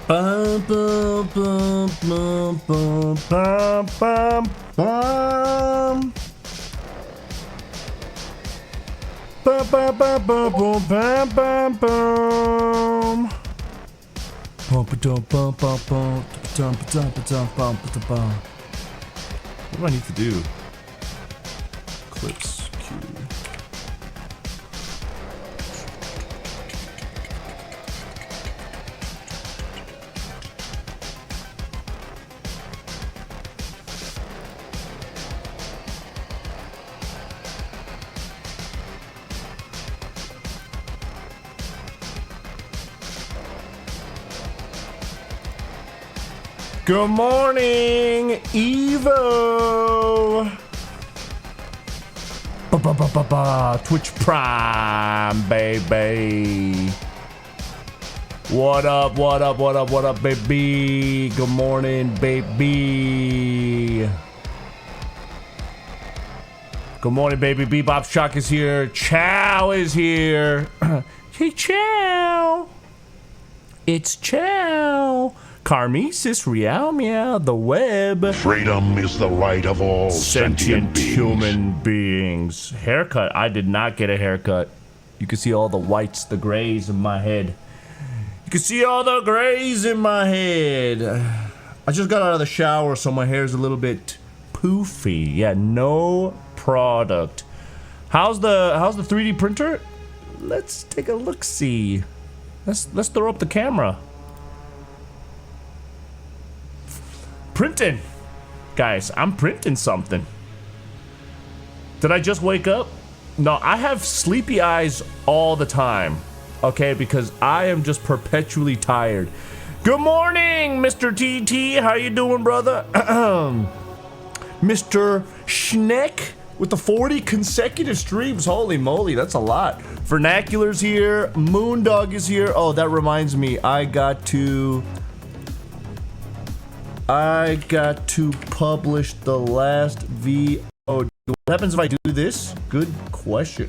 Bum, bum, bum, bum, bum, bum, bum, bum. Bum, bum, bum, bum, bum, bum, bum, bum. Bum, ba-dum, bum, bum, bum, ba-dum, ba-dum, ba-dum, bum, ba-dum, bum. What do I need to do? Clips, Q. Good morning, Evo. Ba-ba-ba-ba-ba. Twitch Prime, baby. What up, what up, what up, what up, baby? Good morning, baby. Good morning, baby. Bebop Shock is here. Chow is here. Hey, Chow. It's Chow. Carmesis, Real Meow, the web. Freedom is the right of all sentient human beings. Haircut. I did not get a haircut. You can see all the whites, the grays in my head. You can see all the grays in my head. I just got out of the shower, so my hair's a little bit poofy. Yeah, no product. How's the 3D printer? Let's take a look-see. Let's throw up the camera. Printing. Guys, I'm printing something. Did I just wake up? No, I have sleepy eyes all the time. Okay, because I am just perpetually tired. Good morning, Mr. TT. How you doing, brother? Mr. Schneck with the 40 consecutive streams. Holy moly, that's a lot. Vernacular's here. Moondog is here. Oh, that reminds me. I got to publish the last VOD. What happens if I do this? Good question.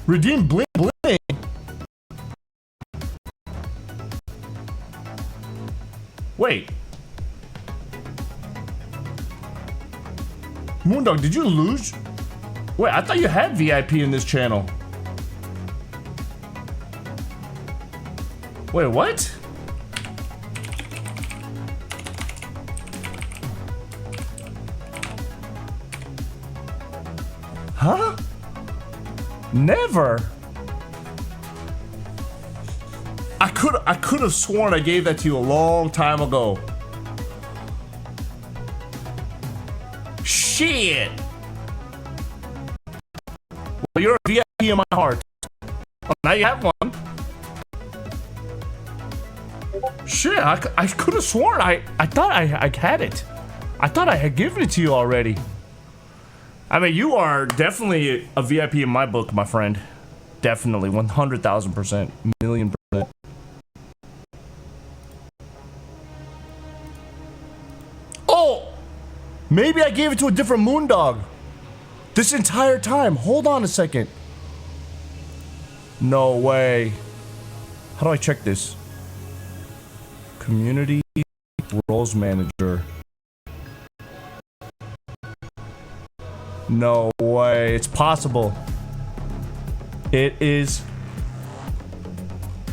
Redeem bling bling. Wait. Moondog, did you lose? Wait, I thought you had VIP in this channel. Wait, what? Huh? Never. I could have sworn I gave that to you a long time ago. Shit! Well, you're a VIP in my heart. Oh, now you have one. Shit, I could have sworn I thought I had it. I thought I had given it to you already. I mean, you are definitely a VIP in my book, my friend. Definitely, 100,000%, million%. Oh! Maybe I gave it to a different Moondog. This entire time. Hold on a second. No way. How do I check this? Community roles manager. No way. It's possible. It is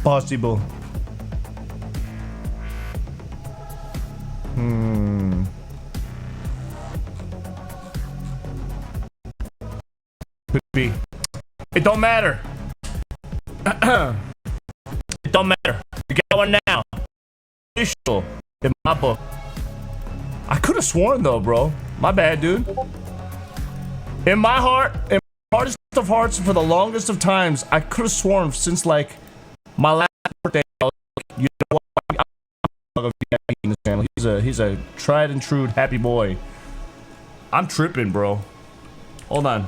possible. Could be. It don't matter. It don't matter. You got one now. Official in my book. I could have sworn though, bro. My bad, dude. In my heart, in my hardest of hearts, for the longest of times, I could have sworn since like my last birthday, I was like, you know what? I'm a VIP in this channel. He's a tried and true happy boy. I'm tripping, bro. Hold on.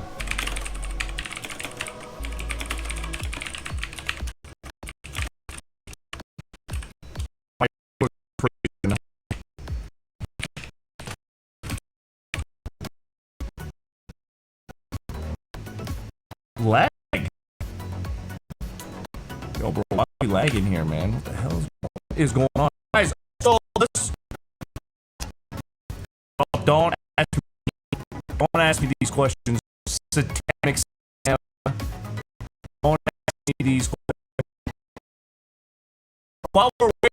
Lag. Yo, bro, why are we lagging here, man? What the hell is going on? Guys, so this. Oh, don't ask me these questions. Satanic. Don't ask me these questions. While we're waiting.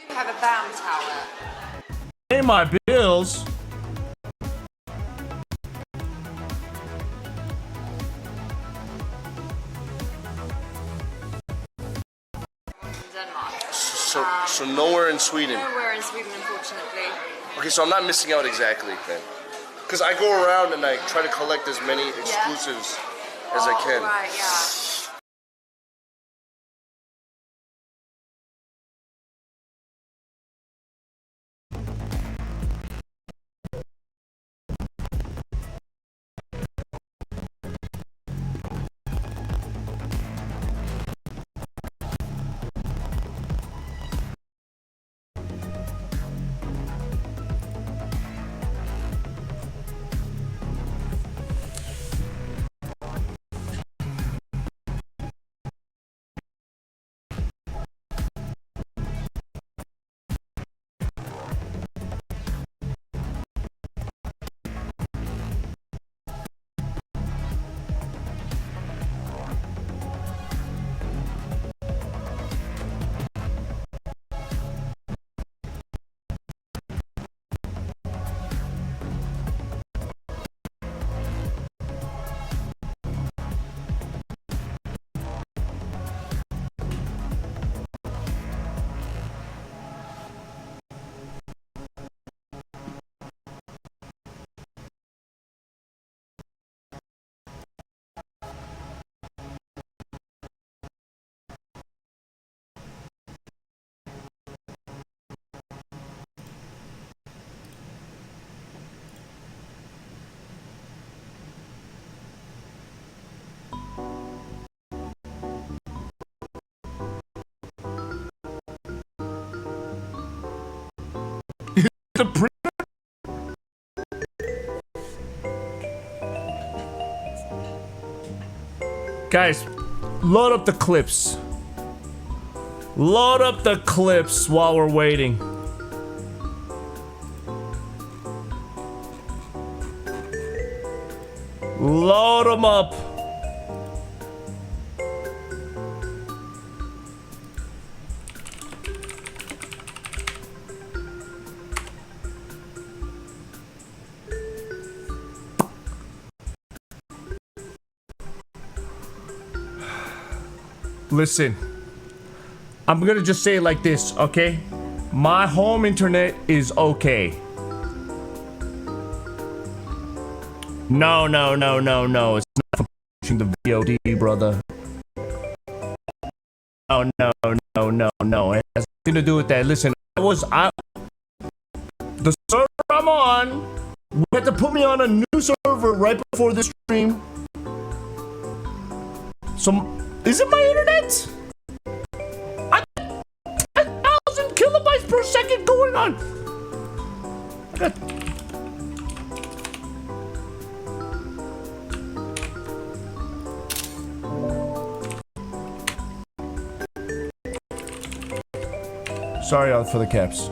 Have a BAM tower. Pay my bills. Denmark. So nowhere in Sweden. Nowhere in Sweden, unfortunately. Okay, so I'm not missing out exactly then. Because I go around and I try to collect as many exclusives as I can. Right, yeah. The printer. Guys, load up the clips. Load up the clips while we're waiting. Load them up. Listen, I'm gonna just say it like this, okay? My home internet is okay. No. It's not from watching the VOD, brother. No. It has nothing to do with that. Listen, the server I'm on, we had to put me on a new server right before the stream. So, is it my internet? 10,000 kilobytes per second going on. Sorry for the caps.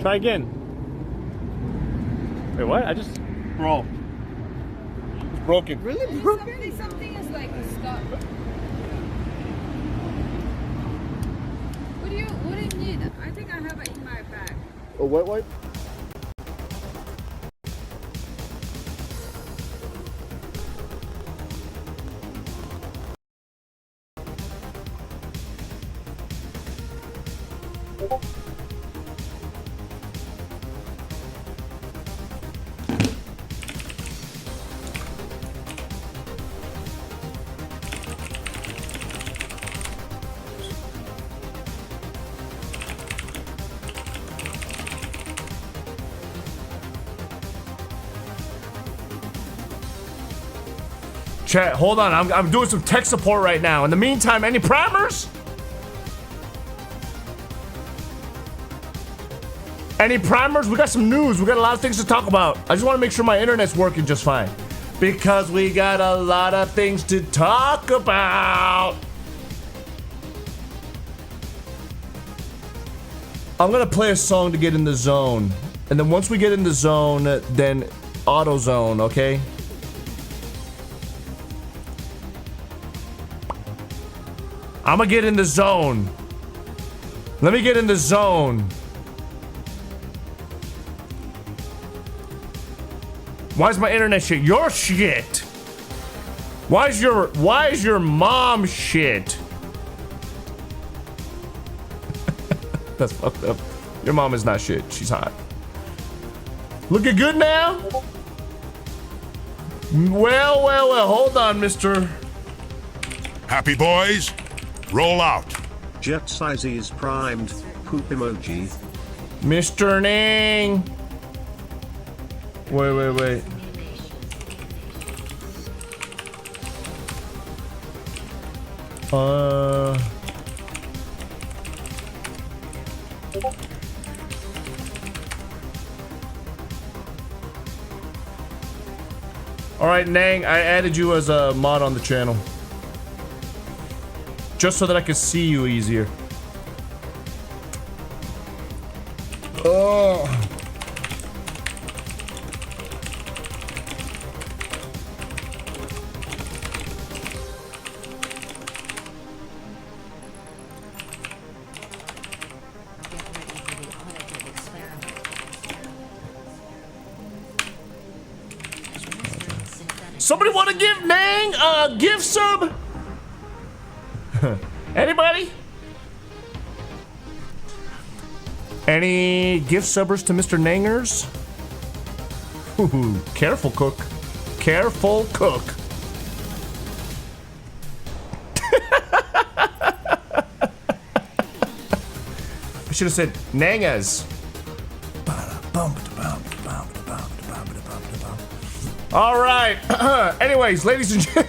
Try again. Wait, what? I just... Bro. It's broken. Really broken? Something is like stuck. What do you need? I think I have it in my bag. A wet wipe? Chat, hold on. I'm doing some tech support right now. In the meantime, any primers? Any primers? We got some news. We got a lot of things to talk about. I just want to make sure my internet's working just fine. Because we got a lot of things to talk about. I'm going to play a song to get in the zone. And then once we get in the zone, then auto zone, okay? I'm gonna get in the zone. Let me get in the zone. Why is my internet shit? Your shit. Why is your mom shit? That's fucked up. Your mom is not shit. She's hot. Looking good now? Well. Hold on, mister. Happy boys? Roll out. Jet size is primed. Poop emoji. Mr. Ning. Wait. Alright, Nang, I added you as a mod on the channel. Just so that I can see you easier. Oh. Somebody want to give Nang a gift sub? Anybody? Any gift subbers to Mr. Nangers? Ooh, careful, Cook. Careful, Cook. I should have said Nangas. All right. Anyways, ladies and gentlemen.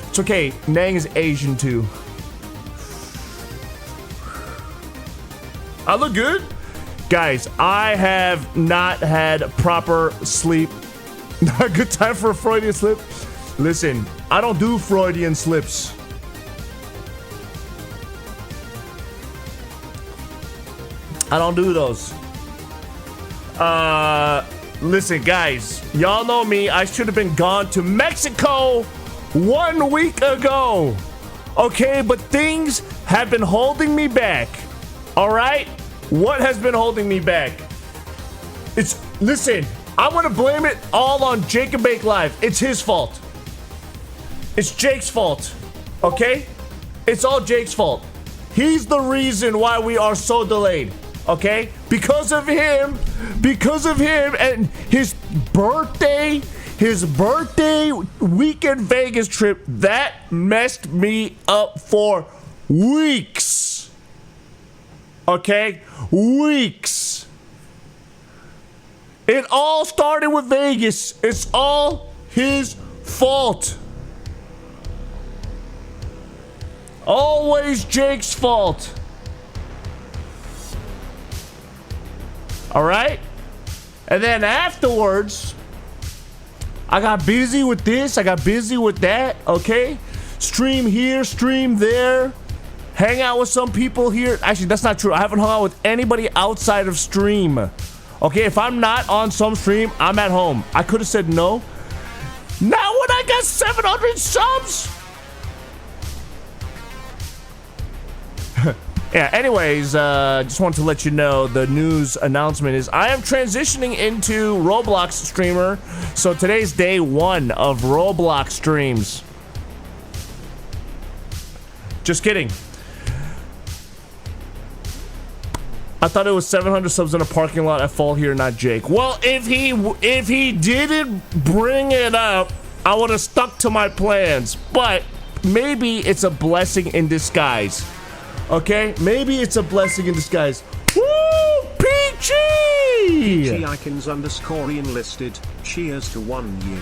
It's okay. Nang is Asian too. I look good? Guys, I have not had proper sleep. Not a good time for a Freudian slip. Listen, I don't do Freudian slips. I don't do those. Listen, guys. Y'all know me. I should have been gone to Mexico 1 week ago. Okay, but things have been holding me back. All right? What has been holding me back? Listen, I want to blame it all on Jacob Bake Live. It's his fault. It's Jake's fault. Okay? It's all Jake's fault. He's the reason why we are so delayed. Okay? Because of him and his birthday weekend Vegas trip, that messed me up for weeks. Okay? Weeks. It all started with Vegas. It's all his fault. Always Jake's fault. All right? And then afterwards, I got busy with this. I got busy with that. Okay. Stream here, stream there. Hang out with some people here. Actually, that's not true. I haven't hung out with anybody outside of stream. Okay, if I'm not on some stream, I'm at home. I could have said no. Now when I got 700 subs. Yeah, anyways, just wanted to let you know the news announcement is I am transitioning into Roblox streamer. So today's day 1 of Roblox streams. Just kidding. I thought it was 700 subs in a parking lot at Fall Here, not Jake. Well, if he didn't bring it up, I would have stuck to my plans. But maybe it's a blessing in disguise. Okay? Maybe it's a blessing in disguise. Woo! Peachy! Peachy Icons _ enlisted. Cheers to 1 year.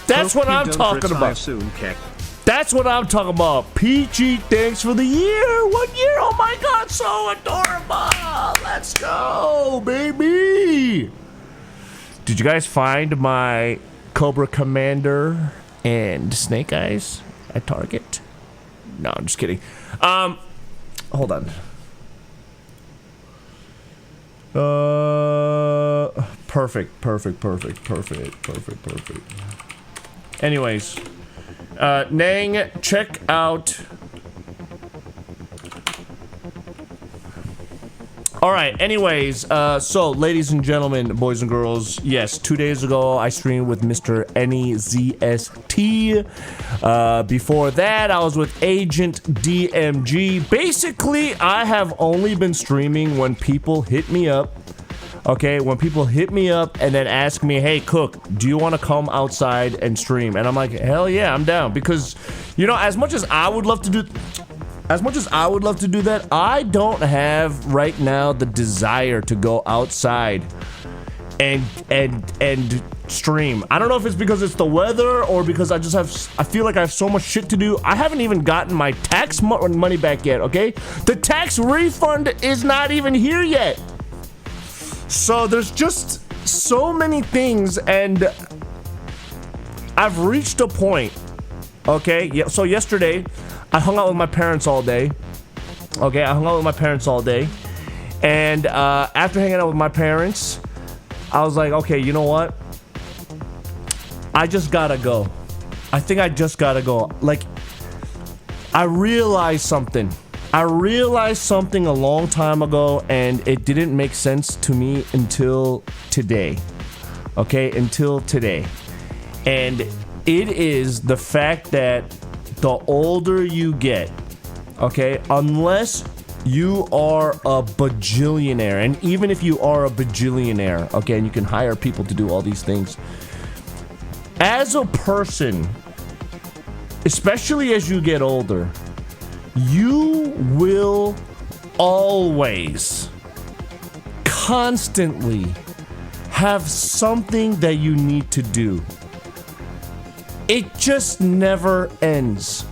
That's Hope what you I'm don't talking retire about. Soon, Keck. That's what I'm talking about. Peachy, thanks for the year. 1 year. Oh my God, so adorable. Let's go, baby. Did you guys find my Cobra Commander and Snake Eyes at Target? No, I'm just kidding. Hold on. Perfect. Anyways. Nang, check out. All right. Anyways, so ladies and gentlemen, boys and girls, yes, 2 days ago I streamed with Mr. NEZST. Before that, I was with Agent DMG. Basically, I have only been streaming when people hit me up. Okay, when people hit me up and then ask me, hey, Cook, do you want to come outside and stream? And I'm like, hell yeah, I'm down. Because, you know, as much as I would love to do that, I don't have right now the desire to go outside and stream. I don't know if it's because it's the weather or because I feel like I have so much shit to do. I haven't even gotten my tax money back yet, okay? The tax refund is not even here yet. So there's just so many things, and I've reached a point. Okay, yeah. So yesterday, I hung out with my parents all day. Okay, I hung out with my parents all day, and after hanging out with my parents, I was like, okay, you know what? I just gotta go. I think I just gotta go. Like, I realized something. I realized something a long time ago, and it didn't make sense to me until today. Okay, until today. And it is the fact that the older you get, okay, unless you are a bajillionaire, and even if you are a bajillionaire, okay, and you can hire people to do all these things, as a person, especially as you get older, you will always, constantly have something that you need to do. It just never ends.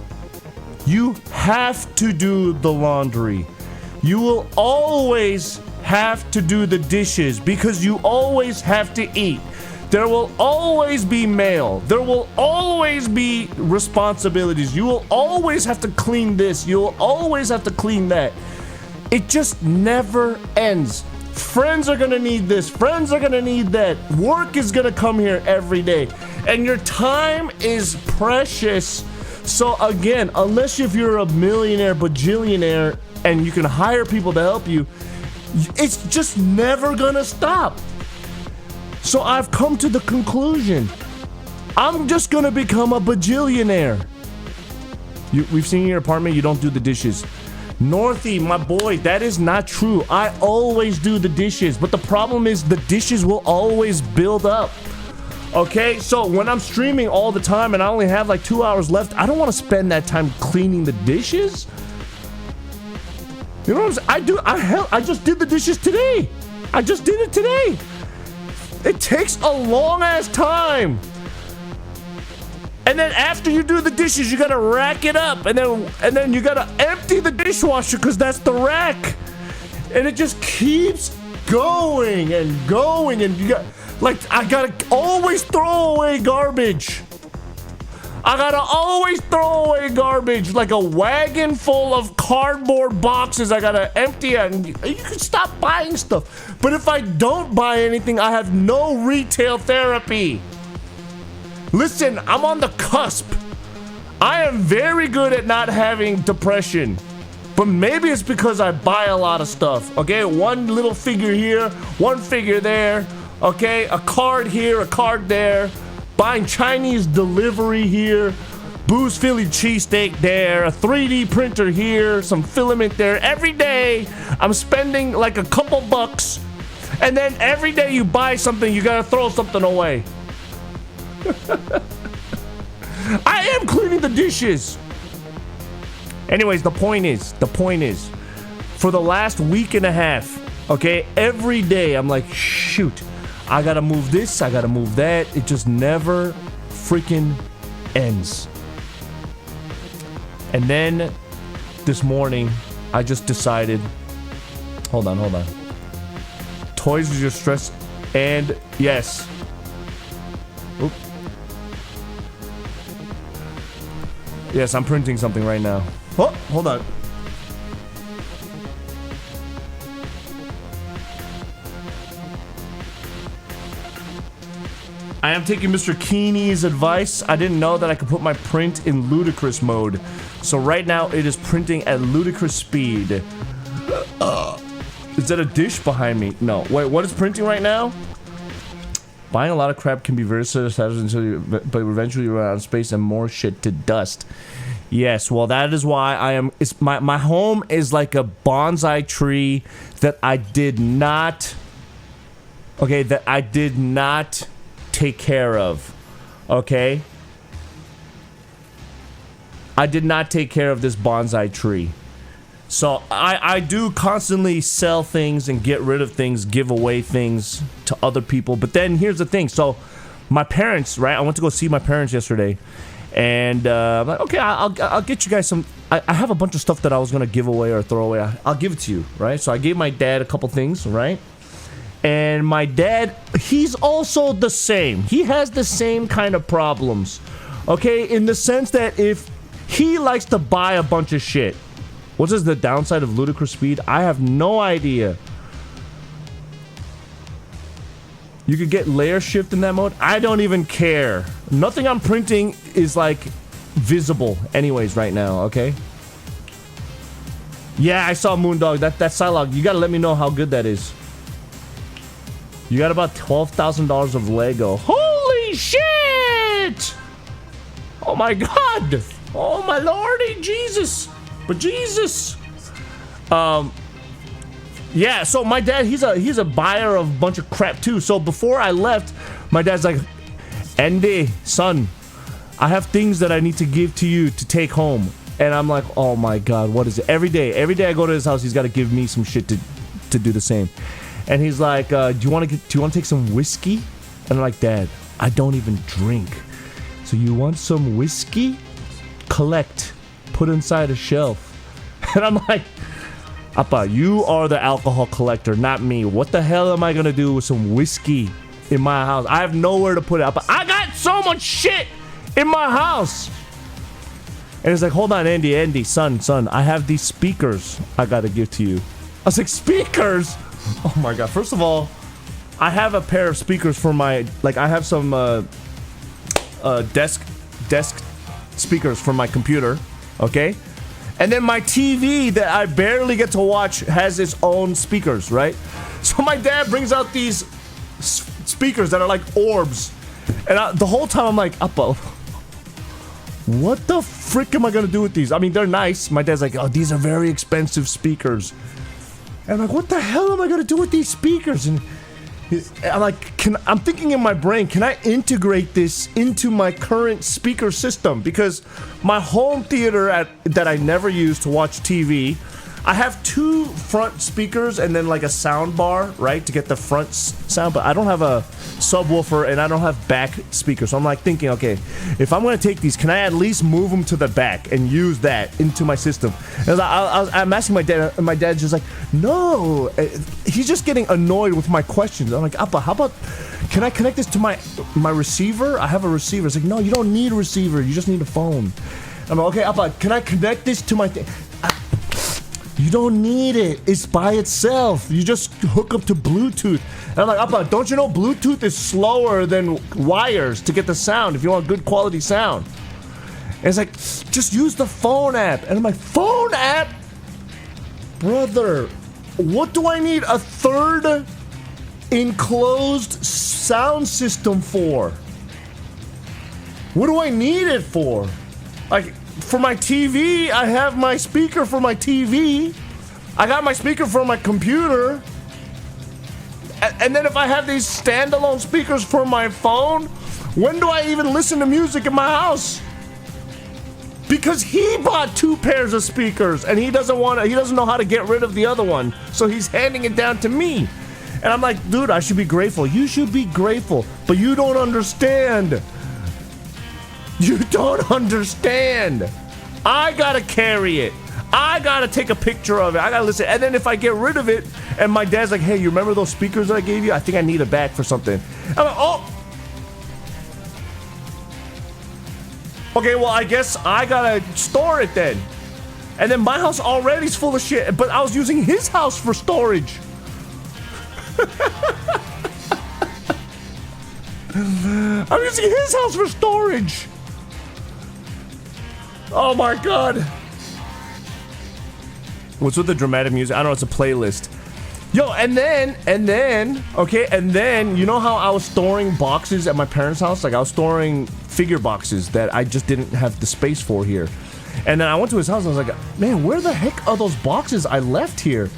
You have to do the laundry. You will always have to do the dishes because you always have to eat. There will always be mail. There will always be responsibilities. You will always have to clean this. You will always have to clean that. It just never ends. Friends are gonna need this. Friends are gonna need that. Work is gonna come here every day. And your time is precious. So again, unless if you're a millionaire, bajillionaire, and you can hire people to help you, it's just never gonna stop. So I've come to the conclusion, I'm just gonna become a bajillionaire. We've seen in your apartment, you don't do the dishes. Northy, my boy, that is not true. I always do the dishes, but the problem is the dishes will always build up. Okay, so when I'm streaming all the time and I only have like 2 hours left, I don't want to spend that time cleaning the dishes. You know what I'm saying? I just did the dishes today. I just did it today. It takes a long ass time. And then after you do the dishes, you gotta rack it up, and then you gotta empty the dishwasher because that's the rack. And it just keeps going and going, and you got Like, I gotta always throw away garbage. I gotta always throw away garbage. Like a wagon full of cardboard boxes I gotta empty out. And you can stop buying stuff. But if I don't buy anything, I have no retail therapy. Listen, I'm on the cusp. I am very good at not having depression. But maybe it's because I buy a lot of stuff. Okay, one little figure here, one figure there. Okay, a card here, a card there. Buying Chinese delivery here. Boo's Philly cheesesteak there. A 3D printer here. Some filament there. Every day, I'm spending like a couple bucks. And then every day you buy something, you gotta throw something away. I am cleaning the dishes. Anyways, the point is, for the last week and a half, okay, every day I'm like, shoot, I gotta move this, I gotta move that. It just never freaking ends. And then this morning, I just decided, hold on. Toys is your stress, and yes. Oop. Yes, I'm printing something right now. Oh, hold on. I am taking Mr. Keeney's advice. I didn't know that I could put my print in ludicrous mode. So right now it is printing at ludicrous speed. Is that a dish behind me? No. Wait, what is printing right now? Buying a lot of crap can be very satisfying, but eventually you run out of space and more shit to dust. Yes, well, that is why I am. My home is like a bonsai tree that I did not. Okay, that I did not take care of. Okay, I did not take care of this bonsai tree. So I do constantly sell things and get rid of things, give away things to other people. But then here's the thing. So my parents, right? I went to go see my parents yesterday. And I'm like, okay, I'll get you guys some. I have a bunch of stuff that I was going to give away or throw away. I'll give it to you, right? So I gave my dad a couple things, right? And my dad, he's also the same. He has the same kind of problems, okay? In the sense that if he likes to buy a bunch of shit, what is the downside of ludicrous speed? I have no idea. You could get layer shift in that mode. I don't even care. Nothing I'm printing is like visible anyways right now, okay? Yeah, I saw Moondog. That Psylocke. You gotta let me know how good that is. You got about $12,000 of Lego. Holy shit! Oh my god! Oh my lordy Jesus! But Jesus! Yeah, so my dad, he's a buyer of a bunch of crap too. So before I left, my dad's like, Andy, son, I have things that I need to give to you to take home. And I'm like, oh my god, what is it? Every day I go to his house, he's got to give me some shit to do the same. And he's like, do you want to take some whiskey? And I'm like, Dad, I don't even drink. So you want some whiskey? Collect. Put inside a shelf. And I'm like, Appa, you are the alcohol collector, not me. What the hell am I gonna do with some whiskey in my house? I have nowhere to put it. Appa, I got so much shit in my house. And he's like, hold on, Andy, son, I have these speakers I gotta give to you. I was like, speakers? Oh my god. First of all, I have a pair of speakers for my, like, I have some desk speakers for my computer, okay? And then my TV that I barely get to watch has its own speakers, right? So my dad brings out these speakers that are like orbs. And the whole time I'm like, Appa, what the frick am I gonna do with these? I mean, they're nice. My dad's like, oh, these are very expensive speakers. And I'm like, what the hell am I gonna do with these speakers? And I'm like, I'm thinking in my brain, can I integrate this into my current speaker system? Because my home theater that I never use to watch TV, I have 2 front speakers and then like a sound bar, right, to get the front sound, but I don't have a subwoofer and I don't have back speakers. So I'm like thinking, okay, if I'm gonna take these, can I at least move them to the back and use that into my system? And I'm asking my dad, and my dad's just like, no. He's just getting annoyed with my questions. I'm like, Appa, how about, can I connect this to my receiver? I have a receiver. It's like, no, you don't need a receiver. You just need a phone. I'm like, okay, Appa, can I connect this to my thing? You don't need it. It's by itself. You just hook up to Bluetooth. And I'm like, Appa, don't you know Bluetooth is slower than wires to get the sound if you want good quality sound? And it's like, just use the phone app. And I'm like, phone app? Brother, what do I need a third enclosed sound system for? What do I need it for? Like, for my TV, I have my speaker for my TV. I got my speaker for my computer. And then if I have these standalone speakers for my phone, when do I even listen to music in my house? Because he bought 2 pairs of speakers and he doesn't know how to get rid of the other one. So he's handing it down to me. And I'm like, dude, I should be grateful. You should be grateful, but you don't understand. You don't understand. I gotta carry it. I gotta take a picture of it. I gotta listen. And then if I get rid of it, and my dad's like, hey, you remember those speakers that I gave you? I think I need it back for something. I'm like, oh. Okay, well, I guess I gotta store it then. And then my house already is full of shit, but I was using his house for storage. I'm using his house for storage. Oh my god. What's with the dramatic music? I don't know, it's a playlist. Yo, and then, you know how I was storing boxes at my parents' house? Like, I was storing figure boxes that I just didn't have the space for here. And then I went to his house and I was like, man, where the heck are those boxes I left here?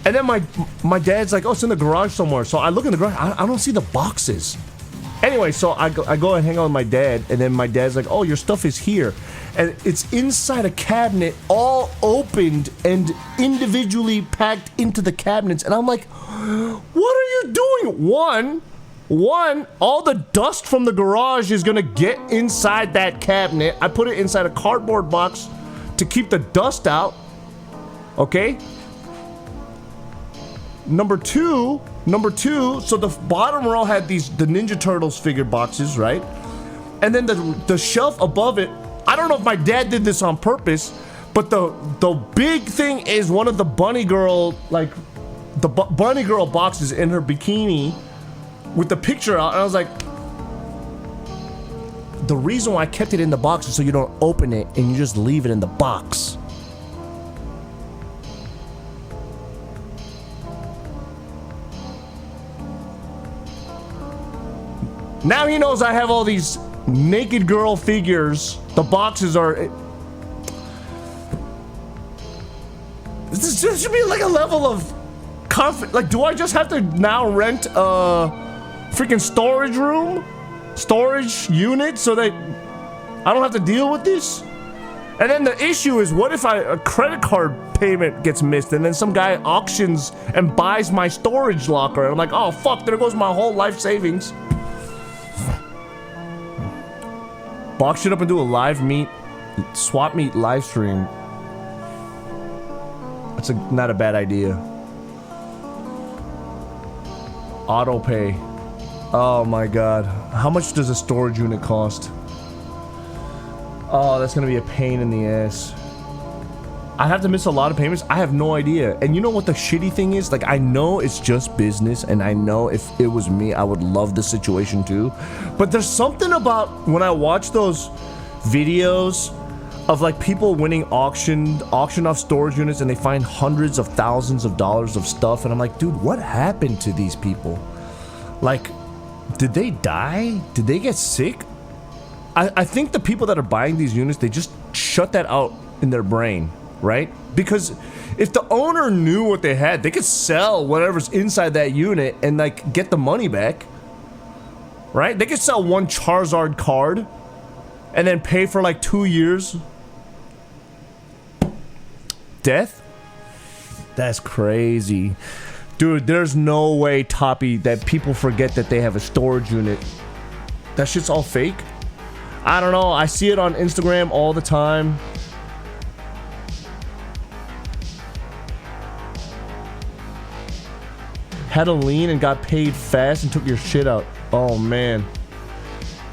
And then my dad's like, oh, it's in the garage somewhere. So I look in the garage, I don't see the boxes. Anyway, so I go and hang out with my dad, and then my dad's like, oh, your stuff is here. And it's inside a cabinet, all opened and individually packed into the cabinets. And I'm like, what are you doing? One, all the dust from the garage is gonna get inside that cabinet. I put it inside a cardboard box to keep the dust out. Okay? Number two, so the bottom row had the Ninja Turtles figure boxes, right? And then the shelf above it, I don't know if my dad did this on purpose, but the big thing is one of the bunny girl, like, the bunny girl boxes in her bikini with the picture out, and I was like, the reason why I kept it in the box is so you don't open it and you just leave it in the box. Now he knows I have all these naked girl figures. The boxes are... This should be like a level of confidence. Like, do I just have to now rent a freaking storage room? Storage unit so that I don't have to deal with this? And then the issue is, what if a credit card payment gets missed and then some guy auctions and buys my storage locker? And I'm like, oh fuck, there goes my whole life savings. Box shit up and do a live swap meet live stream. That's not a bad idea. Auto pay. Oh my god. How much does a storage unit cost? Oh, that's gonna be a pain in the ass. I have to miss a lot of payments. I have no idea. And you know what the shitty thing is? Like, I know it's just business, and I know if it was me, I would love this situation too. But there's something about when I watch those videos of like people winning auction off storage units and they find hundreds of thousands of dollars of stuff, and I'm like, dude, what happened to these people? Like, did they die? Did they get sick? I think the people that are buying these units, they just shut that out in their brain. Right? Because if the owner knew what they had, they could sell whatever's inside that unit and like get the money back. Right? They could sell one Charizard card and then pay for like 2 years. Death? That's crazy. Dude, there's no way, Toppy, that people forget that they have a storage unit. That shit's all fake. I don't know. I see it on Instagram all the time. Had a lien and got paid fast and took your shit out. Oh, man.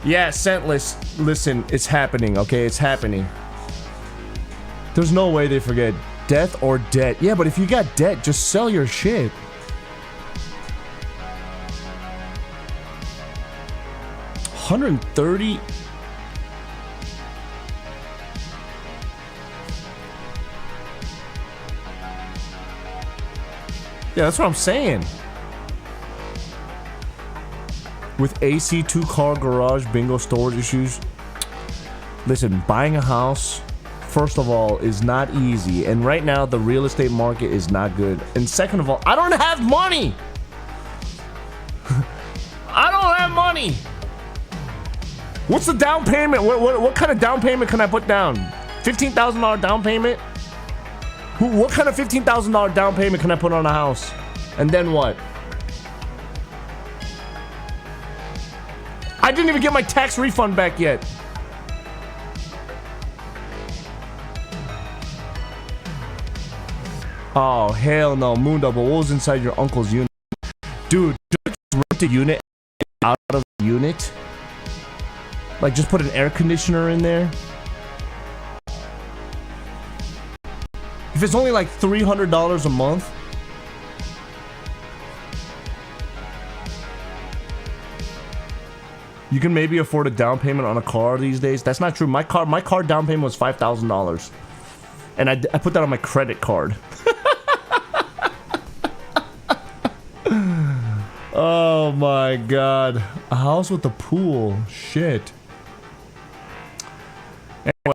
Yeah, Scentless. Listen, it's happening, okay? It's happening. There's no way they forget. Death or debt. Yeah, but if you got debt, just sell your shit. $130. Yeah, that's what I'm saying. With AC, 2-car garage, bingo, storage issues. Listen, buying a house, first of all, is not easy. And right now, the real estate market is not good. And second of all, I don't have money. I don't have money. What's the down payment? What kind of down payment can I put down? $15,000 down payment? What kind of $15,000 down payment can I put on a house? And then what? I didn't even get my tax refund back yet. Oh, hell no. Mundo, but what was inside your uncle's unit? Dude, just rent a unit out of the unit? Like, just put an air conditioner in there? If it's only like $300 a month? You can maybe afford a down payment on a car these days. That's not true. My car down payment was $5,000. And I put that on my credit card. Oh my god. A house with a pool. Shit. Anyway,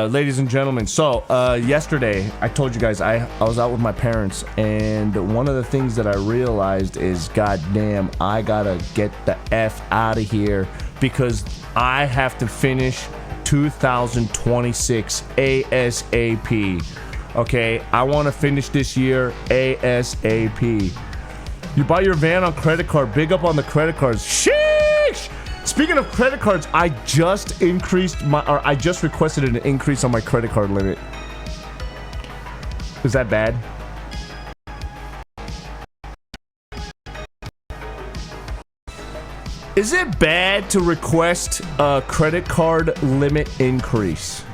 ladies and gentlemen, so yesterday I told you guys I was out with my parents, and one of the things that I realized is, goddamn, I gotta get the F out of here because I have to finish 2026 ASAP. Okay, I want to finish this year ASAP. You buy your van on credit card. Big up on the credit cards. Sheesh! Speaking of credit cards, I just requested an increase on my credit card limit. Is that bad? Is it bad to request a credit card limit increase?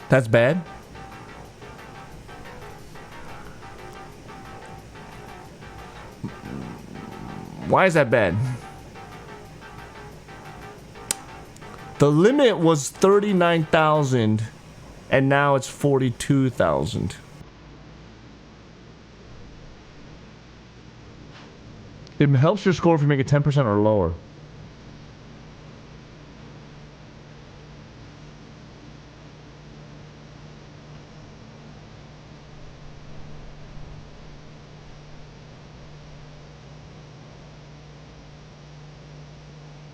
That's bad? Why is that bad? The limit was 39,000 and now it's 42,000. It helps your score if you make it 10% or lower.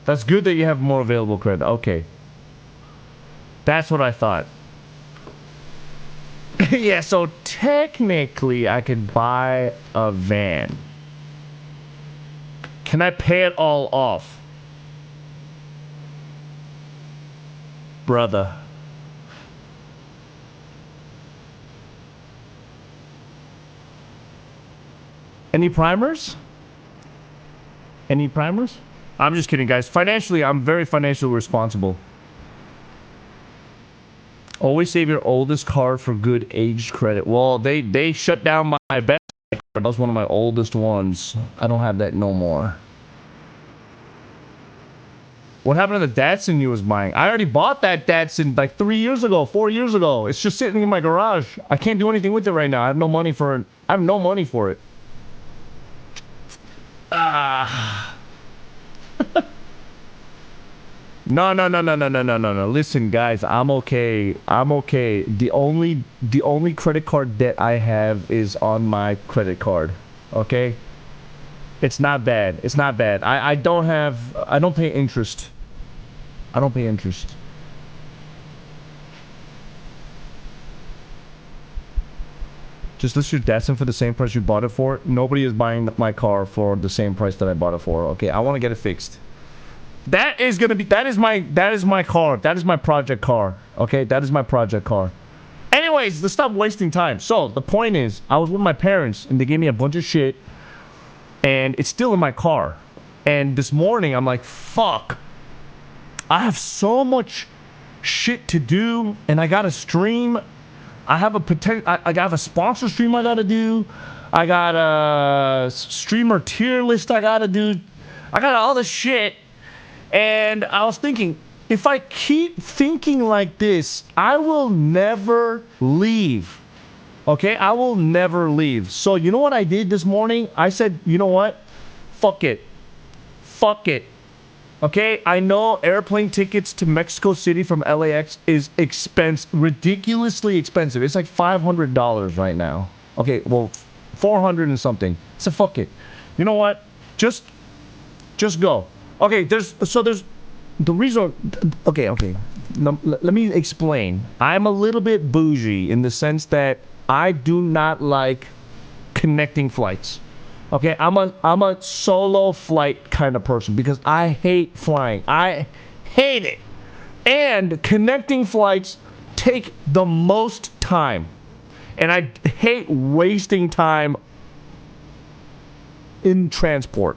That's good that you have more available credit. Okay. That's what I thought. Yeah, so technically I could buy a van. Can I pay it all off? Brother. Any primers? Any primers? I'm just kidding, guys. Financially, I'm very financially responsible. Always save your oldest card for good aged credit. Well, they shut down my best card. That was one of my oldest ones. I don't have that no more. What happened to the Datsun you was buying? I already bought that Datsun like 4 years ago. It's just sitting in my garage. I can't do anything with it right now. I have no money for it. I have no money for it. Ah. No. Listen, guys, I'm okay. The only credit card debt I have is on my credit card. Okay? It's not bad. I don't pay interest. Just list your Datsun for the same price you bought it for. Nobody is buying my car for the same price that I bought it for. Okay, I want to get it fixed. That is my car. That is my project car. Okay, that is my project car. Anyways, let's stop wasting time. So the point is, I was with my parents and they gave me a bunch of shit, and it's still in my car. And this morning I'm like, fuck. I have so much shit to do, and I gotta stream. I have a sponsor stream I gotta do. I got a streamer tier list I gotta do. I got all this shit. And I was thinking, if I keep thinking like this, I will never leave. Okay? I will never leave. So you know what I did this morning? I said, you know what? Fuck it. Fuck it. Okay? I know airplane tickets to Mexico City from LAX is ridiculously expensive. It's like $500 right now. Okay, well, 400 and something. So fuck it. You know what? Just go. Okay, there's the reason. Okay. Let me explain. I'm a little bit bougie in the sense that I do not like connecting flights. Okay, I'm a solo flight kind of person because I hate flying. I hate it. And connecting flights take the most time. And I hate wasting time in transport.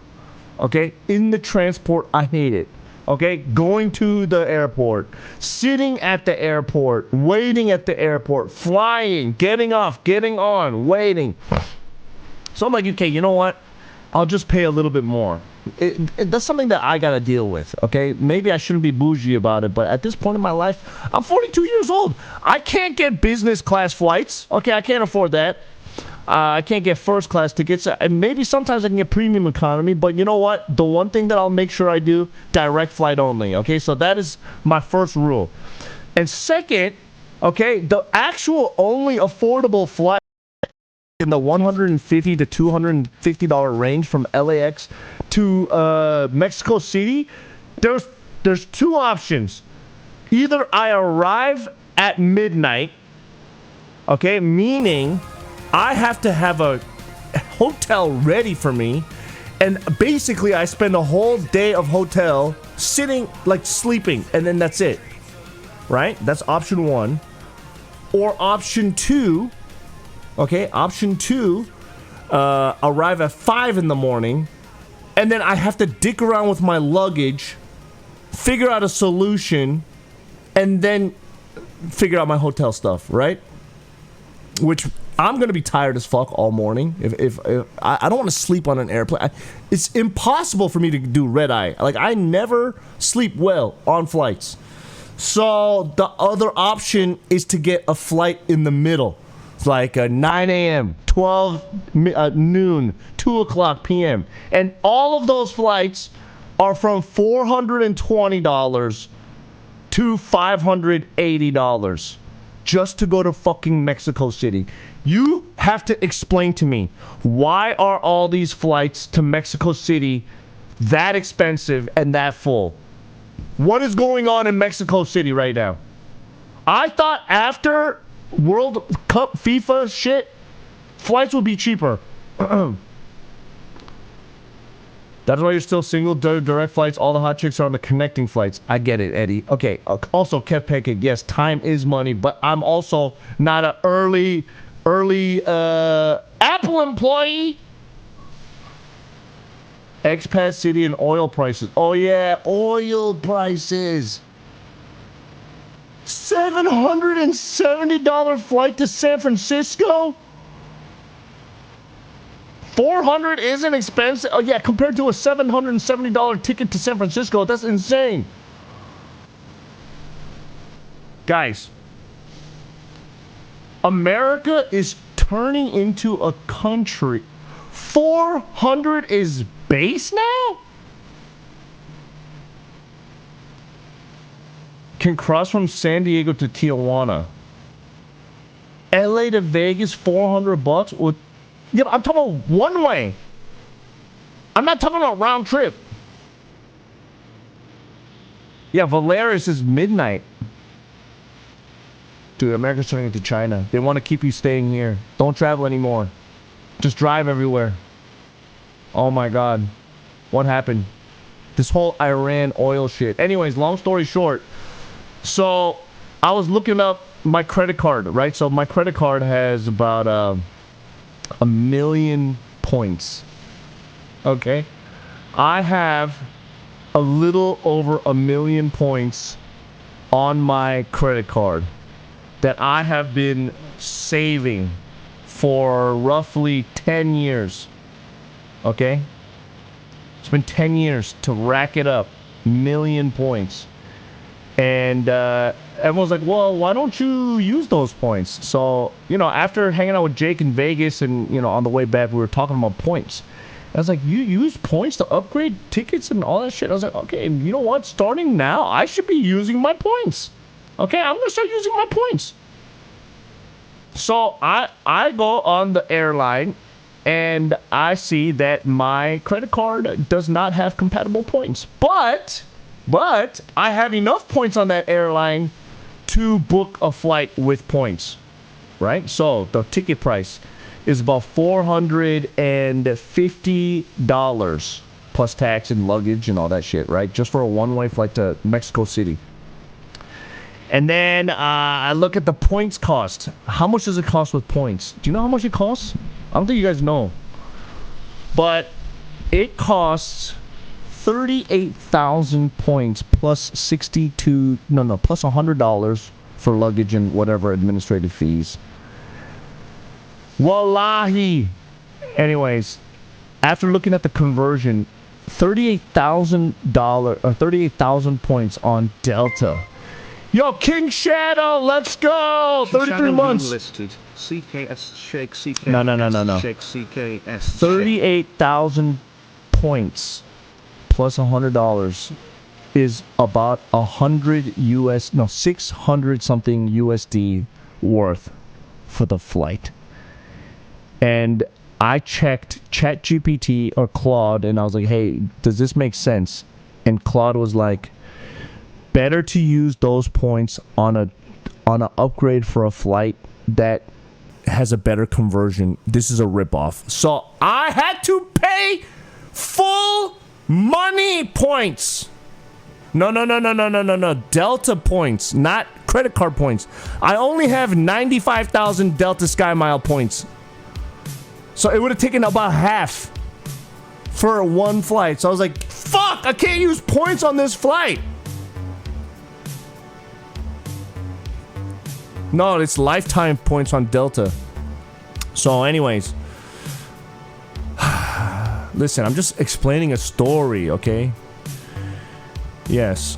Okay, in the transport, I hate it. Okay, going to the airport, sitting at the airport, waiting at the airport, flying, getting off, getting on, waiting. So I'm like, okay, you know what? I'll just pay a little bit more. That's something that I gotta deal with. Okay, maybe I shouldn't be bougie about it, but at this point in my life, I'm 42 years old. I can't get business class flights. Okay, I can't afford that. I can't get first class tickets, and maybe sometimes I can get premium economy, but you know what? The one thing that I'll make sure I do, direct flight only, okay? So that is my first rule. And second, okay, the actual only affordable flight in the $150 to $250 range from LAX to Mexico City, there's two options. Either I arrive at midnight, okay, meaning I have to have a hotel ready for me, and basically I spend a whole day of hotel sitting, like sleeping, and then that's it. Right? That's option one. Or option two, okay, option two, arrive at 5 in the morning, and then I have to dick around with my luggage, figure out a solution, and then figure out my hotel stuff, right? Which I'm gonna be tired as fuck all morning. If I don't want to sleep on an airplane. It's impossible for me to do red eye. Like, I never sleep well on flights. So the other option is to get a flight in the middle. It's like 9 a.m., 12 noon, 2 o'clock p.m. And all of those flights are from $420 to $580 just to go to fucking Mexico City. You have to explain to me, why are all these flights to Mexico City that expensive and that full? What is going on in Mexico City right now? I thought after World Cup FIFA shit, flights would be cheaper. That's why you're still single. Direct flights. All the hot chicks are on the connecting flights. I get it, Eddie. Okay. Also, Kev Pancake. Yes, time is money, but I'm also not an early Apple employee. Expat City and oil prices. Oh yeah, oil prices. $770 flight to San Francisco. 400 isn't expensive. Oh yeah, compared to a $770 ticket to San Francisco, that's insane. Guys, America is turning into a country. 400 is base now? Can cross from San Diego to Tijuana. LA to Vegas, $400 with. Yeah, I'm talking about one way. I'm not talking about round trip. Yeah, Valeris is midnight. Dude, America's turning into China. They want to keep you staying here. Don't travel anymore. Just drive everywhere. Oh my god. What happened? This whole Iran oil shit. Anyways, long story short. So, I was looking up my credit card, right? So, my credit card has about 1,000,000 points. Okay? I have a little over 1,000,000 points on my credit card that I have been saving for roughly 10 years. Okay? It's been 10 years to rack it up. 1,000,000 points. And everyone's like, well, why don't you use those points? So, you know, after hanging out with Jake in Vegas and, you know, on the way back, we were talking about points. I was like, you use points to upgrade tickets and all that shit? I was like, okay, you know what? Starting now, I should be using my points. Okay, I'm going to start using my points. So I go on the airline and I see that my credit card does not have compatible points. But I have enough points on that airline to book a flight with points. Right? So the ticket price is about $450 plus tax and luggage and all that shit, right? Just for a one-way flight to Mexico City. And then I look at the points cost. How much does it cost with points? Do you know how much it costs? I don't think you guys know. But it costs 38,000 points plus plus $100 for luggage and whatever administrative fees. Wallahi. Anyways, after looking at the conversion, $38,000 points on Delta. Yo, King Shadow, let's go! 33 months. Listed. CKS Shake CKS. No. Shake CKS. 38,000 points plus $100 is about 600 something USD worth for the flight. And I checked ChatGPT or Claude and I was like, hey, does this make sense? And Claude was like, better to use those points on an upgrade for a flight that has a better conversion. This is a ripoff. So I had to pay full money points. No. Delta points, not credit card points. I only have 95,000 Delta Sky Mile points. So it would have taken about half for one flight. So I was like, fuck, I can't use points on this flight. No, it's lifetime points on Delta. So anyways, listen, I'm just explaining a story, okay? Yes.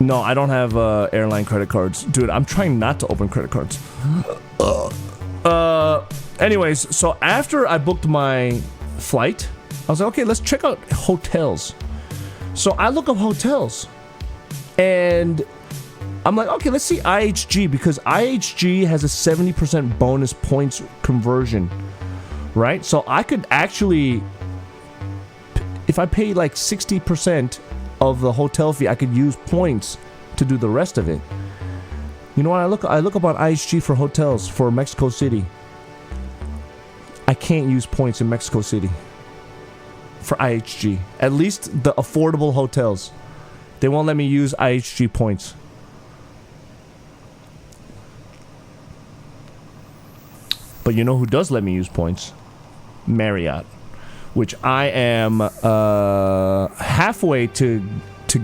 No, I don't have airline credit cards. Dude, I'm trying not to open credit cards. Anyways, so after I booked my flight, I was like, okay, let's check out hotels. So I look up hotels. And I'm like, okay, let's see IHG, because IHG has a 70% bonus points conversion, right? So I could actually, if I pay like 60% of the hotel fee, I could use points to do the rest of it. You know what? I look up on IHG for hotels for Mexico City. I can't use points in Mexico City for IHG. At least the affordable hotels. They won't let me use IHG points. But you know who does let me use points? Marriott. Which I am halfway to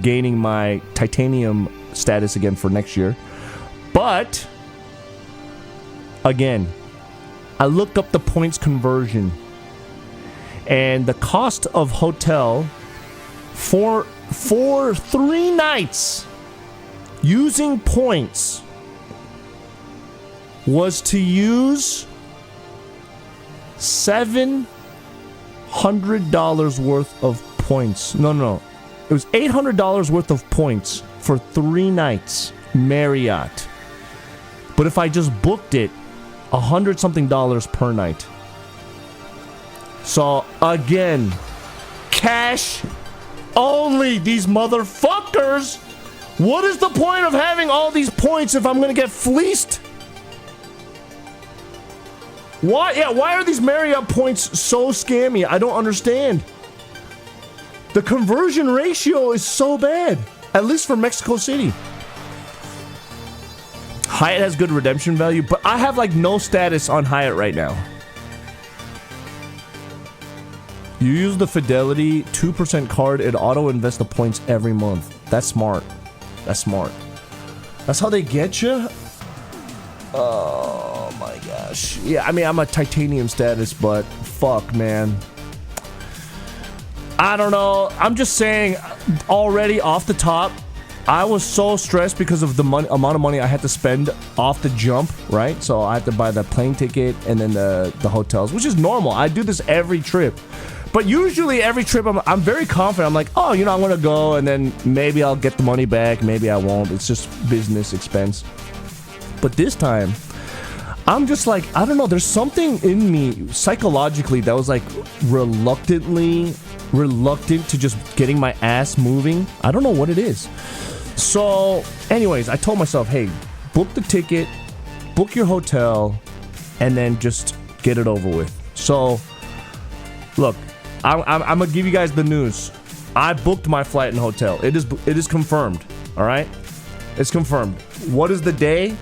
gaining my titanium status again for next year. But, again, I looked up the points conversion. And the cost of hotel for 3 nights using points was to use $700 worth of points. No. It was $800 worth of points for 3 nights. Marriott. But if I just booked it, $100 something per night. So again, cash only. These motherfuckers What is the point of having all these points if I'm gonna get fleeced? Why? Yeah, why are these Marriott points so scammy? I don't understand. The conversion ratio is so bad, at least for Mexico City. Hyatt has good redemption value, but I have like no status on Hyatt right now. You use the Fidelity 2% card, it auto-invests the points every month. That's smart. That's smart. That's how they get you? Oh my gosh. Yeah, I mean, I'm a titanium status, but fuck, man. I don't know. I'm just saying, already off the top, I was so stressed because of the amount of money I had to spend off the jump, right? So I had to buy the plane ticket and then the hotels, which is normal. I do this every trip. But usually every trip, I'm very confident. I'm like, oh, you know, I'm going to go and then maybe I'll get the money back. Maybe I won't. It's just business expense. But this time, I'm just like, I don't know. There's something in me psychologically that was like reluctant to just getting my ass moving. I don't know what it is. So anyways, I told myself, hey, book the ticket, book your hotel, and then just get it over with. So look, I'm gonna give you guys the news. I booked my flight and hotel. It is confirmed. All right, it's confirmed. What is the day?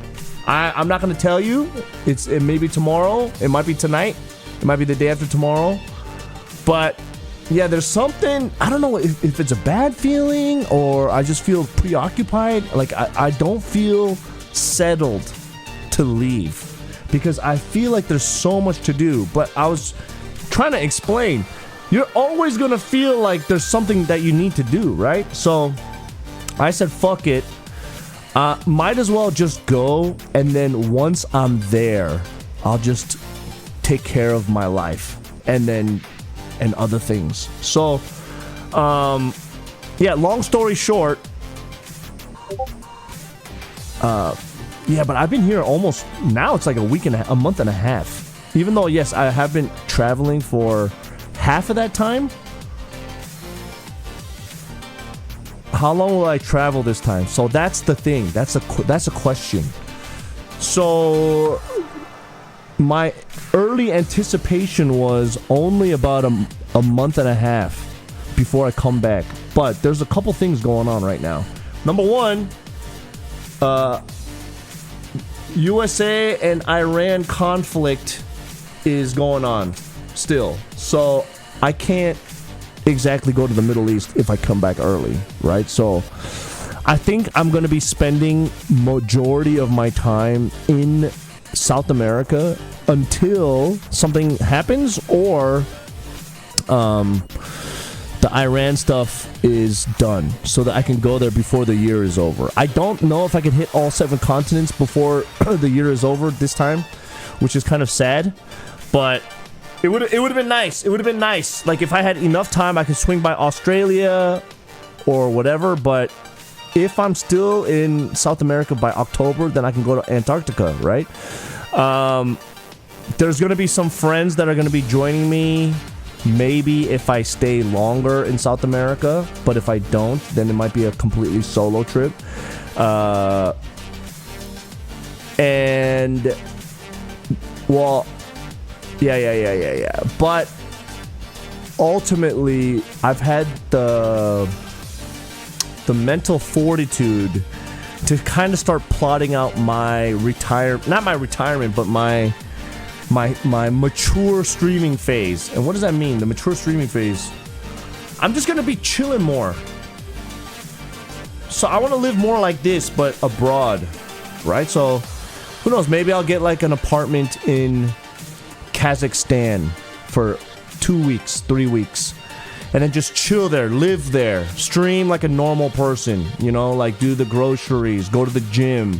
I'm not gonna tell you. It may be tomorrow. It might be tonight. It might be the day after tomorrow. But yeah, there's something. I don't know if it's a bad feeling or I just feel preoccupied. Like I don't feel settled to leave because I feel like there's so much to do. But I was trying to explain. You're always gonna feel like there's something that you need to do, right? So I said, fuck it. Might as well just go, and then once I'm there, I'll just take care of my life and other things. So, yeah, long story short, yeah, but I've been here almost, now it's like a month and a half. Even though, yes, I have been traveling for half of that time. How long will I travel this time? So that's the thing. That's a question. So my early anticipation was only about a month and a half before I come back. But there's a couple things going on right now. Number one, USA and Iran conflict is going on still. So I can't exactly go to the Middle East if I come back early, right? So I think I'm going to be spending majority of my time in South America until something happens or the Iran stuff is done so that I can go there before the year is over. I don't know if I can hit all 7 continents before the year is over this time, which is kind of sad, but it would have been nice. It would have been nice. Like, if I had enough time, I could swing by Australia or whatever. But if I'm still in South America by October, then I can go to Antarctica, right? There's going to be some friends that are going to be joining me. Maybe if I stay longer in South America. But if I don't, then it might be a completely solo trip. And, well... Yeah. But ultimately, I've had the mental fortitude to kind of start plotting out my not my retirement, but my mature streaming phase. And what does that mean? The mature streaming phase. I'm just gonna be chilling more. So I want to live more like this, but abroad, right? So who knows? Maybe I'll get like an apartment in Kazakhstan for 2 weeks, 3 weeks, and then just chill there, live there, stream like a normal person, you know, like do the groceries, go to the gym,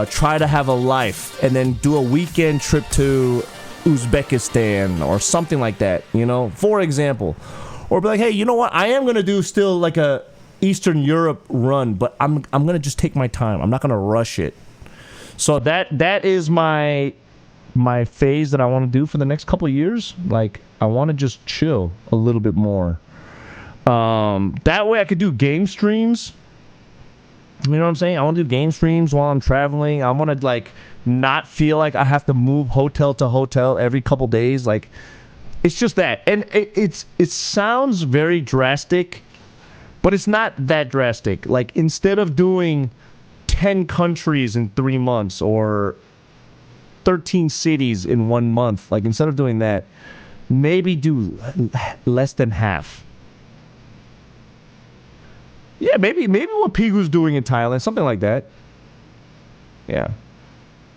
try to have a life, and then do a weekend trip to Uzbekistan or something like that, you know, for example. Or be like, hey, you know what, I am gonna do still like a Eastern Europe run, but I'm gonna just take my time. I'm not gonna rush it. So that is my phase that I want to do for the next couple of years. Like, I want to just chill a little bit more. That way I could do game streams You know what I'm saying? I want to do game streams while I'm traveling. I want to like not feel like I have to move hotel to hotel every couple days. Like, it's just that, and it sounds very drastic, but it's not that drastic. Like, instead of doing 10 countries in 3 months or 13 cities in 1 month, like instead of doing that, maybe do less than half. Yeah, maybe what Pigu's doing in Thailand, something like that. Yeah.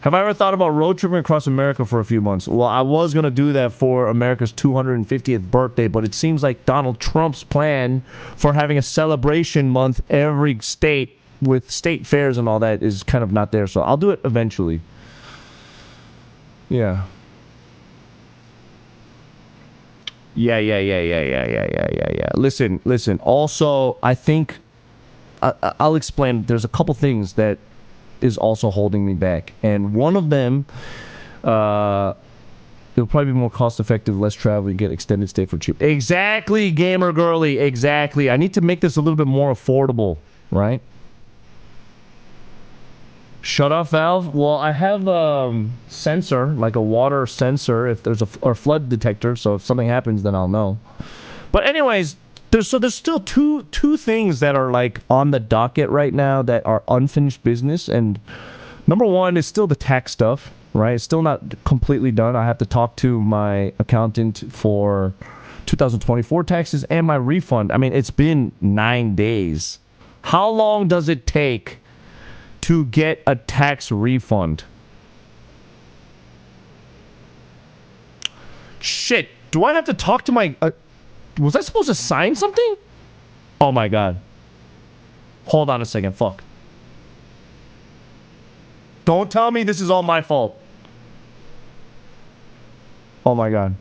Have I ever thought about road tripping across America for a few months? Well, I was going to do that for America's 250th birthday, but it seems like Donald Trump's plan for having a celebration month every state with state fairs and all that is kind of not there. So I'll do it eventually. Yeah. Yeah. Listen. Also, I think I'll explain. There's a couple things that is also holding me back, and one of them, it'll probably be more cost effective, less travel, you get extended stay for cheap. Exactly, gamer girly. Exactly. I need to make this a little bit more affordable, right? Shut off valve. Well, I have a sensor, like a water sensor, if there's or flood detector. So if something happens, then I'll know. But anyways, there's still two things that are like on the docket right now that are unfinished business. And number one is still the tax stuff, right? It's still not completely done. I have to talk to my accountant for 2024 taxes and my refund. I mean, it's been 9 days. How long does it take to get a tax refund? Shit, do I have to talk to my... was I supposed to sign something? Oh my god. Hold on a second, fuck. Don't tell me this is all my fault. Oh my god.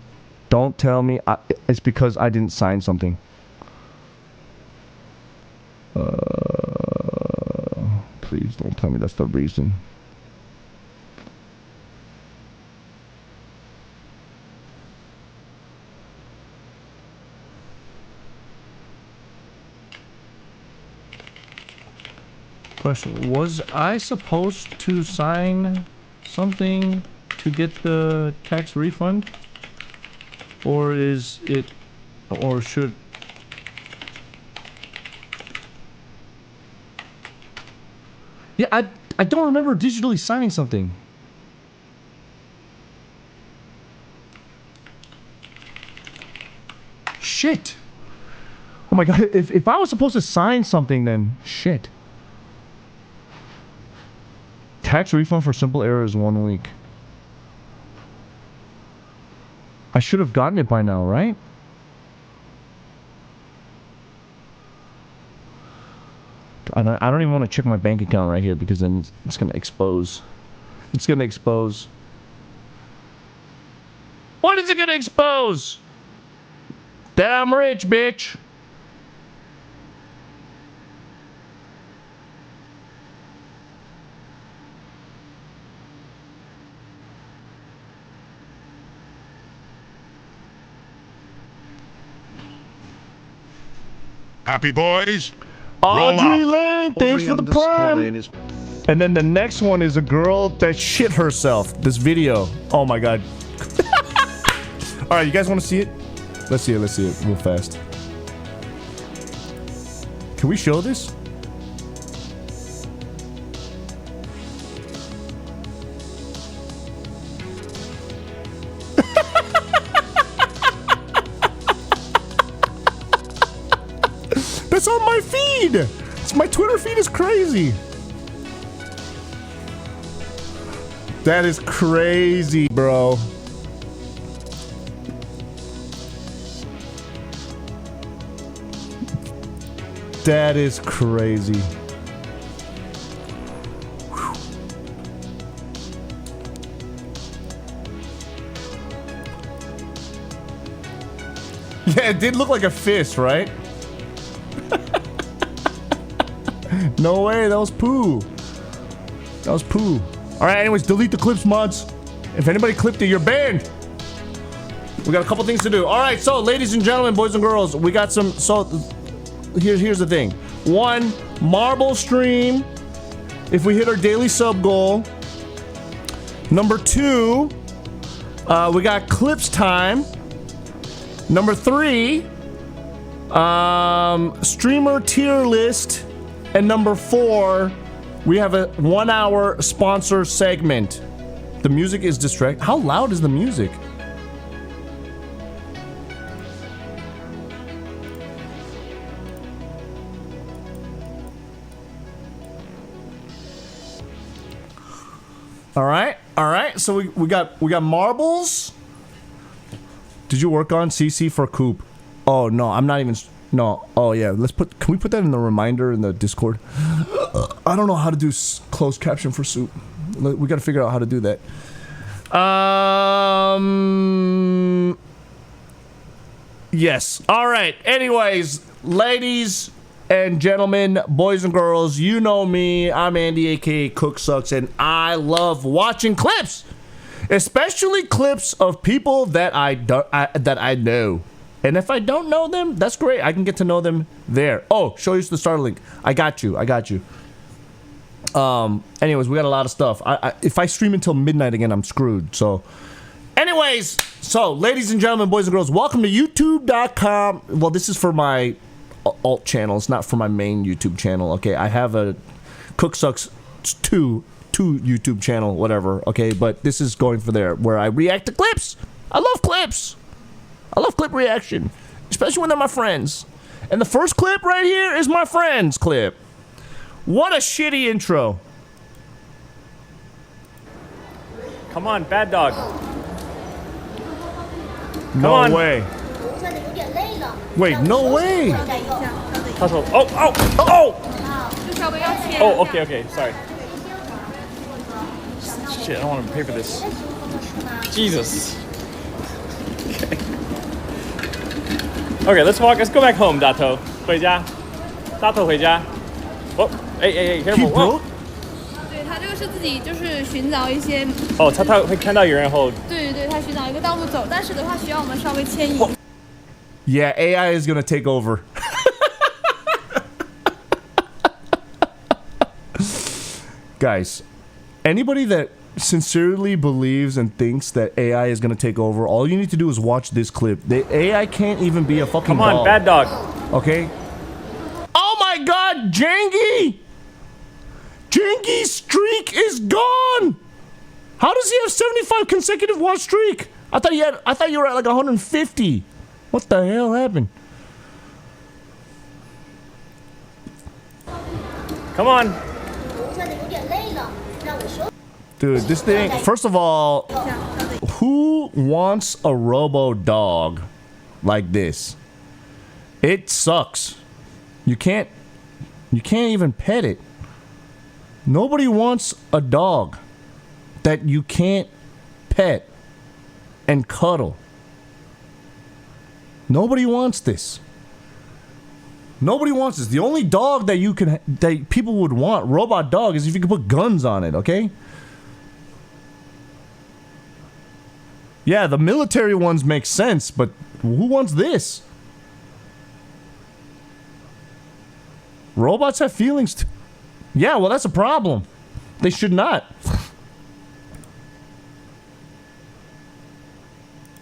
Don't tell me it's because I didn't sign something. Please don't tell me that's the reason. Question, was I supposed to sign something to get the tax refund? Or is it, or should... Yeah, I don't remember digitally signing something. Shit. Oh my god, if I was supposed to sign something, then shit. Tax refund for simple error is 1 week. I should have gotten it by now, right? I don't even want to check my bank account right here because then it's going to expose. It's going to expose. What is it going to expose? That I'm rich, bitch. Happy boys? Audrey Lane, thanks for the prime. Is And then the next one is a girl that shit herself. This video. Oh my god. All right, you guys want to see it? Let's see it real fast. Can we show this? That's on my feed. My Twitter feed is crazy. That is crazy, bro. That is crazy. Whew. Yeah, it did look like a fist, right? No way, that was poo. That was poo. Alright, anyways, delete the clips, mods. If anybody clipped it, you're banned. We got a couple things to do. Alright, so ladies and gentlemen, boys and girls, we got some... So, here's the thing. One, marble stream if we hit our daily sub goal. Number 2, we got clips time. Number 3, streamer tier list. And number 4, we have a 1-hour sponsor segment. The music is distract. How loud is the music? All right. So we got marbles. Did you work on CC for Coop? Oh no, I'm not even. No. Oh yeah. Can we put that in the reminder in the Discord? I don't know how to do closed caption for Soup. We got to figure out how to do that. Yes. All right. Anyways, ladies and gentlemen, boys and girls, you know me. I'm Andy, aka CookSux, and I love watching clips, especially clips of people that I know. And if I don't know them, that's great. I can get to know them there. Oh, show you the start link. I got you. Anyways, we got a lot of stuff. If I stream until midnight again, I'm screwed. So, anyways, ladies and gentlemen, boys and girls, welcome to YouTube.com. Well, this is for my alt channel. It's not for my main YouTube channel. Okay, I have a CookSux 2 YouTube channel, whatever. Okay, but this is going for there where I react to clips. I love clips. I love clip reaction, especially when they're my friends. And the first clip right here is my friend's clip. What a shitty intro. Come on, bad dog. No on. way. Wait, no way. Oh, okay, sorry. Shit, I don't want to pay for this. Jesus. Okay, let's go back home, Dato. 回家。Dato 回家。哦，哎 ，careful！ 哦。对他这个是自己就是寻找一些。哦，他会看到有人后。对，他寻找一个道路走，但是的话需要我们稍微牵引。Yeah, AI is gonna take over. Guys, anybody that sincerely believes and thinks that AI is gonna take over, all you need to do is watch this clip. The AI can't even be a fucking Come on, dog. bad dog. Okay? Oh my god, Jangy! Jangy's streak is gone! How does he have 75 consecutive watch streak? I thought you were at like 150. What the hell happened? Come on. Dude, this thing, first of all, who wants a robo dog like this? It sucks. You can't even pet it. Nobody wants a dog that you can't pet and cuddle. Nobody wants this. Nobody wants this. The only dog that people would want, robot dog, is if you can put guns on it, okay? Yeah, the military ones make sense, but who wants this? Robots have feelings too. Yeah, well, that's a problem. They should not.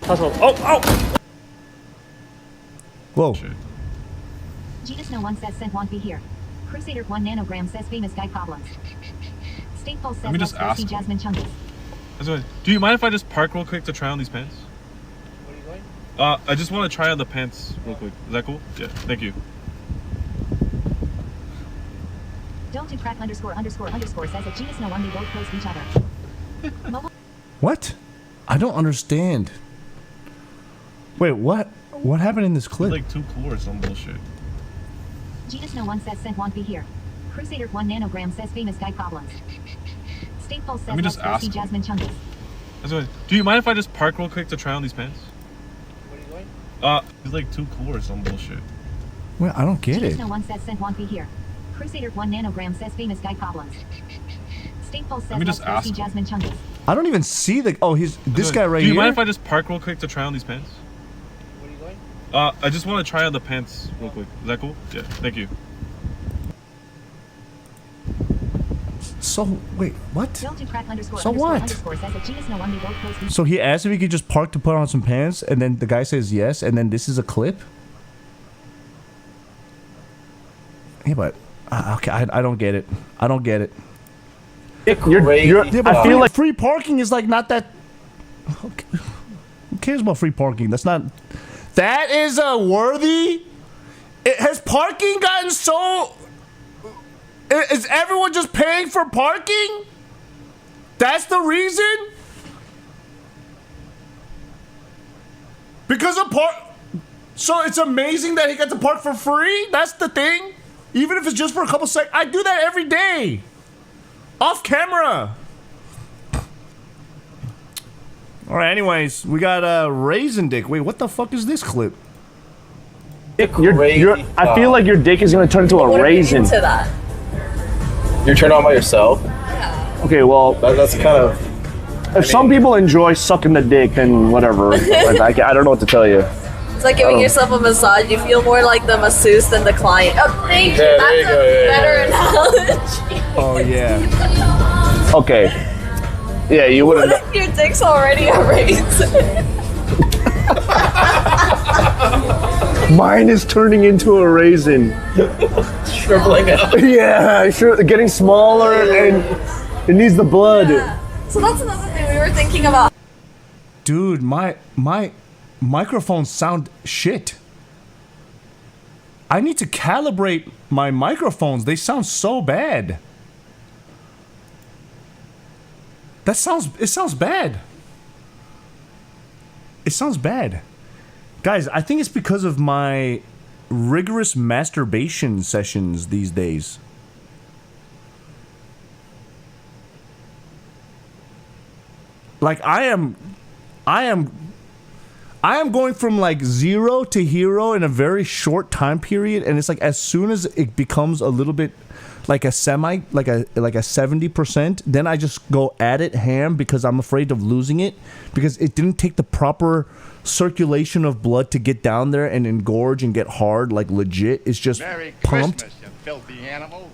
Oh! Whoa. Genus No One says Scent won't be here. Crusader 1 nanogram says famous guy problems. Stateful says Let me just ask. Jasmine Chungus. Do you mind if I just park real quick to try on these pants? Where are you going? I just want to try on the pants real quick. Is that cool? Yeah, thank you. Don't do crack ___ says that Genus No One they both post each other. Mobile. What? I don't understand. Wait, what? What happened in this clip? Like too cool or some bullshit. Genus No One says Scent won't be here. Crusader 1 nanogram says famous guy problems. Stateful says Let me just ask. Jasmine Chungus. Do you mind if I just park real quick to try on these pants? Where are you going? It's like too cool or some bullshit. Well, I don't get Genus it. No One says Scent won't be here. Crusader 1 nanogram says famous guy problems. Stateful says Let me just ask. Jasmine Chungus. I don't even see the. Oh, he's this guy right Do you here. mind if I just park real quick to try on these pants? Where are you going? I just want to try on the pants real quick. Is that cool? Yeah, thank you. So wait, what? Crack__ So what? underscore says that Gina Snow won me both posts. So he asked if he could just park to put on some pants, and then the guy says yes, and then this is a clip. Yeah, but okay, I don't get it. I don't get it. Yeah, I feel like free parking is like not that. Okay. Who cares about free parking? That's not. That is a worthy. Has parking gotten so? Is everyone just paying for parking? That's the reason? Because of park. So it's amazing that he got to park for free? That's the thing? Even if it's just for a couple seconds. I do that every day. Off camera. Alright, anyways, we got Raisin Dick. Wait, what the fuck is this clip? I feel like your dick is gonna turn into a raisin. Into that. You're turned on by yourself? Yeah. Okay, well, that's kind of. If some people enjoy sucking the dick, then whatever. Like, I don't know what to tell you. It's like giving yourself a massage. You feel more like the masseuse than the client. Oh, thank you. Yeah, That's there you a go, better analogy. Oh, yeah. Okay. Yeah, you wouldn't. What if your dick's already a raisin? Mine is turning into a raisin. Shriveling up. Yeah, sure. Getting smaller and it needs the blood. Yeah. So that's another thing we were thinking about. Dude, my microphones sound shit. I need to calibrate my microphones. They sound so bad. It sounds bad. It sounds bad. Guys, I think it's because of my rigorous masturbation sessions these days. Like I am going from like 0 to hero in a very short time period, and it's like as soon as it becomes a little bit like a 70%, then I just go at it ham because I'm afraid of losing it because it didn't take the proper circulation of blood to get down there and engorge and get hard like legit. It's just Merry pumped. Christmas, you filthy animal.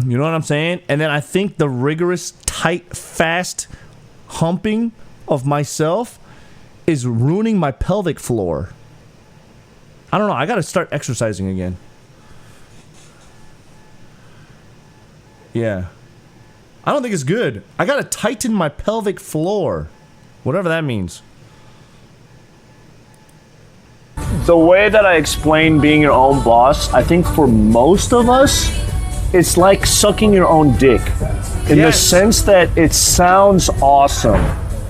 You know what I'm saying? And then I think the rigorous, tight, fast humping of myself is ruining my pelvic floor. I don't know. I gotta start exercising again. Yeah. I don't think it's good. I gotta tighten my pelvic floor. Whatever that means. The way that I explain being your own boss, I think for most of us, it's like sucking your own dick. In the sense that it sounds awesome.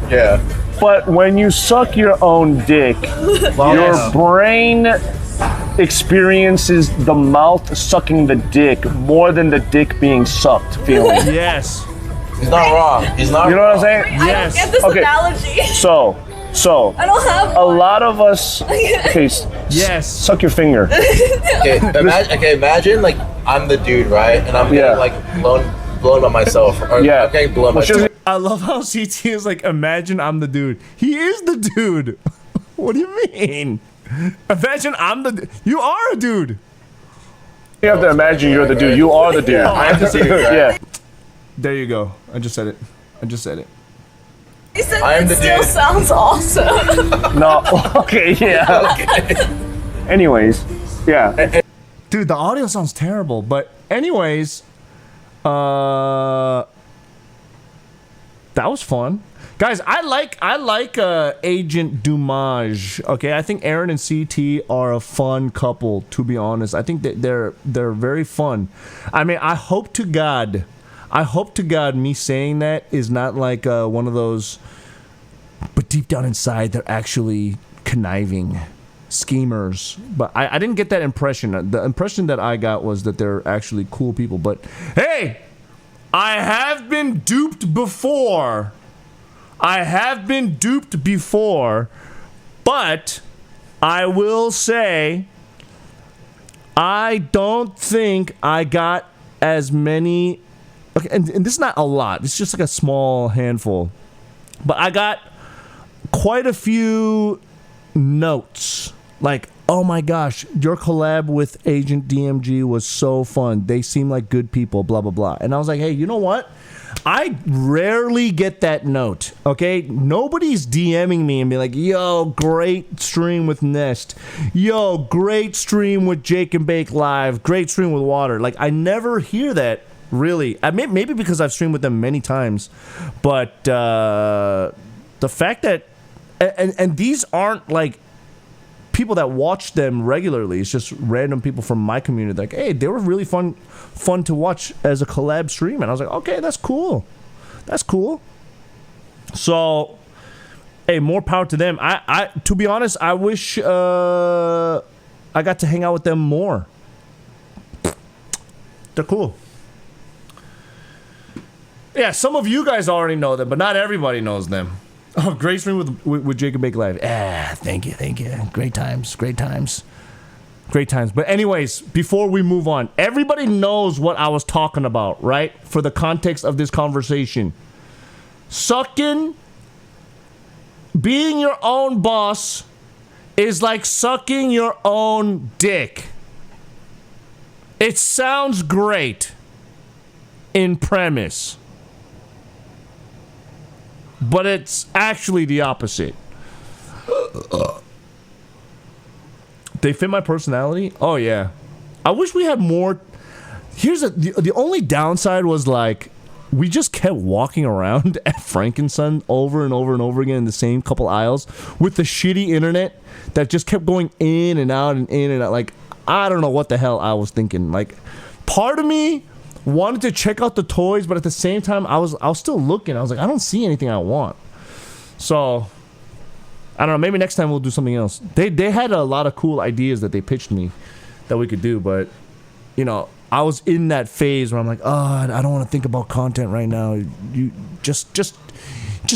Yeah. But when you suck your own dick, your brain experiences the mouth sucking the dick more than the dick being sucked feeling. Yes. He's not wrong. He's not You know wrong. what I'm saying? I don't get this analogy. So I don't have a lot of us. Okay, yes. Suck your finger. Imagine like I'm the dude, right? And I'm getting like blown by myself. Or I'm getting blown by myself. I love how CT is like, imagine I'm the dude. He is the dude. What do you mean? Imagine I'm the you are a dude. You have to imagine you're the dude. You are the dude. I am the dude. Right? Yeah. There you go. I just said it. He said I am it the still dude. sounds awesome. No. Okay. Yeah. Okay. Anyways. Yeah. Dude, the audio sounds terrible. But anyways, that was fun. Guys, I like Agent Dumage. Okay, I think Aaron and CT are a fun couple, to be honest. I think that they're very fun. I mean, I hope to God me saying that is not like one of those, but deep down inside they're actually conniving schemers. But I didn't get that impression. The impression that I got was that they're actually cool people. But hey, I have been duped before. But I will say I don't think I got as many. Okay, and this is not a lot. It's just like a small handful. But I got quite a few notes. Like, oh my gosh, your collab with Agent DMG was so fun. They seem like good people, blah, blah, blah. And I was like, hey, you know what? I rarely get that note, okay? Nobody's DMing me and be like, yo, great stream with Nest. Yo, great stream with Jake and Bake Live. Great stream with Water. Like, I never hear that, really. Maybe because I've streamed with them many times. But the fact that... And these aren't, like, people that watch them regularly. It's just random people from my community. Like, hey, they were really fun to watch as a collab stream. And I was like, okay, that's cool. That's cool. So, hey, more power to them. I to be honest, I wish I got to hang out with them more. They're cool. Yeah, some of you guys already know them, but not everybody knows them. Oh, great stream with Jacob Bake Live. Thank you. Great times. But anyways, before we move on, everybody knows what I was talking about, right? For the context of this conversation. Being your own boss is like sucking your own dick. It sounds great in premise, but it's actually the opposite. They fit my personality? Oh, yeah. I wish we had more. Here's the only downside was, like, we just kept walking around at Frankenson over and over and over again in the same couple aisles with the shitty internet that just kept going in and out and in and out. Like, I don't know what the hell I was thinking. Like, part of me wanted to check out the toys, but at the same time, I was still looking. I was like, I don't see anything I want. So, I don't know. Maybe next time we'll do something else. They had a lot of cool ideas that they pitched me that we could do, but, you know, I was in that phase where I'm like, oh, I don't want to think about content right now. You just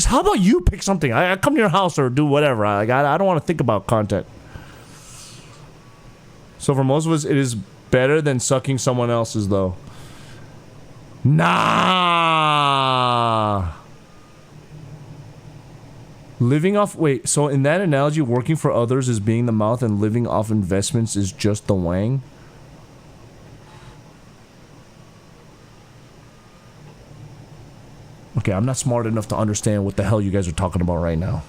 how about you pick something? I come to your house or do whatever. I don't want to think about content. So for most of us, it is better than sucking someone else's, though. Nah. Living off... Wait, so in that analogy, working for others is being the mouth and living off investments is just the wang? Okay, I'm not smart enough to understand what the hell you guys are talking about right now.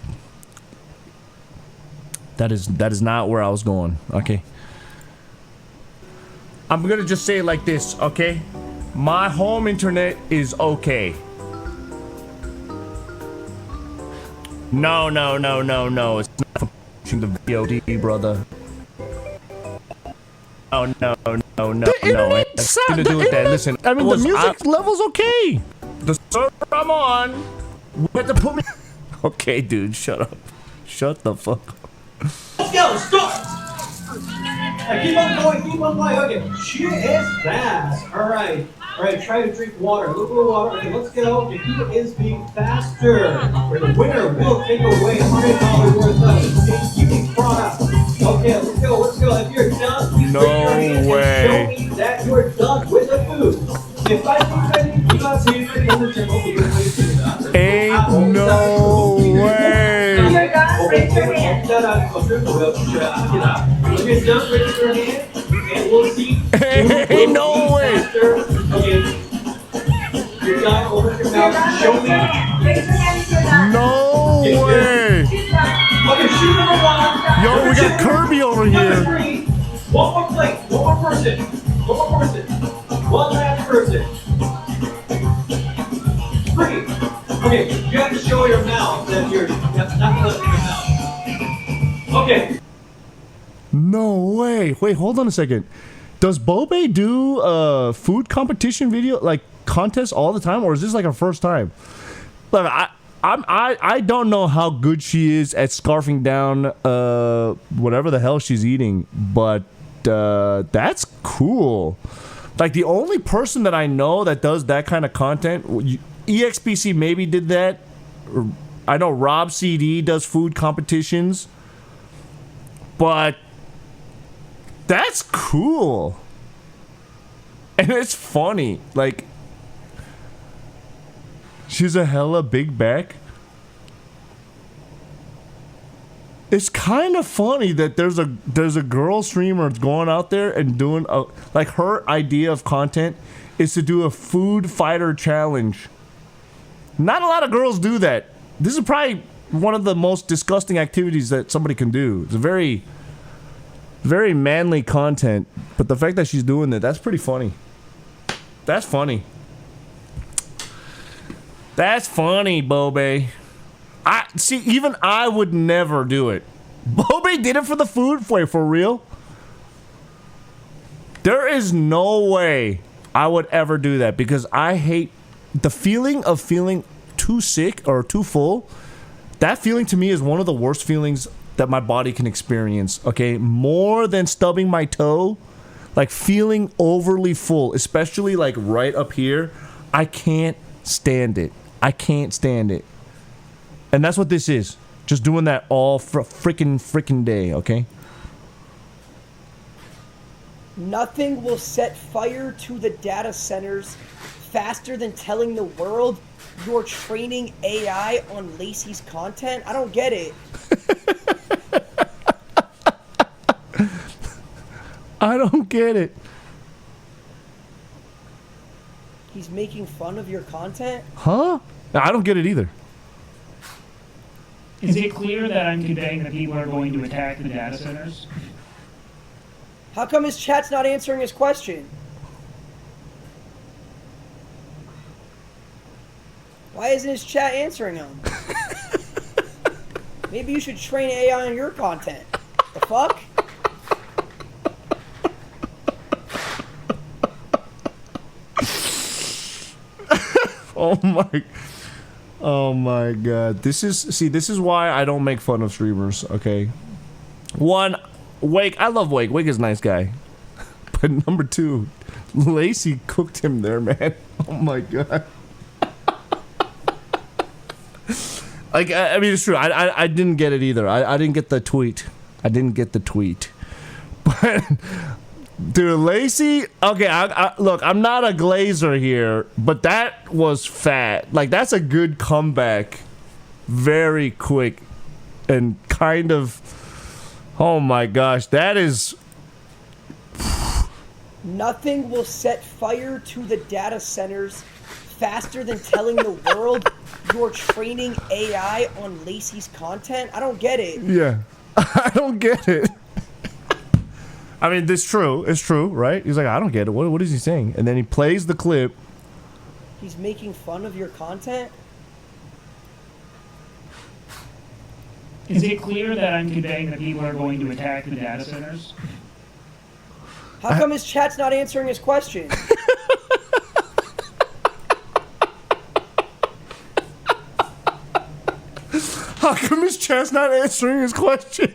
That is not where I was going, okay? I'm gonna just say it like this, okay? My home internet is okay. No. It's not for pushing the VOD, brother. Oh, no. It has nothing to do with that. Listen, I mean, the music level's okay. The server I'm on, we had to put me... Okay, dude, shut up. Shut the fuck up. Let's go, start! Keep on going, okay. She is fast. Alright, try to drink water, a little bit of water. Okay, let's go. Nikita is being faster. The winner will take away $100 worth of evening product. Okay, let's go. If you're done, please raise your hand and show me that you're done with the food. If I think ready, you got to in the channel. Ain't no way. You're done, raise your hand. If you're done, raise your hand. And we'll see. Ain't no way. Okay. You're done, open your mouth. Show me. No way. Okay, shoot number one. Yo, we got Kirby over here. One more plate. One more person. One last person. 3. Okay, you have to show your mouth that you're not closing your mouth. Okay. No way. Wait, hold on a second. Does Bobe do food competition video, like contests all the time, or is this like her first time? Look, I don't know how good she is at scarfing down whatever the hell she's eating, but that's cool. Like, the only person that I know that does that kind of content, EXPC maybe did that. I know Rob CD does food competitions, but that's cool. And it's funny. Like, she's a hella big back. It's kind of funny that there's a girl streamer going out there and doing like her idea of content is to do a food fighter challenge. Not a lot of girls do that. This is probably one of the most disgusting activities that somebody can do. It's a very, very manly content, but the fact that she's doing that, that's pretty funny. That's funny. That's funny, Bobe. I see. Even I would never do it. Bobe did it for the food fight, for real. There is no way I would ever do that because I hate the feeling of feeling too sick or too full. That feeling to me is one of the worst feelings that my body can experience. Okay, more than stubbing my toe, like feeling overly full, especially like right up here. I can't stand it. I can't stand it. And that's what this is. Just doing that all freaking day, okay? Nothing will set fire to the data centers faster than telling the world you're training AI on Lacey's content. I don't get it. I don't get it. He's making fun of your content? Huh? I don't get it either. Is it clear that I'm conveying that people are going to attack the data centers? How come his chat's not answering his question? Why isn't his chat answering him? Maybe you should train AI on your content. The fuck? Oh my god. This is why I don't make fun of streamers, okay? One, Wake, I love Wake. Wake is a nice guy. But number two, Lacey cooked him there, man. Oh my god. Like, I mean, it's true. I didn't get it either. I didn't get the tweet. I didn't get the tweet. But, dude, Lacey, okay, look, I'm not a glazer here, but that was fat. Like, that's a good comeback. Very quick. And kind of, oh my gosh, that is... Nothing will set fire to the data centers faster than telling the world you're training AI on Lacey's content. I don't get it. Yeah, I don't get it. I mean, it's true, right? He's like, I don't get it. What is he saying? And then he plays the clip. He's making fun of your content? Is it clear that I'm conveying that people are going to attack the data centers? How come his chat's not answering his question? How come his chat's not answering his question?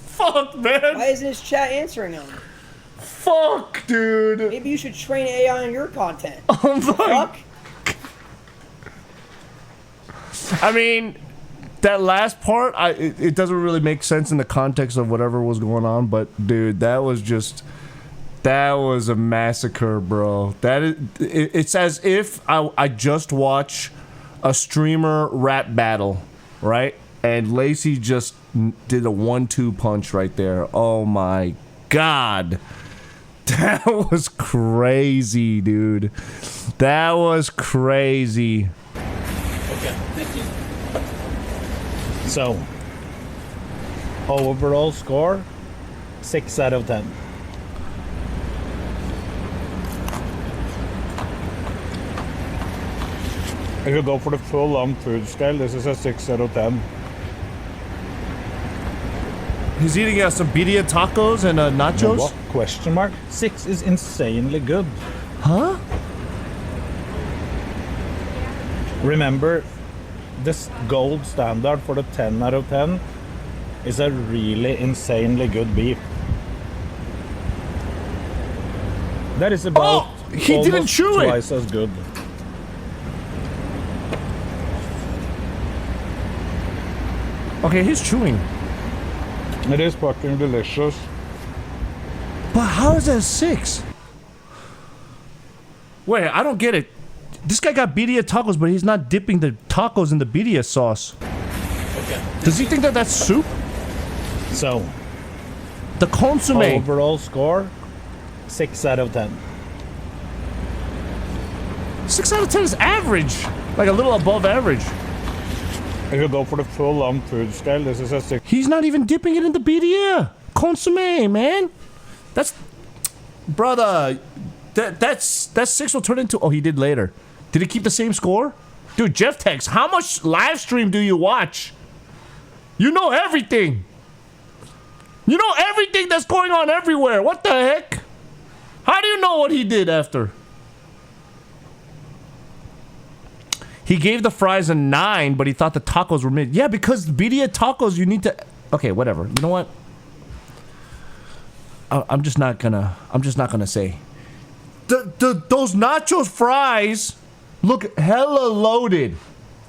Fuck, man. Why isn't his chat answering him? Fuck, dude. Maybe you should train AI on your content. Oh my. Fuck? I mean, that last part, it doesn't really make sense in the context of whatever was going on, but dude, that was a massacre, bro. It's as if I just watch a streamer rap battle, right? And Lacey just did a 1-2 punch right there. Oh my god. That was crazy, dude. That was crazy. Okay, thank you. So, overall score, 6 out of 10. If you go for the full long food scale, this is a 6 out of 10. He's eating some birria tacos and nachos? What? Question mark? 6 is insanely good. Huh? Remember, this gold standard for the 10 out of 10 is a really insanely good beef. That is about he didn't chew it. Twice as good. Okay, he's chewing. It is fucking delicious. But how is that 6? Wait, I don't get it. This guy got birria tacos, but he's not dipping the tacos in the birria sauce. chicken. Does he think that that's soup? So, the consomme. Overall score, 6 out of 10. 6 out of 10 is average. Like a little above average. If you go for the full-on food scale, this is a 6. He's not even dipping it in the BDA. Consomme, man. That's... Brother, that 6 will turn into... Oh, he did later. Did he keep the same score? Dude, Jeff Tex, how much live stream do you watch? You know everything. You know everything that's going on everywhere. What the heck? How do you know what he did after? He gave the fries a 9, but he thought the tacos were mid. Yeah, because BDA tacos, you need to... Okay, whatever. You know what? I'm just not gonna say. Those nachos fries look hella loaded.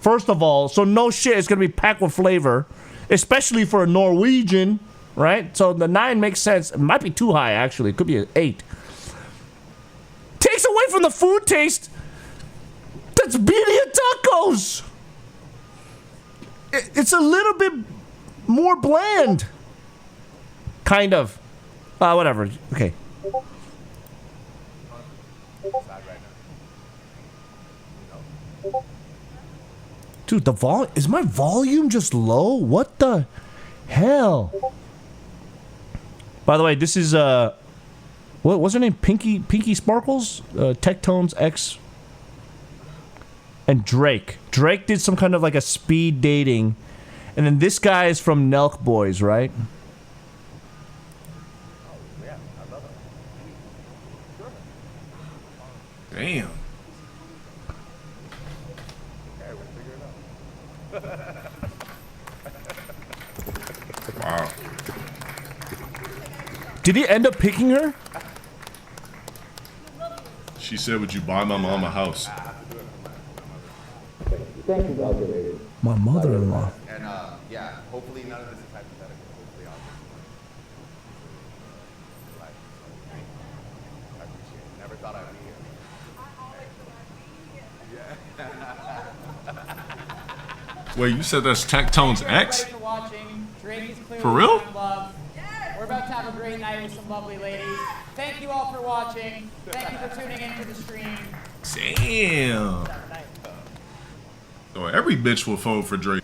First of all, so no shit, it's gonna be packed with flavor, especially for a Norwegian, right? So the 9 makes sense. It might be too high, actually. It could be an 8. Takes away from the food taste. That's BDA tacos. It's a little bit more bland. Kind of. Whatever. Okay. Dude, the volume... Is my volume just low? What the hell? By the way, this is, what's her name? Pinky Sparkles? Tectones X... And Drake. Drake did some kind of like a speed dating. And then this guy is from Nelk Boys, right? Damn. Wow. Did he end up picking her? She said, would you buy my mom a house? Thank you, W. My mother-in-law. And yeah, hopefully none of this is hypothetical. Hopefully I'll I appreciate it. Never thought I'd be here. Wait, you said that's Tectones X? For real? We're about to have a great night with some lovely ladies. Thank you all for watching. Thank you for tuning into the stream. Damn. So every bitch will vote for Drake.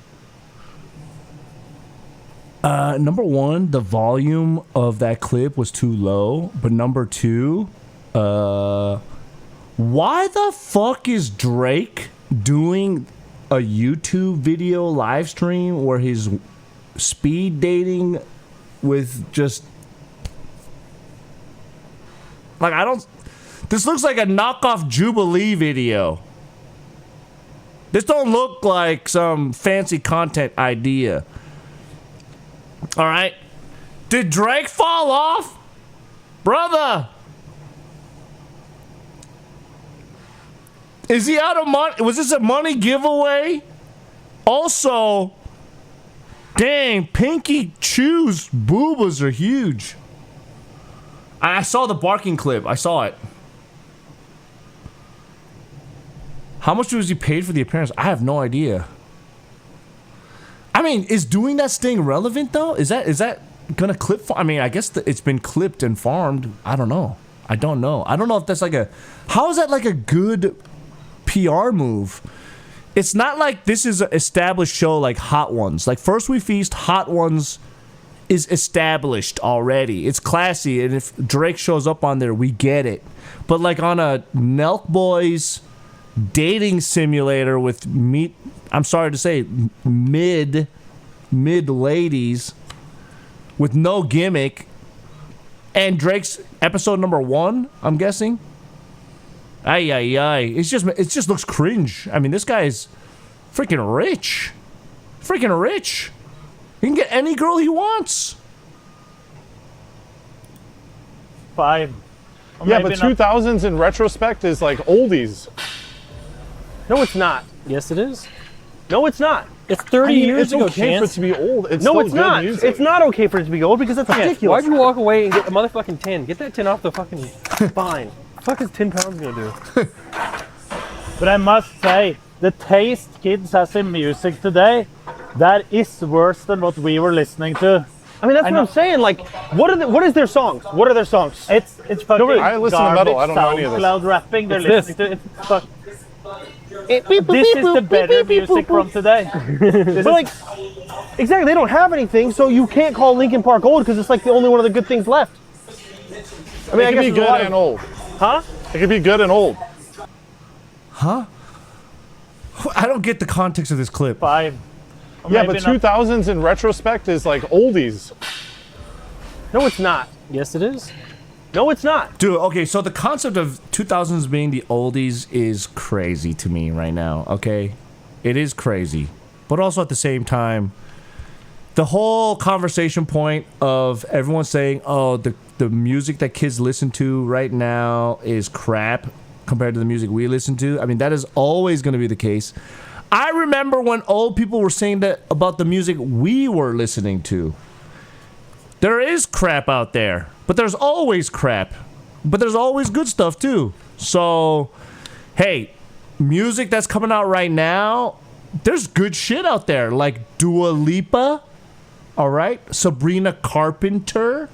Number one, the volume of that clip was too low. But number two, why the fuck is Drake doing a YouTube video live stream where he's speed dating with just... Like, I don't... This looks like a knockoff Jubilee video. This don't look like some fancy content idea. Alright? Did Drake fall off? Brother! Is he out of money? Was this a money giveaway? Also, dang, Pinky Chew's boobas are huge. I saw the barking clip. I saw it. How much was he paid for the appearance? I have no idea. I mean, is doing that sting relevant though? Is that gonna clip? I mean, I guess it's been clipped and farmed. I don't know. I don't know if that's like a... How is that like a good PR move? It's not like this is an established show like Hot Ones. Like First We Feast, Hot Ones is established already. It's classy, and if Drake shows up on there, we get it. But like on a Nelk Boys dating simulator with I'm sorry to say, mid ladies with no gimmick, and Drake's episode number 1, I'm guessing. Ay. It just looks cringe. I mean, this guy's freaking rich. Freaking rich. He can get any girl he wants. 5. Yeah, but 2000s in retrospect is like oldies. No, it's not. Yes, it is. No, it's not. It's 30 years ago, It's okay for it to be old. It's no, still it's good not. music. It's not okay for it to be old because that's ridiculous. Why'd you walk away and get the motherfucking tin? Get that tin off the fucking spine. What the fuck is 10 pounds gonna do? But I must say, the taste kids has in music today, That is worse than what we were listening to. I mean, that's what I'm saying. Like, what is their songs? What are their songs? It's fucking I listen to metal. I don't know any of this. SoundCloud rapping. They're It's listening to. It's fuck. This is the better music from today. But like, exactly, they don't have anything, so you can't call Linkin Park old because it's like the only one of the good things left. I mean, It could be good and old. Huh? It could be good and old. Huh? I don't get the context of this clip. Five. Yeah, but 2000s in retrospect is like oldies. No, it's not. Yes, it is. No, it's not. Dude, okay, so the concept of 2000s being the oldies is crazy to me right now, okay? It is crazy. But also at the same time, the whole conversation point of everyone saying, oh, the music that kids listen to right now is crap compared to the music we listen to. I mean, that is always going to be the case. I remember when old people were saying that about the music we were listening to. There is crap out there, but there's always crap. But there's always good stuff too. So, hey, music that's coming out right now, there's good shit out there. Like Dua Lipa, all right? Sabrina Carpenter.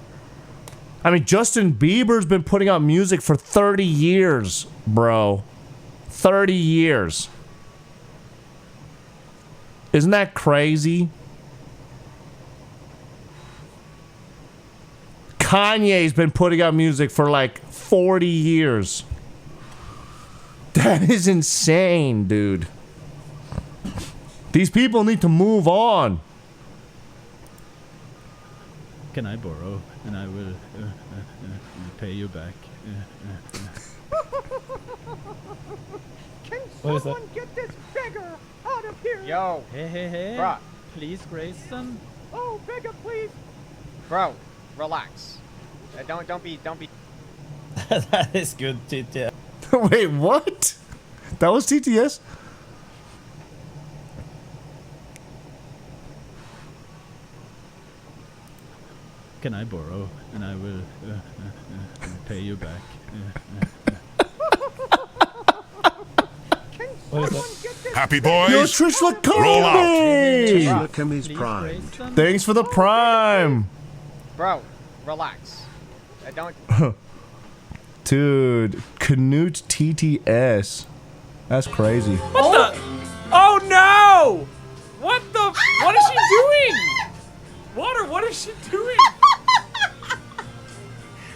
I mean, Justin Bieber's been putting out music for 30 years, bro. 30 years. Isn't that crazy? Kanye's been putting out music for like 40 years. That is insane, dude. These people need to move on. Can I borrow? And I will pay you back. Can What is someone get this beggar out of here? Yo. Hey. Bruh. Please, Grayson. Oh, beggar, please. Bro, relax. Don't be. That is good, TTS. Wait, what? That was TTS? Can I borrow? And I will pay you back. What is that? Happy boys. Yo, Trish Roll out. Trish is primed. Thanks for the prime. Bro, relax. Don't. Dude, Canute TTS. That's crazy. What the? Oh no! What the? What is she doing? Water, what is she doing?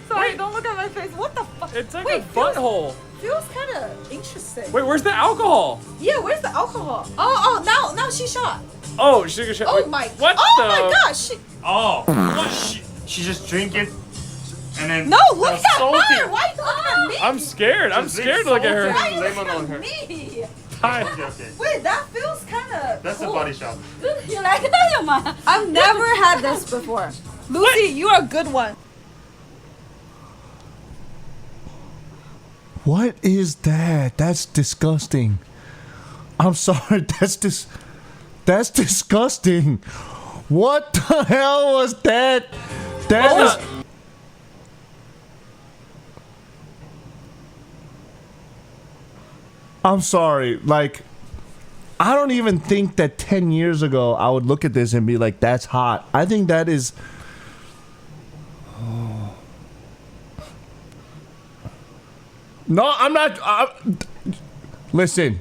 Sorry, don't look at my face. What the fuck? It's like a butthole. Feels kind of interesting. Wait, where's the alcohol? Yeah, where's the alcohol? Oh, now she shot. Oh, sugar shot. Oh Wait, my. What Oh the? my gosh. Oh, what? She just drink it, and then. No, look at salty. her. Why you looking at me? I'm scared. I'm scared to look at her. Why you looking at me? Wait, that feels kind of. That's cool. a body shop. You like that, man? I've never had this before. Lucy, you are a good one. What is that? That's disgusting. I'm sorry. That's disgusting. What the hell was that? That was. I'm sorry. Like, I don't even think that 10 years ago I would look at this and be like, that's hot. I think that is. Oh. No, I'm not. Listen.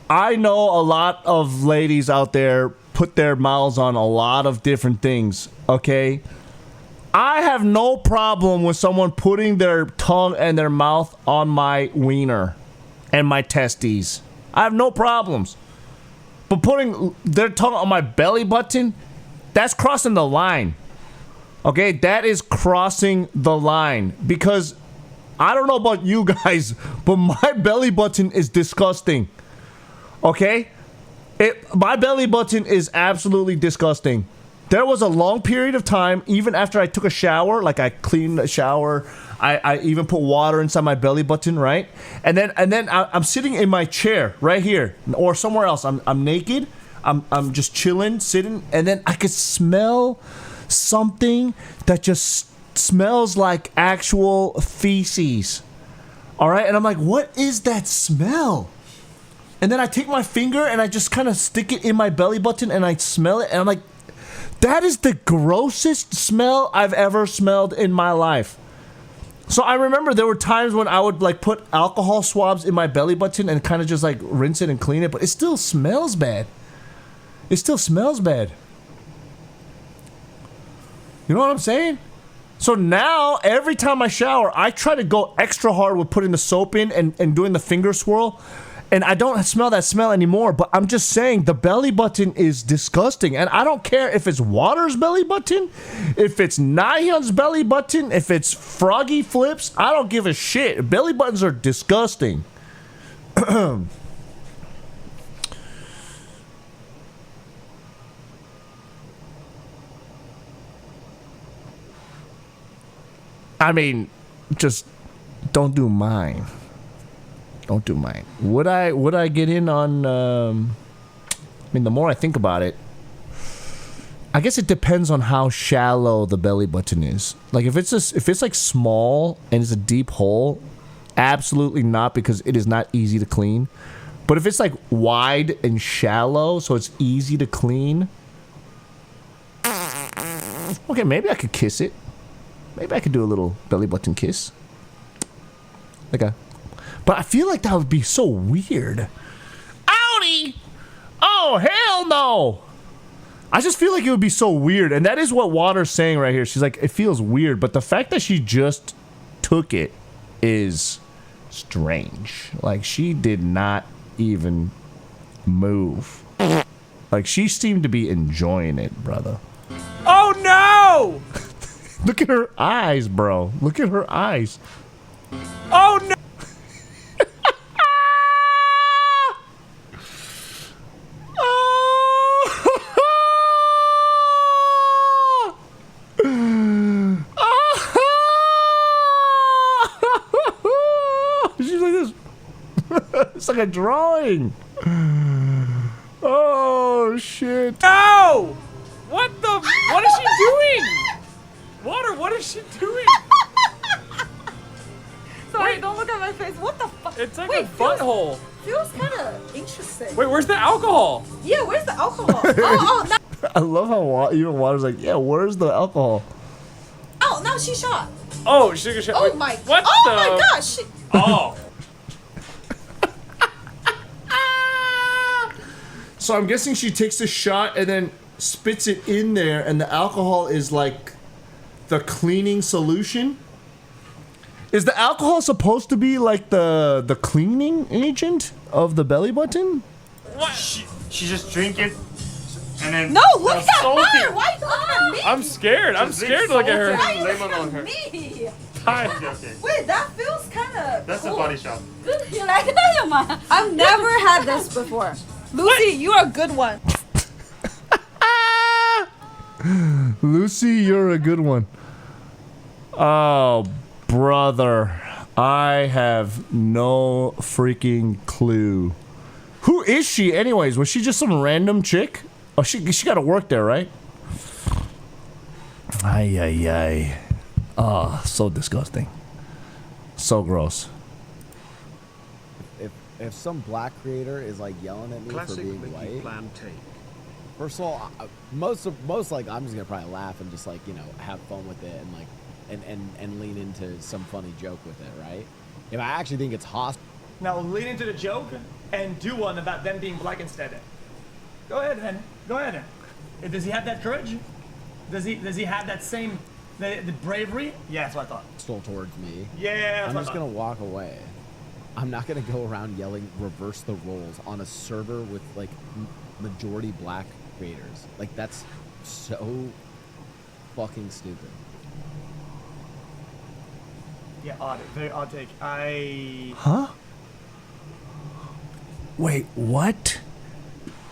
I know a lot of ladies out there put their mouths on a lot of different things, okay? I have no problem with someone putting their tongue and their mouth on my wiener and my testes. I have no problems. But putting their tongue on my belly button, that's crossing the line. Okay, that is crossing the line. Because I don't know about you guys, but my belly button is disgusting. Okay? My belly button is absolutely disgusting. There was a long period of time, even after I took a shower, like I cleaned the shower, I even put water inside my belly button, right? And then I'm sitting in my chair right here, or somewhere else. I'm naked. I'm just chilling, sitting, and then I could smell something that just smells like actual feces All right, and I'm like, what is that smell? And then I take my finger and I just kind of stick it in my belly button and I smell it, and I'm like, that is the grossest smell I've ever smelled in my life. So I remember there were times when I would like put alcohol swabs in my belly button and kind of just like rinse it and clean it, but it still smells bad. It still smells bad. You know what I'm saying? So now, every time I shower, I try to go extra hard with putting the soap in and doing the finger swirl. And I don't smell that smell anymore, but I'm just saying the belly button is disgusting. And I don't care if it's Water's belly button, if it's Nahyun's belly button, if it's Froggy Flips. I don't give a shit. Belly buttons are disgusting. I mean, just don't do mine. Don't do mine. Would I get in on? I mean, the more I think about it, I guess it depends on how shallow the belly button is. Like if it's like small and it's a deep hole, absolutely not, because it is not easy to clean. But if it's like wide and shallow, so it's easy to clean, okay, maybe I could kiss it. Maybe I could do a little belly button kiss. Okay. But I feel like that would be so weird. Outie! Oh, hell no! I just feel like it would be so weird. And that is what Water's saying right here. She's like, it feels weird. But the fact that she just took it is strange. Like, she did not even move. Like, she seemed to be enjoying it, brother. Oh, no! Look at her eyes, bro. Look at her eyes. Oh, no! She's like this. It's like a drawing. Oh shit! No! What the? What is she doing? Water, what is she doing? Sorry, don't look at my face. What the fuck? It's like a butthole. Feels kind of interesting. Wait, where's the alcohol? Yeah, where's the alcohol? oh, no. I love how even Water's like, yeah, where's the alcohol? Oh, no, she shot. Oh, sugar shot. Oh my. What oh the? my gosh. Oh. So I'm guessing she takes a shot and then spits it in there, and the alcohol is like the cleaning solution. Is the alcohol supposed to be like the cleaning agent of the belly button? What? She just drink it and then. No, look at salty. her. Why you looking at me? I'm scared. I'm scared to look at her. Why you Lemon on looking her. at me? Okay. Wait, that feels kind of. That's cool. a body shop. Good. You like that, man? I've never had this before. Lucy, you're a good one. Lucy, you're a good one. Oh, brother. I have no freaking clue. Who is she anyways? Was she just some random chick? Oh, she got to work there, right? Ay, ay, ay. Oh, so disgusting. So gross. If some black creator is like yelling at me Classic for being Mickey white, plan take. first of all, most like I'm just gonna probably laugh and just like, you know, have fun with it and like and lean into some funny joke with it, right? If I actually think it's hostile. Now lean into the joke and do one about them being black instead. Go ahead, man. Go ahead. Does he have that courage? Does he have that same the bravery? Yeah, that's what I thought. Hostile towards me. Yeah, I'm just gonna walk away. I'm not gonna go around yelling reverse the roles on a server with like majority black creators. Like that's so fucking stupid. Yeah, odd. Very odd take. Huh? Wait, what?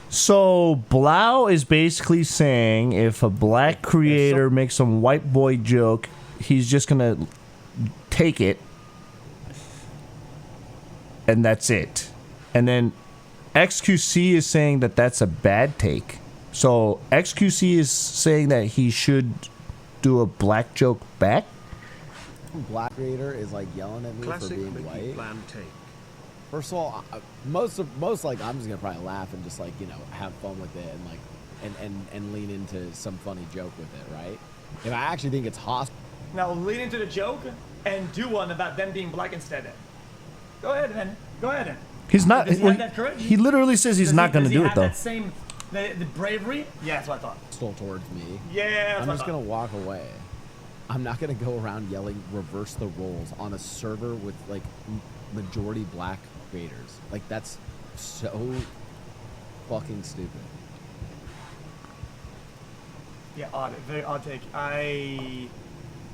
So Blau is basically saying if a black creator makes some white boy joke, he's just gonna take it and that's it. And then XQC is saying that that's a bad take. So XQC is saying that he should do a black joke back. black creator is like yelling at me Classic for being Mickey white. Plan take. First of all, most like I'm just gonna probably laugh and just like have fun with it and like and lean into some funny joke with it, right? If I actually think it's hostile. Now lean into the joke and do one about them being black instead. Go ahead, man. Go ahead. He's not. Does he have that courage? He literally says he's not going to do it though. That same the bravery? Yeah, that's what I thought. Still towards me. Yeah, I'm just gonna walk away. I'm not gonna go around yelling reverse the roles on a server with like majority black creators. Like that's so fucking stupid. Yeah, odd. Very odd take.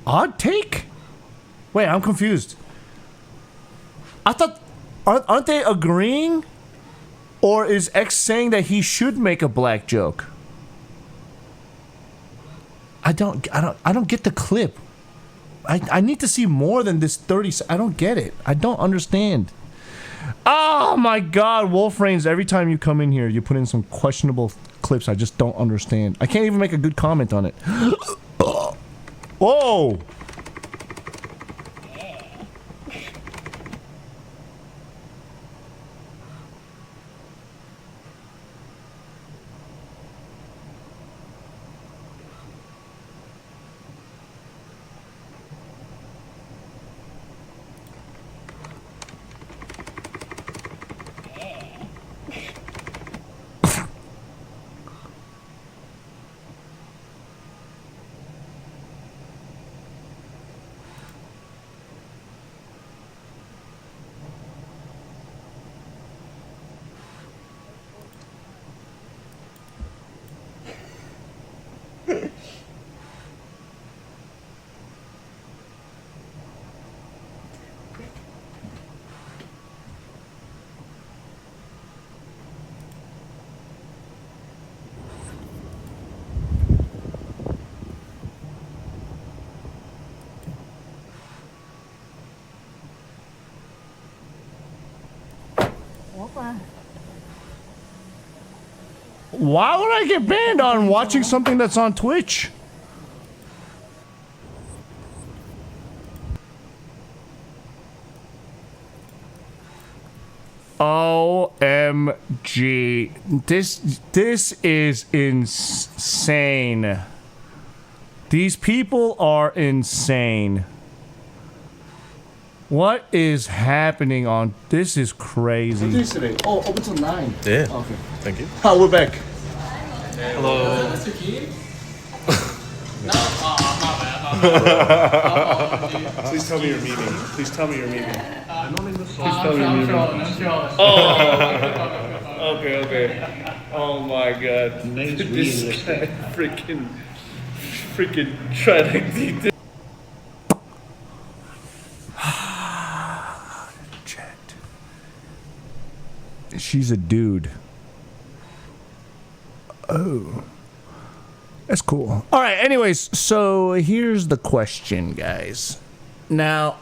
Odd take? Wait, I'm confused. I thought, aren't they agreeing? Or is X saying that he should make a black joke? I don't get the clip. I need to see more than this 30. I don't get it. I don't understand. Oh my God, Wolf Reigns, every time you come in here, you put in some questionable clips I just don't understand. I can't even make a good comment on it. Whoa! Why would I get banned on watching something that's on Twitch? OMG. This is insane. These people are insane. What is happening on... This is crazy. What is today? Oh, open till 9. Yeah. Okay. Thank you. Oh, we're back. Hello. Please tell me you're memeing. Please tell me you're memeing. Please tell me you're memeing. Oh. Okay. Oh my God. This guy freaking trying to do this. She's a dude. Oh. That's cool. All right, anyways, so here's the question, guys. Now,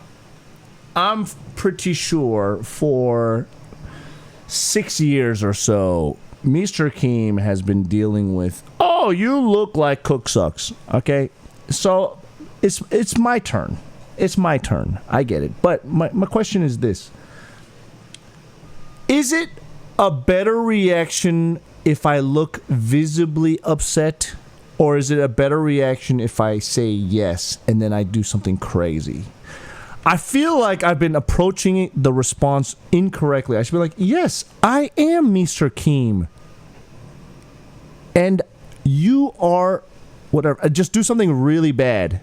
I'm pretty sure for 6 years or so, Mr. Keem has been dealing with, oh, you look like CookSux. Okay? So, it's my turn. It's my turn. I get it. But my question is this. Is it a better reaction if I look visibly upset, or is it a better reaction if I say yes and then I do something crazy? I feel like I've been approaching the response incorrectly. I should be like, yes, I am Mr. Keem. And you are whatever. Just do something really bad.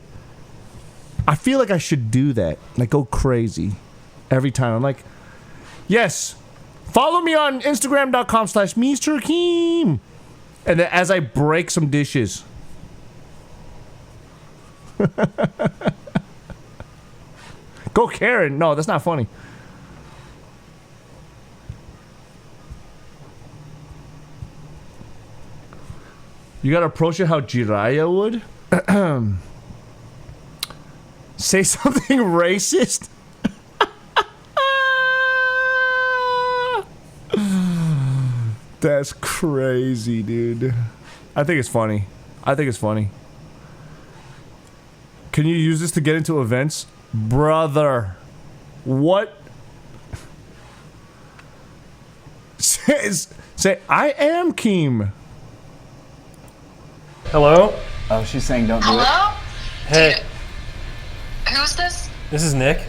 I feel like I should do that. Like, go crazy every time. I'm like, yes. Follow me on Instagram.com/Mr. Keem. And then as I break some dishes. Go Karen. No, that's not funny. You gotta approach it how Jiraiya would. Say something racist. That's crazy, dude. I think it's funny. Can you use this to get into events? Brother. What? Say, I am Keem. Hello? Oh, she's saying don't do it. Hello? Hey, Who's this? this is Nick.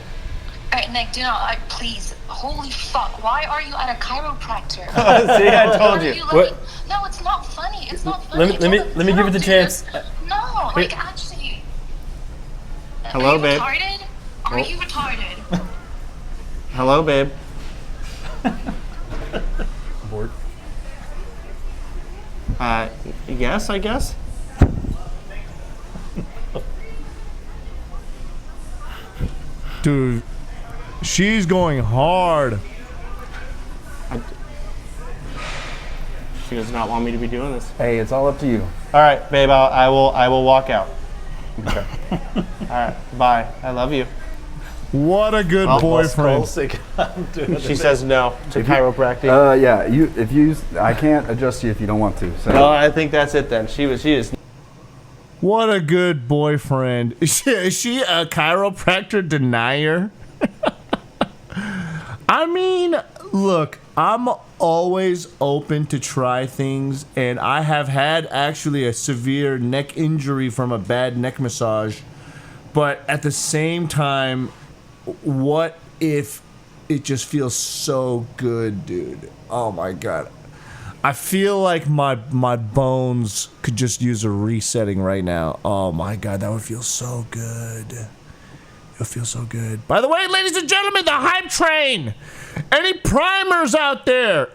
Alright, Nick, do not, please. Holy fuck, why are you at a chiropractor? See, I told you. What? No, it's not funny. It's not funny. Let me give it the chance. No, Wait. like, actually. Hello, are you babe. retarded? Are you retarded? Hello, babe. Bored. Yes, I guess. Dude, she's going hard. She does not want me to be doing this. Hey, it's all up to you. All right, babe. I will walk out. Okay. All right. Bye. I love you. What a good boyfriend. She says no to chiropractic. Yeah, I can't adjust you if you don't want to. So. No, I think that's it then. She is. What a good boyfriend. Is she a chiropractor denier? I mean, look, I'm always open to try things, and I have had actually a severe neck injury from a bad neck massage. But at the same time, what if it just feels so good, dude? Oh my God. I feel like my bones could just use a resetting right now. Oh my God, that would feel so good. It would feel so good. By the way, ladies and gentlemen, the hype train. Any primers out there?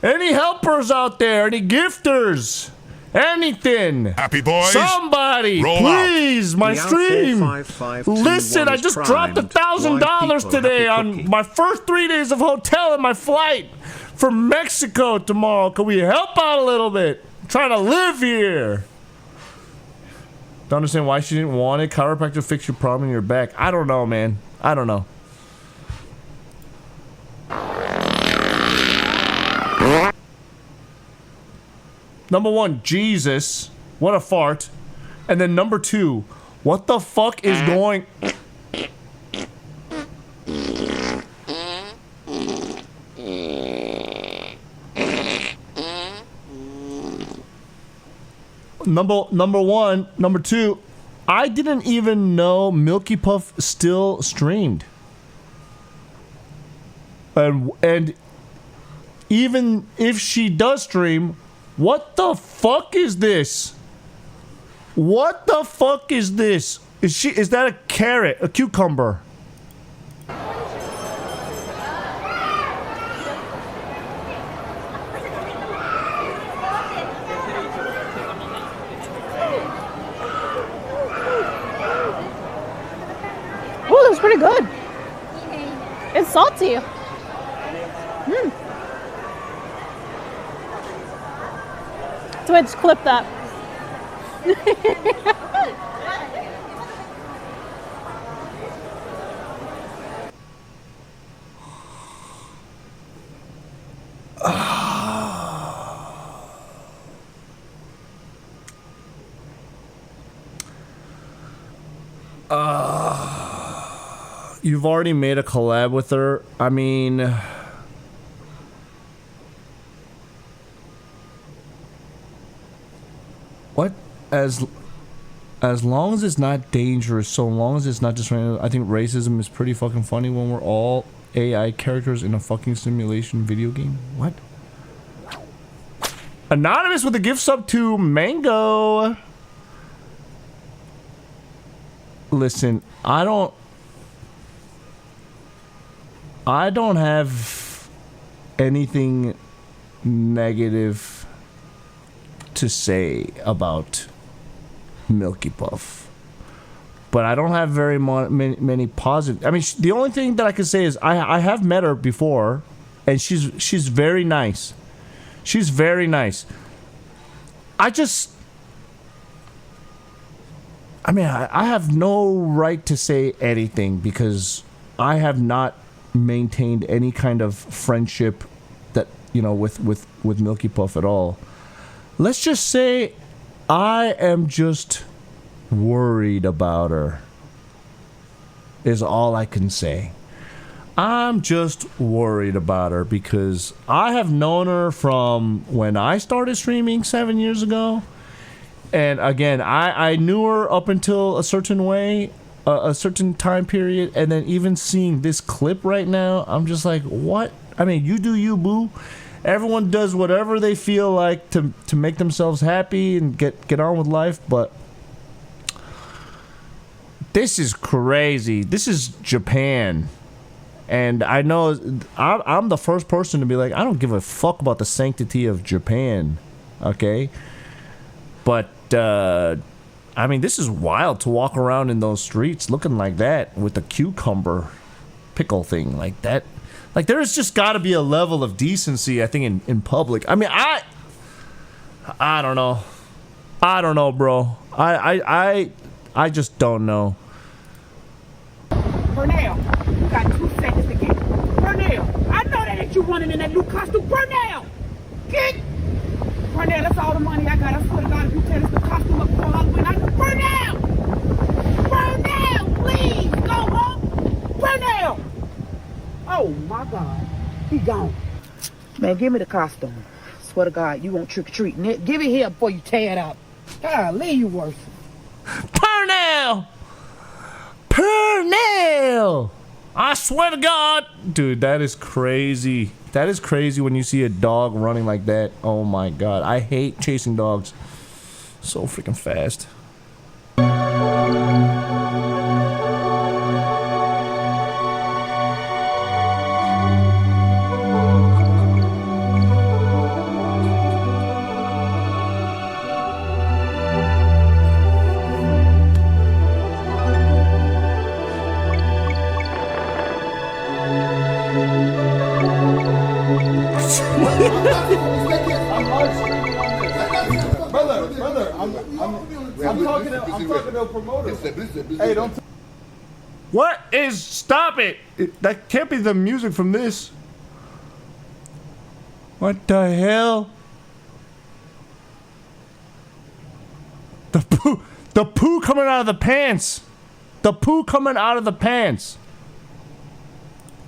Any helpers out there? Any gifters? Anything? Happy boys. Somebody, roll please, out. my The stream. 4552 Listen, I just dropped primed. $1,000 today Happy on my first 3 days of hotel and my flight for Mexico tomorrow. Can we help out a little bit? I'm trying to live here. Don't understand why she didn't want it. Chiropractor to fix your problem in your back. I don't know, man. I don't know. Number one, Jesus, what a fart. And then number two, what the fuck is going... Number one, number two, I didn't even know Milky Puff still streamed. And even if she does stream, what the fuck is this? What the fuck is this? Is that a carrot? A cucumber? Ooh, that's pretty good. It's salty. Twitch, clip that. You've already made a collab with her. I mean... What? As long as it's not dangerous, so long as it's not just random, I think racism is pretty fucking funny when we're all AI characters in a fucking simulation video game. What? Anonymous with a gift sub to Mango. Listen, I don't have anything negative to say about Milky Puff, but I don't have very many positive. I mean, the only thing that I can say is I have met her before, and she's very nice. She's very nice. I mean, I have no right to say anything because I have not maintained any kind of friendship that, you know, with Milky Puff at all. Let's just say I am just worried about her. is all I can say. I'm just worried about her because I have known her from when I started streaming 7 years ago. And again, I knew her up until a certain way, a certain time period. And then even seeing this clip right now, I'm just like, what? I mean, you do you, boo. Everyone does whatever they feel like to make themselves happy and get on with life. But this is crazy. This is Japan. And I know I'm the first person to be like, I don't give a fuck about the sanctity of Japan, okay? But, I mean, this is wild to walk around in those streets looking like that with the cucumber pickle thing like that. Like, there's just got to be a level of decency, I think, in public. I mean, I don't know. I don't know, bro. I just don't know. Cornell, you got 2 seconds to get. Cornell, I know that ain't you running in that new costume. Cornell, get. Cornell, that's all the money I got. I swear to God, if you tear this new costume up for Halloween, Cornell! Cornell, please, go home. Cornell! Oh my God, he gone. Man, give me the costume. Swear to God, you won't trick or treat. Give it here before you tear it up. Golly, you worse. Purnell! Purnell! I swear to God! Dude, that is crazy. That is crazy when you see a dog running like that. Oh my God. I hate chasing dogs so freaking fast. I'm talking to a promoter. Hey, don't. What is? Stop it! That can't be the music from this. What the hell? The poo coming out of the pants. The poo coming out of the pants.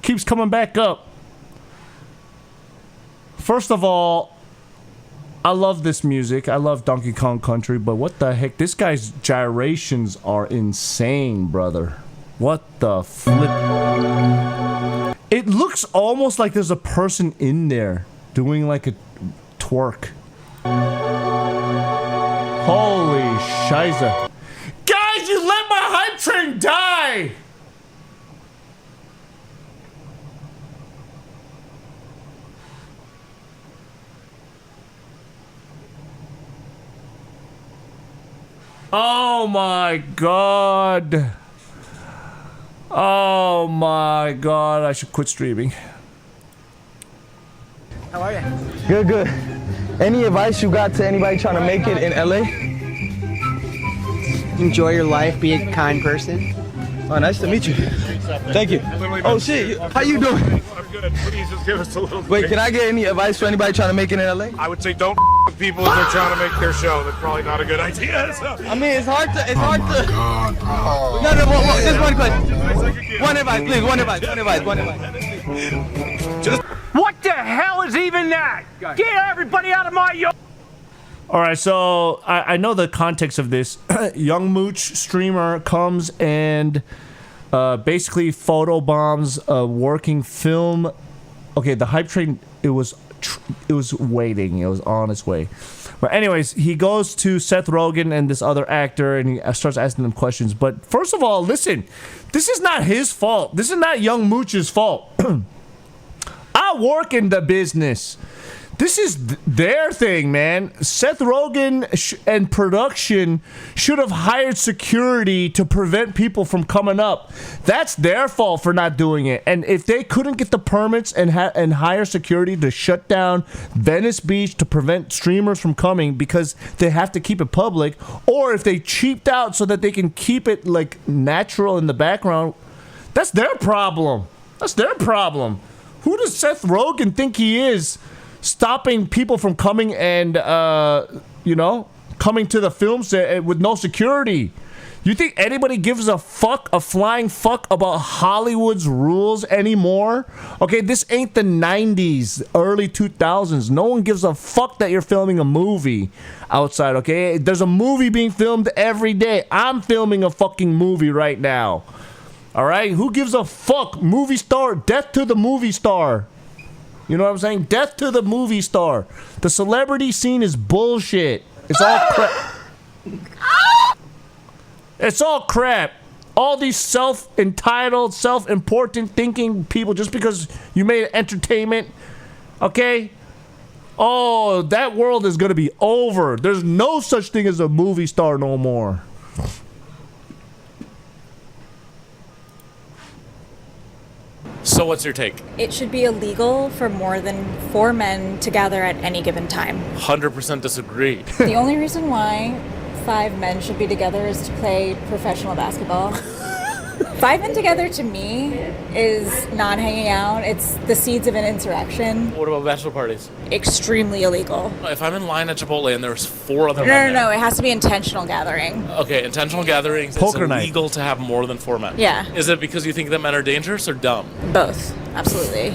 Keeps coming back up. First of all, I love this music. I love Donkey Kong Country, but what the heck? This guy's gyrations are insane, brother. What the flip? It looks almost like there's a person in there doing like a twerk. Holy shiza. Guys, you let my hype train die! Oh my God. Oh my God. I should quit streaming. How are you? Good, good. Any advice you got to anybody trying to make it in LA? Enjoy your life, be a kind person. Oh, nice to meet you. Thank you. Oh shit, how you doing? I'm good. Please just give us a little. Wait, can I get any advice for anybody trying to make it in LA? I would say don't with people as they're trying to make their show. That's probably not a good idea. So. I mean, it's hard to. God, bro. No, just one question. One advice, please. One advice. Just. What the hell is even that? Get everybody out of my yard! Alright, so I know the context of this. Young Mooch streamer comes and basically photobombs a working film. Okay, the hype train, it was waiting. It was on its way. But anyways, he goes to Seth Rogen and this other actor and he starts asking them questions. But first of all, listen, this is not his fault. This is not Young Mooch's fault. I work in the business. This is their thing, man. Seth Rogen and production should have hired security to prevent people from coming up. That's their fault for not doing it. And if they couldn't get the permits and hire security to shut down Venice Beach to prevent streamers from coming because they have to keep it public, or if they cheaped out so that they can keep it like natural in the background, that's their problem. That's their problem. Who does Seth Rogen think he is? Stopping people from coming and, you know, coming to the film set with no security. You think anybody gives a flying fuck about Hollywood's rules anymore? Okay, this ain't the 90s, early 2000s. No one gives a fuck that you're filming a movie outside, okay? There's a movie being filmed every day. I'm filming a fucking movie right now. All right? Who gives a fuck? Movie star, death to the movie star. You know what I'm saying? Death to the movie star. The celebrity scene is bullshit. It's all crap. It's all crap. All these self-entitled, self-important thinking people, just because you made entertainment, okay? Oh, that world is gonna be over. There's no such thing as a movie star no more. So what's your take? It should be illegal for more than 4 men to gather at any given time. 100% disagree. The only reason why 5 men should be together is to play professional basketball. 5 men together to me is not hanging out. It's the seeds of an insurrection. What about bachelor parties? Extremely illegal. If I'm in line at Chipotle and there's 4 other No, men no, no. It has to be intentional gathering. there. Okay, intentional gatherings. Poker it's night. illegal to have more than 4 men. Yeah. Is it because you think that men are dangerous or dumb? Both. Absolutely.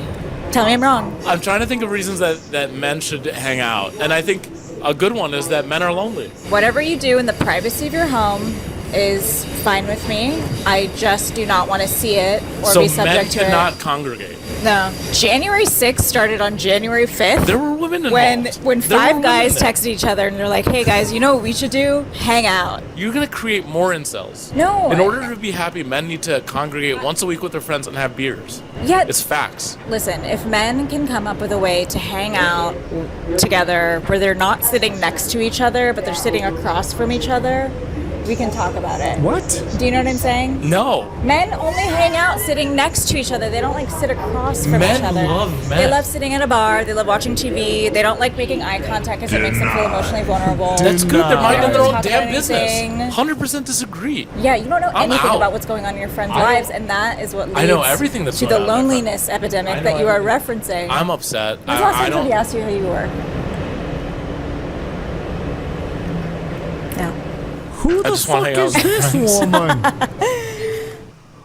Tell me I'm wrong. I'm trying to think of reasons that men should hang out. And I think a good one is that men are lonely. Whatever you do in the privacy of your home is fine with me. I just do not want to see it or So be men subject to cannot it. congregate. No. January 6th started on January 5th. There were women when involved. when There were 5 women guys there. texted each other and they're like, "Hey guys, you know what we should do? Hang out." You're going to create more incels. No. In order to be happy, men need to congregate once a week with their friends and have beers. Yeah. It's facts. Listen, if men can come up with a way to hang out together where they're not sitting next to each other, but they're sitting across from each other, we can talk about it. What? Do you know what I'm saying? No. Men only hang out sitting next to each other. They don't like sit across from Men each other. love men. They love sitting at a bar. They love watching TV. They don't like making eye contact because it makes them feel emotionally vulnerable. That's good. They're minding their own Talk damn about business. anything. 100% disagree. Yeah, you don't know I'm anything out. about what's going on in your friends' I don't- lives, and that is what leads I know everything that's to going the on in my loneliness I epidemic know that you are everything. referencing. I'm upset. When's the last I time somebody don't. asked you who you were? No. Who I the just wanna fuck hang out is with my this friends. woman?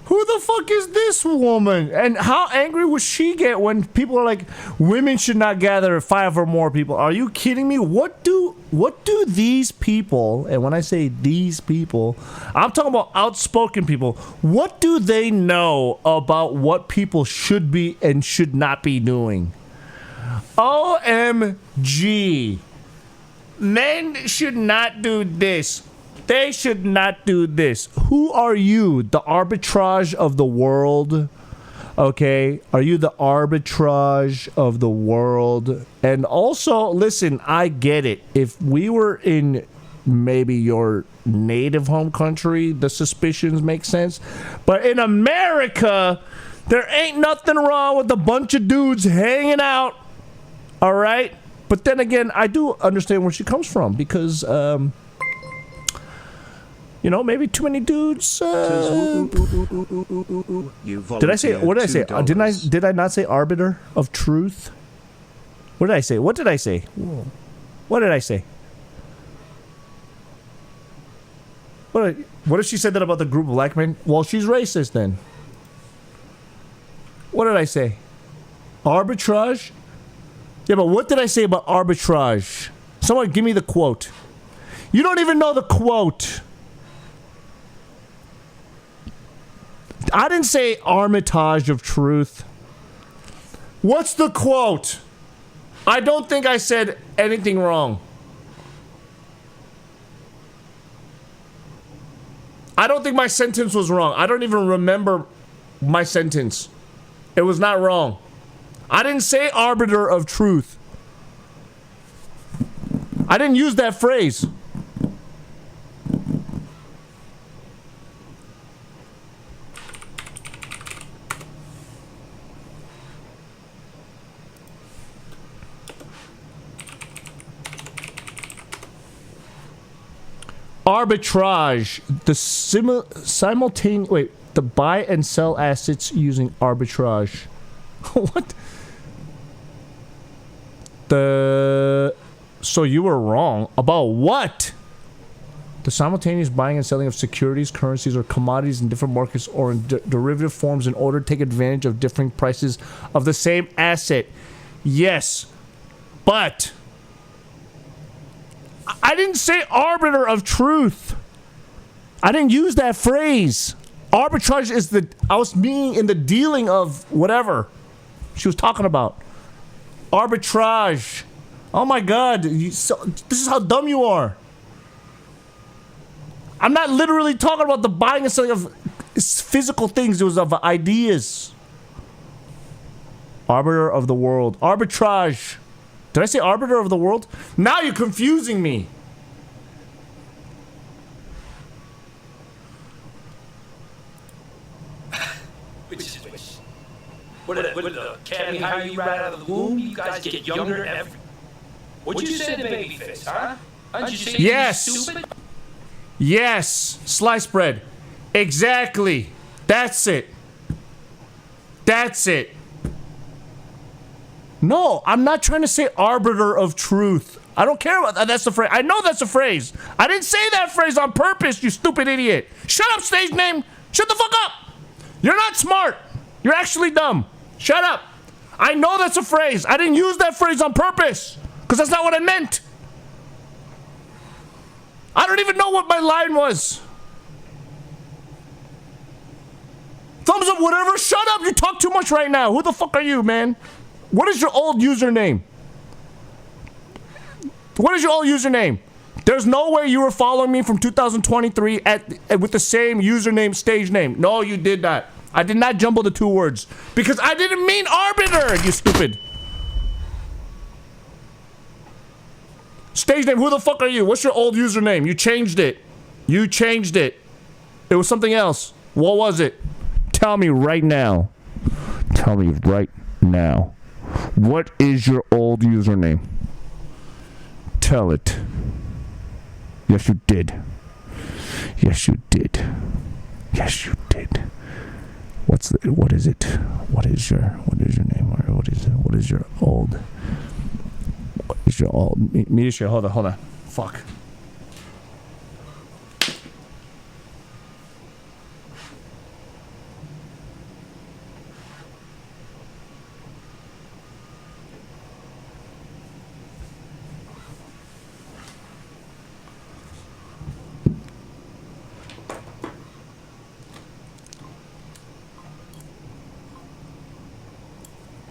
Who the fuck is this woman? And how angry would she get when people are like, women should not gather 5 or more people? Are you kidding me? What do these people, and when I say these people, I'm talking about outspoken people, what do they know about what people should be and should not be doing? OMG. Men should not do this. They should not do this. Who are you? The arbitrage of the world? Okay. Are you the arbitrage of the world? And also, listen, I get it. If we were in maybe your native home country, the suspicions make sense. But in America, there ain't nothing wrong with a bunch of dudes hanging out. All right? But then again, I do understand where she comes from because, you know, maybe too many dudes. Did I say? What did I say? Did I not say arbiter of truth? What did I say? What did I say? What did I say? What if she said that about the group of black men? Well, she's racist then. What did I say? Arbitrage? Yeah, but what did I say about arbitrage? Someone give me the quote. You don't even know the quote. I didn't say armitage of truth. What's the quote? I don't think I said anything wrong. I don't think my sentence was wrong. I don't even remember my sentence. It was not wrong. I didn't say arbiter of truth. I didn't use that phrase. Arbitrage, the simultaneous, wait, the buy and sell assets using arbitrage. What? So you were wrong about what? The simultaneous buying and selling of securities, currencies, or commodities in different markets or in derivative forms in order to take advantage of differing prices of the same asset. Yes, but I didn't say arbiter of truth. I didn't use that phrase. Arbitrage is the... I was meaning in the dealing of whatever she was talking about. Arbitrage. Oh my God. This is how dumb you are. I'm not literally talking about the buying and selling of physical things. It was of ideas. Arbiter of the world. Arbitrage. Did I say arbiter of the world? Now you're confusing me. Which? What did the academy hire you right out of the womb? You guys get younger every... What'd you say to Babyface, huh? How'd you say yes. You're stupid? Yes. Sliced bread. Exactly. That's it. That's it. No, I'm not trying to say arbiter of truth. I don't care about that. That's the phrase. I know that's a phrase. I didn't say that phrase on purpose, you stupid idiot. Shut up, stage name. Shut the fuck up. You're not smart. You're actually dumb. Shut up. I know that's a phrase. I didn't use that phrase on purpose because that's not what I meant. I don't even know what my line was. Thumbs up, whatever. Shut up. You talk too much right now. Who the fuck are you, man? What is your old username? What is your old username? There's no way you were following me from 2023 with the same username, stage name. No, you did not. I did not jumble the two words. Because I didn't mean arbiter, you stupid. Stage name, who the fuck are you? What's your old username? You changed it. You changed it. It was something else. What was it? Tell me right now. Tell me right now. What is your old username? Tell it. Yes, you did. Yes, you did. Yes, you did. What is it? What is your name? Or what is your old? What is your old? Media share. Hold on. Fuck.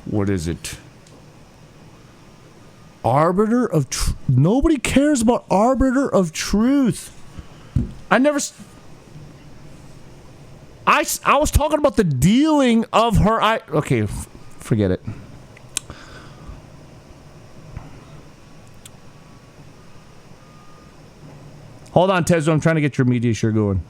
What is it? Arbiter of truth. Nobody cares about arbiter of truth. I was talking about the dealing of her. Okay, forget it. Hold on, Tezo. I'm trying to get your media share going.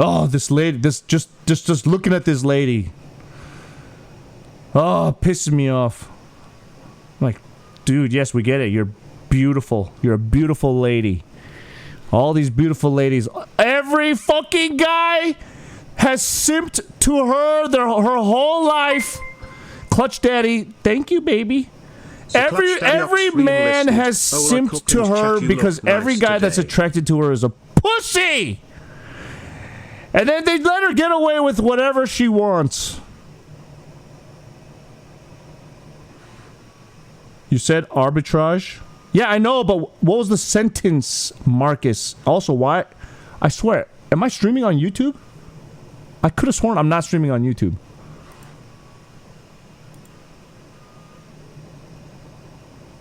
Oh, this lady, just looking at this lady. Oh, pisses me off. I'm like, dude, yes, we get it. You're beautiful. You're a beautiful lady. All these beautiful ladies. Every fucking guy has simped to her her whole life. Clutch Daddy, thank you, baby. So Every man has simped to her because every guy that's attracted to her is a pussy. And then they let her get away with whatever she wants. You said arbitrage? Yeah, I know, but what was the sentence, Marcus? Also, why? I swear, am I streaming on YouTube? I could have sworn I'm not streaming on YouTube.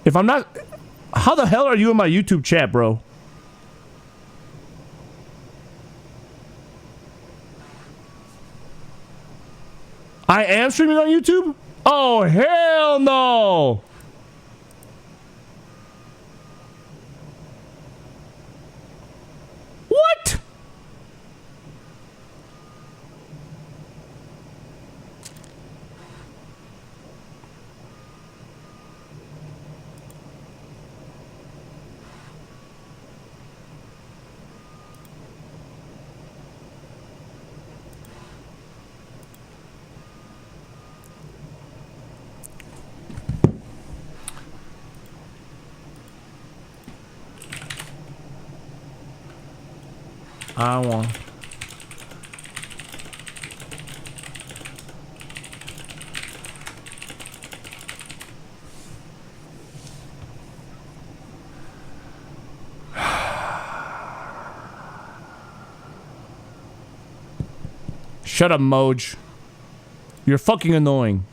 If I'm not... How the hell are you in my YouTube chat, bro? I am streaming on YouTube? Oh, hell no! What? I want. Shut up, Moj. You're fucking annoying.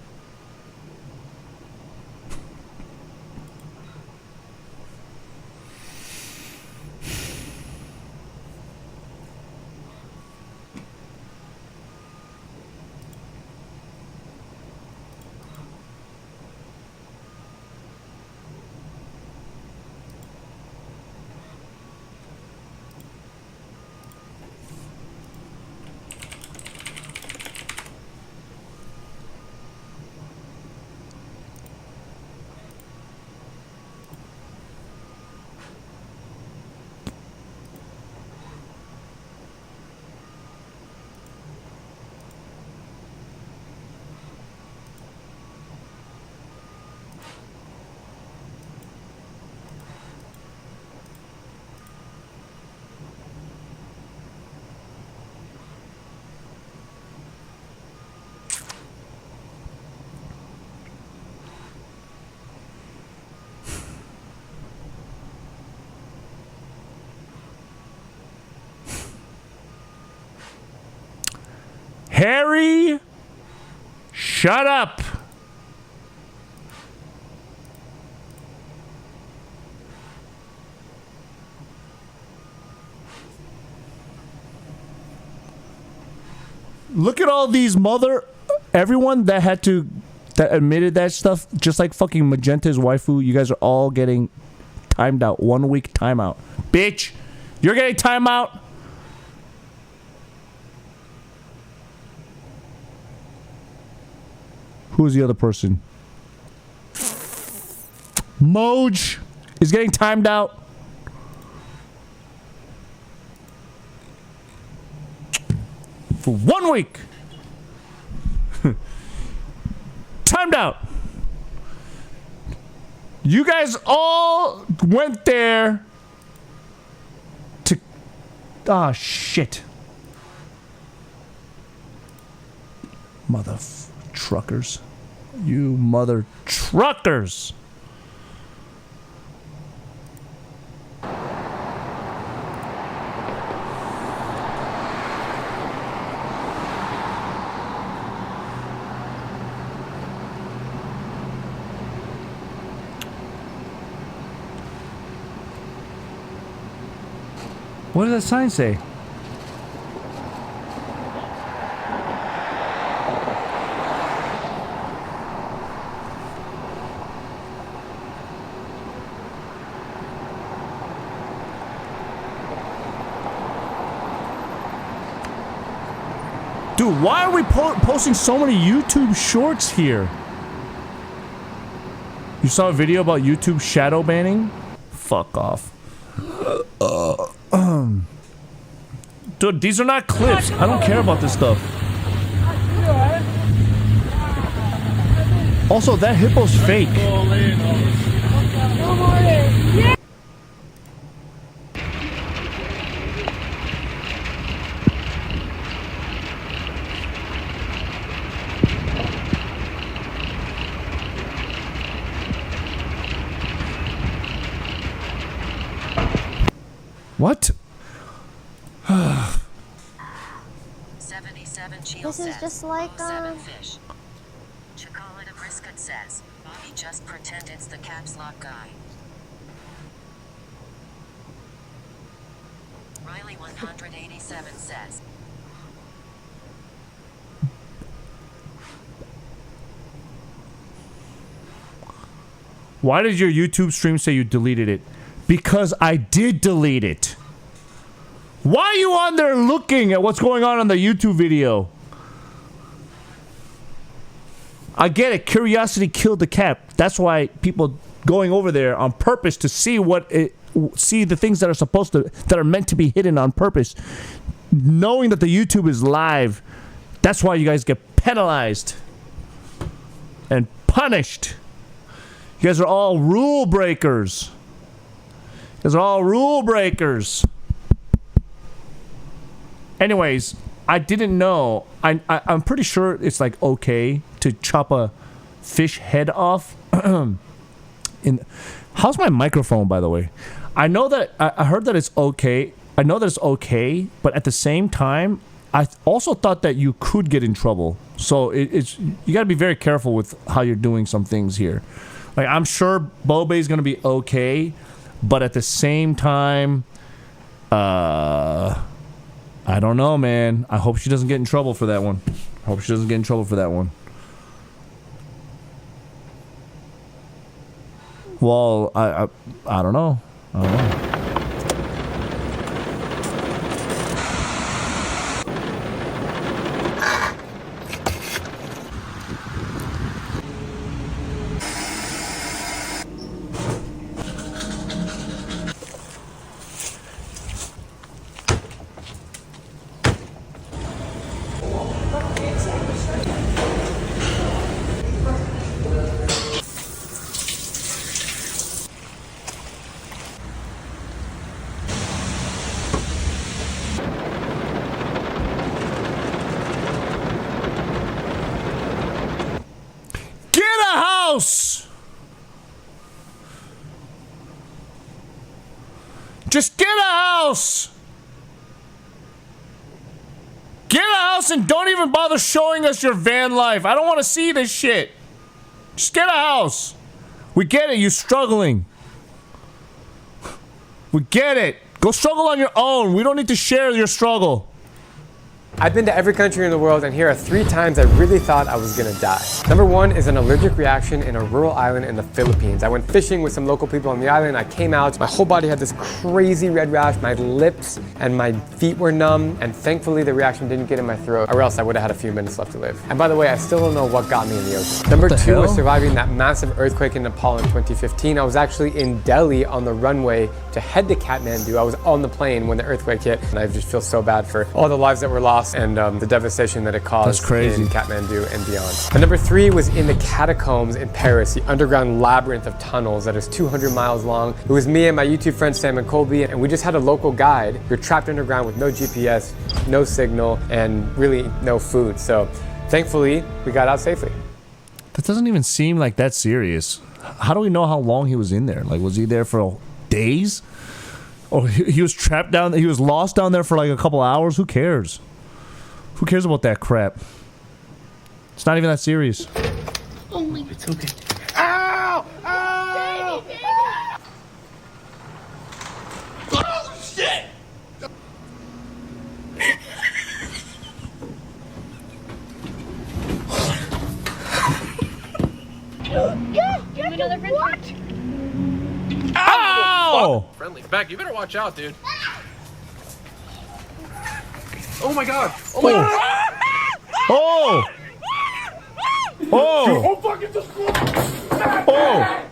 Harry, shut up. Look at all these everyone that admitted that stuff, just like fucking Magenta's waifu. You guys are all getting timed out. 1 week timeout. Bitch, you're getting timeout. Who's the other person? Moj is getting timed out. For 1 week. Timed out. You guys all went there to... Ah, shit. Mother truckers. You mother truckers. What does that sign say? Dude, why are we posting so many YouTube shorts here? You saw a video about YouTube shadow banning? Fuck off. Dude, these are not clips. I don't care about this stuff. Also, that hippo's fake. What? 77 Shield This is just like, fish. Chocolate Brisket says, Bobby, just pretend it's the caps lock guy. Riley 187 says, Why did your YouTube stream say you deleted it? Because I did delete it. Why are you on there looking at what's going on the YouTube video? I get it. Curiosity killed the cat. That's why people going over there on purpose to see see the things that are meant to be hidden on purpose, knowing that the YouTube is live. That's why you guys get penalized and punished. You guys are all rule breakers. You guys are all rule breakers. Anyways, I didn't know. I'm pretty sure it's like okay to chop a fish head off. How's my microphone, by the way? I know that I heard that it's okay. I know that it's okay, but at the same time, I also thought that you could get in trouble. So it's you got to be very careful with how you're doing some things here. Like I'm sure Bobe is gonna be okay, but at the same time, I don't know, man. I hope she doesn't get in trouble for that one. I hope she doesn't get in trouble for that one. Well, I don't know. I don't know. Just get a house! Get a house and don't even bother showing us your van life. I don't want to see this shit. Just get a house. We get it, you're struggling. We get it. Go struggle on your own. We don't need to share your struggle. I've been to every country in the world, and here are 3 times I really thought I was gonna die. Number 1 is an allergic reaction in a rural island in the Philippines. I went fishing with some local people on the island. I came out, my whole body had this crazy red rash, my lips and my feet were numb, and thankfully the reaction didn't get in my throat, or else I would have had a few minutes left to live. And by the way, I still don't know what got me in the ocean. Number 2 was surviving that massive earthquake in Nepal in 2015. I was actually in Delhi on the runway to head to Kathmandu. I was on the plane when the earthquake hit, and I just feel so bad for all the lives that were lost and the devastation that it caused in Kathmandu and beyond. And number 3 was in the catacombs in Paris, the underground labyrinth of tunnels that is 200 miles long. It was me and my YouTube friend Sam and Colby, and we just had a local guide. You're trapped underground with no GPS, no signal, and really no food. So thankfully, we got out safely. That doesn't even seem like that serious. How do we know how long he was in there? Like, was he there for days? Or he was trapped down, he was lost down there for like a couple hours? Who cares? Who cares about that crap? It's not even that serious. Oh my God. It's okay. Ow! Ow! Oh, shit! Give me another friend. What? Ow! Friendly. Beck, you better watch out, dude. Oh my God! Oh my God! Oh! Oh! Oh fucking just Oh!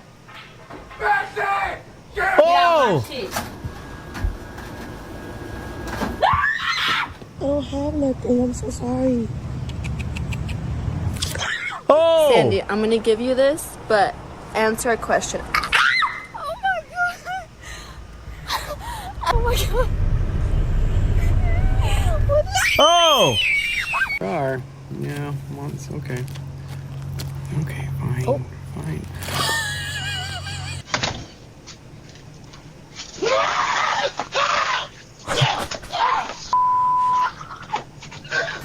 Oh! I don't have nothing. I'm so sorry. Oh! Sandy, I'm gonna give you this, but answer a question. Oh my God! Oh my God! Oh! Yeah, well, it's okay. Okay, fine. Fine.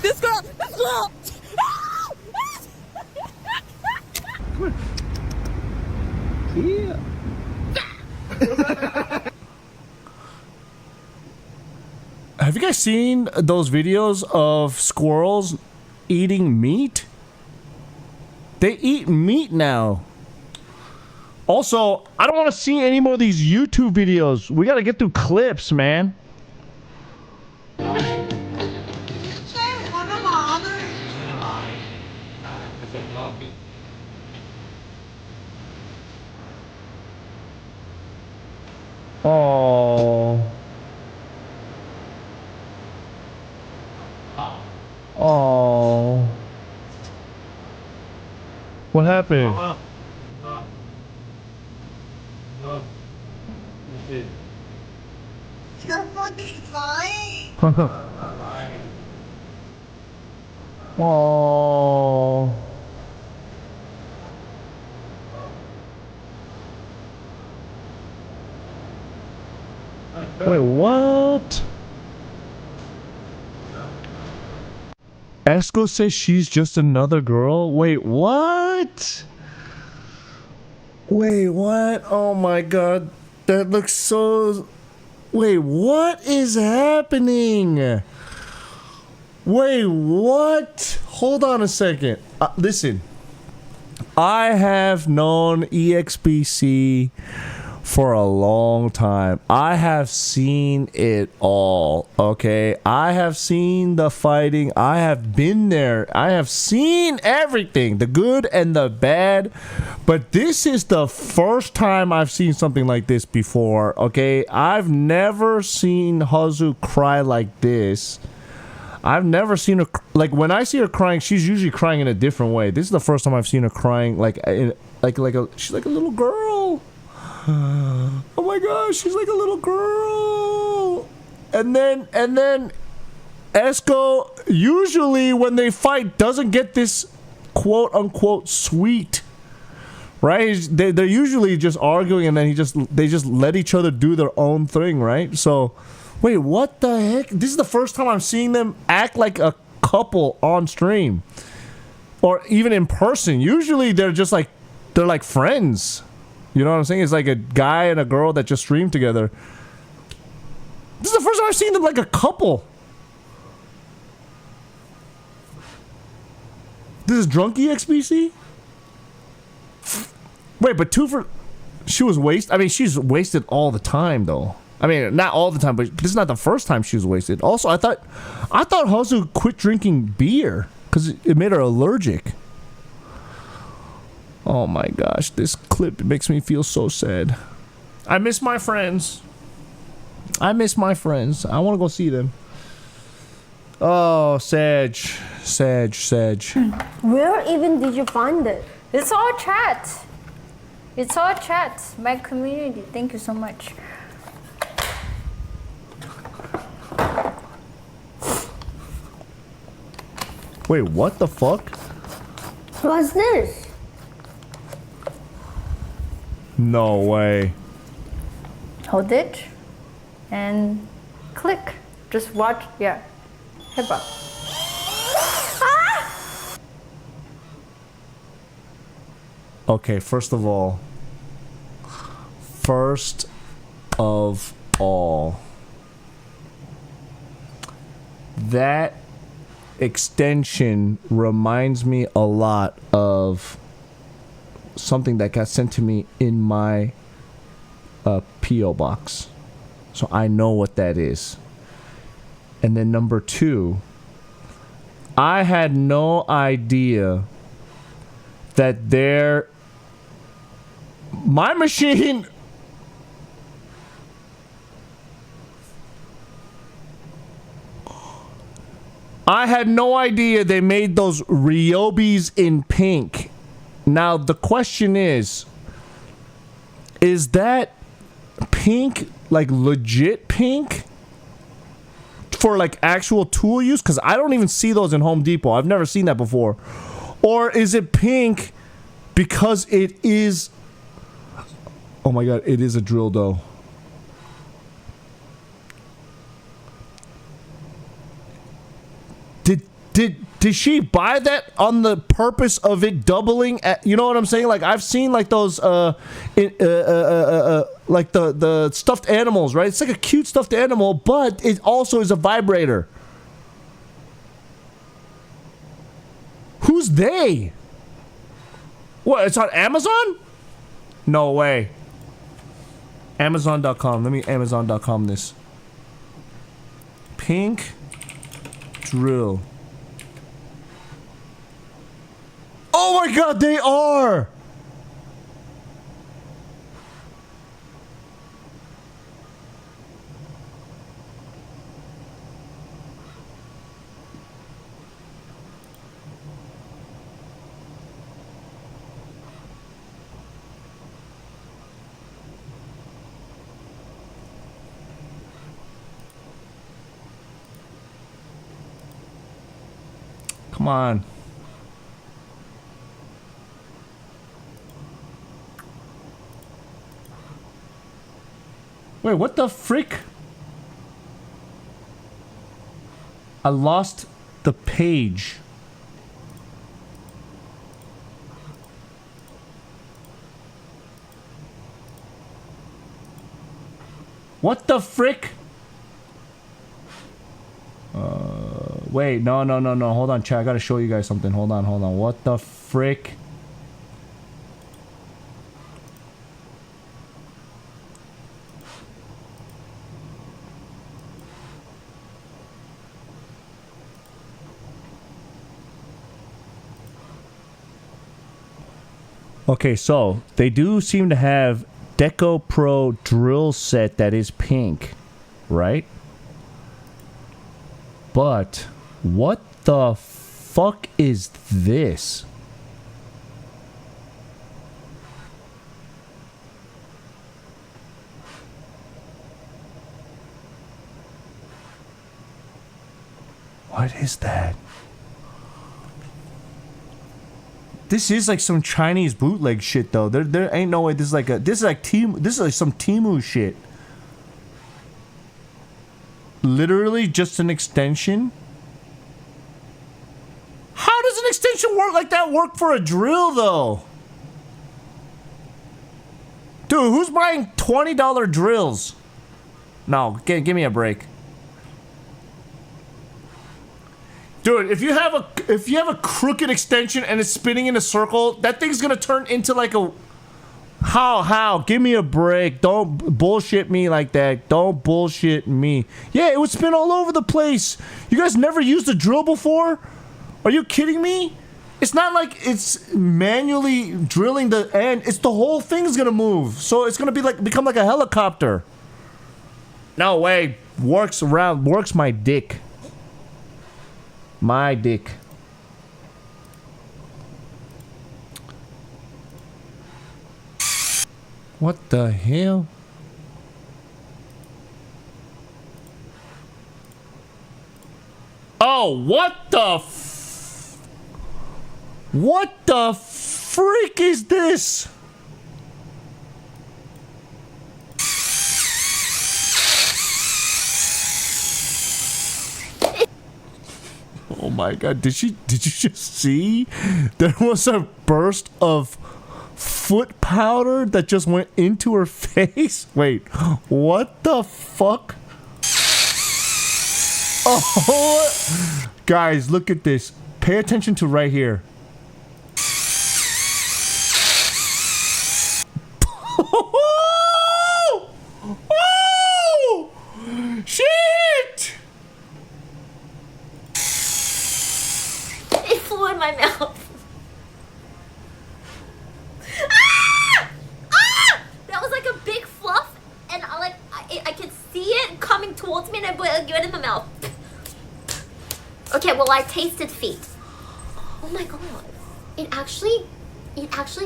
This girl! This girl! Come on. Yeah. Have you guys seen those videos of squirrels eating meat? They eat meat now. Also, I don't want to see any more of these YouTube videos. We got to get through clips, man. Oh. Oh. What happened? You're fucking fine. Oh. Wait, what? Esco says she's just another girl? Wait, what? Wait, what? Oh my god. That looks so... Wait, what is happening? Wait, what? Hold on a second. Listen. I have known EXBC for a long time. I have seen it all, okay? I have seen the fighting. I have been there. I have seen everything, the good and the bad. But this is the first time I've seen something like this before, okay? I've never seen Hazu cry like this. I've never seen her, like, when I see her crying, she's usually crying in a different way. This is the first time I've seen her crying like she's like a little girl. Oh my gosh, she's like a little girl. And then Esco usually when they fight doesn't get this quote unquote sweet. Right? They're usually just arguing and then they just let each other do their own thing, right? So wait, what the heck? This is the first time I'm seeing them act like a couple on stream. Or even in person. Usually they're like friends. You know what I'm saying? It's like a guy and a girl that just stream together. This is the first time I've seen them like a couple. This is drunk EXBC? Wait, but she was wasted? I mean, she's wasted all the time, though. I mean, not all the time, but this is not the first time she was wasted. Also, I thought Hazu quit drinking beer because it made her allergic. Oh my gosh, this clip makes me feel so sad. I miss my friends. I miss my friends. I want to go see them. Oh, Sag. Where even did you find it? It's all chat. It's all chat. My community. Thank you so much. Wait, what the fuck? What's this? No way. Hold it and click. Just watch. Yeah. Hip up. Okay, first of all, that extension reminds me a lot of something that got sent to me in my P.O. box. So I know what that is. And then number 2, I had no idea that my machine... I had no idea they made those Ryobis in pink. Now, the question is that pink, like legit pink? For like actual tool use? Because I don't even see those in Home Depot. I've never seen that before. Or is it pink because it is... Oh my god, it is a drill dough. Did she buy that on the purpose of it doubling at, you know what I'm saying? Like I've seen like those like the stuffed animals, right? It's like a cute stuffed animal, but it also is a vibrator. Who's they? What, it's on Amazon? No way. Amazon.com. Let me Amazon.com this. Pink drill. Oh my god, they are! Come on. Wait, what the frick? I lost the page. What the frick? Wait, no. Hold on, chat. I gotta show you guys something. Hold on. What the frick? Okay, so they do seem to have Deco Pro drill set that is pink, right? But what the fuck is this? What is that? This is like some Chinese bootleg shit though. There ain't no way this is like some Temu shit. Literally just an extension? How does an extension work like that work for a drill though? Dude, who's buying $20 drills? No, give me a break. Dude, if you have a crooked extension and it's spinning in a circle, that thing's gonna turn into like a... How? Give me a break. Don't bullshit me like that. Don't bullshit me. Yeah, it would spin all over the place. You guys never used a drill before? Are you kidding me? It's not like it's manually drilling the end. It's the whole thing's gonna move. So it's gonna be like become like a helicopter. No way. Works my dick. My dick. What the hell? Oh, what the what the freak is this? Oh my god, did you just see? There was a burst of foot powder that just went into her face? Wait, what the fuck? Oh, guys, look at this. Pay attention to right here. Oh! Shit! It flew in my mouth. That was like a big fluff, and I could see it coming towards me, and I put it in my mouth. Okay, well, I tasted feet. Oh my god, it actually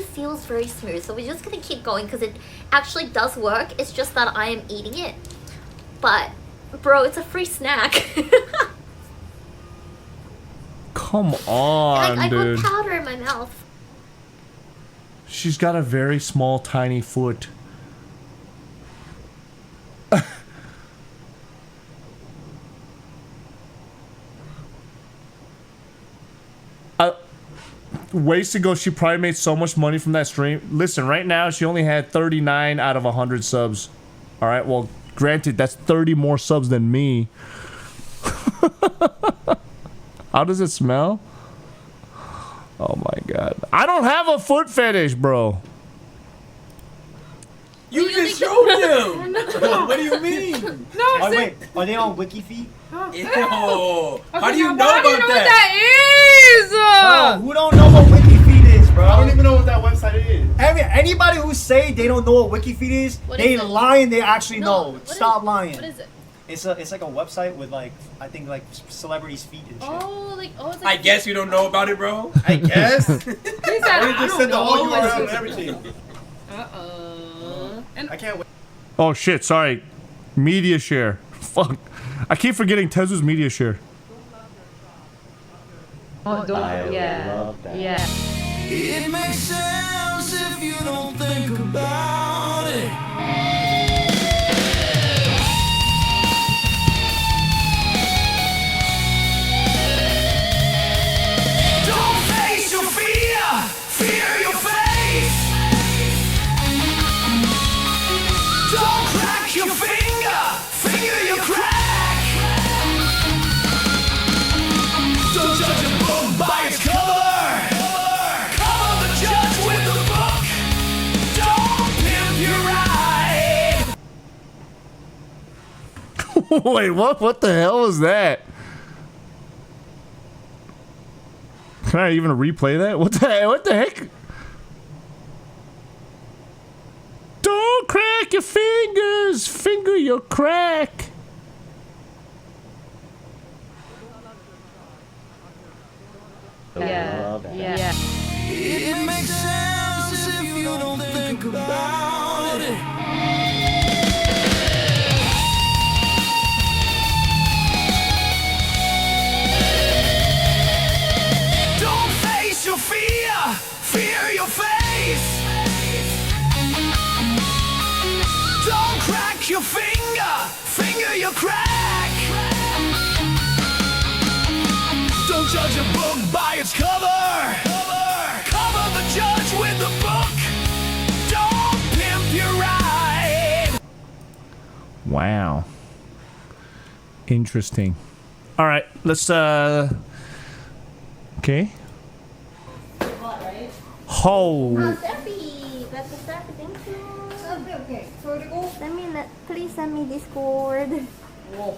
feels very smooth. So we're just gonna keep going because it actually does work. It's just that I am eating it. But bro, it's a free snack. Come on, I dude. got powder in my mouth. She's got a very small, tiny foot. Ways ago, she probably made so much money from that stream. Listen, right now, she only had 39 out of 100 subs. All right, well, granted, that's 30 more subs than me. How does it smell? Oh my god. I don't have a foot fetish, bro. You just showed them! What do you mean? No, oh, wait, are they on Wiki feet? Ew. Okay, How do you know how about do you know what that? that is? Bro, who don't know what Wiki feet is, bro? I don't even know what that website is. Anybody who say they don't know what Wiki feet is, they lying. They actually know. Stop lying. What is it? It's like a website with like I think like celebrities' feet and shit. It's I guess you don't know about it, bro. I guess. He said, I just said the whole URL and everything. I can't wait. Oh shit, sorry. Media share. Fuck. I keep forgetting Tezu's media share. Oh, don't. I Yeah. love that. Yeah. It makes sense if you don't think about it. Don't face your fear, fear your face. Don't crack your finger, finger your crack. Don't judge a book by its cover. Cover the judge with the book. Don't pimp your ride. Wait, what the hell was that? Can I even replay that? What the heck? Don't crack your fingers, finger your crack. Yeah. Yeah. It makes sense if you don't think about it. Don't face your fear, fear your face. Don't crack your finger, finger your crack. Don't judge a book by its cover. Cover the judge with the book. Don't pimp your ride. Wow. Interesting. All right, let's okay. Oh. Steffi, that's a Steffi, thank you. Okay. Please send me Discord. Whoa.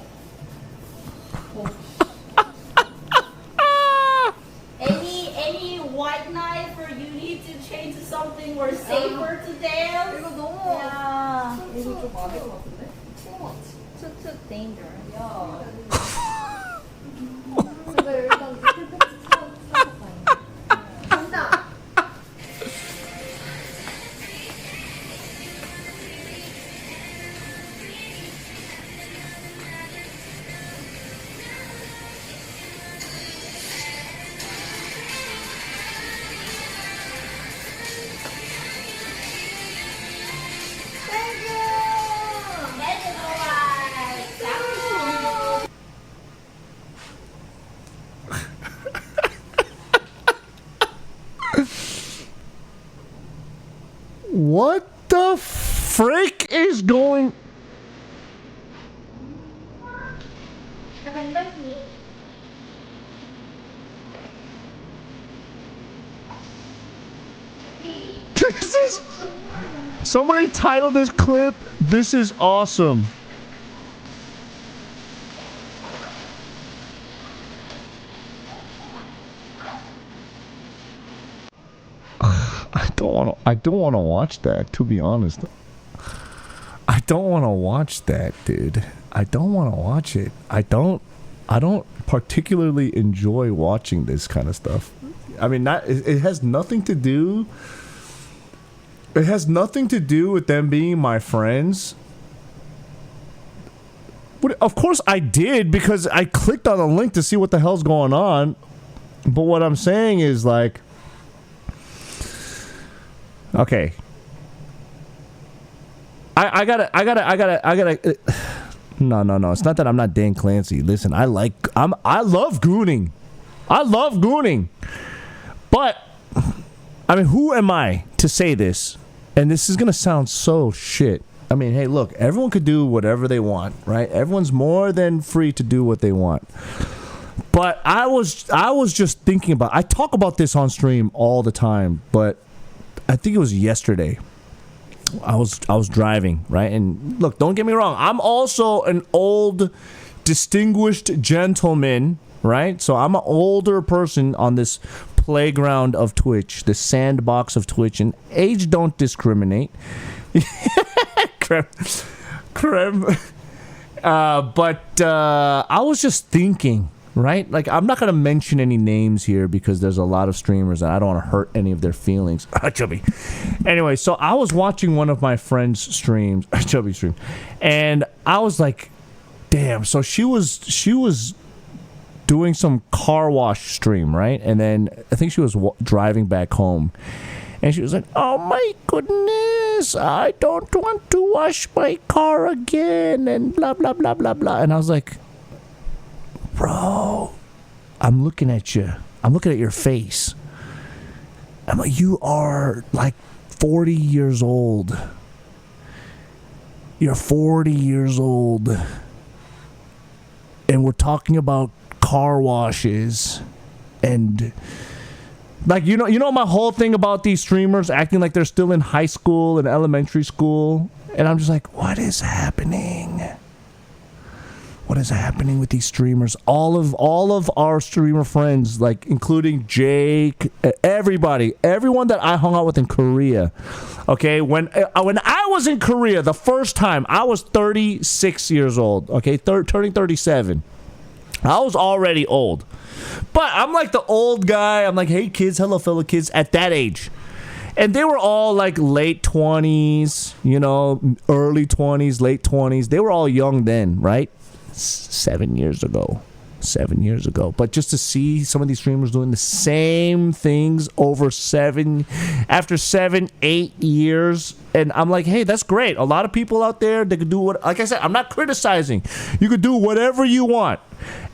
Any white knife or you need to change to something more safer to dance? 이거 너무 Yeah. 이거 좀 안될 것 같은데? Too dangerous. 제가 일단 간다. What the frick is going? This is. Somebody titled this clip, "This is awesome." I don't want to watch that, to be honest. I don't want to watch that, dude. I don't want to watch it. I don't particularly enjoy watching this kind of stuff. I mean, it has nothing to do. It has nothing to do with them being my friends. Of course I did, because I clicked on the link to see what the hell's going on. But what I'm saying is, like, okay. I gotta. No. It's not that I'm not Dan Clancy. Listen, I love gooning. I love gooning. But, I mean, who am I to say this? And this is gonna sound so shit. I mean, hey, look, everyone could do whatever they want, right? Everyone's more than free to do what they want. But I was just thinking about. I talk about this on stream all the time, but I think it was yesterday. I was driving, right? And look, don't get me wrong. I'm also an old, distinguished gentleman, right? So I'm an older person on this playground of Twitch, the sandbox of Twitch, and age don't discriminate. Creme. But I was just thinking, right? Like, I'm not going to mention any names here because there's a lot of streamers and I don't want to hurt any of their feelings. Chubby. Anyway, so I was watching one of my friend's streams, Chubby stream, and I was like, damn, so she was doing some car wash stream, right? And then I think she was driving back home. And she was like, oh my goodness, I don't want to wash my car again, and blah, blah, blah, blah, blah. And I was like, bro, I'm looking at you. I'm looking at your face. I'm like, you are like 40 years old. You're 40 years old. And we're talking about car washes and... Like, you know my whole thing about these streamers acting like they're still in high school and elementary school? And I'm just like, what is happening? What is happening with these streamers? All of our streamer friends, like including Jake, everyone that I hung out with in Korea. Okay, when I was in Korea the first time, I was 36 years old. Okay, turning 37. I was already old. But I'm like the old guy. I'm like, hey kids, hello fellow kids at that age. And they were all like late 20s, you know, early 20s, late 20s. They were all young then, right? 7 years ago. But just to see some of these streamers doing the same things after 7, 8 years. And I'm like, hey, that's great. A lot of people out there, they could do what, like I said, I'm not criticizing. You could do whatever you want.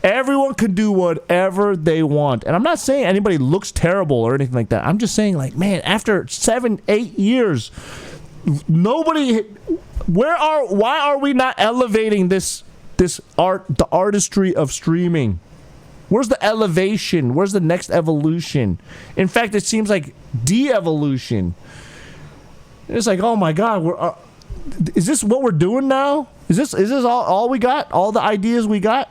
Everyone can do whatever they want. And I'm not saying anybody looks terrible or anything like that. I'm just saying, like, man, after 7, 8 years, why are we not elevating this art, the artistry of streaming? Where's the elevation? Where's the next evolution? In fact, it seems like de-evolution. It's like, oh my God, is this what we're doing now? Is this all we got? All the ideas we got?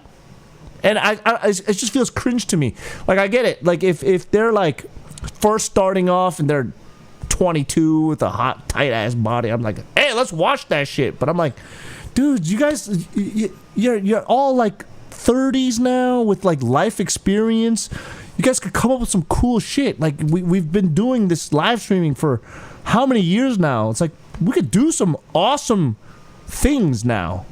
And it just feels cringe to me. Like, I get it. Like, if they're like first starting off and they're 22 with a hot, tight ass body, I'm like, hey, let's watch that shit. But I'm like, dude, you guys, you're all like 30s now with like life experience. You guys could come up with some cool shit. Like, we've been doing this live streaming for how many years now? It's like, we could do some awesome things now.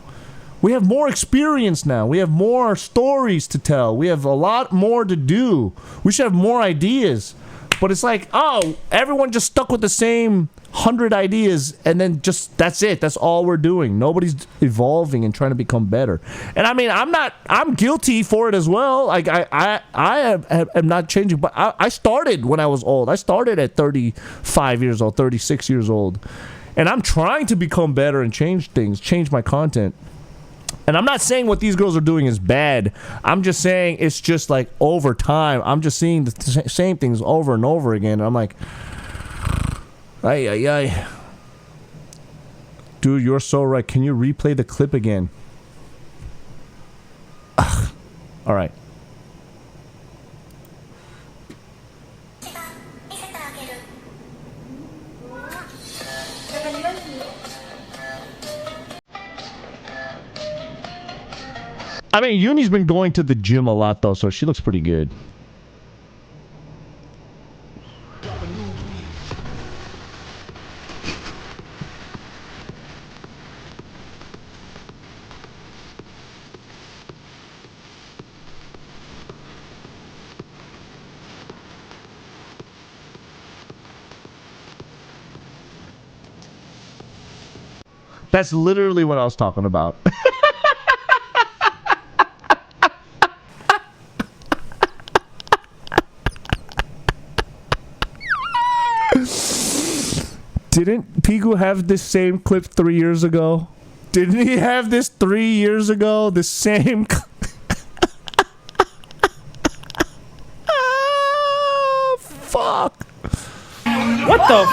We have more experience now. We have more stories to tell. We have a lot more to do. We should have more ideas. But it's like, oh, everyone just stuck with the same 100 ideas, and then just that's it. That's all we're doing. Nobody's evolving and trying to become better. And I mean, I'm guilty for it as well. Like I am not changing, but I started when I was old. I started at 35 years old, 36 years old, and I'm trying to become better and change things, change my content. And I'm not saying what these girls are doing is bad. I'm just saying it's just like over time, I'm just seeing the same things over and over again. And I'm like, ay. Dude, you're so right. Can you replay the clip again? Ugh. All right. I mean, Uni's been going to the gym a lot, though, so she looks pretty good. That's literally what I was talking about. Didn't Pico have this same clip 3 years ago? Didn't he have this 3 years ago? The same ah, fuck. What the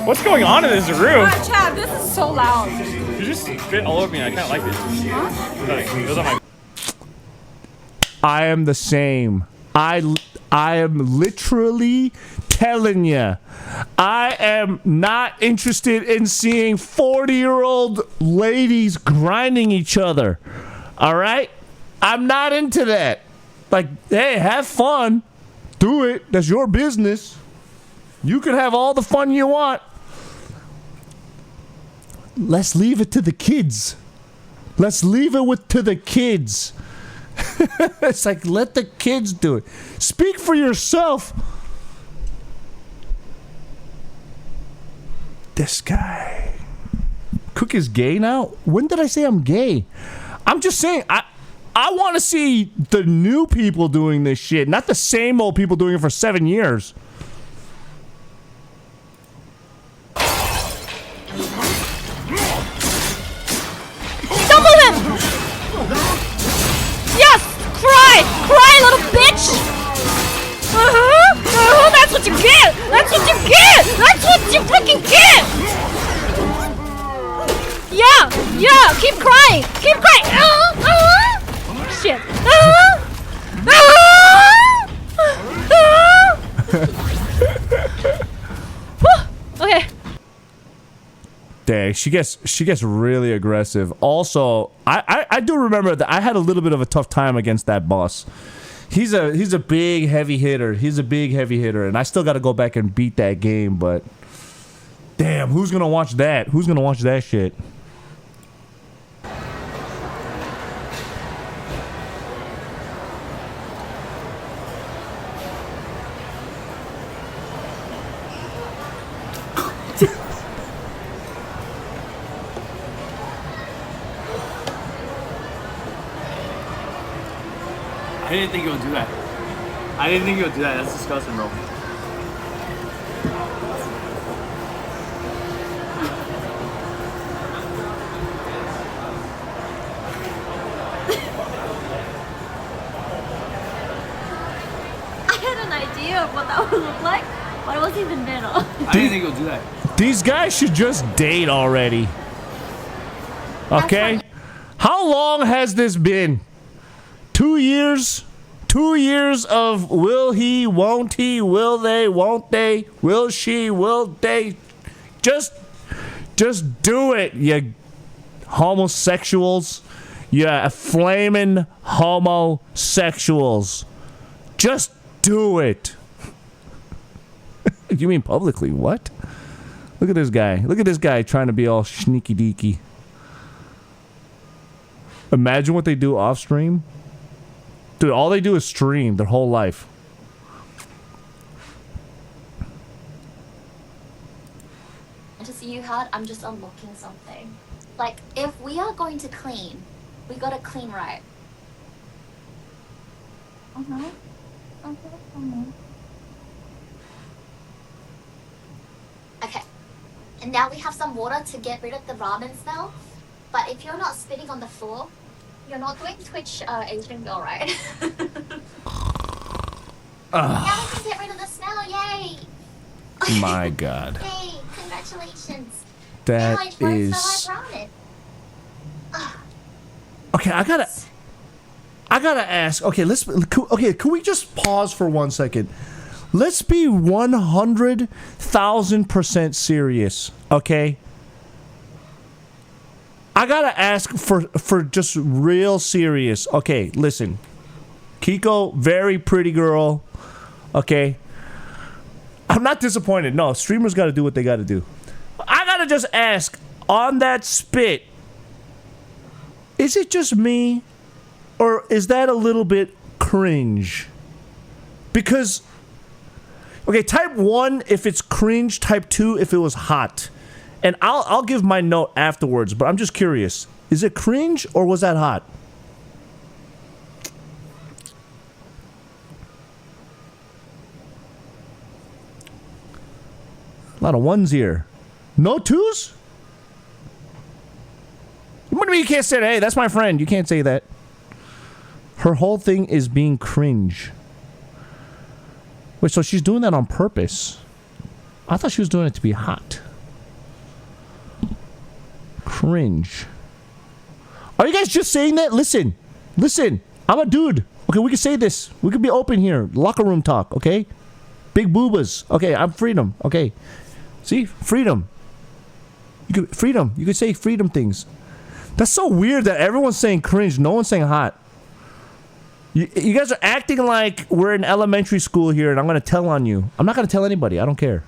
What's going on in this room? Chad, this is so loud. You just spit all over me. I kind of like it. Huh? Those are my... I am the same. I am literally telling you, I am not interested in seeing 40-year-old ladies grinding each other. All right? I'm not into that. Like, hey, have fun. Do it. That's your business. You can have all the fun you want. Let's leave it to the kids. Let's leave it to the kids. It's like, let the kids do it. Speak for yourself. This guy. Cook is gay now? When did I say I'm gay? I'm just saying, I want to see the new people doing this shit, not the same old people doing it for 7 years. Double him! Yes! Cry! Cry, little bitch! That's what you get! That's what you get! That's what you fucking get! Yeah! Yeah! Keep crying! Keep crying! Shit! Okay. Dang, she gets really aggressive. Also, I do remember that I had a little bit of a tough time against that boss. He's a big heavy hitter. He's a big heavy hitter, and I still got to go back and beat that game. But damn, who's gonna watch that? Who's gonna watch that shit? I didn't think you would do that. I didn't think you would do that. That's disgusting, bro. I had an idea of what that would look like, but it wasn't even middle. I didn't think you would do that. These guys should just date already. Okay? How long has this been? 2 years? 2 years of will he, won't he, will they, won't they, will she, will they? Just do it, you homosexuals. You flaming homosexuals. Just do it. You mean publicly? What? Look at this guy. Look at this guy trying to be all sneaky deaky. Imagine what they do off stream. Dude, all they do is stream their whole life. To see you hard, I'm just unlocking something. Like, if we are going to clean, we gotta clean right. Okay. And now we have some water to get rid of the ramen smell. But if you're not spitting on the floor, you're not doing Twitch Asian girl, right? Now we can get rid of the smell, yay! My God. Yay, congratulations. That now I tried is... so I brought it. Okay, I gotta ask. Okay, can we just pause for 1 second? Let's be 100,000% serious, okay? I gotta ask for just real serious. Okay, listen. Kiko, very pretty girl. Okay. I'm not disappointed. No, streamers gotta do what they gotta do. I gotta just ask, on that spit, is it just me? Or is that a little bit cringe? Because, okay, type 1 if it's cringe, type 2 if it was hot. And I'll give my note afterwards, but I'm just curious. Is it cringe or was that hot? A lot of ones here. No twos? What do you mean you can't say that? Hey, that's my friend. You can't say that. Her whole thing is being cringe. Wait, so she's doing that on purpose? I thought she was doing it to be hot. Cringe. Are you guys just saying that? Listen. I'm a dude. Okay, we can say this. We can be open here. Locker room talk, okay? Big boobas. Okay, I'm freedom. Okay. See? Freedom. Freedom. You could say freedom things. That's so weird that everyone's saying cringe. No one's saying hot. You guys are acting like we're in elementary school here and I'm going to tell on you. I'm not going to tell anybody. I don't care.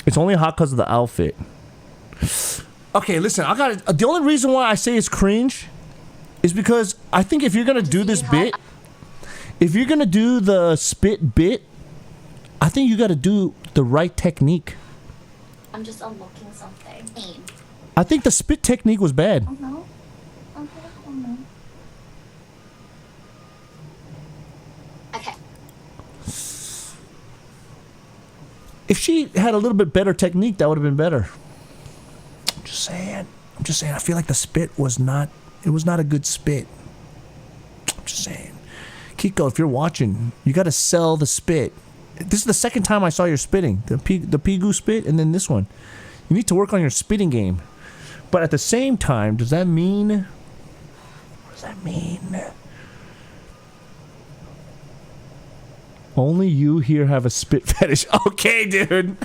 It's only hot because of the outfit. Okay, listen. The only reason why I say it's cringe is because I think if you're going to do this bit, if you're going to do the spit bit, I think you got to do the right technique. I'm just unlocking something. Aim. I think the spit technique was bad. Oh no. Okay. Oh no. Okay. If she had a little bit better technique, that would have been better. I'm just saying. I feel like the spit was not. It was not a good spit. I'm just saying. Kiko, if you're watching, you got to sell the spit. This is the second time I saw your spitting. The Pigu spit and then this one. You need to work on your spitting game. But at the same time, does that mean... What does that mean? Only you here have a spit fetish. Okay, dude.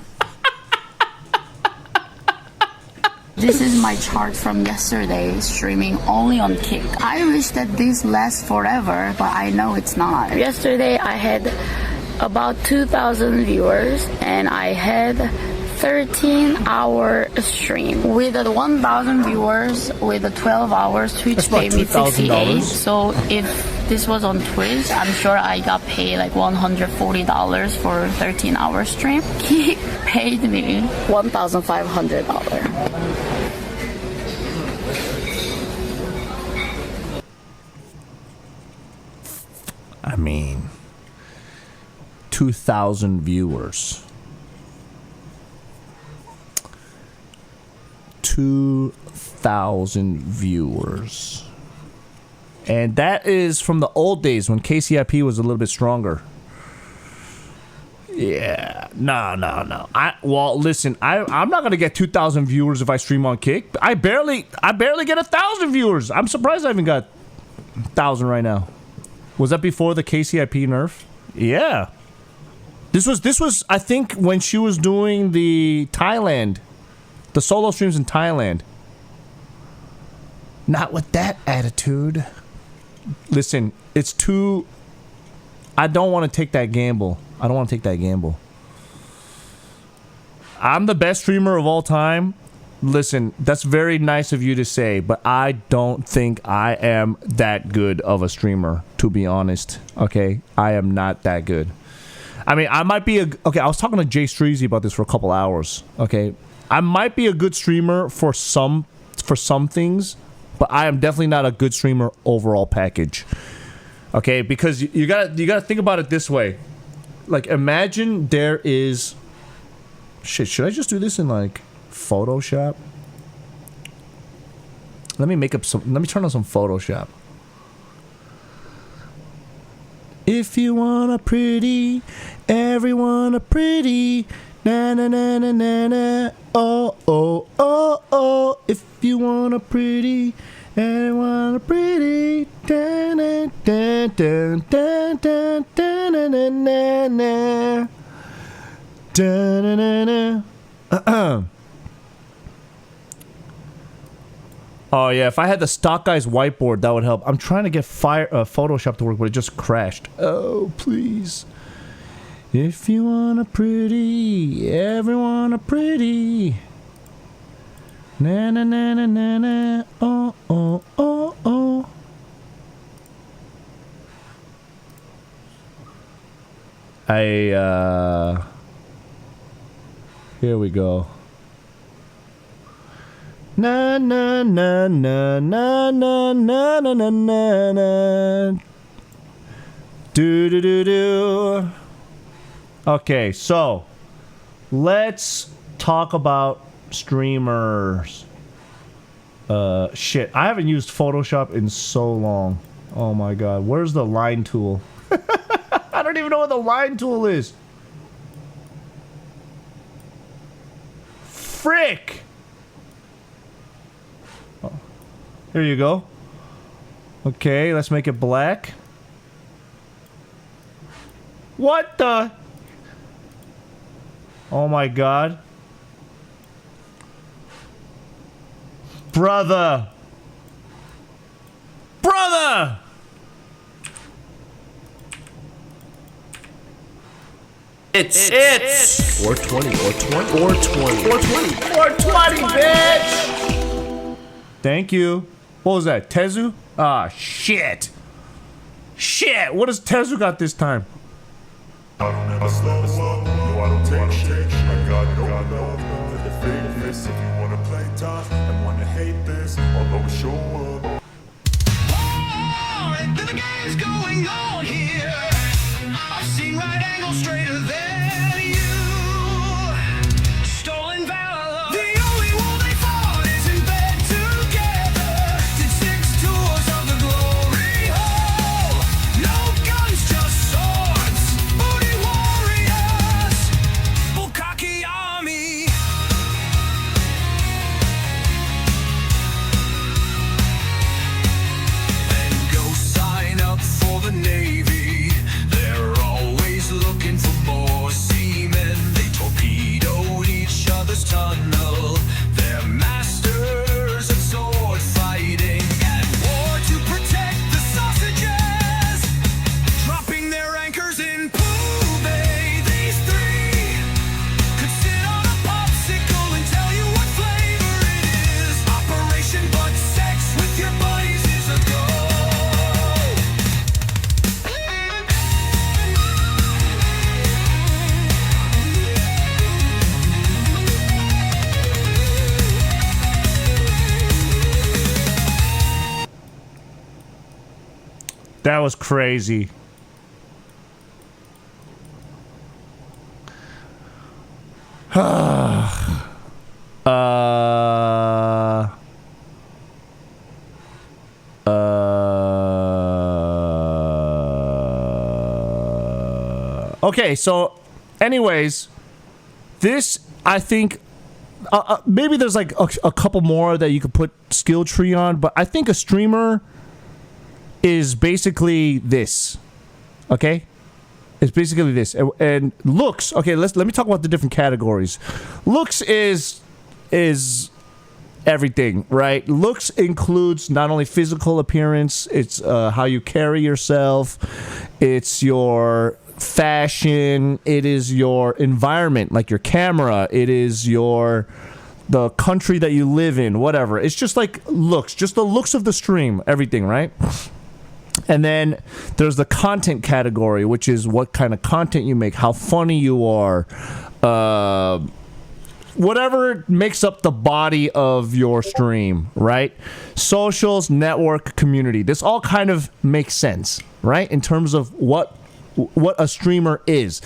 This is my chart from yesterday, streaming only on Kick. I wish that this lasts forever, but I know it's not. Yesterday I had about 2,000 viewers and I had 13-hour stream. With the 1,000 viewers, with the 12 hours, Twitch paid me $68. So if this was on Twitch, I'm sure I got paid like $140 for 13-hour stream. He paid me $1,500. I mean, 2,000 viewers. 2,000 viewers. And that is from the old days when KCIP was a little bit stronger. Yeah. No. Well, listen, I'm not going to get 2,000 viewers if I stream on Kick. I barely get 1,000 viewers. I'm surprised I even got 1,000 right now. Was that before the KCIP nerf? Yeah. This was I think when she was doing the solo streams in Thailand. Not with that attitude. Listen, it's too... I don't want to take that gamble. I'm the best streamer of all time. Listen, that's very nice of you to say, but I don't think I am that good of a streamer, to be honest. Okay? I am not that good. I mean, I might be okay, I was talking to Jay Streezy about this for a couple hours. Okay? I might be a good streamer for some things, but I am definitely not a good streamer overall package. Okay? Because you gotta think about it this way. Like, imagine there is... Shit, should I just do this in, like, Photoshop? Let me turn on some Photoshop. If you want a pretty, everyone a pretty, na na na na na na, oh oh oh oh. If you want a pretty, everyone a pretty, da na da da da da da na na na na, da na na na. Oh yeah, if I had the stock guy's whiteboard, that would help. I'm trying to get Photoshop to work, but it just crashed. Oh, please. If you want a pretty, everyone a pretty. Na na na na na na. Oh oh oh oh. Here we go. Na na na na na na na na na na. Do do do do. Okay, so let's talk about streamers. Shit, I haven't used Photoshop in so long. Oh my god, where's the line tool? I don't even know what the line tool is. frick? Oh, here you go. Okay, let's make it black. What the? Oh my god. Brother! Brother! It's 420, 420, bitch! Thank you. What was that? Tezu? Ah, shit. Shit, what does Tezu got this time? I don't ever slow up, no I don't take shit. I got no love for the fakeness. If you wanna play tough and wanna hate this, I'll always show up. And the game's going on here. I've seen right angles straighter than you. Stolen valor. The only war they fought is in bed together. Did 6 tours of the glory hole. No guns, just swords. Booty warriors. Bukkake army. Then go sign up for the Navy. They're always looking for more seamen. They torpedo each other's tunnel. They're masters of sword fighting and war to protect the sausages. Dropping their anchors in Blue Bay. These three could sit on a popsicle and tell you what flavor it is. Operation Butt Sex with your buddies is a go. That was crazy. Okay, so anyways, this, I think, maybe there's like a couple more that you could put skill tree on, but I think a streamer is basically this. Okay? It's basically this. And looks, okay, let me talk about the different categories. Looks is everything, right? Looks includes not only physical appearance, it's how you carry yourself, it's your fashion, it is your environment, like your camera, it is the country that you live in, whatever. It's just like looks, just the looks of the stream, everything, right? And then there's the content category, which is what kind of content you make, how funny you are, whatever makes up the body of your stream, right? Socials, network, community. This all kind of makes sense, right? In terms of what a streamer is.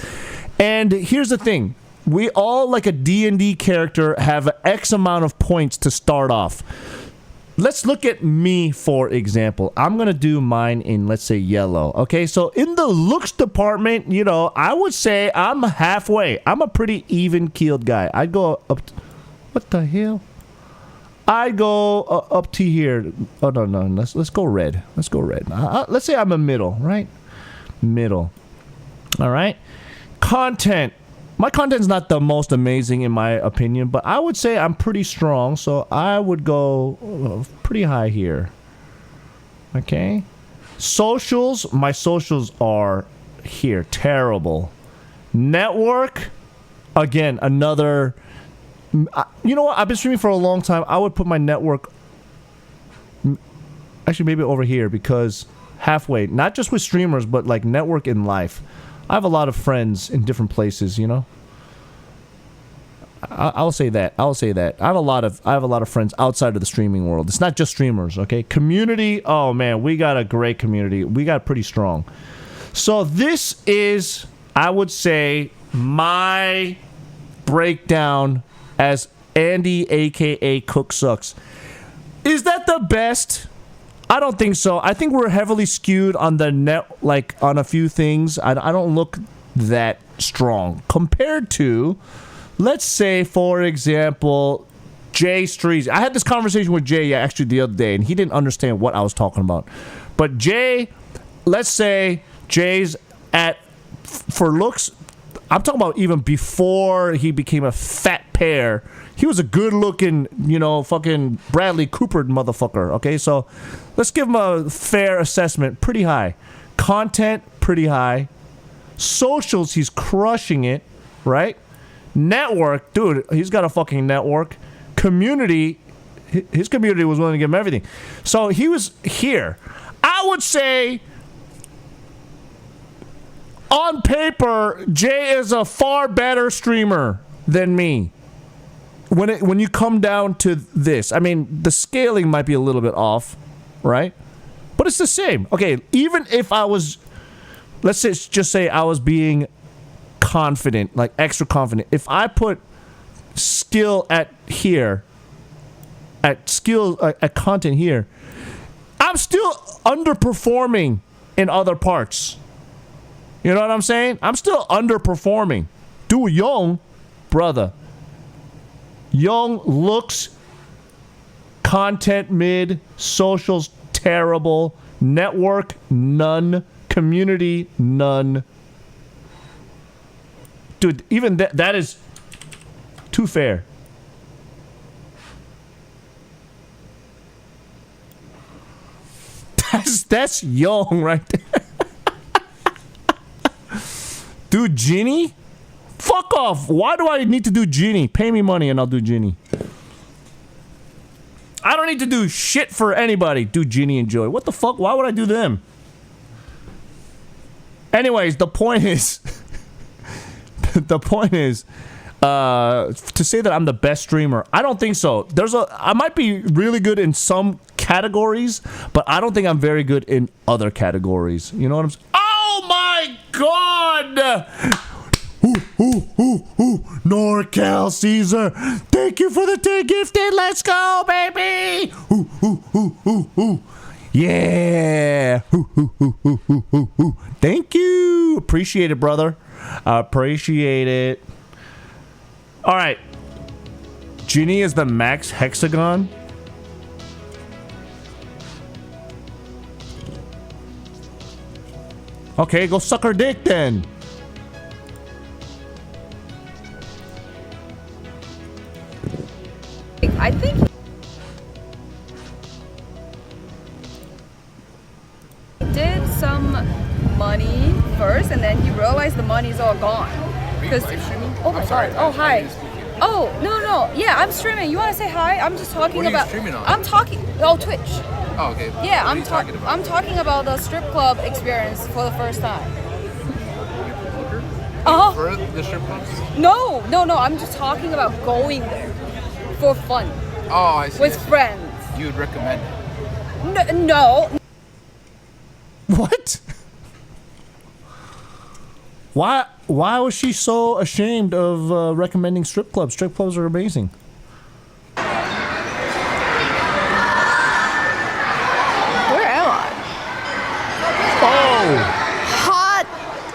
And here's the thing. We all, like a D&D character, have X amount of points to start off. Let's look at me, for example. I'm going to do mine in, let's say, yellow. Okay, so in the looks department, you know, I would say I'm halfway. I'm a pretty even-keeled guy. I'd go up... What the hell? I'd go up to here. Oh, no. Let's go red. Let's go red. Let's say I'm a middle, right? Middle. All right? Content. My content's not the most amazing in my opinion, but I would say I'm pretty strong, so I would go pretty high here. Okay? Socials, my socials are here. Terrible. Network, again, another... You know what? I've been streaming for a long time. I would put my network... Actually, maybe over here, because halfway. Not just with streamers, but like network in life. I have a lot of friends in different places, you know. I'll say that. I have a lot of friends outside of the streaming world. It's not just streamers, okay? Community. Oh man, we got a great community. We got pretty strong. So this is, I would say, my breakdown as Andy, aka CookSux. Is that the best? I don't think so. I think we're heavily skewed on the net, like on a few things. I don't look that strong compared to let's say, for example, Jay Street. I had this conversation with Jay actually the other day, and he didn't understand what I was talking about. But Jay, let's say Jay's at, for looks, I'm talking about even before he became a fat pear. He was a good-looking, you know, fucking Bradley Cooper motherfucker, okay? So let's give him a fair assessment. Pretty high. Content, pretty high. Socials, he's crushing it, right? Network, dude, he's got a fucking network. Community, his community was willing to give him everything. So he was here. I would say, on paper, Jay is a far better streamer than me. When you come down to this, I mean, the scaling might be a little bit off, right? But it's the same. Okay, even if I was, let's just say I was being confident, like extra confident. If I put skill at here, at content here, I'm still underperforming in other parts. You know what I'm saying? I'm still underperforming. Do Young, brother. Young looks, content mid, socials terrible, network none, community none. Dude, even that is too fair. That's Young right there. Dude, Ginny? Fuck off. Why do I need to do Ginny? Pay me money and I'll do Ginny. I don't need to do shit for anybody. Do Ginny and Joy. What the fuck? Why would I do them? Anyways, the point is... the point is... to say that I'm the best streamer, I don't think so. I might be really good in some categories, but I don't think I'm very good in other categories. You know what I'm saying? Oh my god! NorCal Caesar, thank you for the 10 gifted. Let's go, baby! Yeah! Thank you! Appreciate it, brother. Appreciate it. Alright. Ginny is the max hexagon. Okay, go suck her dick then. I think he did some money first, and then he realized the money's all gone. Because oh my god! Oh hi! Oh no! Yeah, I'm streaming. You want to say hi? I'm just talking What are you about. streaming on? I'm talking. Oh, Twitch. Oh, okay. Yeah, What are you talking about? I'm talking about the strip club experience for the first time. For the strip clubs? No. I'm just talking about going there for fun. Oh, I see. With friends. You would recommend it? No. What? Why was she so ashamed of recommending strip clubs? Strip clubs are amazing. Where am I? Oh! Hot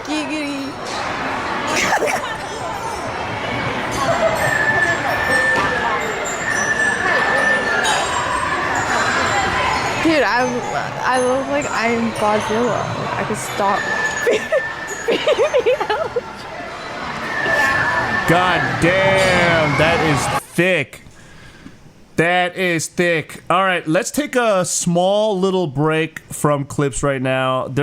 giggity. Dude, I look like I'm Godzilla. I could stop. God damn, that is thick. That is thick. All right, let's take a small little break from clips right now.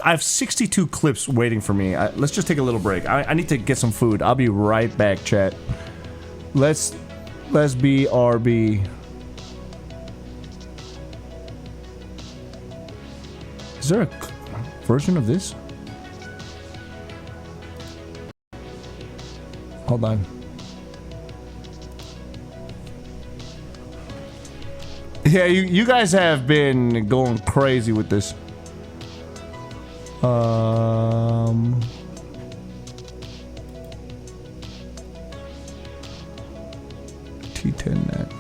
I have 62 clips waiting for me. Let's just take a little break. I need to get some food. I'll be right back, chat. Let's be RB. Is there a version of this? Hold on. Yeah, you guys have been going crazy with this. T10 net.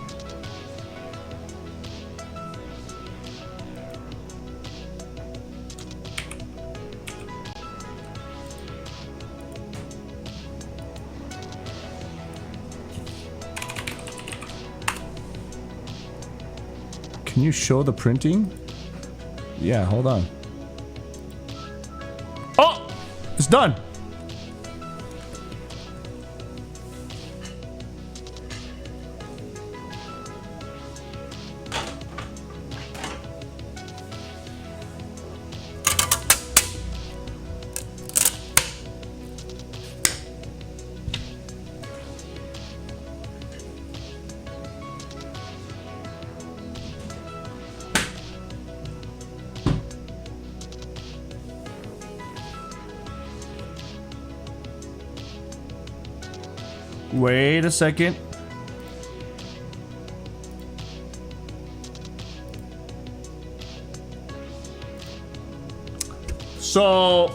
Can you show the printing? Yeah, hold on. Oh! It's done! Wait a second. So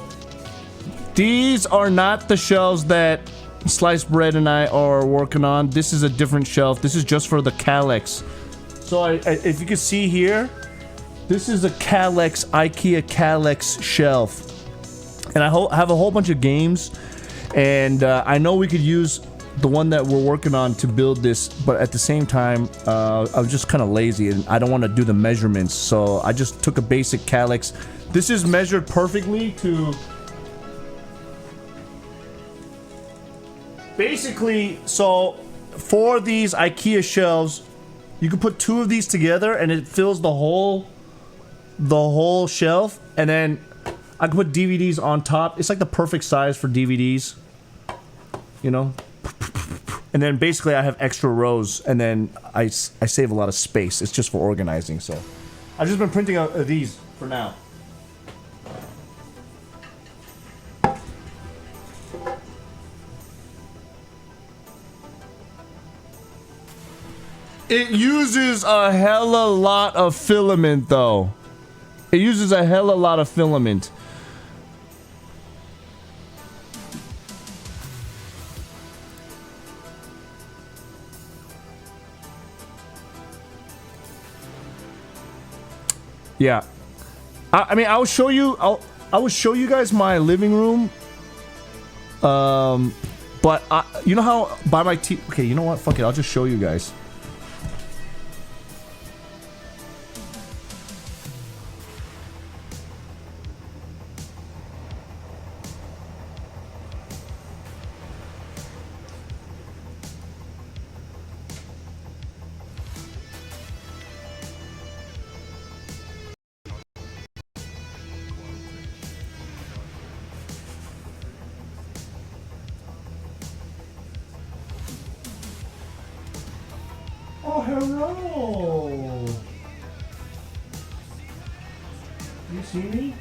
these are not the shelves that Sliced Bread and I are working on. This is a different shelf. This is just for the Calyx. So if you can see here, this is a Calyx, IKEA Calyx shelf. And I have a whole bunch of games. And I know we could use the one that we're working on to build this, but at the same time, I was just kind of lazy and I don't want to do the measurements, so I just took a basic Calyx. This is measured perfectly to... Basically, so for these IKEA shelves, you can put 2 of these together and it fills the whole shelf, and then I can put DVDs on top. It's like the perfect size for DVDs, you know? And then basically I have extra rows, and then I save a lot of space. It's just for organizing, so I've just been printing out these for now. It uses a hella lot of filament, though. It uses a hella lot of filament. Yeah, I mean, I will show you. I will show you guys my living room. But you know how by my TV. Okay, you know what? Fuck it. I'll just show you guys. Oh, hello! You see me?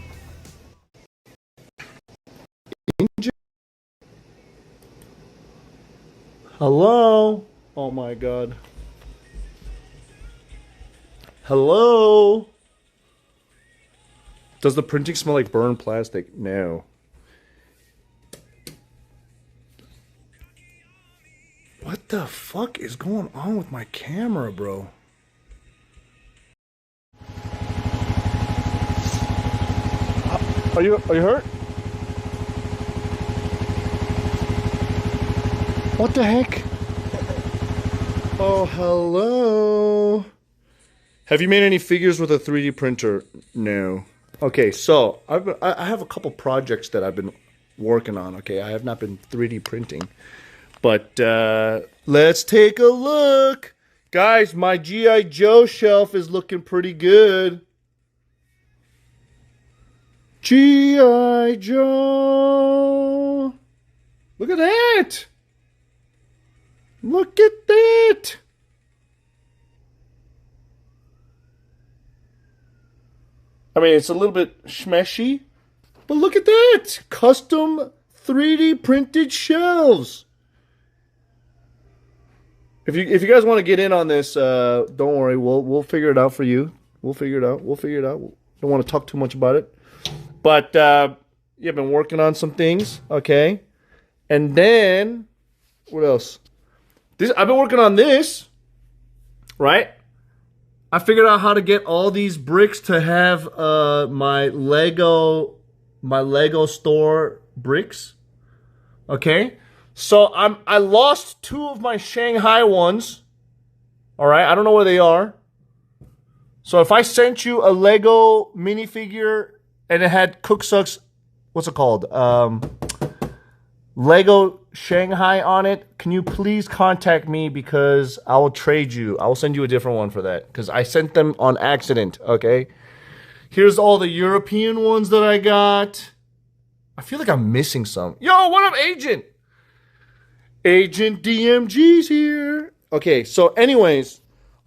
Hello? Oh my god. Hello? Does the printing smell like burned plastic? No. What the fuck is going on with my camera, bro? Are you hurt? What the heck? Oh, hello. Have you made any figures with a 3D printer? No. Okay, so I have a couple projects that I've been working on. Okay, I have not been 3D printing. But let's take a look. Guys, my G.I. Joe shelf is looking pretty good. G.I. Joe. Look at that. Look at that. I mean, it's a little bit schmeshy, but look at that. Custom 3D printed shelves. If you guys want to get in on this, don't worry. We'll figure it out for you. We'll figure it out. Don't want to talk too much about it. But yeah, I've been working on some things. Okay. And then what else? I've been working on this. Right? I figured out how to get all these bricks to have my Lego store bricks. Okay? So I lost 2 of my Shanghai ones. All right, I don't know where they are. So if I sent you a Lego minifigure and it had CookSux, what's it called? Lego Shanghai on it, can you please contact me because I will trade you. I will send you a different one for that because I sent them on accident, okay? Here's all the European ones that I got. I feel like I'm missing some. Yo, what up, Agent? Agent DMG's here. Okay, so anyways,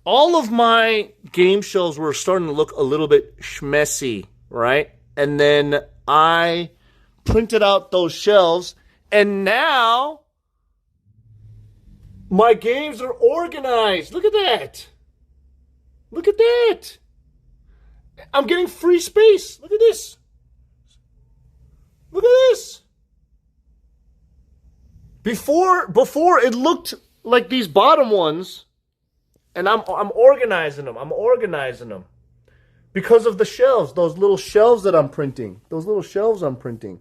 all of my game shelves were starting to look a little bit schmessy, right? And then I printed out those shelves, and now my games are organized. Look at that. Look at that. I'm getting free space. Look at this. Look at this. Before it looked like these bottom ones, and I'm organizing them. I'm organizing them because of the shelves, those little shelves that I'm printing. Those little shelves I'm printing.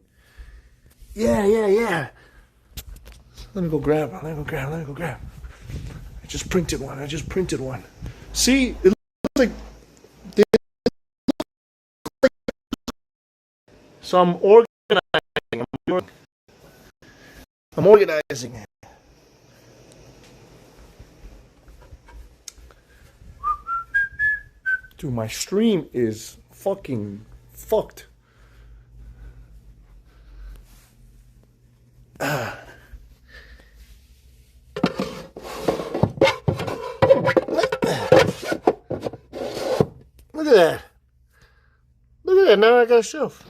Yeah. Let me go grab. I just printed one. See, it looks like. So I'm organizing. I'm organizing it. Dude, my stream is fucking fucked. Look at that. Look at that. Now I got a shelf.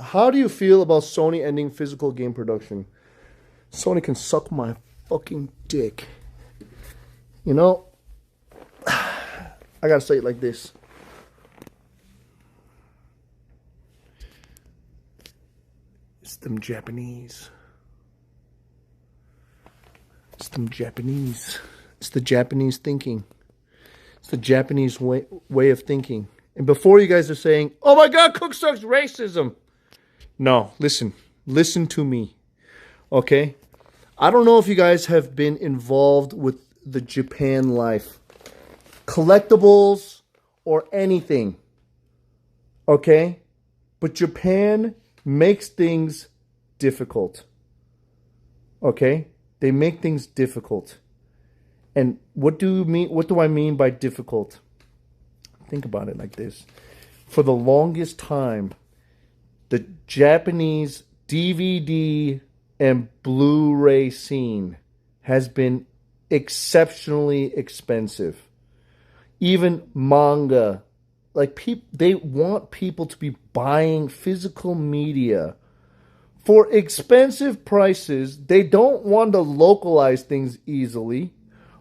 How do you feel about Sony ending physical game production? Sony can suck my fucking dick. You know, I gotta say it like this. It's them Japanese. It's them Japanese. It's the Japanese thinking. It's the Japanese way of thinking. And before you guys are saying, oh my God, CookSux racism. No, listen to me. Okay? I don't know if you guys have been involved with the Japan life. Collectibles or anything. Okay? But Japan makes things difficult. Okay? They make things difficult. And what do I mean by difficult? Think about it like this. For the longest time, the Japanese DVD and Blu-ray scene has been exceptionally expensive. Even manga, like they want people to be buying physical media for expensive prices. They don't want to localize things easily.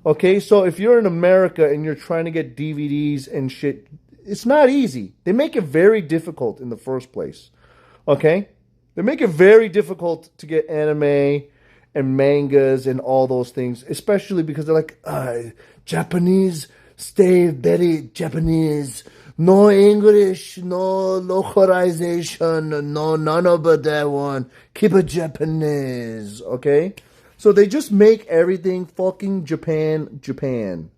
Okay, so if you're in America and you're trying to get DVDs and shit, it's not easy. They make it very difficult in the first place. Okay? They make it very difficult to get anime and mangas and all those things, especially because they're like, Japanese, stay very Japanese. No English, no localization, no none of that one. Keep it Japanese, okay? So they just make everything fucking Japan,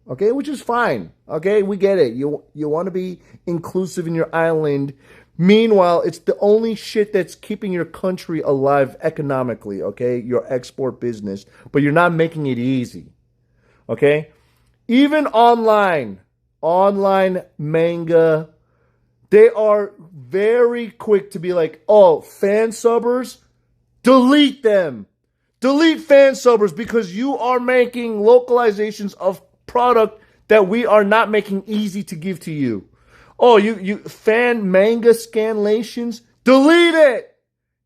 okay? Which is fine, okay? We get it. You want to be inclusive in your island. Meanwhile, it's the only shit that's keeping your country alive economically, okay? Your export business. But you're not making it easy, okay? Even online manga, they are very quick to be like, oh, fan subbers, delete them. Delete fan subbers because you are making localizations of product that we are not making easy to give to you. Oh, you fan manga scanlations, delete it.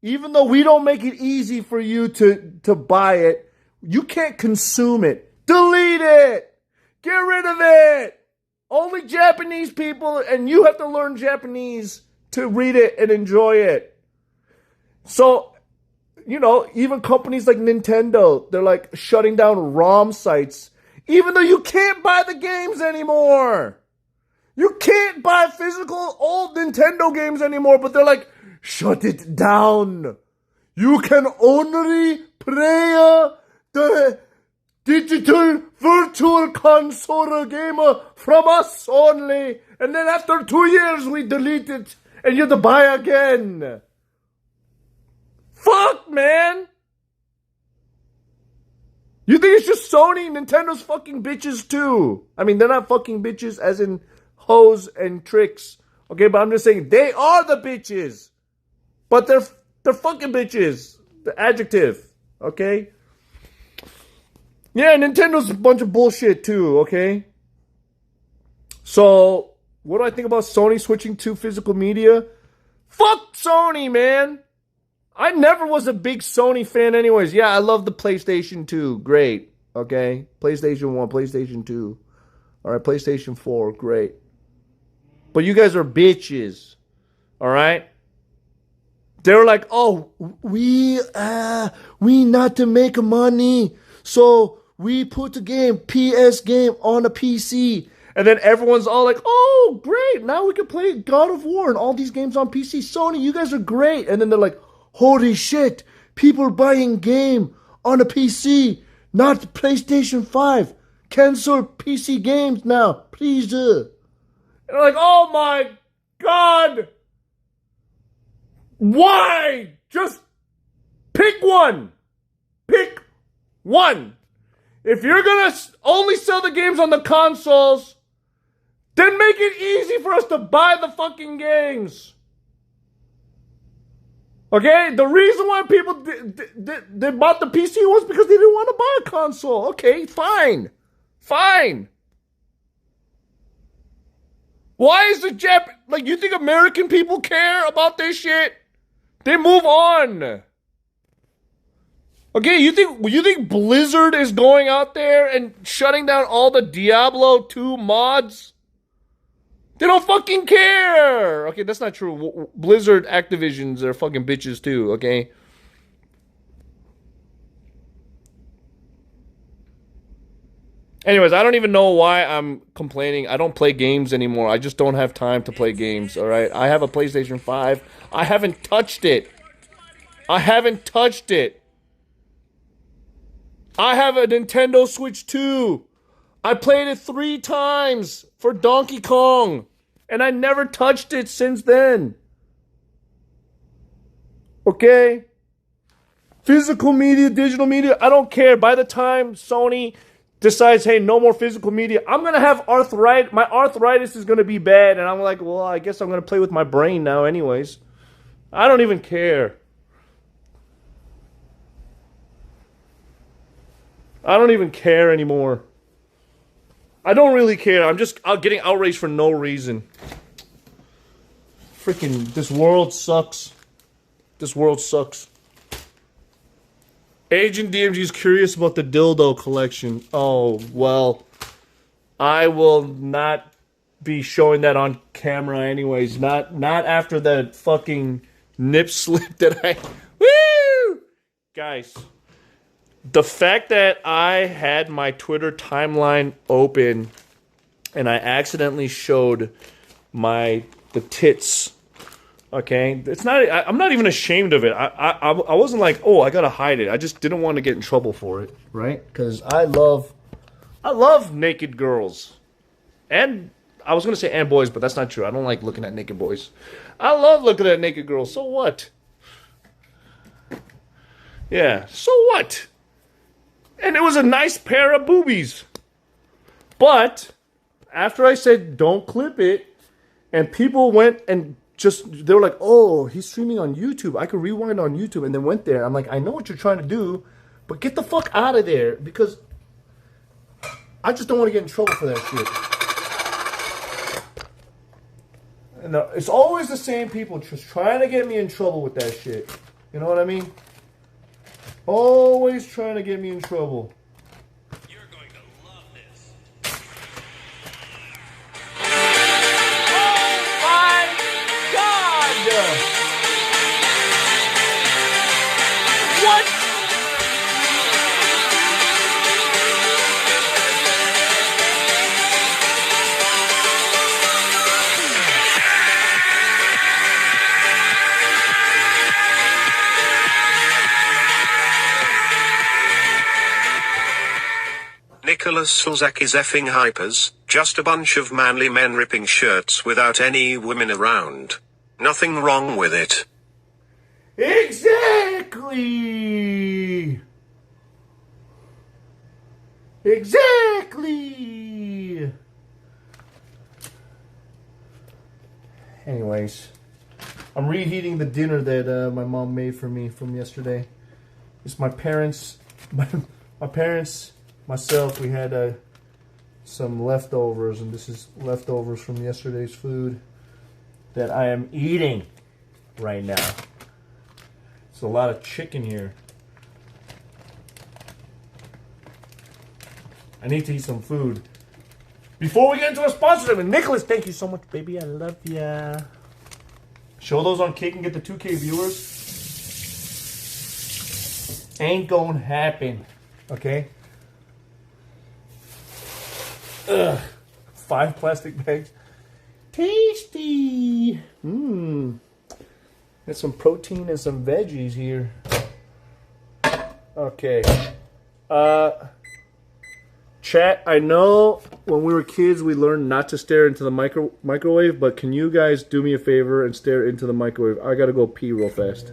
Even though we don't make it easy for you to buy it, you can't consume it. Delete it. Get rid of it. Only Japanese people, and you have to learn Japanese to read it and enjoy it. So, you know, even companies like Nintendo, they're like shutting down ROM sites, even though you can't buy the games anymore. You can't buy physical old Nintendo games anymore, but they're like, shut it down. You can only play the digital virtual console gamer from us only. And then after 2 years, we delete it. And you have to buy again. Fuck, man. You think it's just Sony? Nintendo's fucking bitches too. I mean, they're not fucking bitches as in hoes and tricks. Okay, but I'm just saying they are the bitches. But they're fucking bitches. The adjective. Okay? Yeah, Nintendo's a bunch of bullshit too, okay? So, what do I think about Sony switching to physical media? Fuck Sony, man! I never was a big Sony fan anyways. Yeah, I love the PlayStation 2. Great. Okay? PlayStation 1, PlayStation 2. Alright, PlayStation 4. Great. But you guys are bitches. Alright? They're like, oh, we not to make money. So we put the game, PS game, on a PC. And then everyone's all like, oh, great. Now we can play God of War and all these games on PC. Sony, you guys are great. And then they're like, holy shit, people are buying game on a PC, not PlayStation 5. Cancel PC games now, please. And they're like, oh my God. Why? Just pick one. Pick one. If you're going to only sell the games on the consoles, then make it easy for us to buy the fucking games. Okay, the reason why people they bought the PC was because they didn't want to buy a console. Okay, fine. Fine. Why is the like, you think American people care about this shit? They move on. Okay, you think Blizzard is going out there and shutting down all the Diablo 2 mods? They don't fucking care. Okay, that's not true. Blizzard Activisions are fucking bitches too, okay? Anyways, I don't even know why I'm complaining. I don't play games anymore. I just don't have time to play games, alright? I have a PlayStation 5. I haven't touched it. I haven't touched it. I have a Nintendo Switch 2. I played it 3 times for Donkey Kong. And I never touched it since then. Okay? Physical media, digital media, I don't care. By the time Sony decides, hey, no more physical media, I'm going to have arthritis. My arthritis is going to be bad. And I'm like, well, I guess I'm going to play with my brain now anyways. I don't even care. I don't even care anymore. I don't really care. I'm just getting outraged for no reason. Freaking, this world sucks. This world sucks. Agent DMG is curious about the dildo collection. Oh, well. I will not be showing that on camera anyways. Not after that fucking nip slip that I... Woo! Guys. The fact that I had my Twitter timeline open and I accidentally showed the tits, okay? It's not. I'm not even ashamed of it. I wasn't like, oh, I gotta hide it. I just didn't want to get in trouble for it, right? Because I love naked girls, and I was gonna say and boys, but that's not true. I don't like looking at naked boys. I love looking at naked girls. So what? Yeah. So what? And it was a nice pair of boobies. But after I said don't clip it, and people went and they were like, oh, he's streaming on YouTube. I could rewind on YouTube, and then went there. I'm like, I know what you're trying to do, but get the fuck out of there, because I just don't want to get in trouble for that shit. And it's always the same people just trying to get me in trouble with that shit. You know what I mean? Always trying to get me in trouble. You're going to love this. Oh my God! What? Nicholas Sulzak is effing hypers, just a bunch of manly men ripping shirts without any women around. Nothing wrong with it. Exactly. Exactly. Anyways, I'm reheating the dinner that my mom made for me from yesterday. It's my parents, my parents, myself. We had some leftovers, and this is leftovers from yesterday's food that I am eating right now. It's a lot of chicken here. I need to eat some food before we get into our sponsorship. And Nicholas, thank you so much, baby. I love ya. Show those on Kick and get the 2K viewers. Ain't gonna happen. Okay? Ugh. 5 plastic bags. Tasty. Mmm. Got some protein and some veggies here. Okay. Chat, I know when we were kids we learned not to stare into the microwave, but can you guys do me a favor and stare into the microwave? I gotta go pee real fast.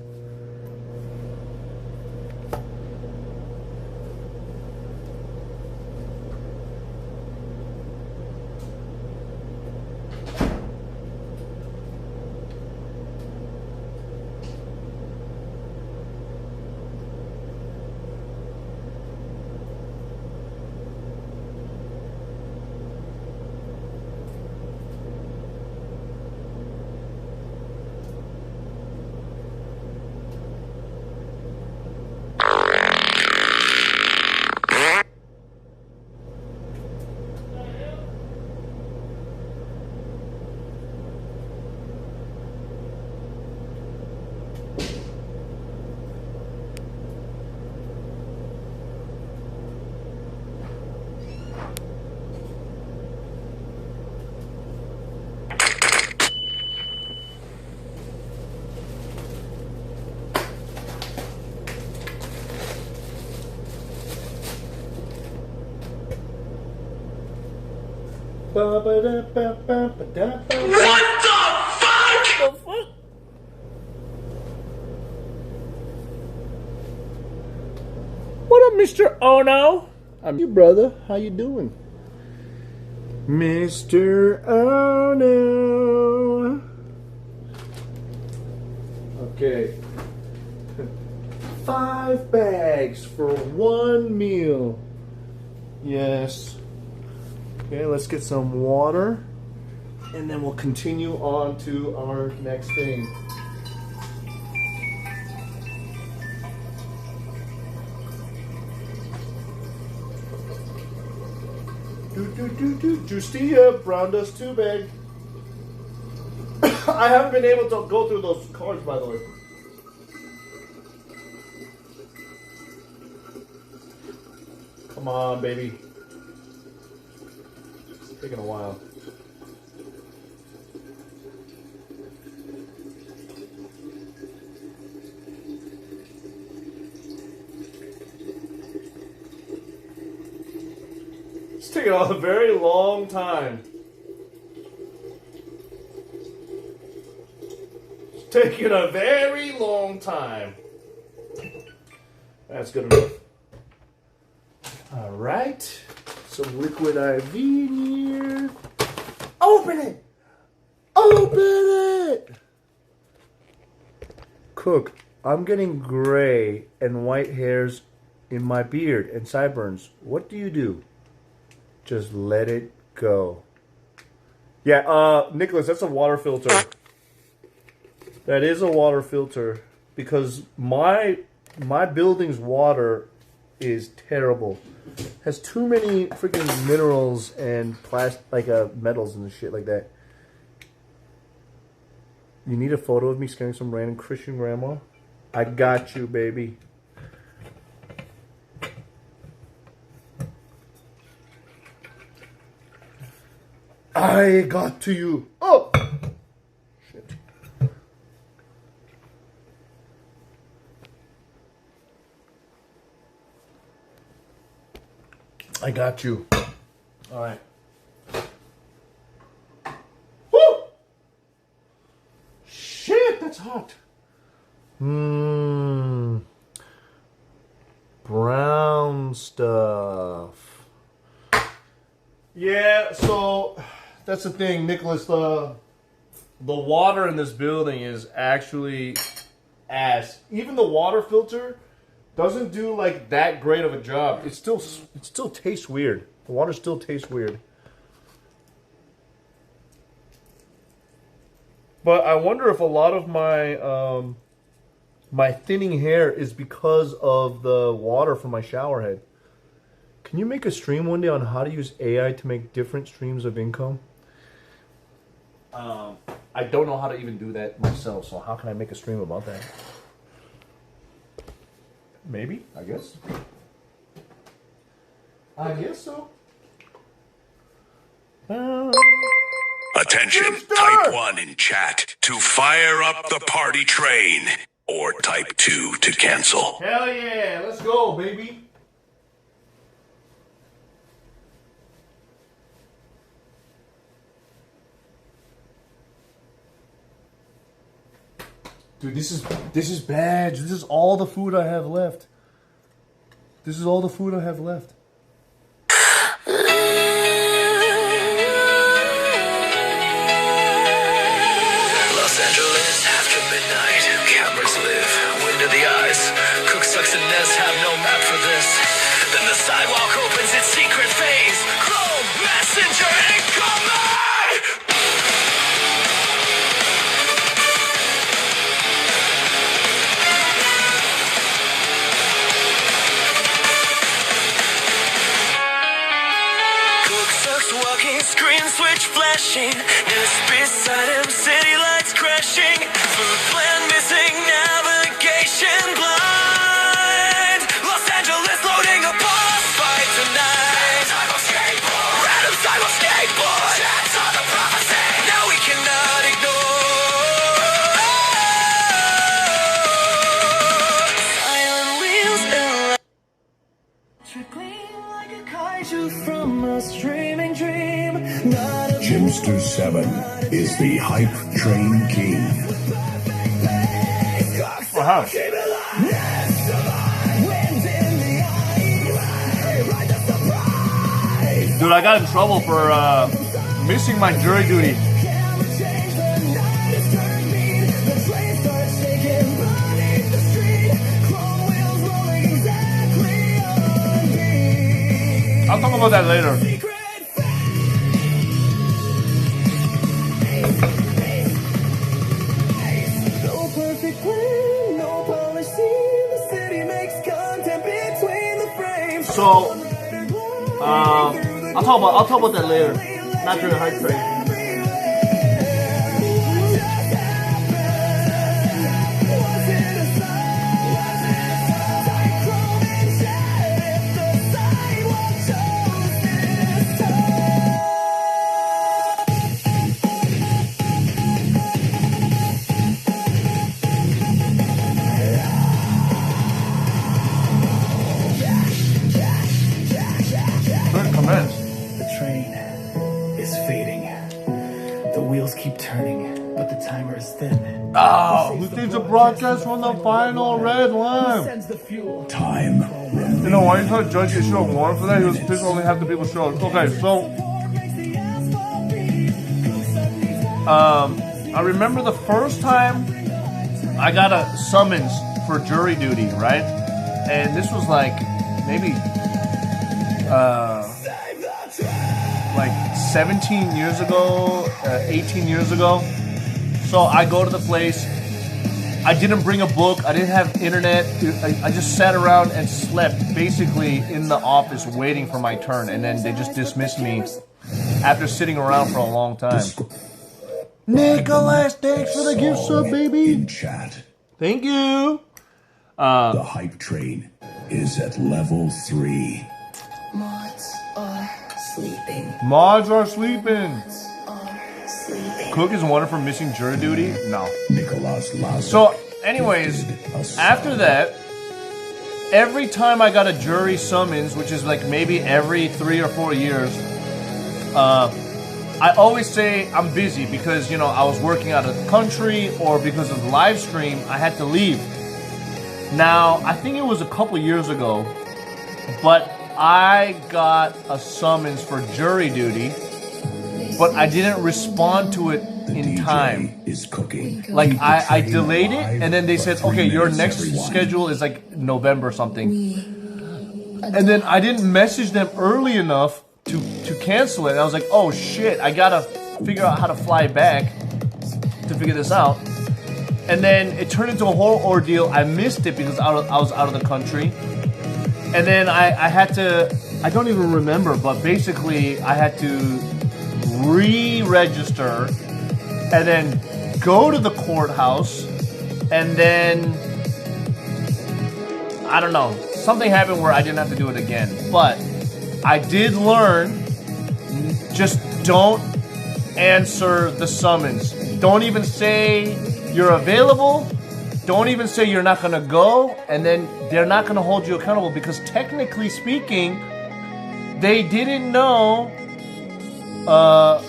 What the fuck? What up, Mr. Ono? I'm your brother. How you doing? Mr. Ono. Okay. 5 bags for 1 meal. Yes. Okay, let's get some water, and then we'll continue on to our next thing. Justia, brown dust 2 bag. I haven't been able to go through those cards, by the way. Come on, baby. It's taking a while. It's taking a very long time. It's taking a very long time. That's good enough. All right. Some liquid IV in here. Open it! Open it! Cook, I'm getting gray and white hairs in my beard and sideburns. What do you do? Just let it go. Yeah, Nicholas, that's a water filter. That is a water filter because my building's water is terrible. Has too many freaking minerals and metals and shit like that. You need a photo of me scaring some random Christian grandma? I got you, baby. I got to you. Oh! Shit. I got you. All right. Woo! Shit, that's hot. Brown stuff. Yeah, so that's the thing, Nicholas. The water in this building is actually ass. Even the water filter doesn't do like that great of a job. It still tastes weird. The water still tastes weird. But I wonder if a lot of my my thinning hair is because of the water from my shower head. Can you make a stream one day on how to use AI to make different streams of income? I don't know how to even do that myself, so how can I make a stream about that? Maybe, I guess. I guess so. Attention, type 1 in chat to fire up the party train, or type 2 to cancel. Hell yeah, let's go, baby. Dude, this is bad. This is all the food I have left. This is all the food I have left. Los Angeles, after midnight, cameras live, wind of the eyes. CookSux and Nez have no map for this. Then the sidewalk opens its secret phase. Chrome messenger incoming! Walking, screen switch flashing, Nez beside him, city lights crashing, food plan missing, navigation blind. Los Angeles loading a boss fight tonight. Random cyber skateboard. Chats on the prophecy. Now we cannot ignore. Silent wheels and trickling like a kaiju from a streaming dream. Jimster 7 is the hype train king. Wow. Dude, I got in trouble for missing my jury duty. I'll talk about that later. So, I'll talk about that later. Not during the hype train. The train is fading. The wheels keep turning, but the timer is thin. Oh, who thinks a broadcast from the final red line? Time. You know, why are you trying to judge your show more for that? He was pissed only half the people show. Okay, so I remember the first time I got a summons for jury duty, right? And this was like maybe like 17 years ago, 18 years ago. So I go to the place. I didn't bring a book. I didn't have internet. I just sat around and slept basically in the office waiting for my turn. And then they just dismissed me after sitting around for a long time. Nicholas, thanks for the gift sub, baby. In chat. Thank you. The hype train is at level 3. Mods are sleeping. Mods are sleeping. Cook is wanted for missing jury duty? No. Nicholas Lazo. So, anyways, after that, every time I got a jury summons, which is like maybe every 3 or 4 years, I always say I'm busy because, you know, I was working out of the country or because of the live stream, I had to leave. Now, I think it was a couple years ago, but I got a summons for jury duty, but I didn't respond to it in time. Like, I delayed it, and then they said, okay, your next schedule is like November or something. And then I didn't message them early enough to cancel it. And I was like, oh shit, I gotta figure out how to fly back to figure this out. And then it turned into a whole ordeal. I missed it because I was out of the country. And then I had to, I don't even remember, but basically I had to re-register and then go to the courthouse, and then I don't know, something happened where I didn't have to do it again. But I did learn, just don't answer the summons. Don't even say you're available. Don't even say you're not gonna go, and then they're not gonna hold you accountable because technically speaking, they didn't know,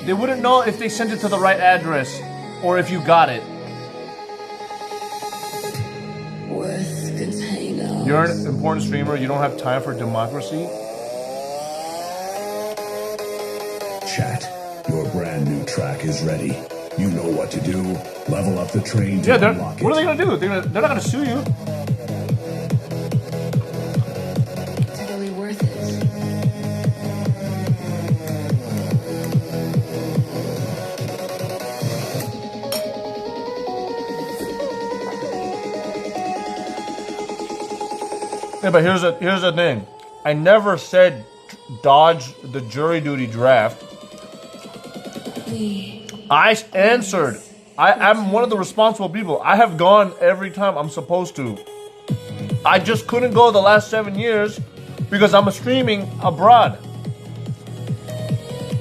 they wouldn't know if they sent it to the right address or if you got it. You're an important streamer, you don't have time for democracy. Chat, your brand new track is ready. You know what to do. Level up the train to Yeah, unlock it. what are they gonna do? They're not gonna sue you. It's really worth it. Yeah, but here's the thing. I never said dodge the jury duty draft. I answered. I'm one of the responsible people. I have gone every time I'm supposed to. I just couldn't go the last 7 years because I'm streaming abroad.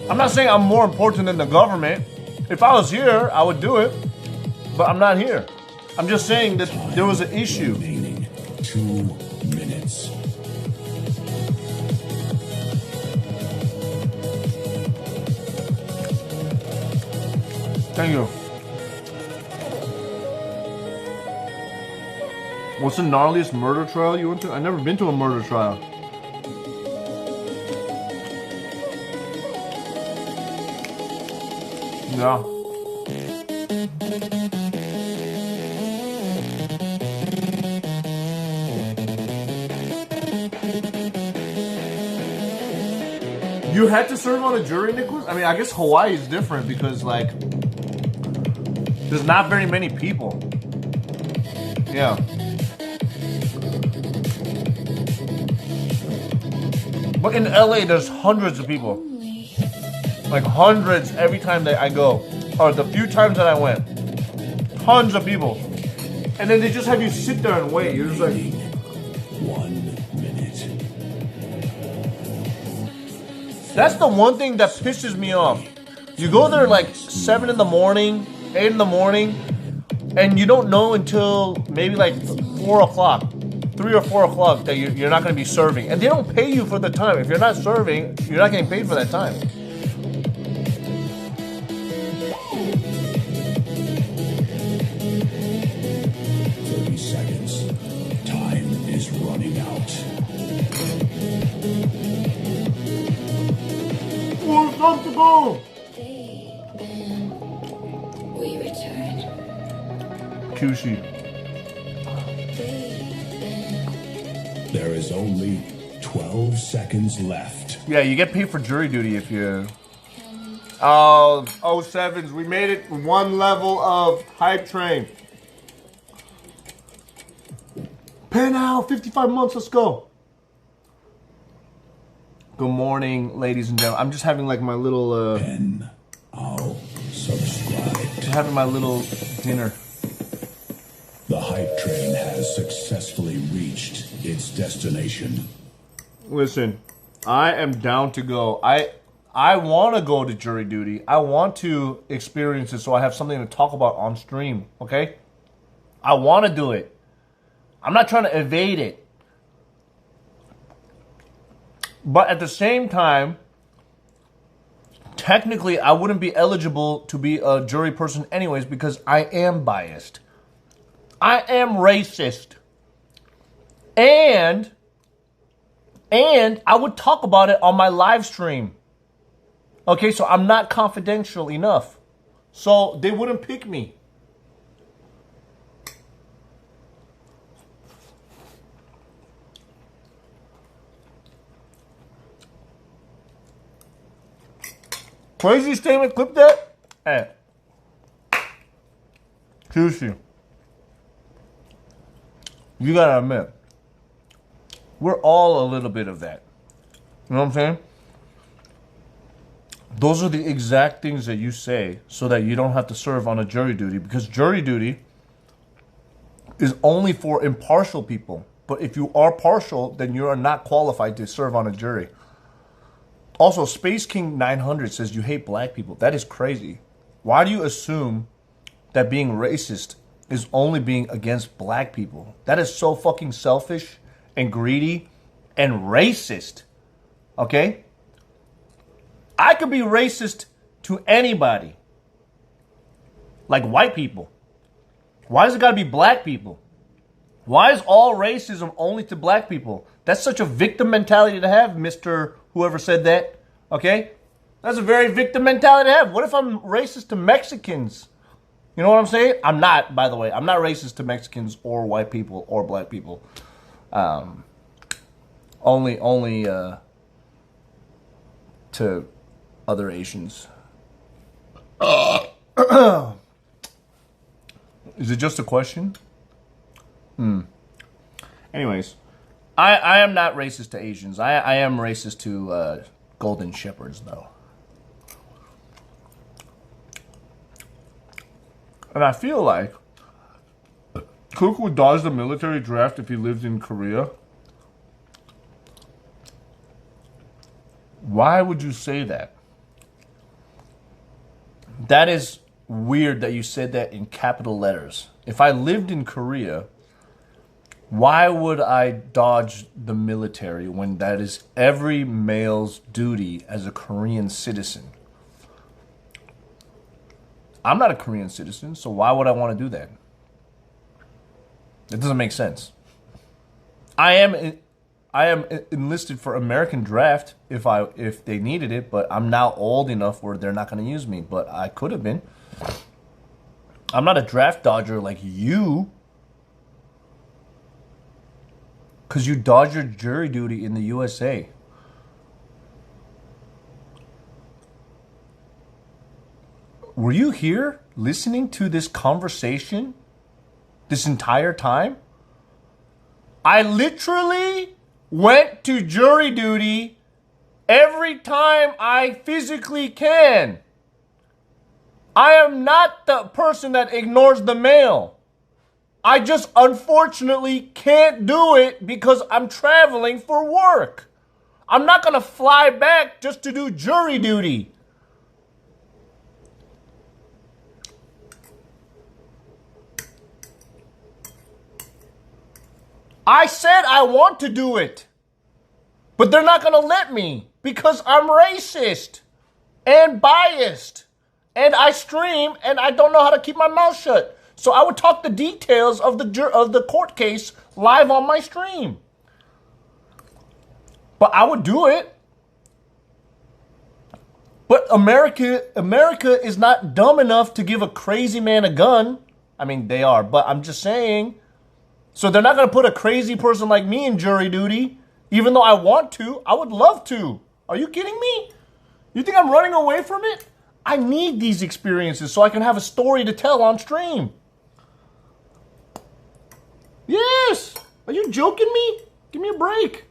I'm not saying I'm more important than the government. If I was here, I would do it. But I'm not here. I'm just saying that there was an issue. 2 minutes. Thank you. What's the gnarliest murder trial you went to? I've never been to a murder trial. No. You had to serve on a jury, Nicholas? I mean, I guess Hawaii is different because, like, there's not very many people. Yeah. But in LA, there's hundreds of people. Like hundreds every time that I go. Or the few times that I went. Tons of people. And then they just have you sit there and wait. You're just like... 1 minute. That's the one thing that pisses me off. You go there like 7 in the morning, 8 in the morning, and you don't know until maybe like 4 o'clock. 3 or 4 o'clock that you're not going to be serving. And they don't pay you for the time. If you're not serving, you're not getting paid for that time. 30 seconds. Time is running out. Who's up to go? We return. Kushi. There is only 12 seconds left. Yeah, you get paid for jury duty if you... Oh, 07s. We made it 1 level of hype train. Pay now, 55 months, let's go. Good morning, ladies and gentlemen. I'm just having like my little... I'll subscribe. Just having my little dinner. The hype train has successfully reached its destination. Listen, I am down to go. I want to go to jury duty. I want to experience it so I have something to talk about on stream, okay? I want to do it. I'm not trying to evade it. But at the same time, technically, I wouldn't be eligible to be a jury person anyways because I am biased. I am racist. And I would talk about it on my live stream. Okay, so I'm not confidential enough. So they wouldn't pick me. Crazy statement, clip that. Hey. Juicy. You gotta admit, we're all a little bit of that. You know what I'm saying? Those are the exact things that you say so that you don't have to serve on a jury duty, because jury duty is only for impartial people. But if you are partial, then you are not qualified to serve on a jury. Also, Space King 900 says you hate black people. That is crazy. Why do you assume that being racist is only being against black people? That is so fucking selfish and greedy and racist. Okay? I could be racist to anybody. Like white people. Why does it gotta be black people? Why is all racism only to black people? That's such a victim mentality to have, Mr. Whoever said that. Okay? That's a very victim mentality to have. What if I'm racist to Mexicans? You know what I'm saying? I'm not, by the way. I'm not racist to Mexicans or white people or black people. Only to other Asians. Is it just a question? Anyways, I am not racist to Asians. I am racist to golden shepherds, though. And I feel like Cook would dodge the military draft if he lived in Korea. Why would you say that? That is weird that you said that in capital letters. If I lived in Korea, why would I dodge the military when that is every male's duty as a Korean citizen? I'm not a Korean citizen, so why would I want to do that? It doesn't make sense. I am enlisted for American draft if they needed it, but I'm now old enough where they're not going to use me, but I could have been. I'm not a draft dodger like you. Because you dodged your jury duty in the USA. Were you here listening to this conversation this entire time? I literally went to jury duty every time I physically can. I am not the person that ignores the mail. I just unfortunately can't do it because I'm traveling for work. I'm not going to fly back just to do jury duty. I said I want to do it, but they're not going to let me because I'm racist and biased, and I stream and I don't know how to keep my mouth shut. So I would talk the details of the court case live on my stream. But I would do it. But America is not dumb enough to give a crazy man a gun. I mean, they are, but I'm just saying. So they're not going to put a crazy person like me in jury duty, even though I want to. I would love to. Are you kidding me? You think I'm running away from it? I need these experiences so I can have a story to tell on stream. Yes! Are you joking me? Give me a break.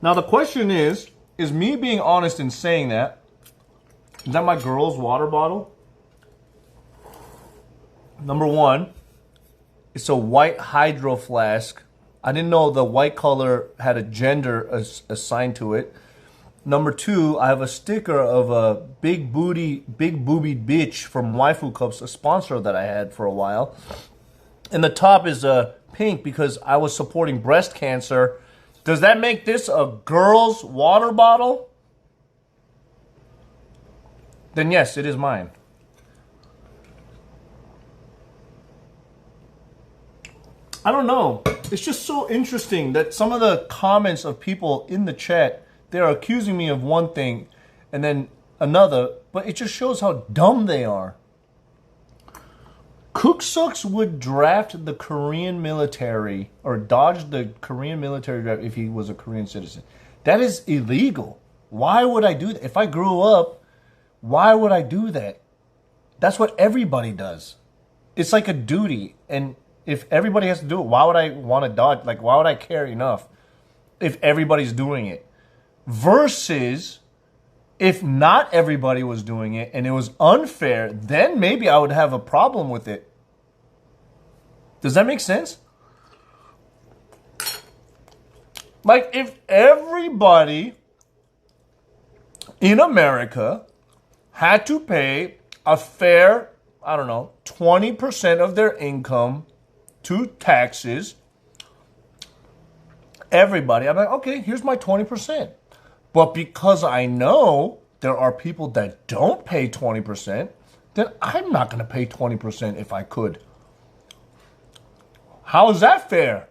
Now the question is me being honest in saying that, is that my girl's water bottle? Number one, it's a white hydro flask. I didn't know the white color had a gender assigned to it. Number 2, I have a sticker of a big boobied bitch from Waifu Cups, a sponsor that I had for a while. And the top is pink because I was supporting breast cancer. Does that make this a girl's water bottle? Then yes, it is mine. I don't know. It's just so interesting that some of the comments of people in the chat, they're accusing me of one thing and then another, but it just shows how dumb they are. CookSux would draft the Korean military or dodge the Korean military draft if he was a Korean citizen. That is illegal. Why would I do that? If I grew up, why would I do that? That's what everybody does. It's like a duty. And if everybody has to do it, why would I want to dodge? Like, why would I care enough if everybody's doing it? Versus if not everybody was doing it and it was unfair, then maybe I would have a problem with it. Does that make sense? Like, if everybody in America had to pay a fair, I don't know, 20% of their income to taxes, everybody, I'm like, okay, here's my 20%. But because I know there are people that don't pay 20%, then I'm not going to pay 20% if I could. How is that fair?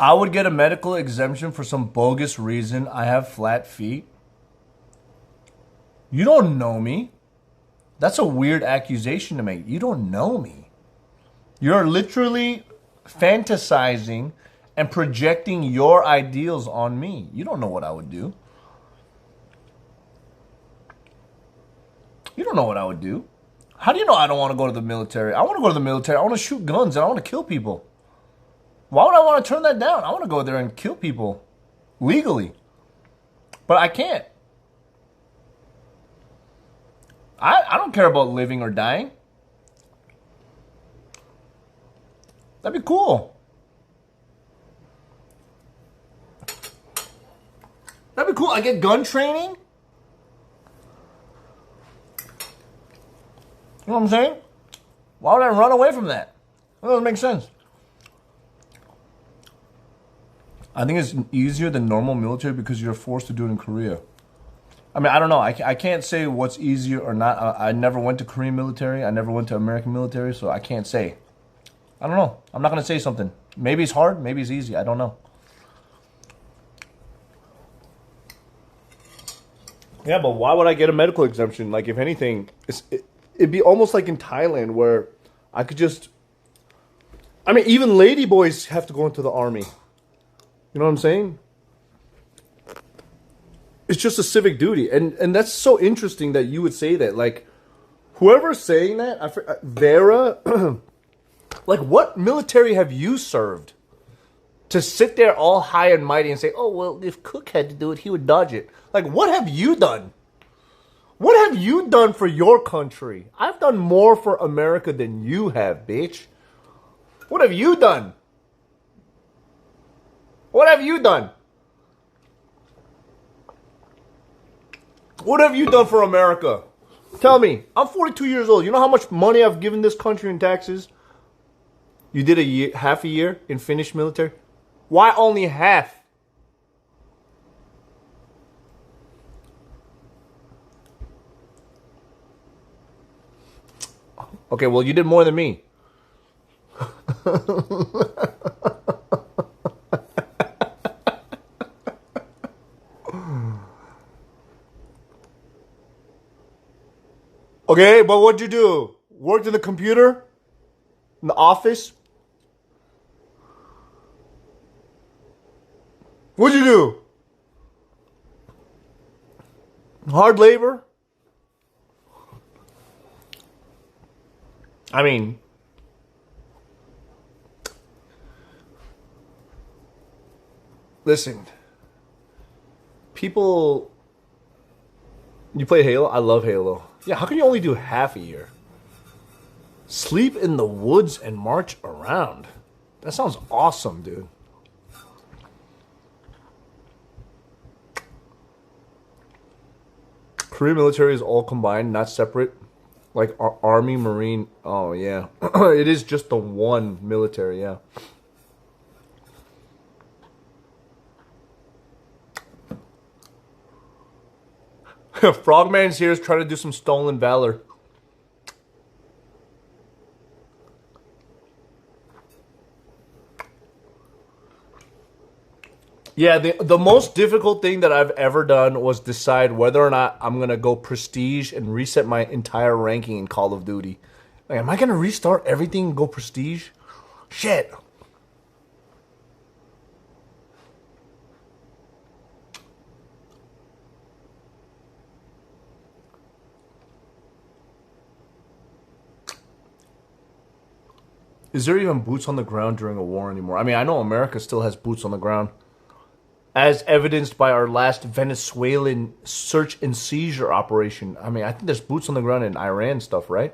I would get a medical exemption for some bogus reason. I have flat feet. You don't know me. That's a weird accusation to make. You don't know me. You're literally fantasizing and projecting your ideals on me. You don't know what I would do. You don't know what I would do. How do you know I don't want to go to the military? I want to go to the military. I want to shoot guns and I want to kill people. Why would I want to turn that down? I want to go there and kill people legally. But I can't. I don't care about living or dying. That'd be cool. That'd be cool. I get gun training. You know what I'm saying? Why would I run away from that? That doesn't make sense. I think it's easier than normal military because you're forced to do it in Korea. I mean, I don't know. I can't say what's easier or not. I never went to Korean military. I never went to American military, so I can't say. I don't know. I'm not going to say something. Maybe it's hard. Maybe it's easy. I don't know. Yeah, but why would I get a medical exemption? Like, if anything, it'd be almost like in Thailand where I could just... I mean, even ladyboys have to go into the army. You know what I'm saying? It's just a civic duty. And that's so interesting that you would say that. Like, whoever's saying that, Vera, like, what military have you served? To sit there all high and mighty and say, oh, well, if Cook had to do it, he would dodge it. Like, what have you done? What have you done for your country? I've done more for America than you have, bitch. What have you done? What have you done? What have you done for America? Tell me. I'm 42 years old. You know how much money I've given this country in taxes? You did a year, half a year in Finnish military? Why only half? Okay, well, you did more than me. Okay, but what'd you do? Worked in the computer? In the office? What'd you do? Hard labor? I mean, listen, people, you play Halo? I love Halo. Yeah, how can you only do half a year? Sleep in the woods and march around. That sounds awesome, dude. Korean military is all combined, not separate. Like Army, Marine. Oh, yeah. It is just the one military, yeah. Frogman's here is trying to do some stolen valor. Yeah, the most difficult thing that I've ever done was decide whether or not I'm going to go prestige and reset my entire ranking in Call of Duty. Like, am I going to restart everything and go prestige? Shit. Is there even boots on the ground during a war anymore? I mean, I know America still has boots on the ground. As evidenced by our last Venezuelan search and seizure operation. I mean, I think there's boots on the ground in Iran stuff, right?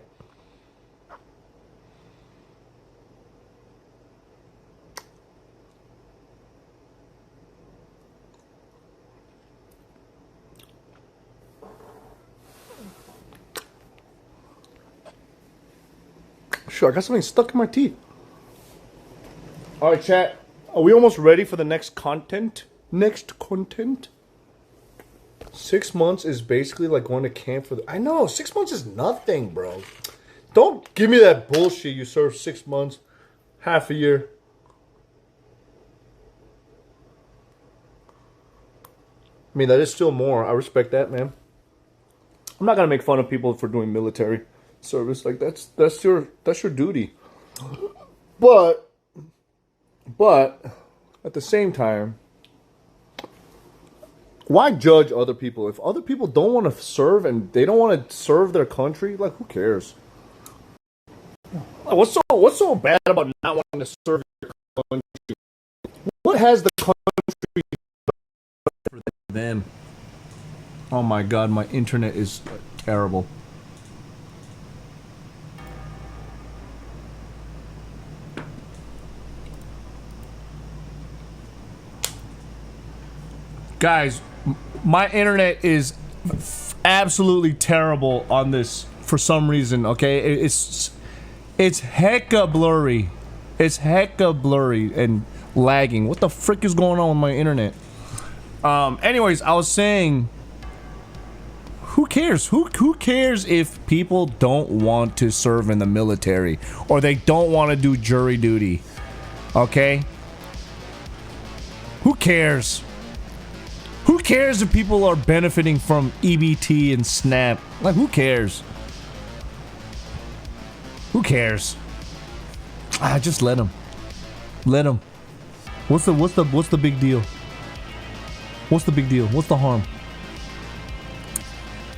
Sure, I got something stuck in my teeth. All right, chat. Are we almost ready for the next content? 6 months is basically like going to camp for I know, 6 months is nothing, bro. Don't give me that bullshit. You serve 6 months, half a year. I mean, that is still more. I respect that, man. I'm not gonna make fun of people for doing military service. Like that's your duty. But at the same time, why judge other people? If other people don't want to serve and they don't want to serve their country, like, who cares? What's so bad about not wanting to serve your country? What has the country for them? Oh my god, my internet is terrible. Guys, my internet is absolutely terrible on this for some reason, okay? It's hecka blurry. It's hecka blurry and lagging. What the frick is going on with my internet? Anyways, I was saying, who cares? Who cares if people don't want to serve in the military or they don't want to do jury duty? Okay? Who cares? Who cares if people are benefiting from EBT and SNAP? Like, who cares? Who cares? Just let them. Let them. What's the big deal? What's the big deal? What's the harm?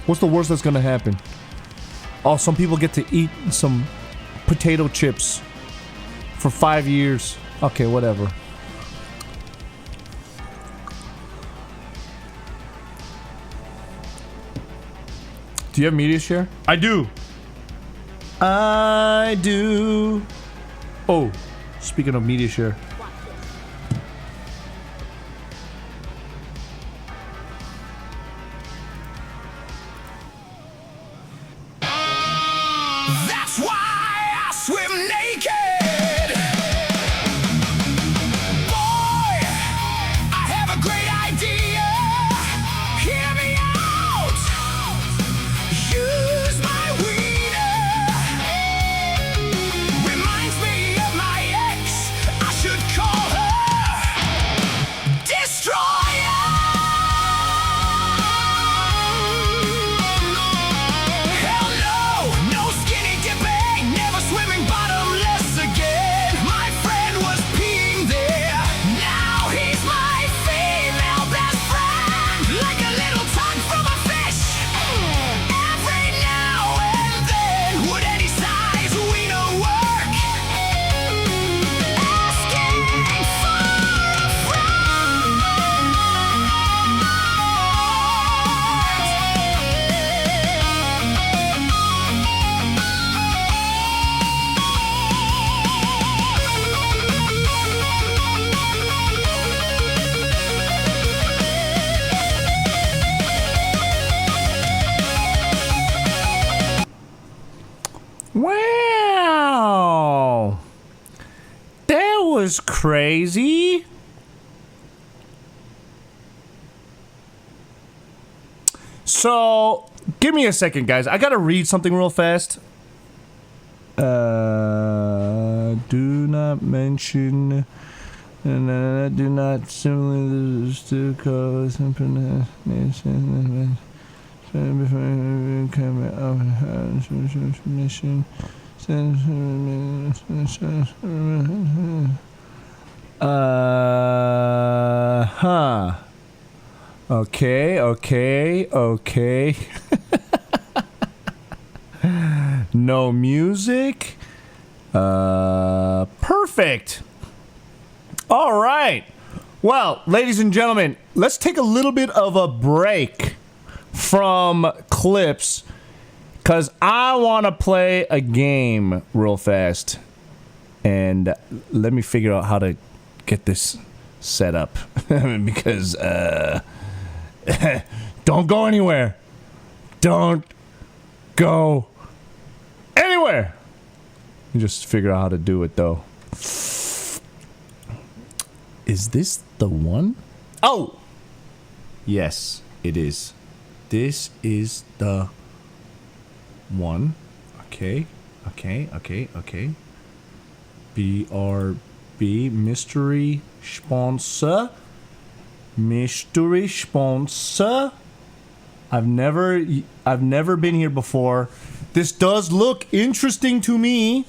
What's the worst that's gonna happen? Oh, some people get to eat some potato chips for 5 years. Okay, whatever. Do you have media share? I do. I do. Oh, speaking of media share. That's why I swim naked. Boy, I have a great idea. Hear me out. Use my wiener. Reminds me of my ex. I should was crazy. So, give me a second, guys. I gotta read something real fast. Do not mention. Do not similarly to cause mission. Huh. Okay. No music. Perfect. All right. Well, ladies and gentlemen, let's take a little bit of a break from clips because I want to play a game real fast. And let me figure out how to get this set up because don't go anywhere. Don't go anywhere. You just figure out how to do it though. Is this the one? Oh! Yes, it is. This is the one. Okay. BRB mystery sponsor. Mystery sponsor. I've never been here before. This does look interesting to me.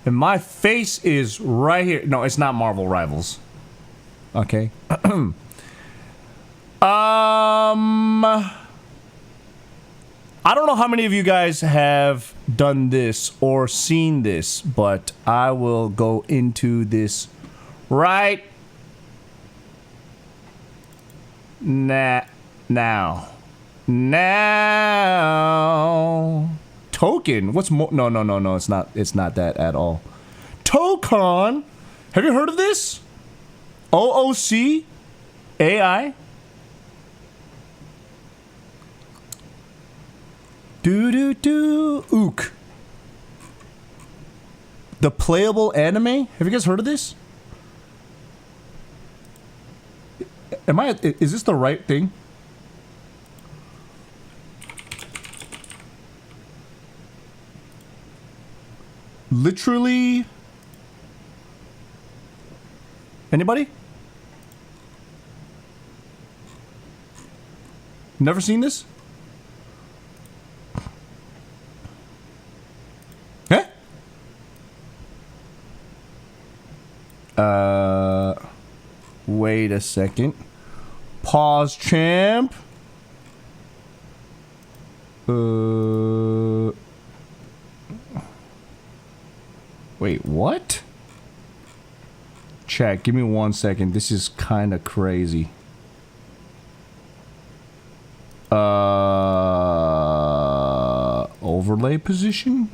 And my face is right here. No, it's not Marvel Rivals. Okay. I don't know how many of you guys have done this or seen this, but I will go into this right now. Token. What's more? No. It's not that at all. Tokon. Have you heard of this? OOC AI. Ook. The playable anime. Have you guys heard of this? Is this the right thing? Literally. Anybody? Never seen this? Huh? Wait a second. Pause, champ. Wait, what? Chat, give me 1 second. This is kind of crazy. Overlay position?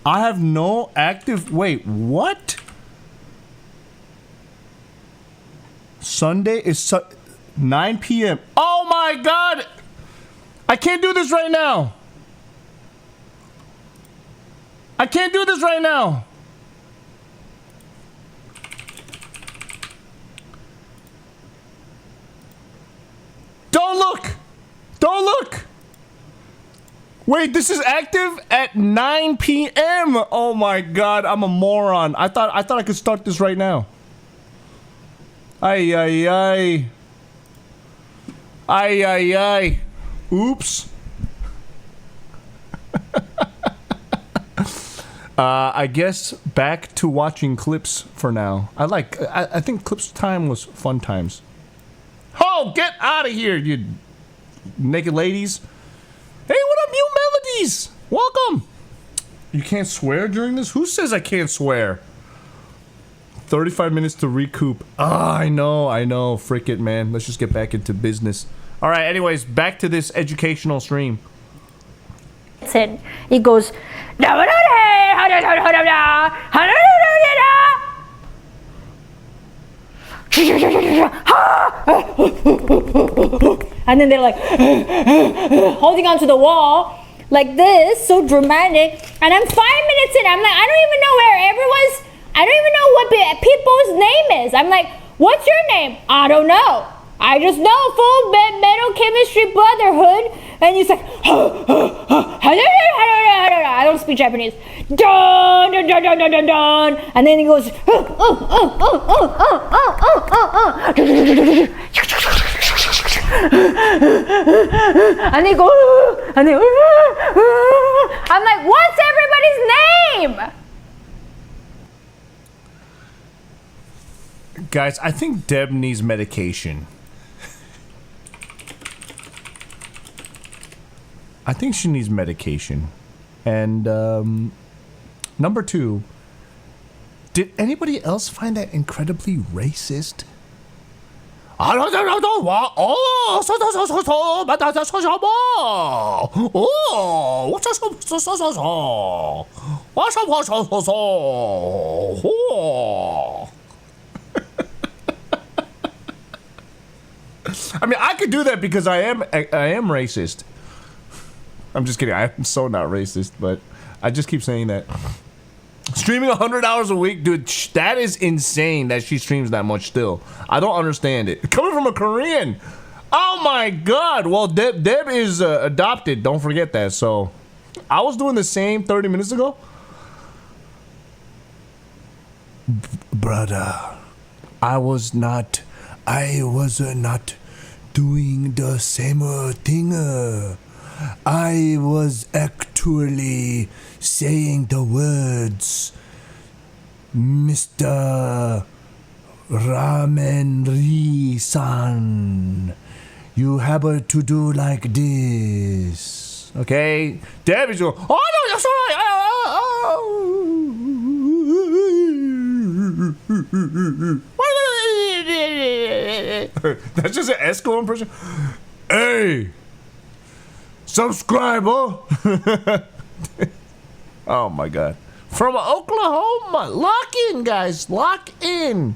I have no active... Wait, what? Sunday is 9 p.m. Oh my god! I can't do this right now! I can't do this right now! Don't look! Don't look! Wait, this is active at 9 p.m. Oh my god, I'm a moron. I thought I could start this right now. Ay. Oops. I guess back to watching clips for now. I think clips time was fun times. Oh, get out of here, you naked ladies. Hey, what up, New Melodies? Welcome. You can't swear during this? Who says I can't swear? 35 minutes to recoup. I know. Frick it, man. Let's just get back into business. All right, anyways, back to this educational stream. It goes... And then they're like holding onto the wall, like this, so dramatic. And I'm 5 minutes in. I'm like, I don't even know where everyone's. I don't even know what people's name is. I'm like, what's your name? I don't know. I just know full metal chemistry brotherhood. And he's like, I don't speak Japanese. Dun, dun, dun, dun, dun, dun, dun. And then he goes, and they go, and they, I'm like, what's everybody's name? Guys, I think Deb needs medication. I think she needs medication. And number 2, did anybody else find that incredibly racist? I mean, I could do that because I am racist. I'm just kidding. I'm so not racist, but I just keep saying that. Streaming 100 hours a week, dude, that is insane that she streams that much still. I don't understand it. Coming from a Korean. Oh my God. Well, Deb is adopted. Don't forget that. So I was doing the same 30 minutes ago. Brother, I was not doing the same thing. I was actually saying the words, Mr. Ramenri-san, you have to do like this. Okay? Deb is going, oh no, that's all right. That's just an Esco impression. Hey! Subscriber. Oh my God. From Oklahoma. Lock in, guys. Lock in.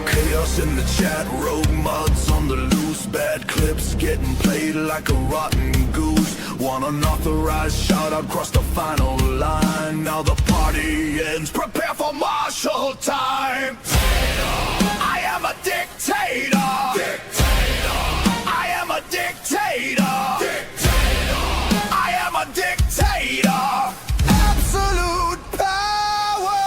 Chaos in the chat, rogue mods on the loose, bad clips getting played like a rotten goose. One unauthorized shout out across the final line. Now the party ends. Prepare for martial time. I am a dictator. I am a dictator. I am a dictator. Absolute power.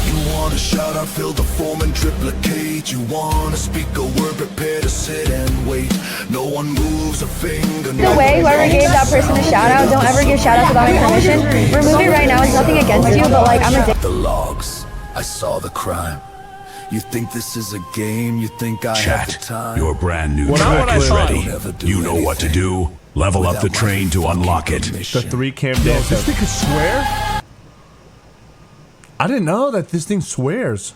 You wanna shout out, fill the form and triplicate. You wanna speak a word, prepare to sit and wait. No one moves a finger. No way, whoever gave that person a shout out, don't ever give shout outs without my permission. Remove it right now, it's nothing against you, but like, I'm a dick. The logs. I saw the crime. You think this is a game? You think I have the time? Your brand new track is ready. You know what to do. Level up the train to unlock it. The 3 cam dance. This thing can swear? I didn't know that this thing swears.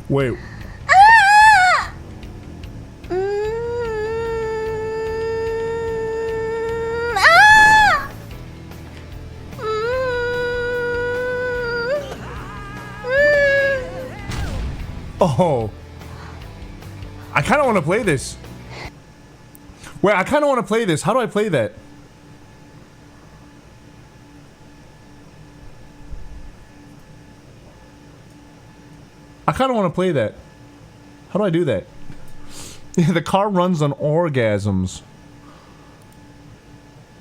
Wait. Oh. I kind of want to play this. Wait, I kind of want to play this. How do I play that? I kind of want to play that. How do I do that? The car runs on orgasms.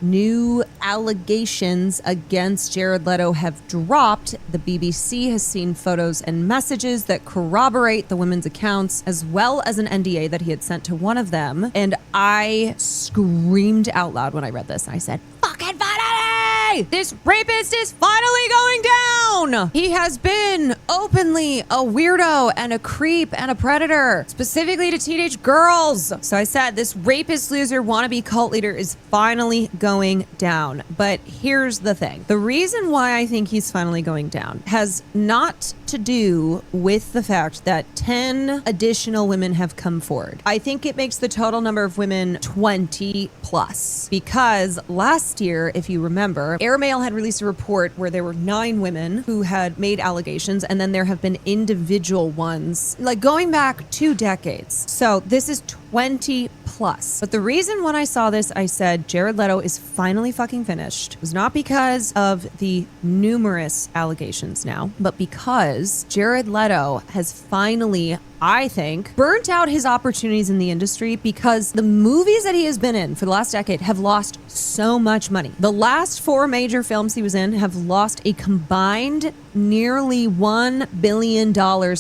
New allegations against Jared Leto have dropped. The BBC has seen photos and messages that corroborate the women's accounts, as well as an NDA that he had sent to one of them. And I screamed out loud when I read this. I said, fucking finally! This rapist is finally going down! He has been openly a weirdo and a creep and a predator, specifically to teenage girls. So I said this rapist loser wannabe cult leader is finally going down. But here's the thing. The reason why I think he's finally going down has not to do with the fact that 10 additional women have come forward. I think it makes the total number of women 20 plus. Because last year, if you remember, Airmail had released a report where there were 9 women who had made allegations, and then there have been individual ones, like going back 2 decades. So this is 20 plus. But the reason when I saw this, I said Jared Leto is finally fucking finished was not because of the numerous allegations now, but because Jared Leto has finally, I think, burnt out his opportunities in the industry because the movies that he has been in for the last decade have lost so much money. The last 4 major films he was in have lost a combined nearly $1 billion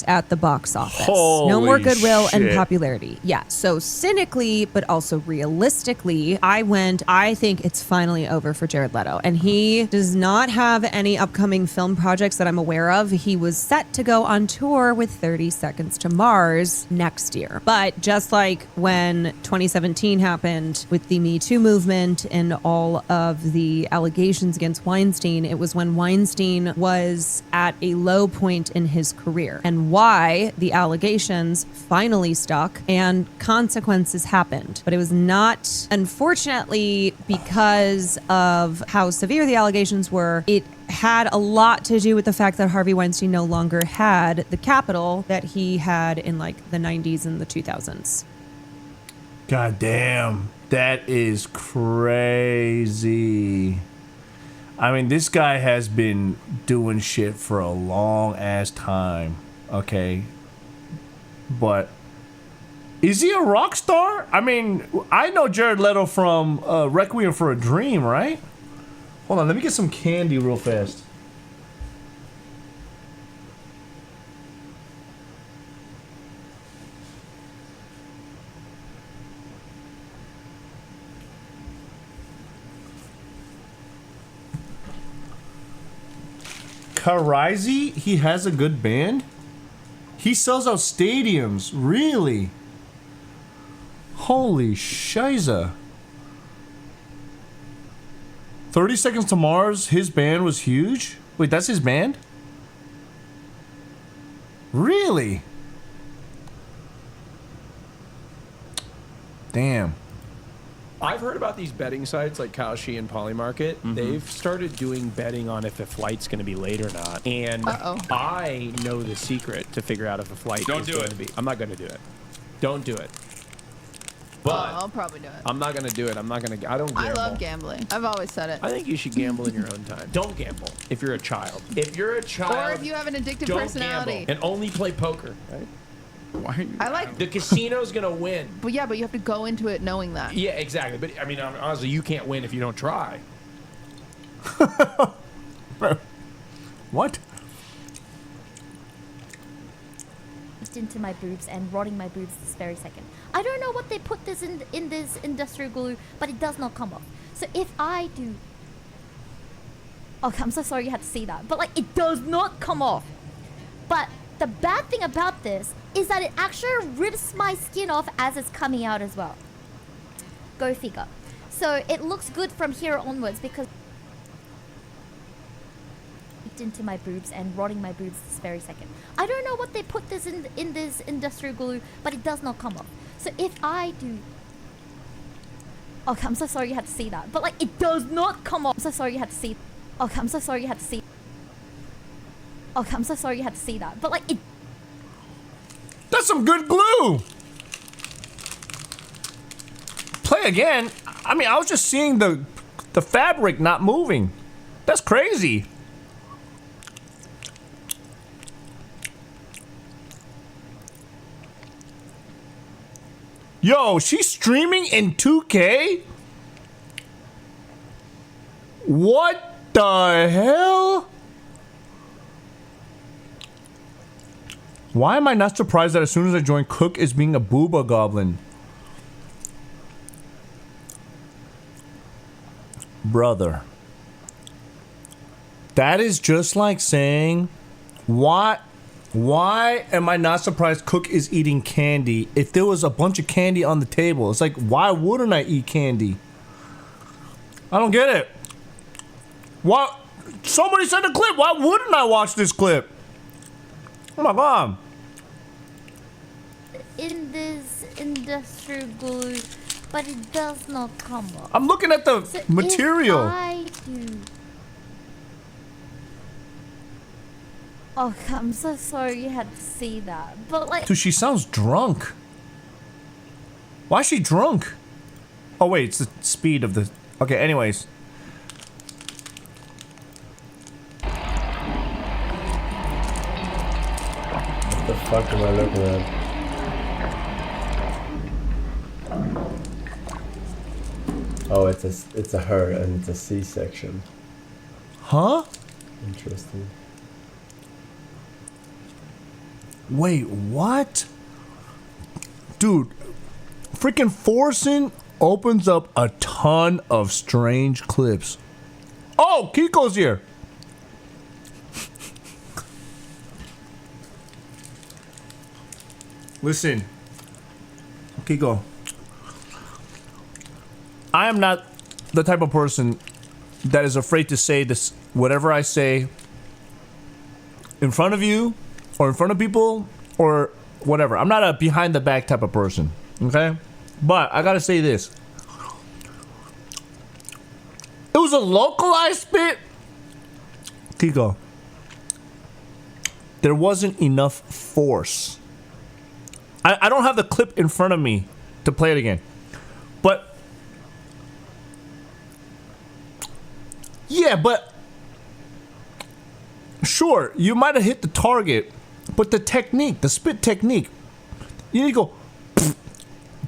at the box office. No more goodwill and popularity. Yeah, so cynically, but also realistically, I think it's finally over for Jared Leto. And he does not have any upcoming film projects that I'm aware of. He was set to go on tour with 30 Seconds to Mars next year. But just like when 2017 happened with the Me Too movement and all of the allegations against Weinstein, it was when Weinstein was at a low point in his career, and why the allegations finally stuck and consequences happened. But it was not, unfortunately, because of how severe the allegations were. It had a lot to do with the fact that Harvey Weinstein no longer had the capital that he had in like the 90s and the 2000s. God damn, that is crazy. I mean, this guy has been doing shit for a long ass time, okay? But is he a rock star? I mean, I know Jared Leto from Requiem for a Dream, right? Hold on, let me get some candy real fast. Karaizi, he has a good band? He sells out stadiums, really? Holy shiza. 30 Seconds to Mars, his band was huge? Wait, that's his band? Really? Damn. I've heard about these betting sites like Kalshi and Polymarket. They've started doing betting on if a flight's going to be late or not. And I know the secret to figure out if a flight is going to be. I'm not going to do it. Don't do it. But I'll probably do it. I'm not going to do it. I'm not going to. I don't gamble. I love gambling. I've always said it. I think you should gamble in your own time. Don't gamble if you're a child. If you're a child, Or if you have an addictive don't personality. gamble and only play poker. Right? Why are you? I like. The casino's going to win. But yeah, but you have to go into it knowing that. Yeah, exactly. But I mean, honestly, you can't win if you don't try. What? Into my boobs and rotting my boobs this very second. I don't know what they put this in this industrial glue, but it does not come off. So if I do... Okay, I'm so sorry you had to see that. But like, it does not come off. But the bad thing about this is that it actually rips my skin off as it's coming out as well. Go figure. So it looks good from here onwards because into my boobs and rotting my boobs this very second. I don't know what they put this in this industrial glue, but it does not come off. So if I do... Okay, I'm so sorry you had to see that. But like, it does not come off. I'm so sorry you had to see... Okay, I'm so sorry you had to see... Okay, I'm so sorry you had to see that. But like, it... That's some good glue! Play again? I mean, I was just seeing the fabric not moving. That's crazy. Yo, she's streaming in 2K? What the hell? Why am I not surprised that as soon as I join, Cook is being a booba goblin? Brother. That is just like saying, what Why am I not surprised Cook is eating candy? If there was a bunch of candy on the table, it's like, why wouldn't I eat candy? I don't get it. What? Somebody sent a clip. Why wouldn't I watch this clip? Oh my god. In this industrial glue, but it does not come up. I'm looking at the So material. if I do... Oh, I'm so sorry you had to see that. But like... Dude, she sounds drunk. Why is she drunk? Oh wait, it's the speed of the... Okay, anyways. What the fuck am I looking at? Oh, it's a her and it's a C-section. Huh? Interesting. Wait, what? Dude, freaking Forsen opens up a ton of strange clips. Oh, Kiko's here. Listen, Kiko, I am not the type of person that is afraid to say this, whatever I say in front of you or in front of people or whatever. I'm not a behind the back type of person, okay? But I gotta say this. It was a localized spit. Kiko, there wasn't enough force. I don't have the clip in front of me to play it again. But yeah, but sure, you might have hit the target, but the technique, the spit technique, you need to go,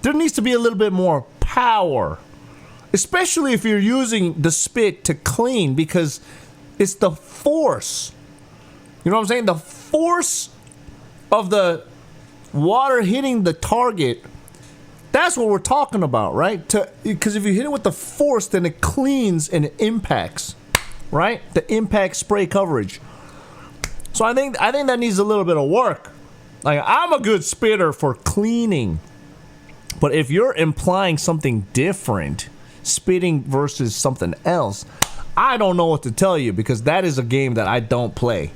there needs to be a little bit more power. Especially if you're using the spit to clean, because it's the force. You know what I'm saying? The force of the water hitting the target, that's what we're talking about, right? Because if you hit it with the force, then it cleans and it impacts, right? The impact spray coverage. So I think that needs a little bit of work. Like, I'm a good spitter for cleaning, but if you're implying something different, spitting versus something else, I don't know what to tell you, because that is a game that I don't play.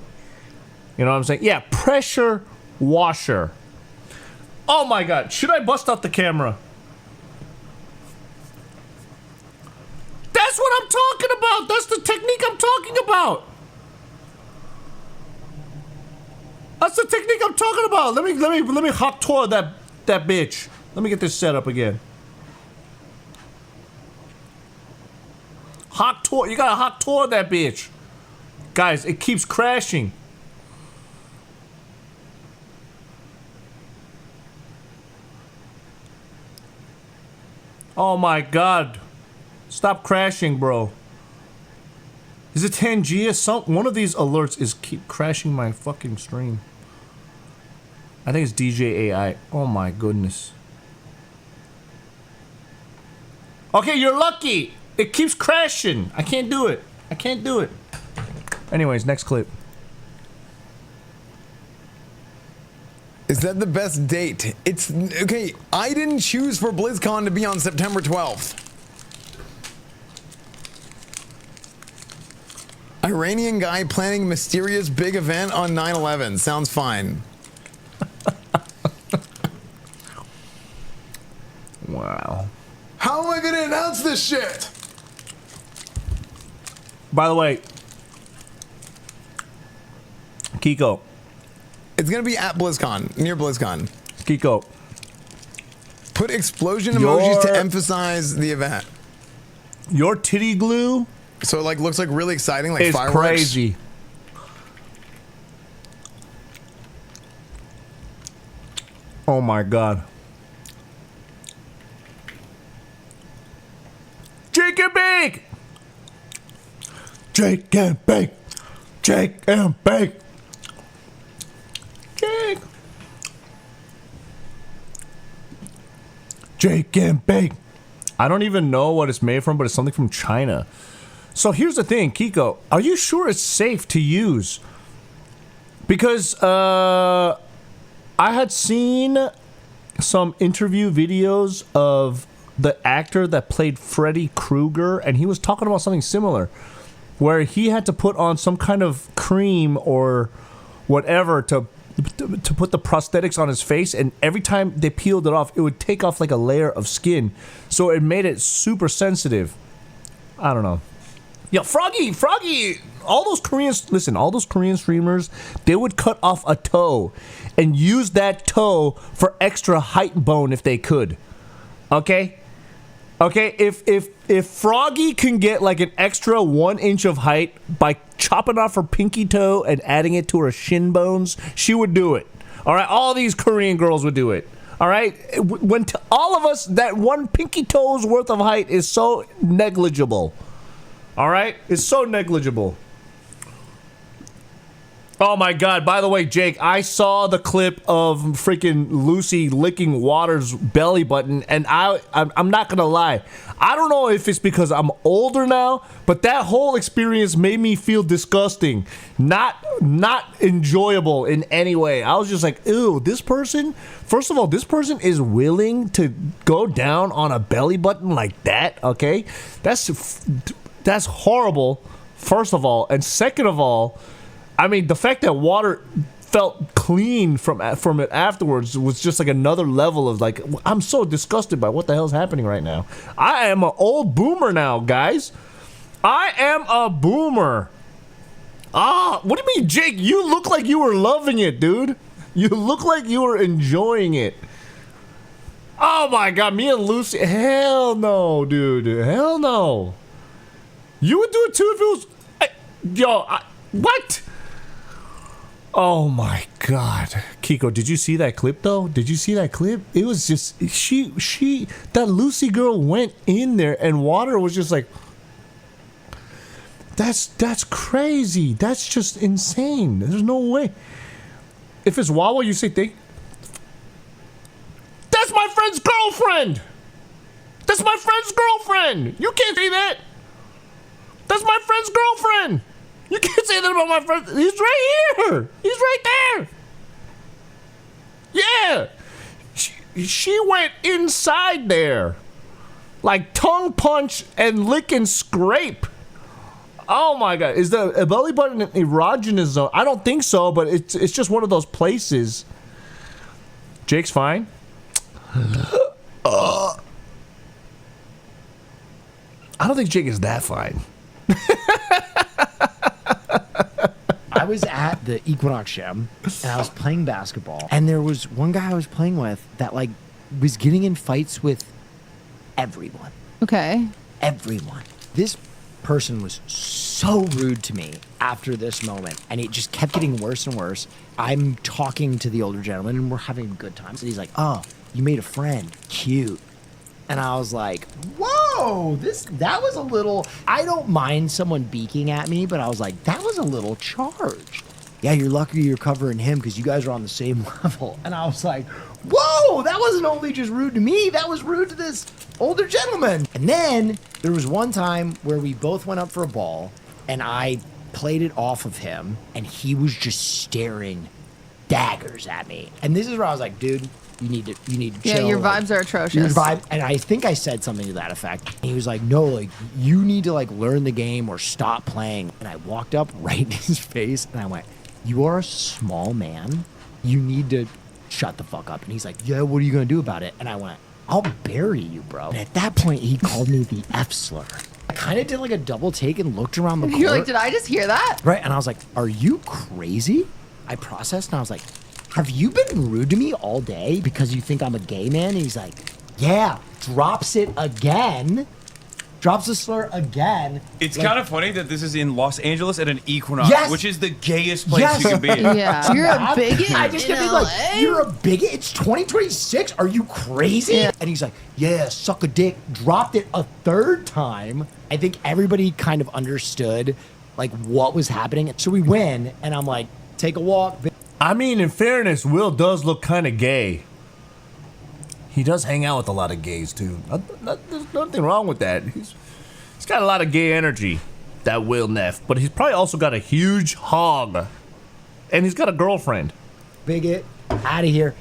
You know what I'm saying? Yeah, pressure washer. Oh my god, should I bust out the camera? That's what I'm talking about. That's the technique I'm talking about. That's the technique I'm talking about. Let me hot tour that bitch. Let me get this set up again. Hot tour. You gotta hot tour that bitch. Guys, it keeps crashing. Oh my god. Stop crashing, bro. Is it 10G? One of these alerts is keep crashing my fucking stream. I think it's DJAI. Oh my goodness. Okay, you're lucky. It keeps crashing. I can't do it. I can't do it. Anyways, next clip. Is that the best date? It's okay. I didn't choose for BlizzCon to be on September 12th. Iranian guy planning mysterious big event on 9/11. Sounds fine. Wow. How am I gonna announce this shit? By the way, Kiko. It's gonna be at BlizzCon, near BlizzCon. Kiko. Put explosion emojis to emphasize the event. Your titty glue, so it like looks like really exciting, like it's fireworks. Crazy. Oh my god. Jake and Bake! Jake and Bake! Jake and Bake! Jake! Jake and Bake! I don't even know what it's made from, but it's something from China. So here's the thing, Kiko. Are you sure it's safe to use Because I had seen some interview videos of the actor that played Freddy Krueger, and he was talking about something similar, where he had to put on some kind of cream or whatever to put the prosthetics on his face, and every time they peeled it off, it would take off like a layer of skin, so it made it super sensitive. I don't know. Yeah, Froggy, all those Korean streamers, they would cut off a toe and use that toe for extra height bone if they could. Okay? If Froggy can get like an extra 1 inch of height by chopping off her pinky toe and adding it to her shin bones, she would do it. All right? All these Korean girls would do it. All right? When all of us, that one pinky toe's worth of height is so negligible. All right? It's so negligible. Oh my God, by the way, Jake, I saw the clip of freaking Lucy licking Water's belly button, and I'm not gonna lie. I don't know if it's because I'm older now, but that whole experience made me feel disgusting. Not enjoyable in any way. I was just like, ew, this person, first of all, this person is willing to go down on a belly button like that, okay? That's horrible, first of all. And second of all, I mean, the fact that Water felt clean from it afterwards was just like another level of like, I'm so disgusted by what the hell's happening right now. I am an old boomer now, guys. I am a boomer. What do you mean, Jake? You look like you were loving it, dude. You look like you were enjoying it. Oh my God, me and Lucy. Hell no, dude. Hell no. You would do it too if it was... what? Oh my God. Kiko, did you see that clip though? Did you see that clip? It was just, that Lucy girl went in there and Water was just like, that's crazy. That's just insane. There's no way. If it's Wawa, you say, that's my friend's girlfriend. That's my friend's girlfriend. You can't say that. That's my friend's girlfriend. You can't say that about my friend. He's right here. He's right there. Yeah. She went inside there. Like tongue punch and lick and scrape. Oh my God. Is the belly button an erogenous zone? I don't think so, but it's just one of those places. Jake's fine. I don't think Jake is that fine. I was at the Equinox Gym and I was playing basketball, and there was one guy I was playing with that like was getting in fights with everyone. Okay. Everyone. This person was so rude to me after this moment, and it just kept getting worse and worse. I'm talking to the older gentleman and we're having a good time. And he's like, "Oh, you made a friend. Cute." And I was like, whoa, that was a little, I don't mind someone beaking at me, but I was like, that was a little charged. Yeah, you're lucky you're covering him because you guys are on the same level. And I was like, whoa, that wasn't only just rude to me, that was rude to this older gentleman. And then there was one time where we both went up for a ball and I played it off of him and he was just staring daggers at me. And this is where I was like, dude, you need to chill. Yeah, your like, vibes are atrocious. Your vibe, and I think I said something to that effect. And he was like, no, like, you need to, like, learn the game or stop playing. And I walked up right in his face, and I went, you are a small man. You need to shut the fuck up. And he's like, yeah, what are you going to do about it? And I went, I'll bury you, bro. And at that point, he called me the F slur. I kind of did, like, a double take and looked around the court. You're like, did I just hear that? Right, and I was like, are you crazy? I processed, and I was like, have you been rude to me all day because you think I'm a gay man? And he's like, yeah, drops it again. Drops the slur again. It's like, kind of funny that this is in Los Angeles at an Equinox, yes, which is the gayest place you can be in. Yeah. You're a bigot I just in get LA? like, you're a bigot? It's 2026? Are you crazy? Yeah. And he's like, yeah, suck a dick. Dropped it a third time. I think everybody kind of understood like what was happening. So we win, and I'm like, take a walk. I mean, in fairness, Will does look kind of gay. He does hang out with a lot of gays, too. There's nothing wrong with that. He's got a lot of gay energy, that Will Neff. But he's probably also got a huge hog. and he's got a girlfriend. Bigot, out of here.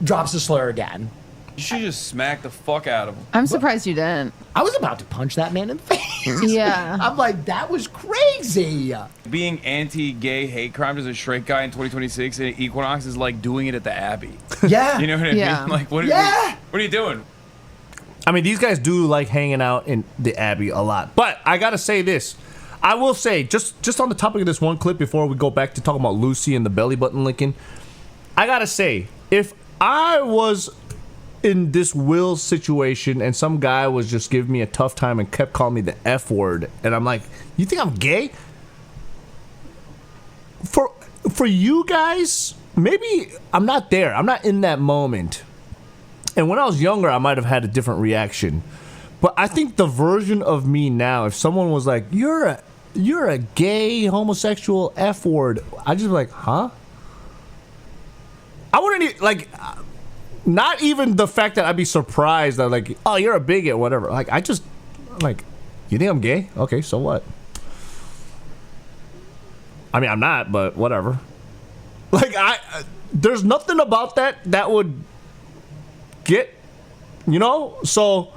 Drops the slur again. You should just smack the fuck out of him. I'm surprised you didn't. I was about to punch that man in the face. Yeah. I'm like, that was crazy. Being anti-gay hate crimes as a straight guy in 2026 at Equinox is like doing it at the Abbey. Yeah. You know what I mean? Like, what are you doing? I mean, these guys do like hanging out in the Abbey a lot. But I gotta say this. I will say, just on the topic of this one clip before we go back to talking about Lucy and the belly button licking, I gotta say, if I was in this Will situation and some guy was just giving me a tough time and kept calling me the F word, and I'm like, you think I'm gay? For you guys, maybe I'm not there. I'm not in that moment. And when I was younger, I might have had a different reaction. But I think the version of me now, if someone was like, you're a gay homosexual F word, I'd just be like, huh? I wouldn't like, not even the fact that I'd be surprised that like, oh, you're a bigot, whatever. Like, like, you think I'm gay? Okay, so what? I mean, I'm not, but whatever. Like, there's nothing about that would get, you know? So,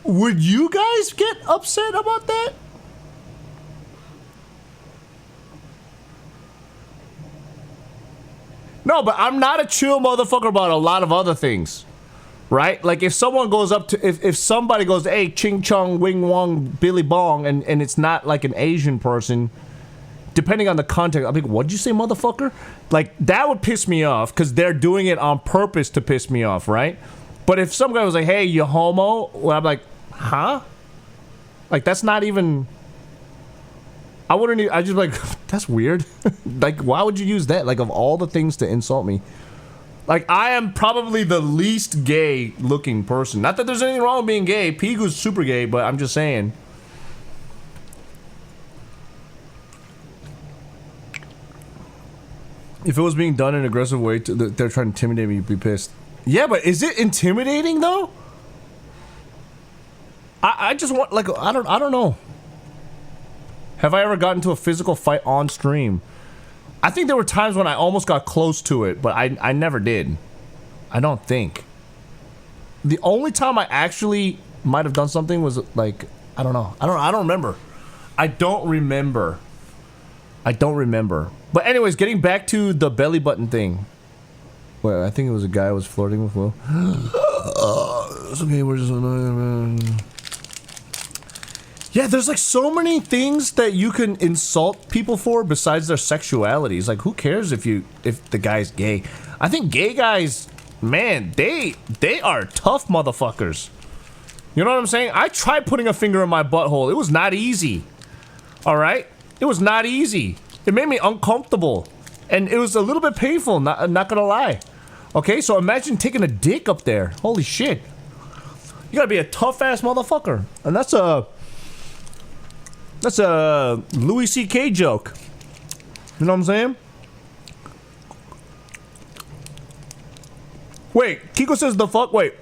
would you guys get upset about that? No, but I'm not a chill motherfucker about a lot of other things, right? Like if someone goes up to, if somebody goes, hey, ching chong, wing wong, Billy Bong, and it's not like an Asian person, depending on the context, I'm like, what'd you say, motherfucker? Like that would piss me off because they're doing it on purpose to piss me off, right? But if some guy was like, hey, you homo, well, I'm like, huh? Like that's not even... I wouldn't even, I just like, that's weird. Like, why would you use that? Like, of all the things to insult me. Like, I am probably the least gay looking person. Not that there's anything wrong with being gay. Pigu's super gay, but I'm just saying. If it was being done in an aggressive way, they're trying to intimidate me, you'd be pissed. Yeah, but is it intimidating, though? I just want, like, I don't know. Have I ever gotten into a physical fight on stream? I think there were times when I almost got close to it, but I never did. I don't think. The only time I actually might have done something was like, I don't know. I don't remember. I don't remember. But anyways, getting back to the belly button thing. Well, I think it was a guy I was flirting with. Will. It's okay, we're just yeah, there's like so many things that you can insult people for besides their sexuality. It's like, who cares if the guy's gay? I think gay guys, man, they are tough motherfuckers. You know what I'm saying? I tried putting a finger in my butthole. It was not easy. All right? It was not easy. It made me uncomfortable. And it was a little bit painful, not gonna lie. Okay, so imagine taking a dick up there. Holy shit. You gotta be a tough-ass motherfucker. And that's a Louis C.K. joke. You know what I'm saying? Wait, Kiko says the fuck. Wait,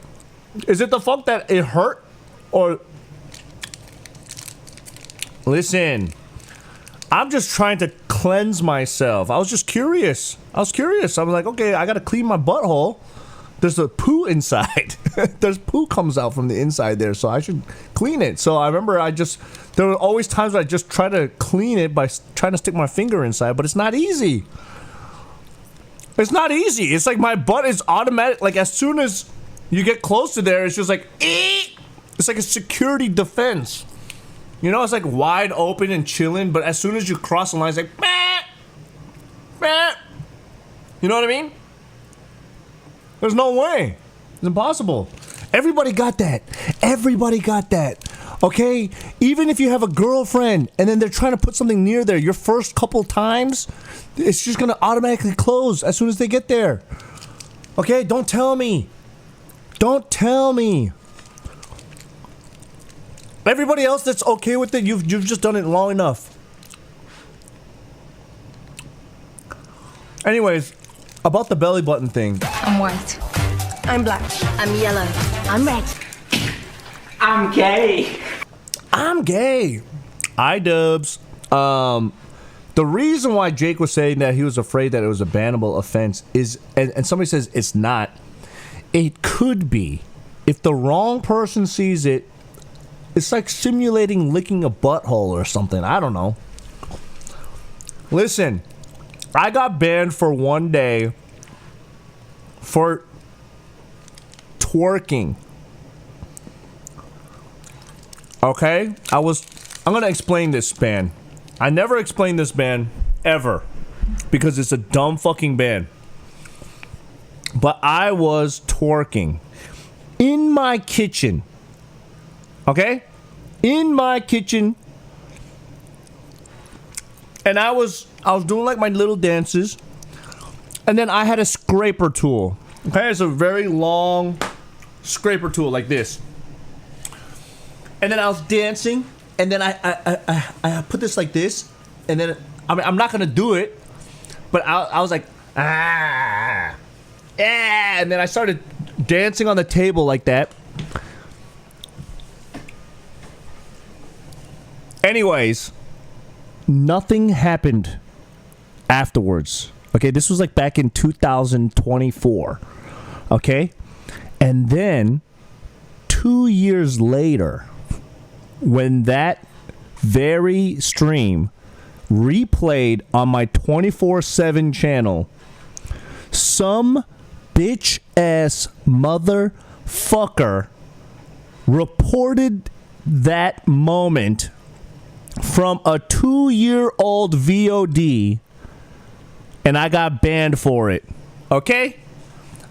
is it the fuck that it hurt? Or... Listen, I'm just trying to cleanse myself. I was just curious. I was like, okay, I gotta clean my butthole. There's a poo inside. There's poo comes out from the inside there, so I should clean it. So I remember there were always times where I just try to clean it by trying to stick my finger inside, but it's not easy. It's not easy. It's like my butt is automatic. Like as soon as you get close to there, it's just like, eek! It's like a security defense. You know, it's like wide open and chilling, but as soon as you cross the line, it's like, bah! Bah! You know what I mean? There's no way. It's impossible. Everybody got that. Everybody got that. Okay? Even if you have a girlfriend and then they're trying to put something near there, your first couple times, it's just gonna automatically close as soon as they get there. Okay? Don't tell me. Don't tell me. Everybody else that's okay with it, you've just done it long enough. Anyways, about the belly button thing. I'm white. I'm black. I'm yellow. I'm red. I'm gay. I'm gay. I dubs. The reason why Jake was saying that he was afraid that it was a bannable offense is, and somebody says it's not, it could be. If the wrong person sees it, it's like simulating licking a butthole or something. I don't know. Listen, I got banned for 1 day for twerking. Okay? I'm gonna explain this ban. I never explained this ban ever because it's a dumb fucking ban. But I was twerking in my kitchen. Okay? In my kitchen. And I was doing like my little dances. And then I had a scraper tool. Okay? It's a very long scraper tool like this. And then I was dancing, and then I put this like this, and then I'm not gonna do it, but I was like and then I started dancing on the table like that. Anyways, nothing happened afterwards. Okay, this was like back in 2024. Okay, and then 2 years later, when that very stream replayed on my 24/7 channel, some bitch ass motherfucker reported that moment from a 2-year-old VOD, and I got banned for it. Okay?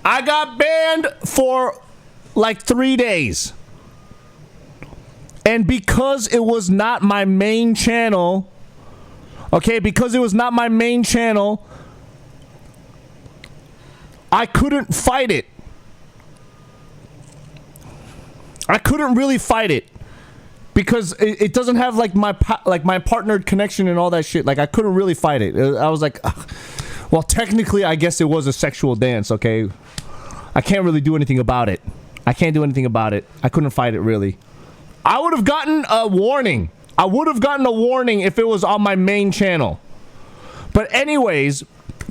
I got banned for like 3 days. And because it was not my main channel, okay, because it was not my main channel, I couldn't fight it. I couldn't really fight it because it doesn't have like my partnered connection and all that shit. Like I couldn't really fight it. I was like, ugh. Well, technically, I guess it was a sexual dance. Okay, I can't really do anything about it. I can't do anything about it. I couldn't fight it really. I would have gotten a warning. I would have gotten a warning if it was on my main channel. But anyways,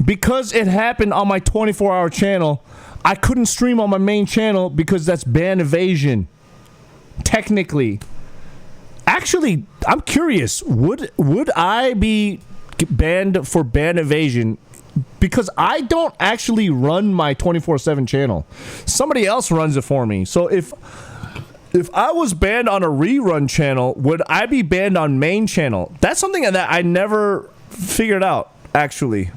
because it happened on my 24-hour channel, I couldn't stream on my main channel because that's ban evasion. Technically. Actually, I'm curious. Would I be banned for ban evasion? Because I don't actually run my 24/7 channel. Somebody else runs it for me. So if I was banned on a rerun channel, would I be banned on main channel? That's something that I never figured out, actually.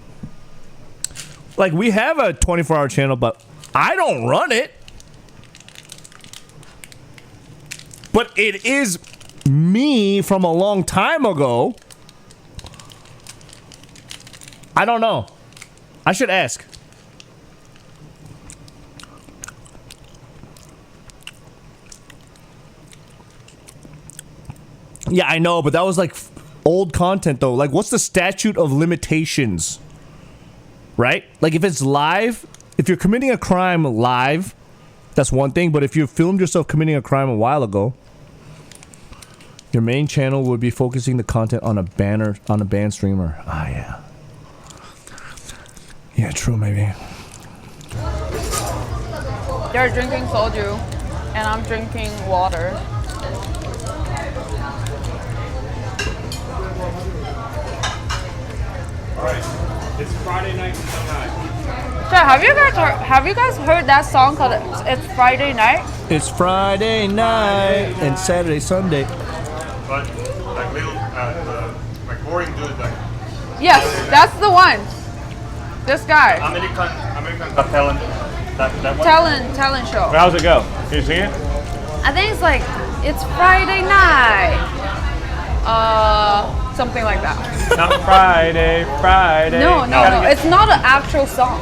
Like, we have a 24-hour channel, but I don't run it. But it is me from a long time ago. I don't know. I should ask. Yeah, I know, but that was like old content though. Like, what's the statute of limitations? Right? Like, if it's live, if you're committing a crime live, that's one thing. But if you filmed yourself committing a crime a while ago, your main channel would be focusing the content on a banned streamer. Ah, yeah. Yeah, true, maybe. They're drinking soju, and I'm drinking water. Alright, it's Friday night and tonight. So have you guys heard that song called It's Friday Night? It's Friday night and Saturday, Sunday. But like little, like boring dude, like. Yes, that's the one. This guy. American talent. That one. Talent show. How's it go? Can you sing it? I think it's like It's Friday Night. Something like that. Not Friday. No, it's not an actual song.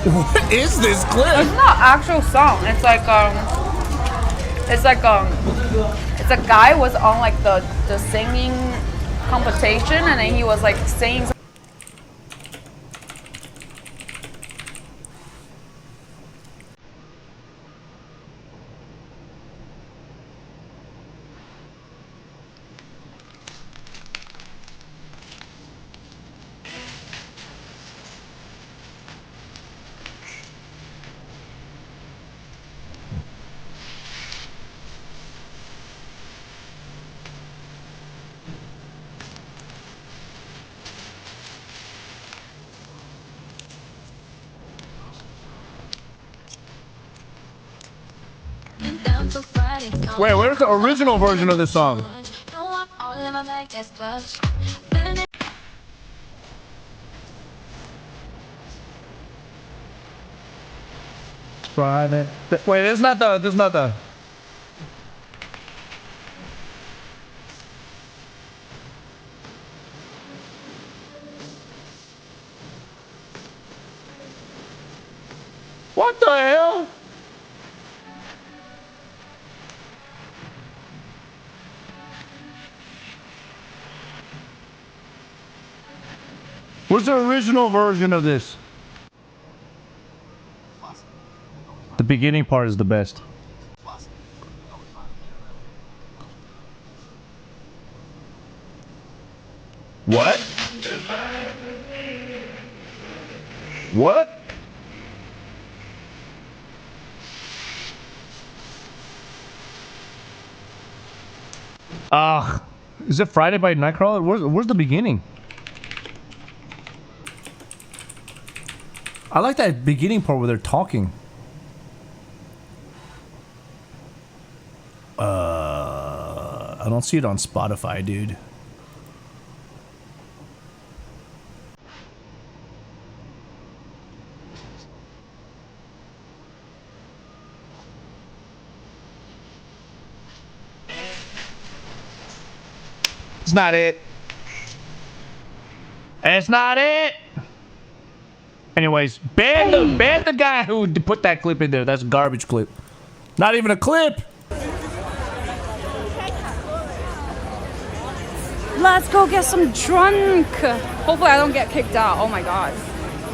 What is this clip? It's not actual song. It's a guy was on like the singing competition, and then he was like saying. Wait, where's the original version of this song? Friday. Wait, there's not the. What the hell? What's the original version of this? The beginning part is the best. What? What? Is it Friday by Nightcrawler? Where's the beginning? I like that beginning part where they're talking. I don't see it on Spotify, dude. It's not it. It's not it. Anyways, ban the guy who put that clip in there. That's a garbage clip. Not even a clip. Let's go get some drunk. Hopefully I don't get kicked out. Oh my god.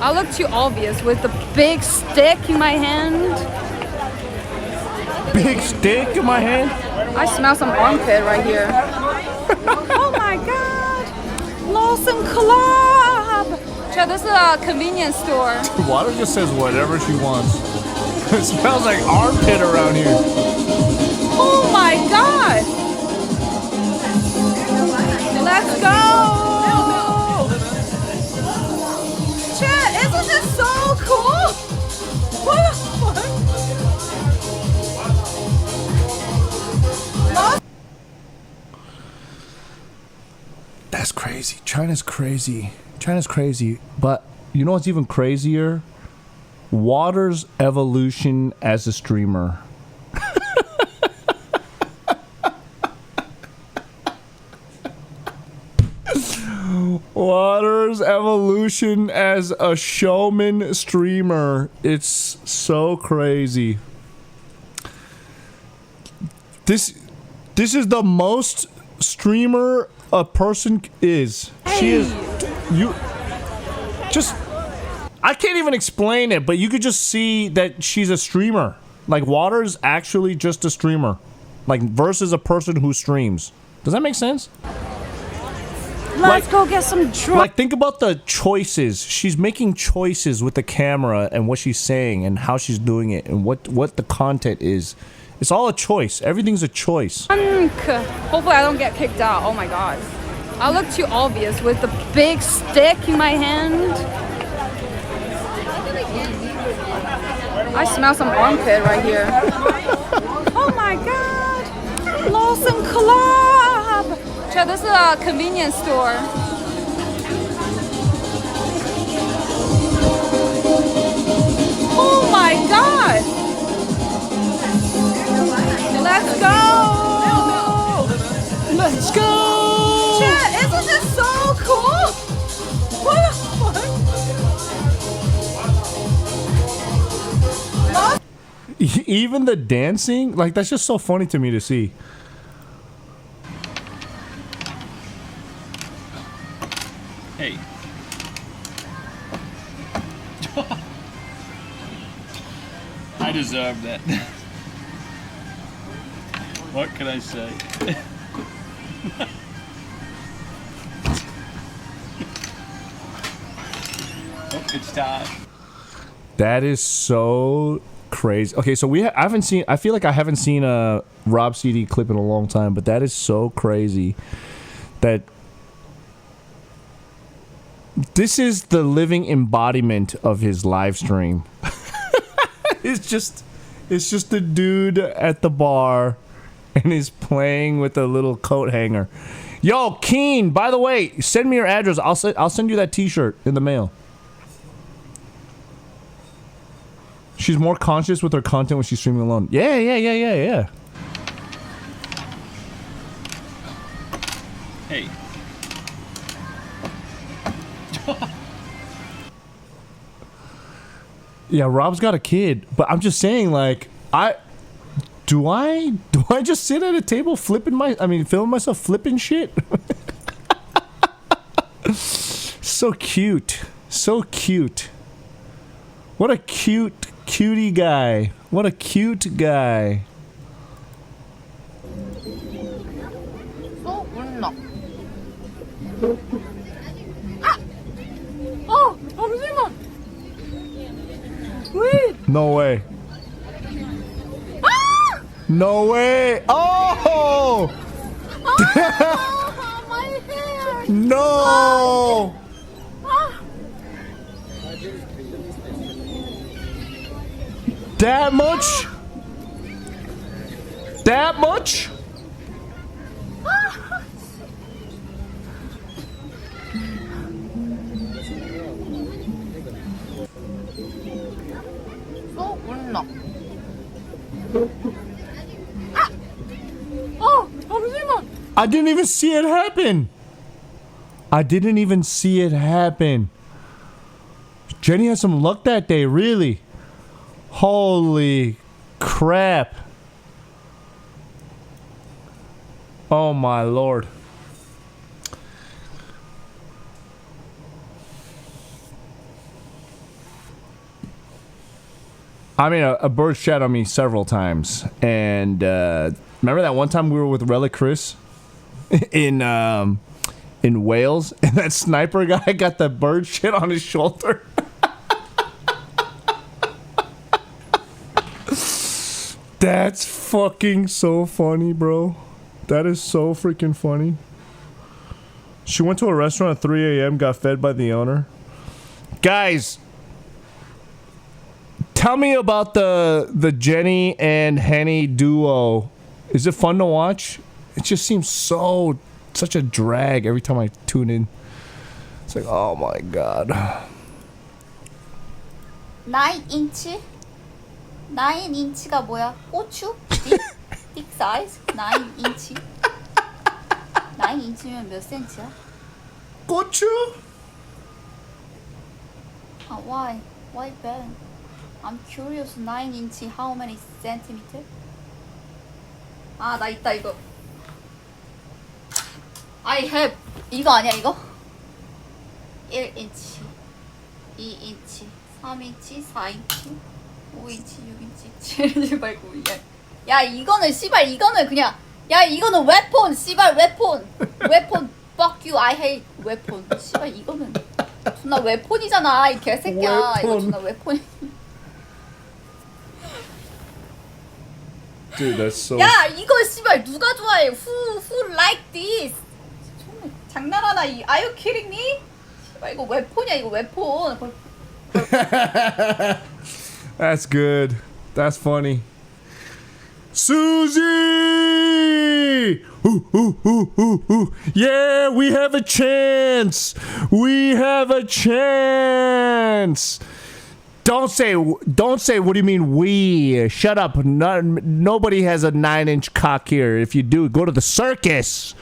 I look too obvious with the big stick in my hand. Big stick in my hand? I smell some armpit right here. Oh my god. Lawson Club. Chad, this is a convenience store. Water just says whatever she wants. It smells like armpit around here. Oh my god. Let's go! Chad, isn't this so cool? What the fuck? That's crazy. China's crazy. China's crazy. But you know what's even crazier? Water's evolution as a streamer. Water's evolution as a showman streamer. It's so crazy. This is the most streamer a person is. She is. You just. I can't even explain it, but you could just see that she's a streamer. Like, Water's actually just a streamer. Like, versus a person who streams. Does that make sense? Let's go get some drunk. Like, think about the choices. She's making choices with the camera and what she's saying and how she's doing it and what the content is. It's all a choice. Everything's a choice. Hopefully I don't get kicked out. Oh my god. I look too obvious with the big stick in my hand. I smell some armpit right here. Oh my god. Lawson Club. Chad, this is a convenience store. Oh my god! Let's go! Let's go! Chad, isn't this so cool? What the fuck? Even the dancing, like, that's just so funny to me to see. Hey. I deserve that. What can I say? Oh, it's time. That is so crazy. Okay, so I haven't seen. I feel like I haven't seen a Rob CD clip in a long time, but that is so crazy. That this is the living embodiment of his live stream. It's just the dude at the bar and is playing with a little coat hanger. Yo, Keen, by the way, send me your address. I'll send you that t-shirt in the mail. She's more conscious with her content when she's streaming alone. Yeah. Hey. Yeah, Rob's got a kid, but I'm just saying, like, do I just sit at a table filming myself flipping shit? So cute. So cute. What a cutie guy. What a cute guy. 어, 잠시만. Wait. No way. No way. Oh! My hair. No! That much? That much? I didn't even see it happen. I didn't even see it happen. Jenny had some luck that day, really. Holy crap. Oh my lord. I mean, a bird shat on me several times. And remember that one time we were with Relic Chris in Wales, and that sniper guy got the bird shit on his shoulder? That's fucking so funny, bro. That is so freaking funny. She went to a restaurant at 3 a.m., got fed by the owner. Guys, tell me about the Jenny and Henny duo. Is it fun to watch? It just seems such a drag every time I tune in. It's like, oh my god. 9인치? 9인치가 뭐야? 고추? 빅 사이즈? 9인치? 9인치면 몇 센치야? 고추? Why? Why bad? I'm curious. 9인치 how many centimeter? 나 있다 이거. I have 이거 아니야 이거? 1인치 2인치 3인치 4인치 5인치 6인치 7인치 8, 9. 야 이거는 씨발 이거는 그냥 야 이거는 웨폰 씨발 웨폰 fuck you I hate 웨폰 씨발 이거는 존나 웨폰이잖아 이 개새끼야 이거 존나 웨폰이. Dude, that's so. 야 이거 씨발 누가 좋아해? Who like this? 정말 장난하나? Are you kidding me? 씨발 이거 웨폰이야 이거 웨폰. That's good. That's funny. Susie! Ooh. Yeah, we have a chance. We have a chance. Don't say, what do you mean we? Shut up. Nobody has a 9-inch cock here. If you do, go to the circus.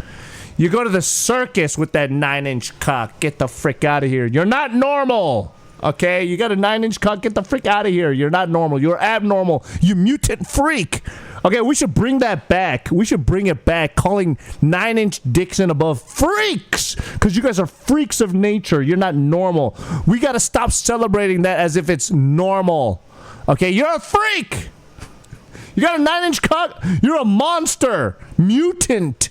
You go to the circus with that 9-inch cock. Get the frick out of here. You're not normal. Okay? You got a 9-inch cock. Get the frick out of here. You're not normal. You're abnormal. You mutant freak. Okay, we should bring that back. We should bring it back, calling 9-inch dicks and above freaks, because you guys are freaks of nature. You're not normal. We got to stop celebrating that as if it's normal. Okay, you're a freak. You got a 9-inch cock? You're a monster. Mutant.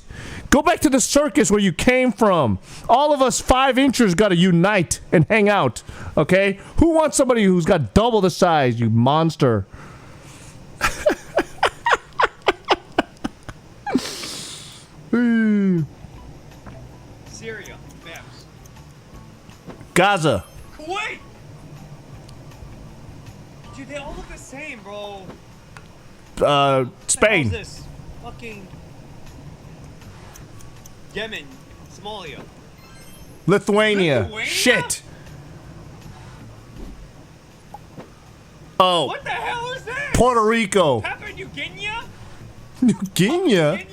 Go back to the circus where you came from. All of us 5-inchers got to unite and hang out. Okay? Who wants somebody who's got double the size, you monster? Syria, Babs. Gaza. Kuwait! Dude, they all look the same, bro. Spain. This? Fucking Yemen, Somalia. Lithuania. Shit. Oh. What the hell is that? Puerto Rico. Papua New Guinea? New Guinea?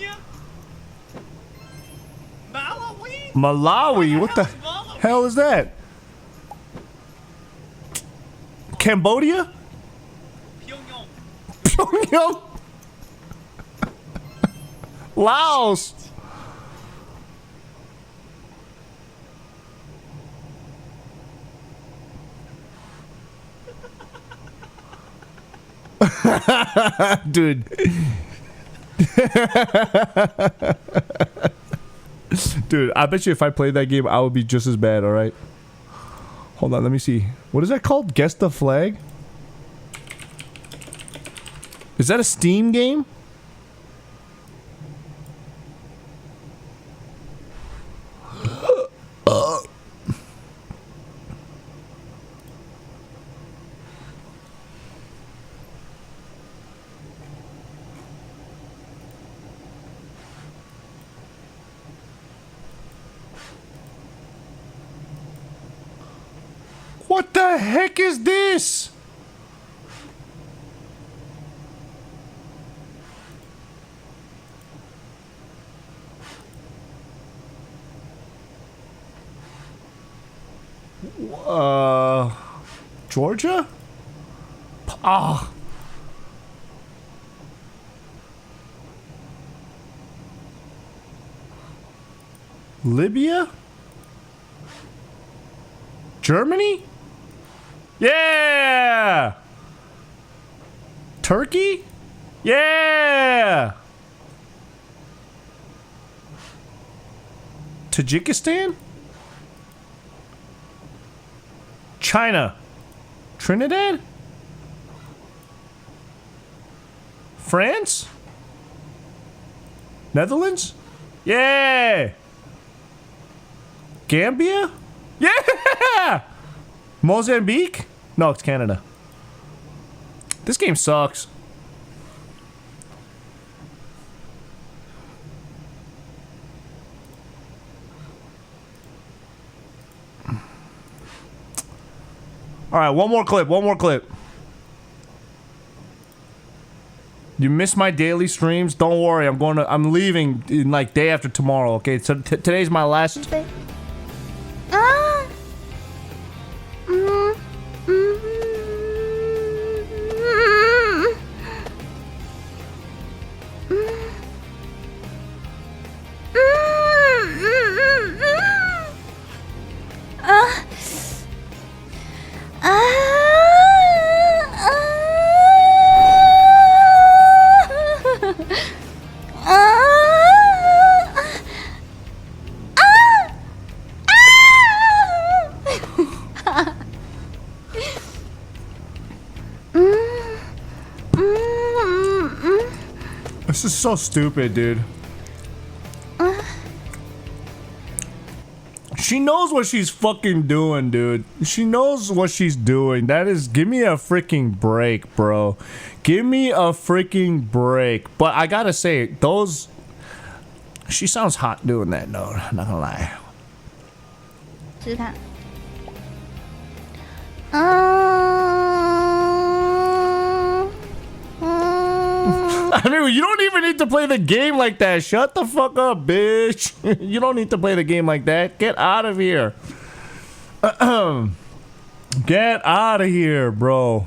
Malawi? Malawi? What the hell is that? Cambodia? Pyongyang? Laos? Dude. Dude, I bet you if I played that game, I would be just as bad, alright? Hold on, let me see. What is that called? Guess the Flag? Is that a Steam game? What the heck is this? Georgia? Ah. Libya? Germany? Yeah! Turkey? Yeah! Tajikistan? China? Trinidad? France? Netherlands? Yeah! Gambia? Yeah! Mozambique? No, it's Canada. This game sucks. Alright, one more clip. You missed my daily streams? Don't worry, I'm leaving in like day after tomorrow, okay? So today's my last. This is so stupid, dude. She knows what she's fucking doing, dude. She knows what she's doing. That is, give me a freaking break, bro. Give me a freaking break. But I gotta say, those... She sounds hot doing that, though. Not gonna lie. 试试看。I mean, you don't even need to play the game like that. Shut the fuck up, bitch. You don't need to play the game like that. Get out of here. Get out of here, bro.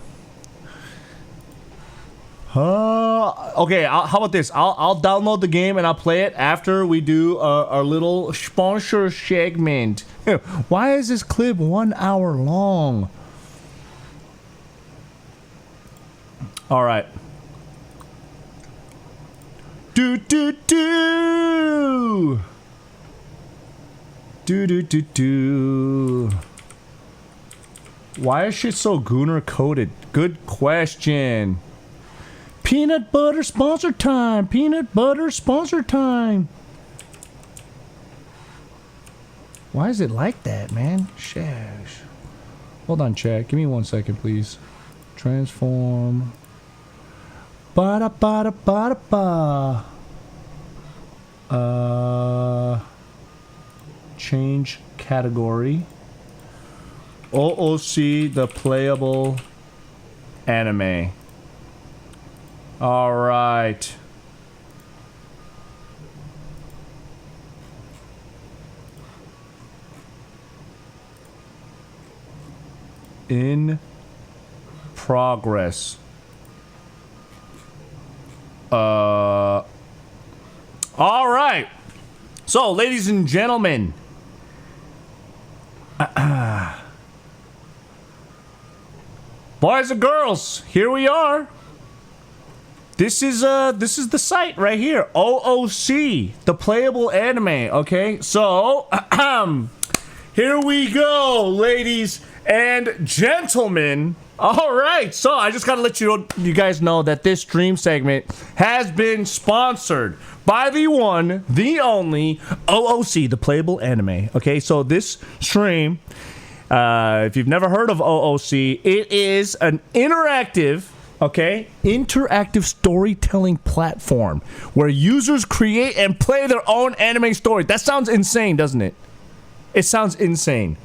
Okay, how about this? I'll download the game and I'll play it after we do our little sponsor segment. Why is this clip 1 hour long? All right. Do do do. Do do do do. Why is shit so Gooner coded? Good question. Peanut butter sponsor time. Peanut butter sponsor time. Why is it like that, man? Shash. Hold on, chat. Give me 1 second, please. Transform. Ba da ba da ba da ba. Change category. OOC, the playable anime. All right. In progress. All right. So, ladies and gentlemen, boys and girls, here we are. This is the site right here, OOC, the playable anime. Okay, so here we go, ladies and gentlemen. All right, so I just gotta let you guys know that this stream segment has been sponsored by the one, the only OOC, the playable anime. Okay, so this stream, if you've never heard of OOC, it is an interactive storytelling platform where users create and play their own anime story. That sounds insane, doesn't it? It sounds insane.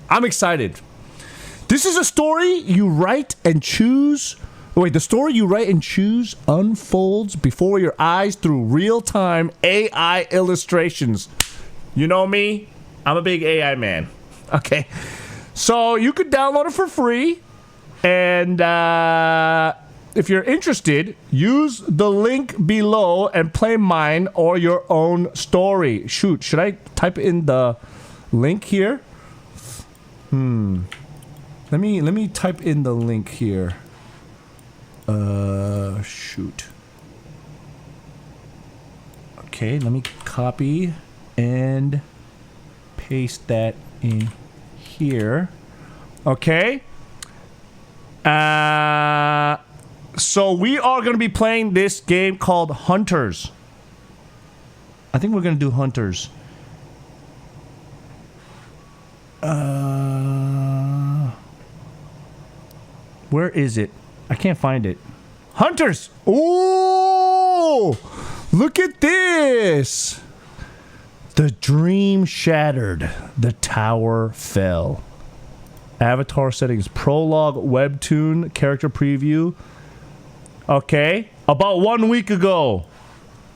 I'm excited. This is a story you write and choose. Wait, the story you write and choose unfolds before your eyes through real-time AI illustrations. You know me? I'm a big AI man. Okay. So you could download it for free. And if you're interested, use the link below and play mine or your own story. Shoot, should I type in the link here? Let me type in the link here. Shoot. Okay, let me copy and paste that in here. Okay. So we are going to be playing this game called Hunters. I think we're going to do Hunters. Where is it? I can't find it. Hunters! Ooh! Look at this! The dream shattered. The tower fell. Avatar settings. Prologue, webtoon, character preview. Okay. About 1 week ago,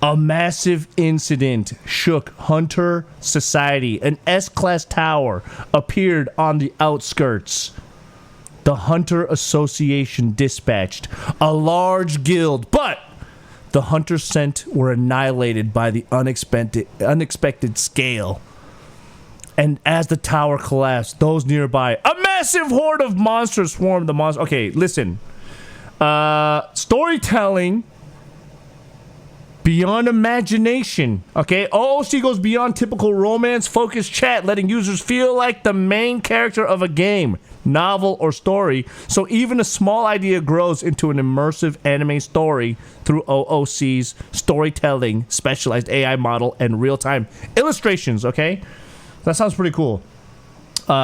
a massive incident shook Hunter society. An S-class tower appeared on the outskirts. The Hunter Association dispatched a large guild, but the hunters sent were annihilated by the unexpected scale. And as the tower collapsed, those nearby, a massive horde of monsters swarmed the monster. Okay, listen. Storytelling beyond imagination. Okay, OOC goes beyond typical romance-focused chat, letting users feel like the main character of a game, novel, or story. So even a small idea grows into an immersive anime story through OOC's storytelling, specialized AI model, and real-time illustrations. Okay, that sounds pretty cool.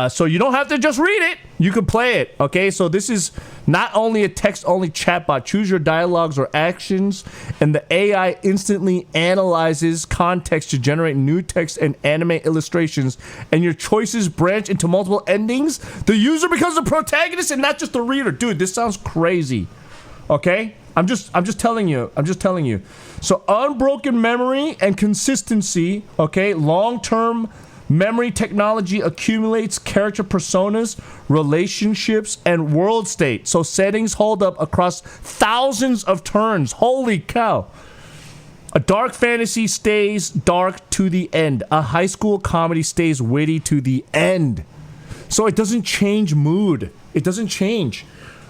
So you don't have to just read it. You can play it, okay? So this is not only a text-only chatbot. Choose your dialogues or actions, and the AI instantly analyzes context to generate new text and anime illustrations, and your choices branch into multiple endings. The user becomes the protagonist and not just the reader. Dude, this sounds crazy, okay? I'm just telling you. I'm just telling you. So unbroken memory and consistency, okay? Long-term memory technology accumulates character personas, relationships, and world state. So settings hold up across thousands of turns. Holy cow. A dark fantasy stays dark to the end. A high school comedy stays witty to the end. So it doesn't change mood. It doesn't change.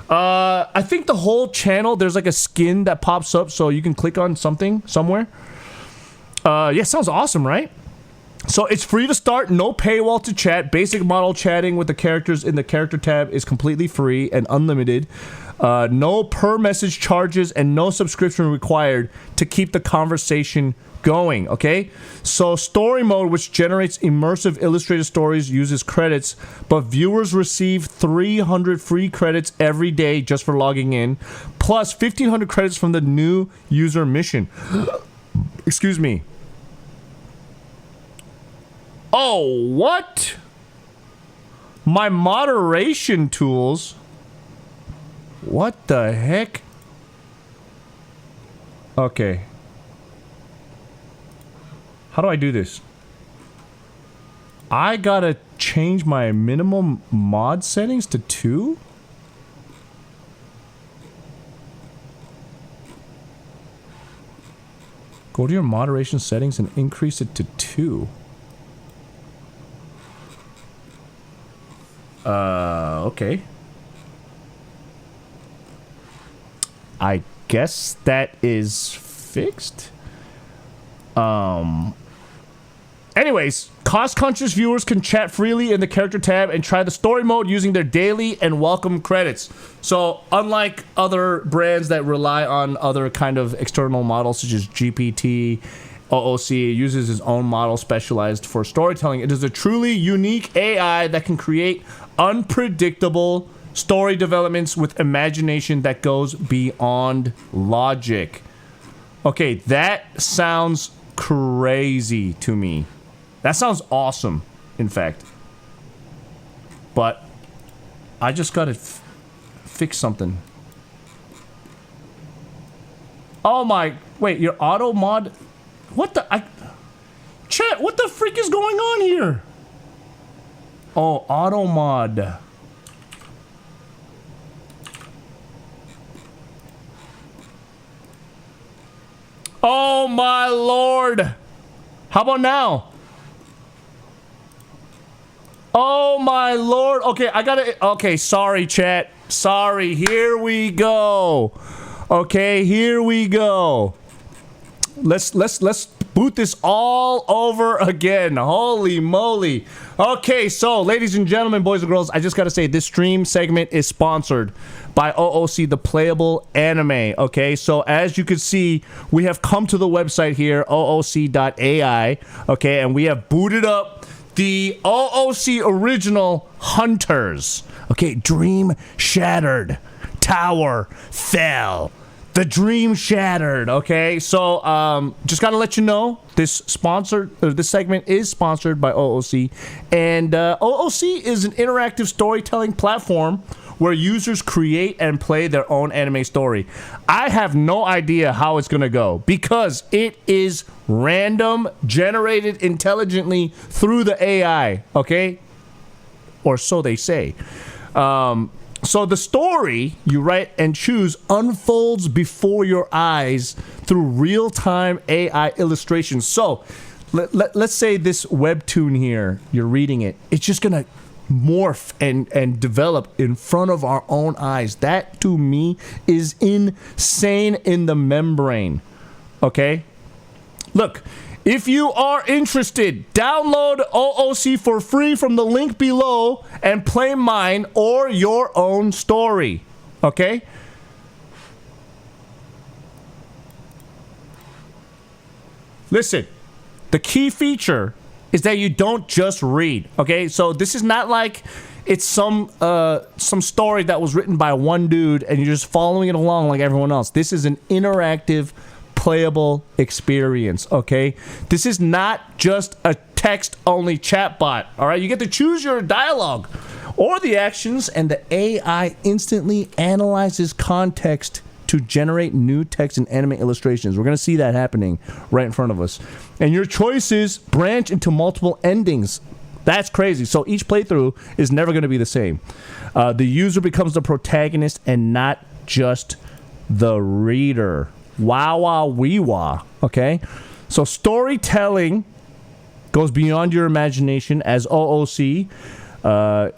I think the whole channel, there's like a skin that pops up so you can click on something somewhere. Yeah, sounds awesome, right? So it's free to start, no paywall to chat. Basic model chatting with the characters in the character tab is completely free and unlimited. No per message charges and no subscription required to keep the conversation going, okay? So story mode, which generates immersive illustrated stories, uses credits, but viewers receive 300 free credits every day just for logging in, plus 1,500 credits from the new user mission. Excuse me. Oh, what? My moderation tools? What the heck? Okay. How do I do this? I gotta change my minimum mod settings to 2? Go to your moderation settings and increase it to 2. Okay. I guess that is fixed. Anyways, cost-conscious viewers can chat freely in the character tab and try the story mode using their daily and welcome credits. So, unlike other brands that rely on other kind of external models such as GPT, OOC uses its own model specialized for storytelling. It is a truly unique AI that can create unpredictable story developments with imagination that goes beyond logic. Okay, that sounds crazy to me. That sounds awesome, in fact. But I just gotta fix something. Oh my, wait, your auto mod? What the, chat, what the freak is going on here? Oh, auto mod. Oh my lord. How about now? Oh my lord. Okay, I gotta, okay, sorry chat. Sorry, here we go. Okay, here we go. Let's boot this all over again. Holy moly. Okay, so ladies and gentlemen, boys and girls, I just gotta say this stream segment is sponsored by OOC, the playable anime. Okay, so as you can see, we have come to the website here, ooc.ai. Okay, and we have booted up the OOC original Hunters. Okay, Dream Shattered. Tower fell. The dream shattered. Okay, so just gotta let you know this segment is sponsored by OOC, and OOC is an interactive storytelling platform where users create and play their own anime story. I have no idea how it's gonna go because it is random, generated intelligently through the AI. Okay, or so they say. So the story you write and choose unfolds before your eyes through real-time AI illustrations. So let's say this webtoon here, you're reading it. It's just going to morph and develop in front of our own eyes. That, to me, is insane in the membrane. Okay? Look. If you are interested, download OOC for free from the link below and play mine or your own story. Okay? Listen, the key feature is that you don't just read. Okay? So this is not like it's some story that was written by one dude and you're just following it along like everyone else. This is an interactive playable experience, okay? This is not just a text-only chatbot, all right? You get to choose your dialogue or the actions, and the AI instantly analyzes context to generate new text and anime illustrations. We're going to see that happening right in front of us. And your choices branch into multiple endings. That's crazy. So each playthrough is never going to be the same. The user becomes the protagonist and not just the reader. Wow, wow, wee, wah. Okay? So storytelling goes beyond your imagination, as OOC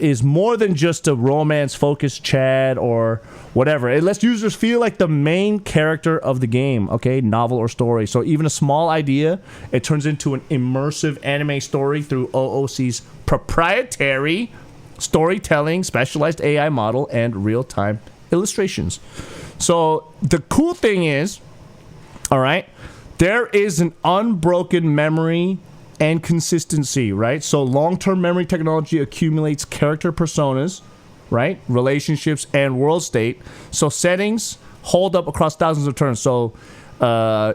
is more than just a romance-focused chat or whatever. It lets users feel like the main character of the game, okay? Novel or story. So even a small idea, it turns into an immersive anime story through OOC's proprietary storytelling, specialized AI model, and real-time illustrations. So the cool thing is, all right, there is an unbroken memory and consistency, right? So long-term memory technology accumulates character personas, right? Relationships and world state. So settings hold up across thousands of turns. So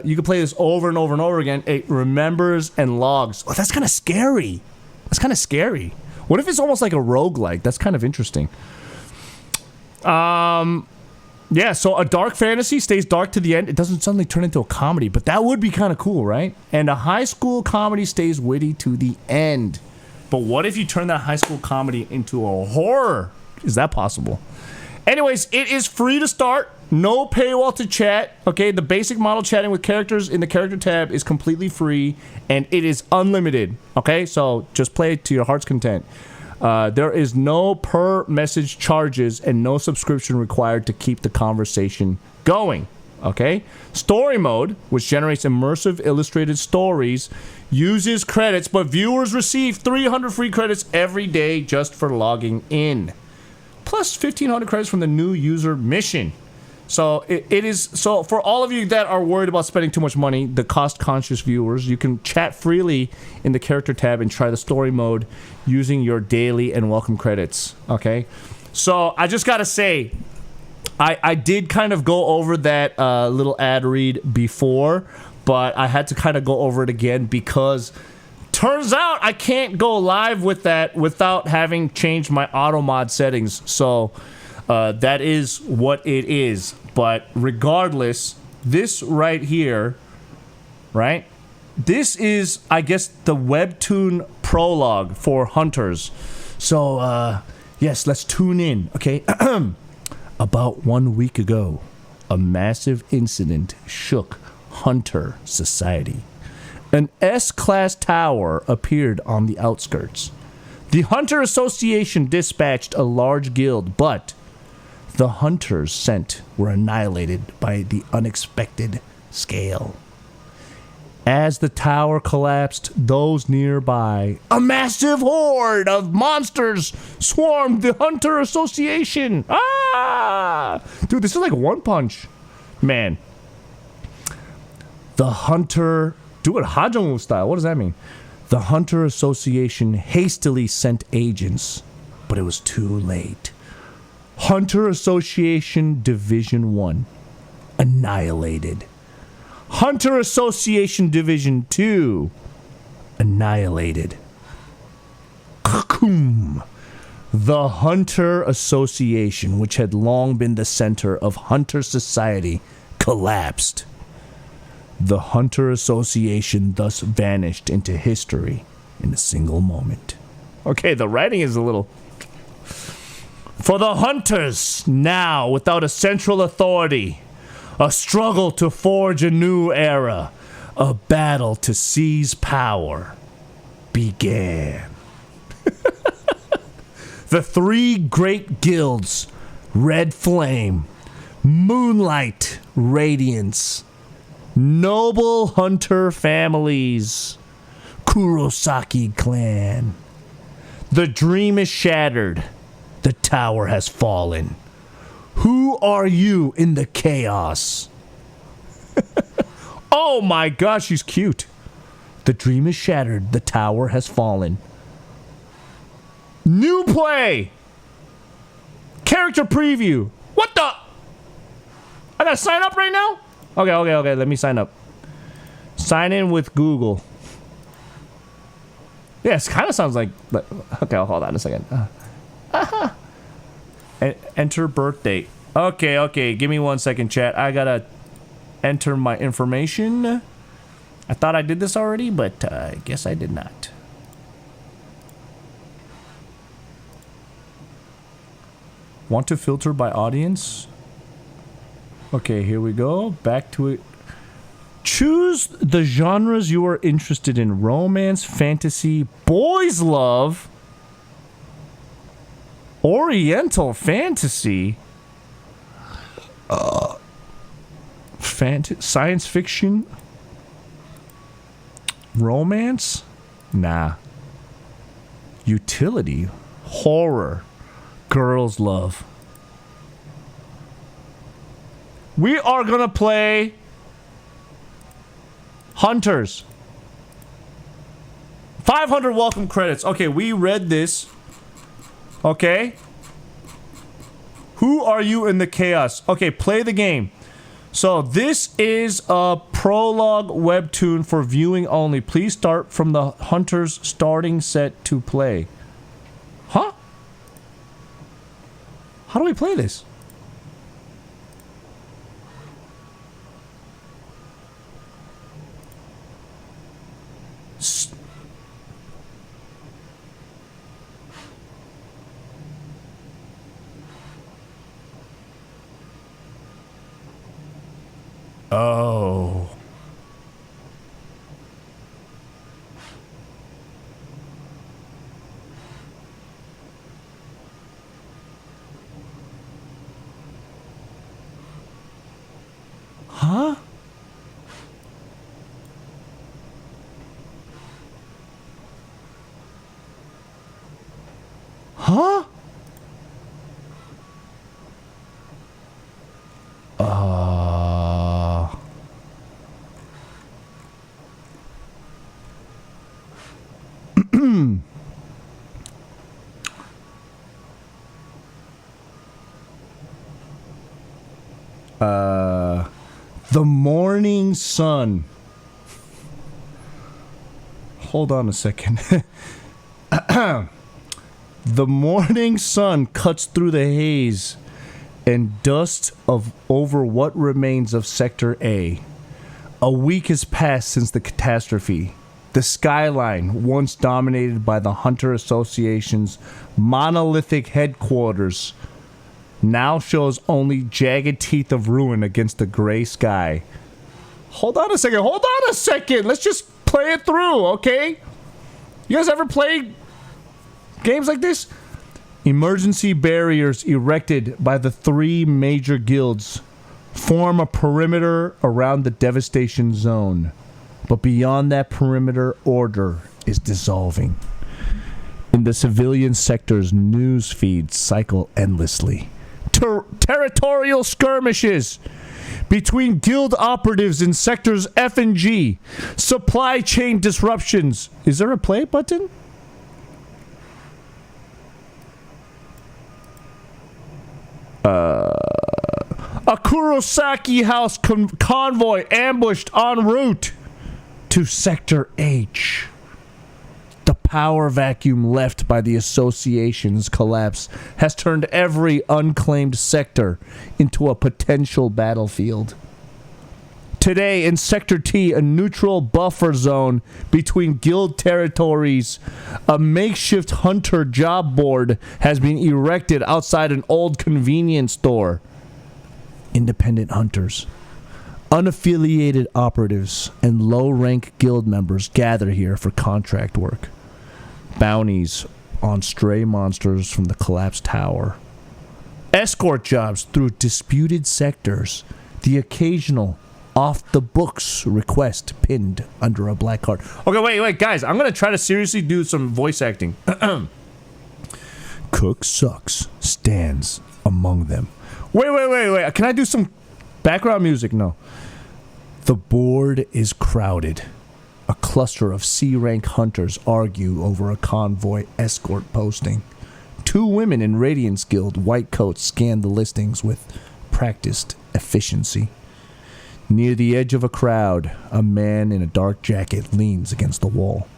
you can play this over and over and over again. It remembers and logs. Oh, that's kind of scary. That's kind of scary. What if it's almost like a roguelike? That's kind of interesting. Yeah, so a dark fantasy stays dark to the end. It doesn't suddenly turn into a comedy, but that would be kind of cool, right? And a high school comedy stays witty to the end. But what if you turn that high school comedy into a horror? Is that possible? Anyways, it is free to start. No paywall to chat. Okay, the basic model chatting with characters in the character tab is completely free, and it is unlimited. Okay, so just play it to your heart's content. There is no per message charges and no subscription required to keep the conversation going. Okay? Story mode, which generates immersive illustrated stories, uses credits, but viewers receive 300 free credits every day just for logging in. Plus 1,500 credits from the new user mission. So it is so for all of you that are worried about spending too much money, the cost-conscious viewers, you can chat freely in the character tab and try the story mode using your daily and welcome credits. Okay, so I just gotta say, I did kind of go over that little ad read before, but I had to kind of go over it again because turns out I can't go live with that without having changed my auto mod settings. So. That is what it is. But regardless, this right here, right? This is, I guess, the webtoon prologue for Hunters. So, yes, let's tune in, okay? About 1 week ago, a massive incident shook Hunter society. An S-class tower appeared on the outskirts. The Hunter Association dispatched a large guild, but the hunters sent were annihilated by the unexpected scale. As the tower collapsed, those nearby, a massive horde of monsters swarmed the Hunter Association. Ah! Dude, this is like One Punch Man. The Hunter... Do it Hajong style. What does that mean? The Hunter Association hastily sent agents, but it was too late. Hunter Association Division 1 annihilated. Hunter Association Division 2 annihilated. Kakum. The Hunter Association, which had long been the center of Hunter society, collapsed. The Hunter Association thus vanished into history in a single moment. Okay, the writing is a little... For the Hunters, now without a central authority, a struggle to forge a new era, a battle to seize power, began. The three great guilds, Red Flame, Moonlight, Radiance, Noble Hunter families, Kurosaki clan. The dream is shattered. The tower has fallen. Who are you in the chaos? Oh my gosh, she's cute. The dream is shattered. The tower has fallen. New play. Character preview. What the? I gotta sign up right now? Okay. Let me sign up. Sign in with Google. Yes, kind of sounds like... Okay, hold on a second. Enter birth date. Okay. Give me 1 second, chat. I gotta enter my information. I thought I did this already, but I guess I did not. Want to filter by audience? Okay, here we go. Back to it. Choose the genres you are interested in. Romance, fantasy, boys love, Oriental fantasy, science fiction, romance, nah, utility, horror, girls love. We are gonna play Hunters. 500 welcome credits. Okay, we read this. Okay. Who are you in the chaos? Okay, play the game. So this is a prologue webtoon for viewing only. Please start from the hunter's starting set to play. Huh? How do we play this? Oh. Huh? Huh? The morning sun. Hold on a second. The morning sun cuts through the haze and dust of over what remains of Sector A. A week has passed since the catastrophe. The skyline, once dominated by the Hunter Association's monolithic headquarters, now shows only jagged teeth of ruin against the gray sky. Hold on a second. Let's just play it through, okay? You guys ever play games like this? Emergency barriers erected by the 3 major guilds form a perimeter around the devastation zone. But beyond that perimeter, order is dissolving. In the civilian sectors, news feeds cycle endlessly. Territorial skirmishes between guild operatives in sectors F and G. Supply chain disruptions. Is there a play button? A Kurosaki house convoy ambushed en route to Sector H. The power vacuum left by the association's collapse has turned every unclaimed sector into a potential battlefield. Today, in Sector T, a neutral buffer zone between guild territories, a makeshift hunter job board has been erected outside an old convenience store. Independent hunters, unaffiliated operatives, and low-rank guild members gather here for contract work. Bounties on stray monsters from the collapsed tower. Escort jobs through disputed sectors. The occasional off-the-books request pinned under a black card. Okay, wait, guys. I'm going to try to seriously do some voice acting. CookSux stands among them. Wait. Can I do some background music? No. The board is crowded. A cluster of C-rank hunters argue over a convoy escort posting. 2 women in Radiance Guild white coats scan the listings with practiced efficiency. Near the edge of a crowd, a man in a dark jacket leans against the wall,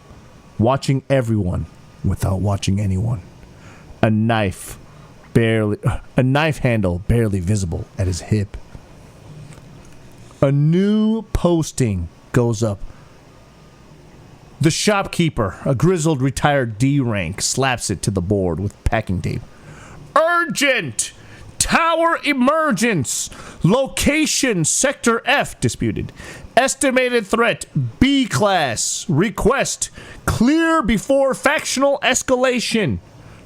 watching everyone without watching anyone. A knife handle barely visible at his hip. A new posting goes up. The shopkeeper, a grizzled retired D rank, slaps it to the board with packing tape. Urgent! Tower emergence! Location Sector F disputed. Estimated threat B class. Request clear before factional escalation.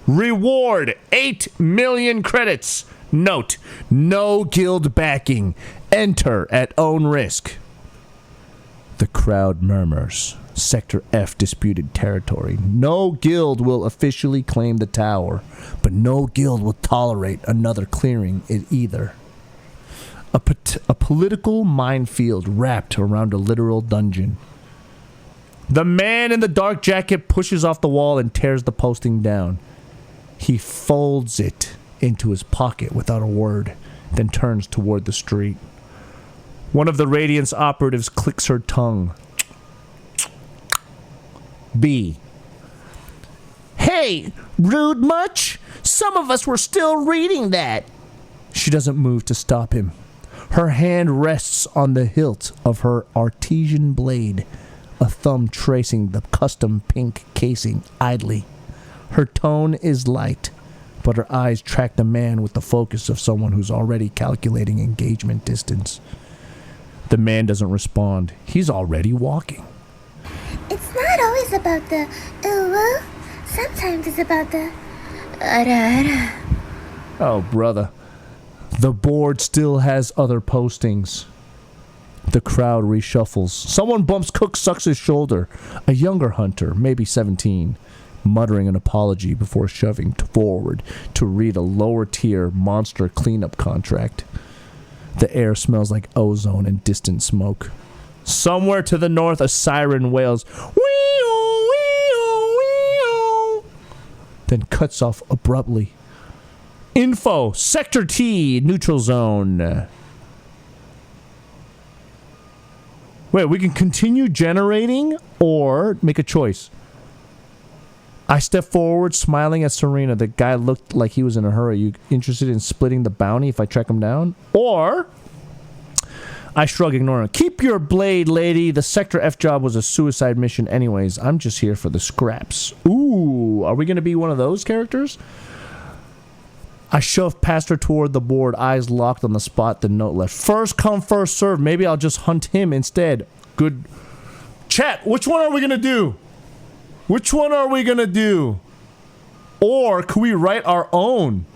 Reward 8 million credits. Note, no guild backing. Enter at own risk. The crowd murmurs. Sector F disputed territory. No guild will officially claim the tower, but no guild will tolerate another clearing it either. A political minefield wrapped around a literal dungeon. The man in the dark jacket pushes off the wall and tears the posting down. He folds it into his pocket without a word, then turns toward the street. One of the Radiance operatives clicks her tongue. B. Hey, rude much? Some of us were still reading that. She doesn't move to stop him. Her hand rests on the hilt of her artesian blade, a thumb tracing the custom pink casing idly. Her tone is light, but her eyes track the man with the focus of someone who's already calculating engagement distance. The man doesn't respond. He's already walking. It's not always about the ooh. Sometimes it's about the ara. Oh, brother. The board still has other postings. The crowd reshuffles. Someone bumps CookSux's shoulder. A younger hunter, maybe 17, muttering an apology before shoving forward to read a lower-tier monster cleanup contract. The air smells like ozone and distant smoke. Somewhere to the north, a siren wails, wee-oo, wee-oo, wee-oo, then cuts off abruptly. Info, Sector T, neutral zone. Wait, we can continue generating or make a choice. I step forward, smiling at Serena. The guy looked like he was in a hurry. You interested in splitting the bounty if I track him down? Or I shrug, ignoring him. Keep your blade, lady. The Sector F job was a suicide mission anyways. I'm just here for the scraps. Ooh, are we going to be one of those characters? I shove past her toward the board, eyes locked on the spot the note left. First come, first serve. Maybe I'll just hunt him instead. Good. Chat, which one are we going to do? Which one are we going to do? Or can we write our own?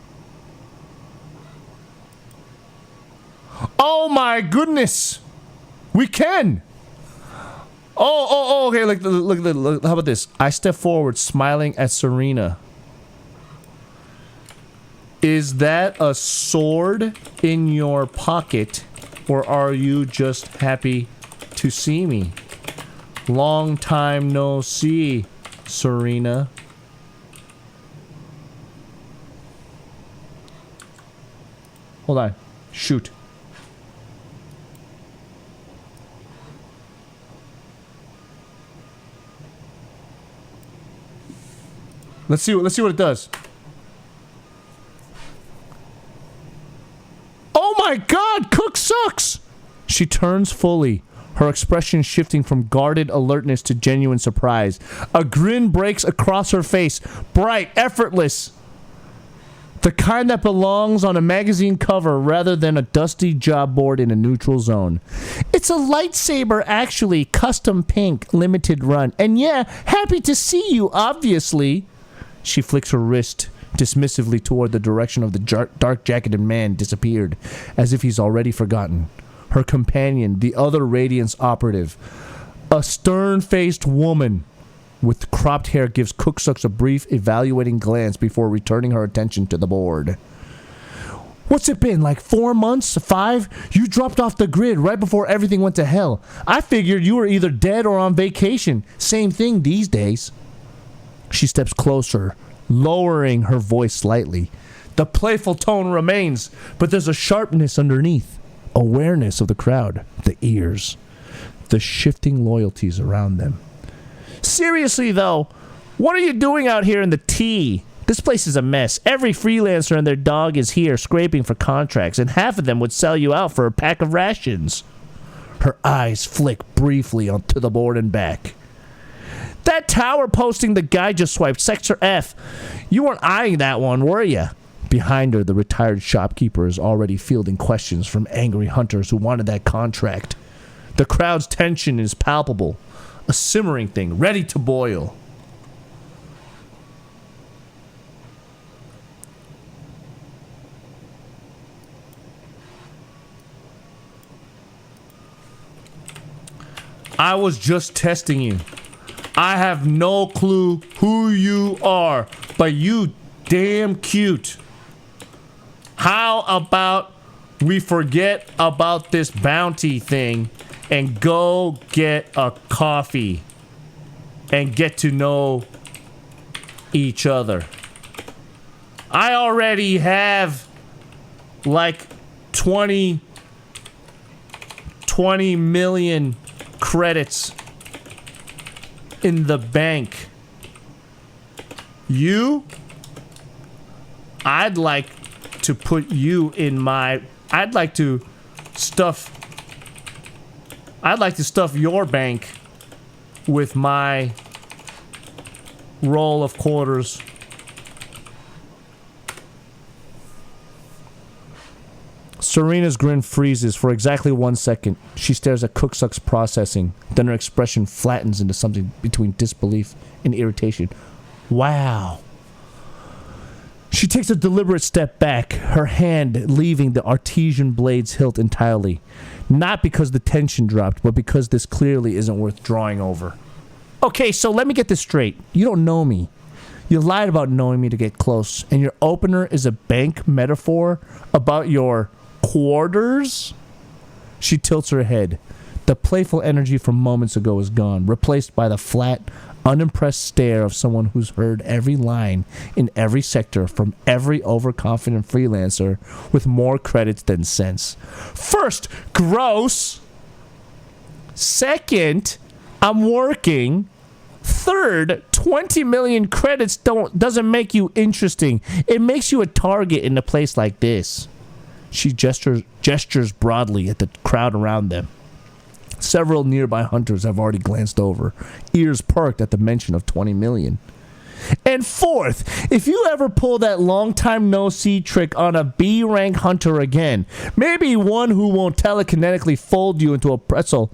Oh my goodness. We can. Oh, okay. Look, how about this? I step forward, smiling at Serena. Is that a sword in your pocket, or are you just happy to see me? Long time no see, Serena. Hold on. Shoot. Let's see what it does. Oh my god, CookSux! She turns fully, her expression shifting from guarded alertness to genuine surprise. A grin breaks across her face, bright, effortless. The kind that belongs on a magazine cover rather than a dusty job board in a neutral zone. It's a lightsaber, actually, custom pink, limited run. And yeah, happy to see you, obviously. She flicks her wrist dismissively toward the direction of the dark-jacketed man disappeared, as if he's already forgotten. Her companion, the other Radiance operative, a stern-faced woman with cropped hair, gives CookSux a brief, evaluating glance before returning her attention to the board. What's it been, like 4 months? 5? You dropped off the grid right before everything went to hell. I figured you were either dead or on vacation. Same thing these days. She steps closer, lowering her voice slightly. The playful tone remains, but there's a sharpness underneath. Awareness of the crowd, the ears, the shifting loyalties around them. Seriously, though, what are you doing out here in the T? This place is a mess. Every freelancer and their dog is here scraping for contracts, and half of them would sell you out for a pack of rations. Her eyes flick briefly onto the board and back. That tower posting the guy just swiped, Sector F. You weren't eyeing that one, were you? Behind her, the retired shopkeeper is already fielding questions from angry hunters who wanted that contract. The crowd's tension is palpable. A simmering thing, ready to boil. I was just testing you. I have no clue who you are, but you damn cute. How about we forget about this bounty thing and go get a coffee and get to know each other? I already have like 20 20 million credits in the bank. I'd like to put you in my... I'd like to stuff your bank with my roll of quarters. Serena's grin freezes for exactly 1 second. She stares at CookSux processing. Then her expression flattens into something between disbelief and irritation. Wow. She takes a deliberate step back, her hand leaving the artesian blade's hilt entirely. Not because the tension dropped, but because this clearly isn't worth drawing over. Okay, so let me get this straight. You don't know me. You lied about knowing me to get close, and your opener is a bank metaphor about your quarters? She tilts her head. The playful energy from moments ago is gone, replaced by the flat, unimpressed stare of someone who's heard every line in every sector from every overconfident freelancer with more credits than sense. First, gross. Second, I'm working. Third, 20 million credits doesn't make you interesting. It makes you a target in a place like this. She gestures broadly at the crowd around them. Several nearby hunters have already glanced over, ears perked at the mention of 20 million. And fourth, if you ever pull that long time no see trick on a B rank hunter again, maybe one who won't telekinetically fold you into a pretzel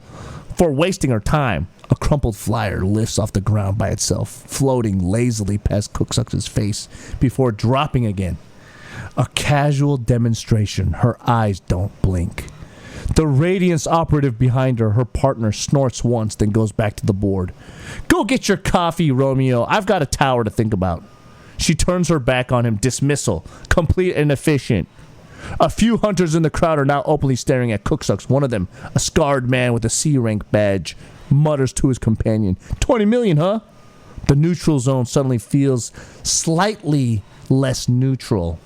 for wasting her time, a crumpled flyer lifts off the ground by itself, floating lazily past CookSux's face before dropping again. A casual demonstration. Her eyes don't blink. The Radiance operative behind her, her partner, snorts once, then goes back to the board. Go get your coffee, Romeo. I've got a tower to think about. She turns her back on him. Dismissal. Complete and efficient. A few hunters in the crowd are now openly staring at CookSux. One of them, a scarred man with a C rank badge, mutters to his companion. 20 million, huh? The neutral zone suddenly feels slightly less neutral.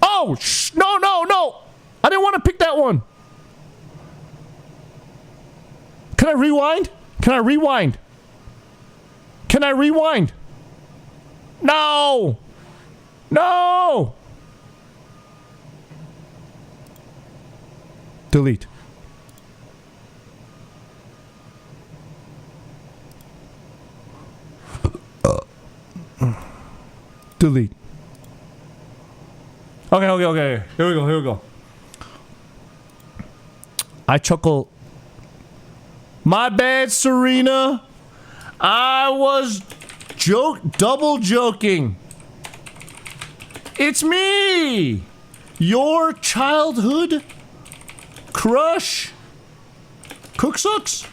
Oh, no. I didn't want to pick that one. Can I rewind? No. Delete. Delete. Okay. Here we go. I chuckle. My bad, Serena. I was double joking. It's me, your childhood crush, CookSux.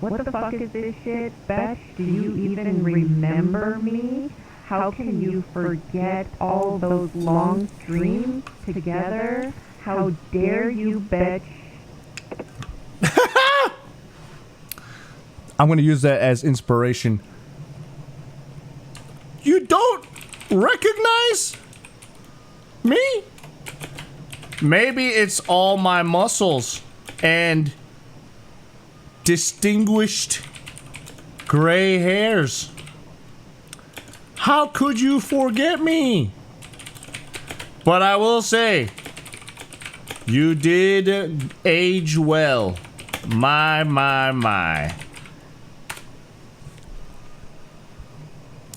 What the fuck is this shit, Betch? Do you even remember me? How can you forget all those long streams together? How dare you, Betch? I'm going to use that as inspiration. You don't recognize me? Maybe it's all my muscles and distinguished gray hairs. How could you forget me? But I will say, you did age well. My.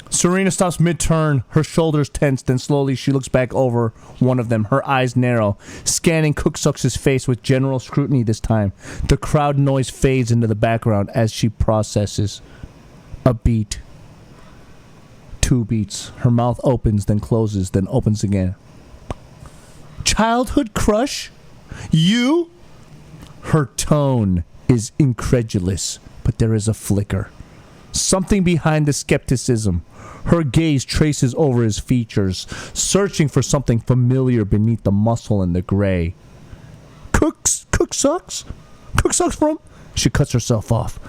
Serena stops mid-turn, her shoulders tense, then slowly she looks back over one of them, her eyes narrow, scanning CookSux's face with general scrutiny this time. The crowd noise fades into the background as she processes. A beat. 2 beats. Her mouth opens, then closes, then opens again. Childhood crush? You? Her tone is incredulous, but there is a flicker. Something behind the skepticism. Her gaze traces over his features, searching for something familiar beneath the muscle and the gray. CookSux? CookSux from? She cuts herself off.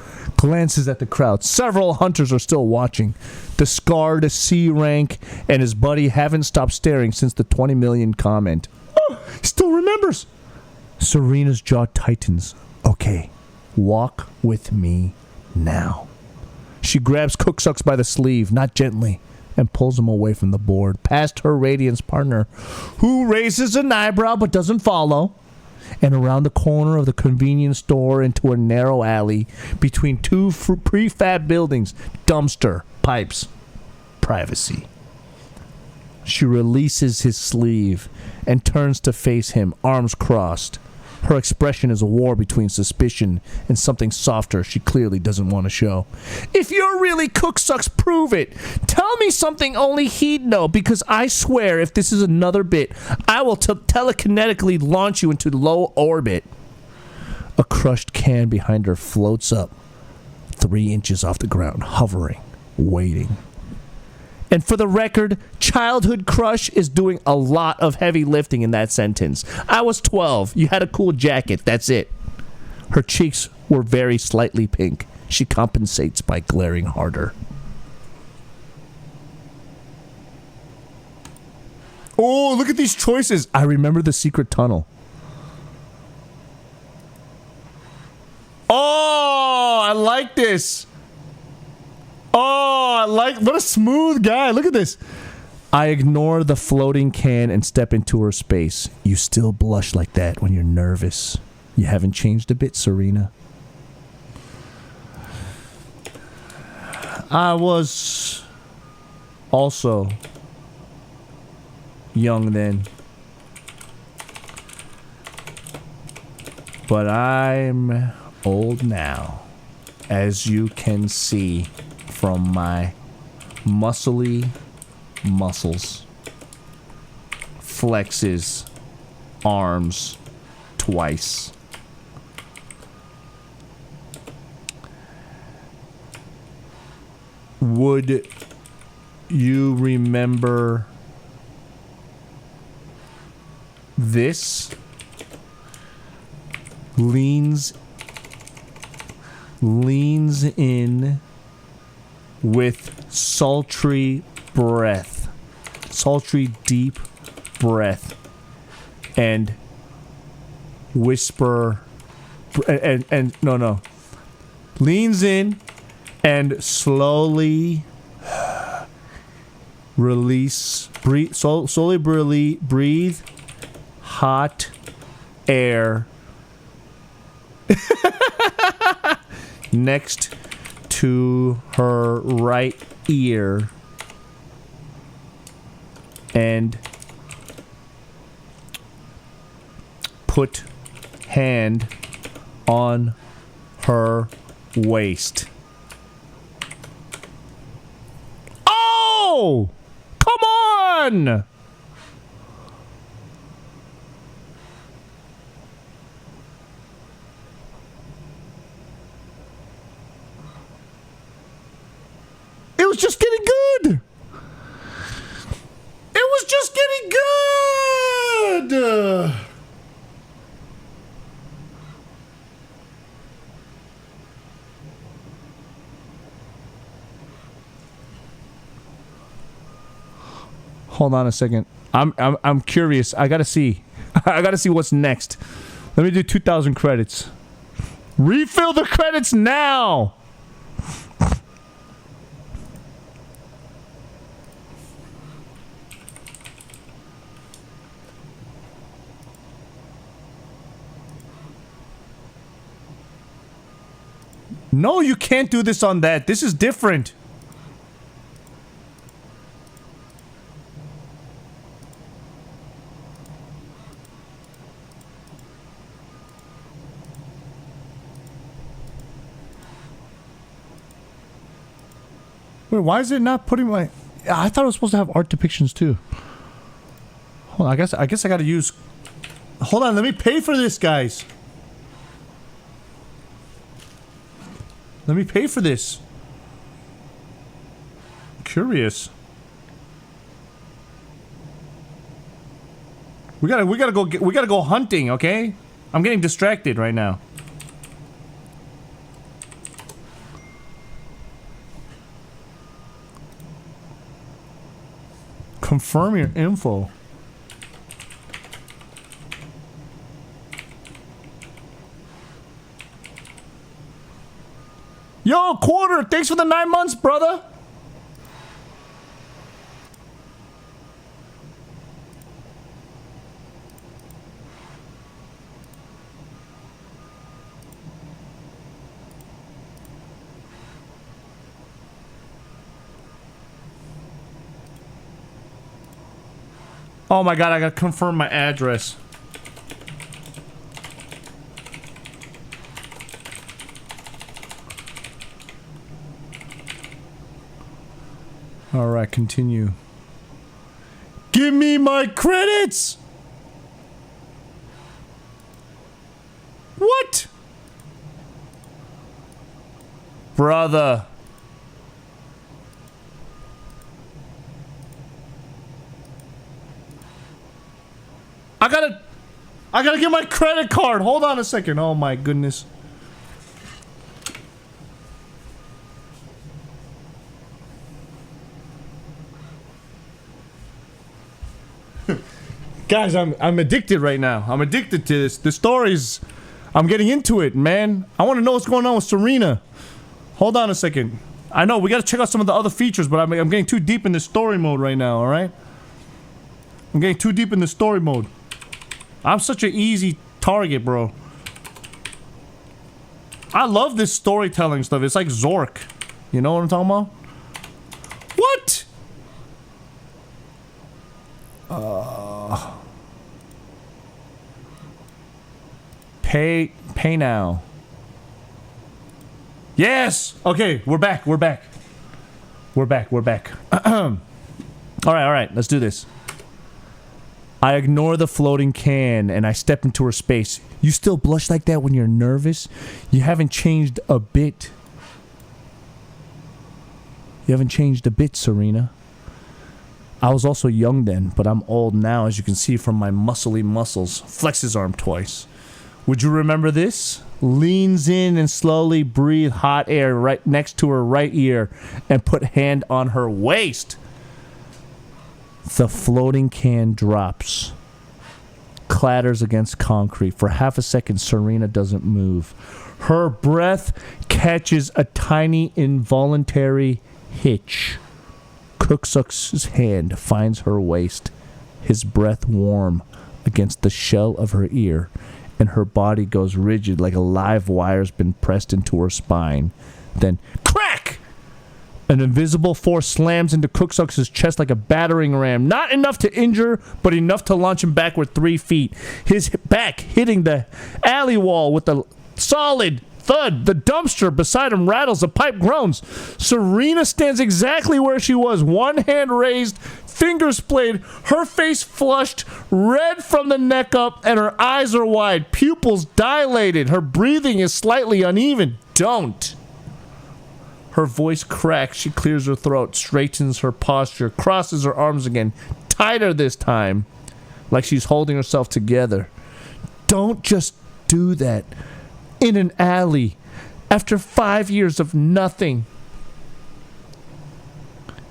glances at the crowd. Several hunters are still watching. The scarred C rank and his buddy haven't stopped staring since the 20 million comment. Oh, he still remembers. Serena's jaw tightens. Okay, walk with me now. She grabs CookSux by the sleeve, not gently, and pulls him away from the board, past her Radiance partner, who raises an eyebrow but doesn't follow, and around the corner of the convenience store into a narrow alley between two prefab buildings, dumpster, pipes, privacy. She releases his sleeve and turns to face him, arms crossed. Her expression is a war between suspicion and something softer she clearly doesn't want to show. If you're really CookSux, prove it. Tell me something only he'd know, because I swear if this is another bit, I will telekinetically launch you into low orbit. A crushed can behind her floats up 3 inches off the ground, hovering, waiting. And for the record, childhood crush is doing a lot of heavy lifting in that sentence. I was 12. You had a cool jacket. That's it. Her cheeks were very slightly pink. She compensates by glaring harder. Oh, look at these choices. I remember the secret tunnel. Oh, I like this. Oh, what a smooth guy. Look at this. I ignore the floating can and step into her space. You still blush like that when you're nervous. You haven't changed a bit, Serena. I was also young then. But I'm old now, as you can see from my muscly muscles, flexes, arms twice. Would you remember this? Leans in with sultry breath, sultry deep breath, and whisper, and no, leans in and slowly release, slowly breathe hot air next to her right ear and put hand on her waist. Oh! Come on! It was just getting good. It was just getting good. Hold on a second. I'm curious. I gotta see. I gotta see what's next. Let me do 2,000 credits. Refill the credits now. No, you can't do this on that. This is different. Wait, why is it not putting my... I thought it was supposed to have art depictions too. Hold on, I guess I gotta use... Hold on, let me pay for this, guys. Let me pay for this. I'm curious. We gotta go hunting, okay? I'm getting distracted right now. Confirm your info. Yo, Quarter, thanks for the 9 months, brother. Oh my god, I gotta confirm my address. Alright, continue. Give me my credits! What? Brother. I gotta get my credit card. Hold on a second. Oh my goodness. Guys, I'm addicted right now. I'm addicted to this. The stories, I'm getting into it, man. I want to know what's going on with Serena. Hold on a second. I know we got to check out some of the other features, but I'm getting too deep in the story mode right now. All right. I'm getting too deep in the story mode. I'm such an easy target, bro. I love this storytelling stuff. It's like Zork. You know what I'm talking about? What? Pay now. Yes! Okay, we're back. We're back. We're back. Alright, let's do this. I ignore the floating can and I step into her space. You still blush like that when you're nervous? You haven't changed a bit. You haven't changed a bit, Serena. I was also young then, but I'm old now, as you can see from my muscly muscles. Flex his arm twice. Would you remember this? Leans in and slowly breathe hot air right next to her right ear and put hand on her waist. The floating can drops. Clatters against concrete. For half a second, Serena doesn't move. Her breath catches a tiny involuntary hitch. CookSux's hand finds her waist, his breath warm against the shell of her ear, and her body goes rigid like a live wire's been pressed into her spine. Then, crack! An invisible force slams into CookSux's chest like a battering ram. Not enough to injure, but enough to launch him backward 3 feet. His back hitting the alley wall with a solid thud. The dumpster beside him rattles. The pipe groans. Serena stands exactly where she was. One hand raised, fingers splayed, her face flushed, red from the neck up, and her eyes are wide, pupils dilated. Her breathing is slightly uneven. Don't. Her voice cracks. She clears her throat, straightens her posture, crosses her arms again, tighter this time, like she's holding herself together. Don't just do that. In an alley, after 5 years of nothing.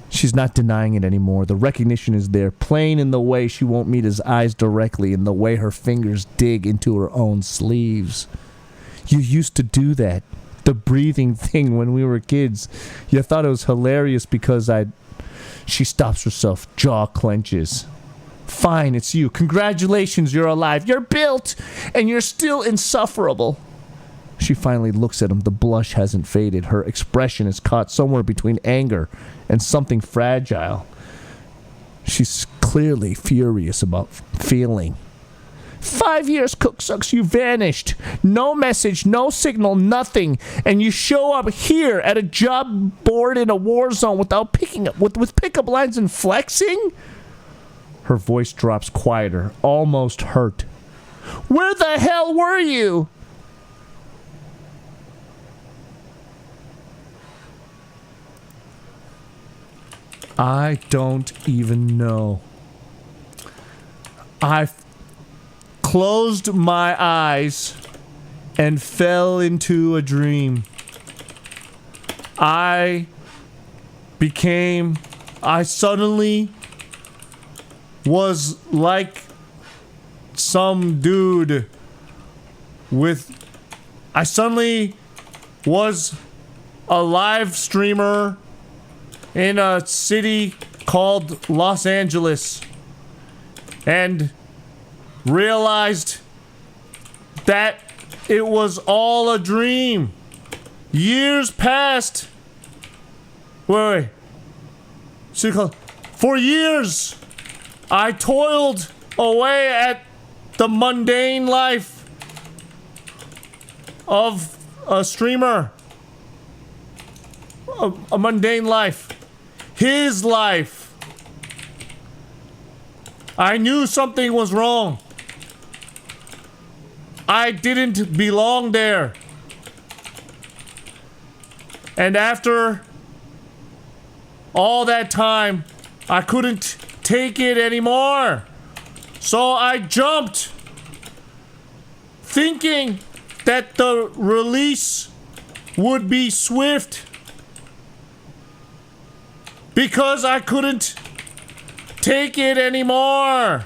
She's not denying it anymore. The recognition is there, plain in the way she won't meet his eyes directly, in the way her fingers dig into her own sleeves. You used to do that. The breathing thing when we were kids. You thought it was hilarious because She stops herself, jaw clenches. Fine, it's you. Congratulations, you're alive. You're built, and you're still insufferable. She finally looks at him. The blush hasn't faded. Her expression is caught somewhere between anger and something fragile. She's clearly furious about feeling. 5 years, CookSux, you vanished. No message, no signal, nothing. And you show up here at a job board in a war zone without picking up, with pickup lines and flexing? Her voice drops quieter, almost hurt. Where the hell were you? I don't even know. I closed my eyes and fell into a dream. I suddenly was like some dude with... I suddenly was a live streamer in a city called Los Angeles and realized that it was all a dream. Years passed. Wait. For years, I toiled away at the mundane life of a streamer. A mundane life. His life. I knew something was wrong. I didn't belong there. And after all that time, I couldn't take it anymore. So I jumped, thinking that the release would be swift. Because I couldn't take it anymore.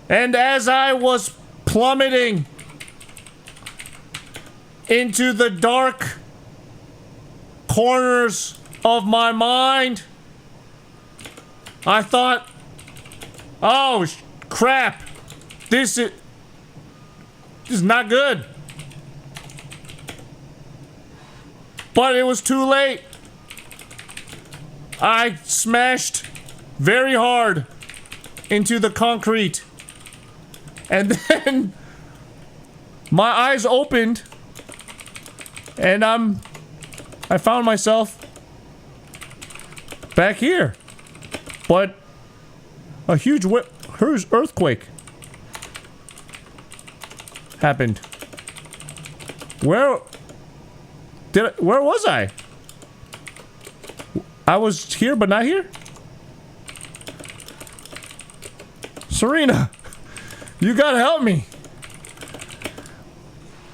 And as I was plummeting into the dark corners of my mind, I thought, oh crap, this is not good. But it was too late. I smashed very hard into the concrete. And then my eyes opened and I found myself back here. But a huge earthquake happened. Where was I? I was here but not here? Serena, you gotta help me.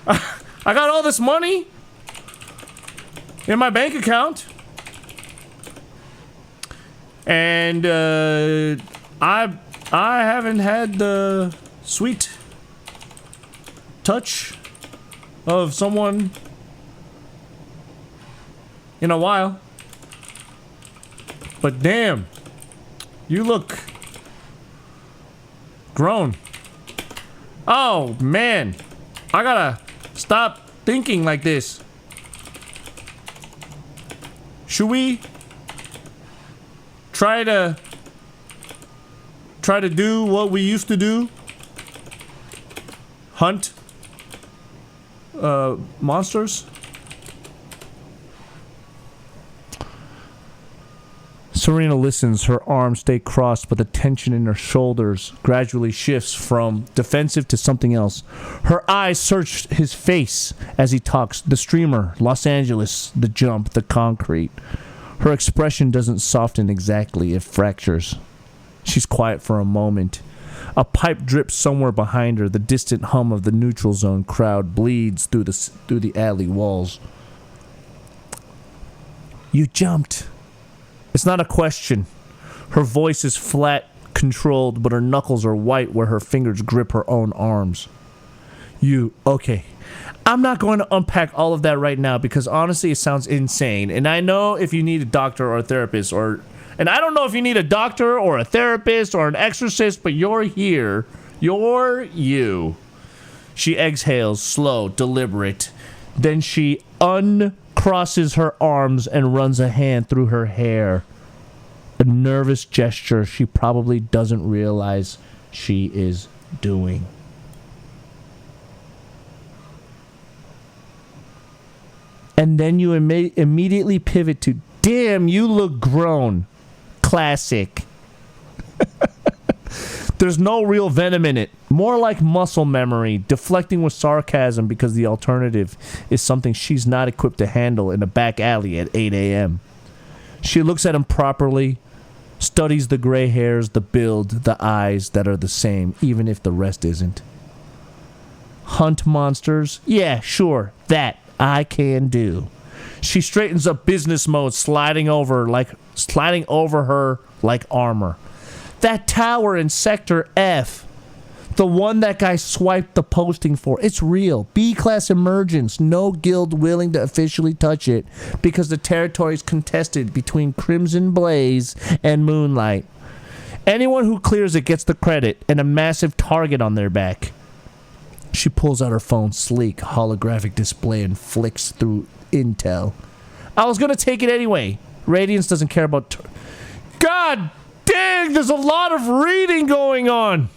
I got all this money in my bank account. And I haven't had the sweet touch of someone in a while. But damn, you look grown. Oh man, I gotta stop thinking like this. Should we try to do what we used to do? Hunt monsters? Serena listens, her arms stay crossed, but the tension in her shoulders gradually shifts from defensive to something else. Her eyes search his face as he talks. The streamer, Los Angeles, the jump, the concrete. Her expression doesn't soften exactly, it fractures. She's quiet for a moment. A pipe drips somewhere behind her. The distant hum of the neutral zone crowd bleeds through the alley walls. You jumped. It's not a question. Her voice is flat, controlled, but her knuckles are white where her fingers grip her own arms. Okay. I'm not going to unpack all of that right now because honestly it sounds insane. And I know if you need a doctor or a therapist and I don't know if you need a doctor or a therapist or an exorcist, but you're here. You're you. She exhales, slow, deliberate. Then she uncrosses her arms and runs a hand through her hair. A nervous gesture she probably doesn't realize she is doing. And then you immediately pivot to, damn, you look grown. Classic. There's no real venom in it. More like muscle memory, deflecting with sarcasm because the alternative is something she's not equipped to handle in a back alley at 8 a.m. She looks at him properly, studies the gray hairs, the build, the eyes that are the same, even if the rest isn't. Hunt monsters? Yeah, sure, that I can do. She straightens up business mode, sliding over her like armor. That tower in Sector F, the one that guy swiped the posting for, it's real. B-class emergence, no guild willing to officially touch it because the territory is contested between Crimson Blaze and Moonlight. Anyone who clears it gets the credit and a massive target on their back. She pulls out her phone's sleek holographic display and flicks through intel. I was gonna take it anyway. Radiance doesn't care about... God dang, there's a lot of reading going on.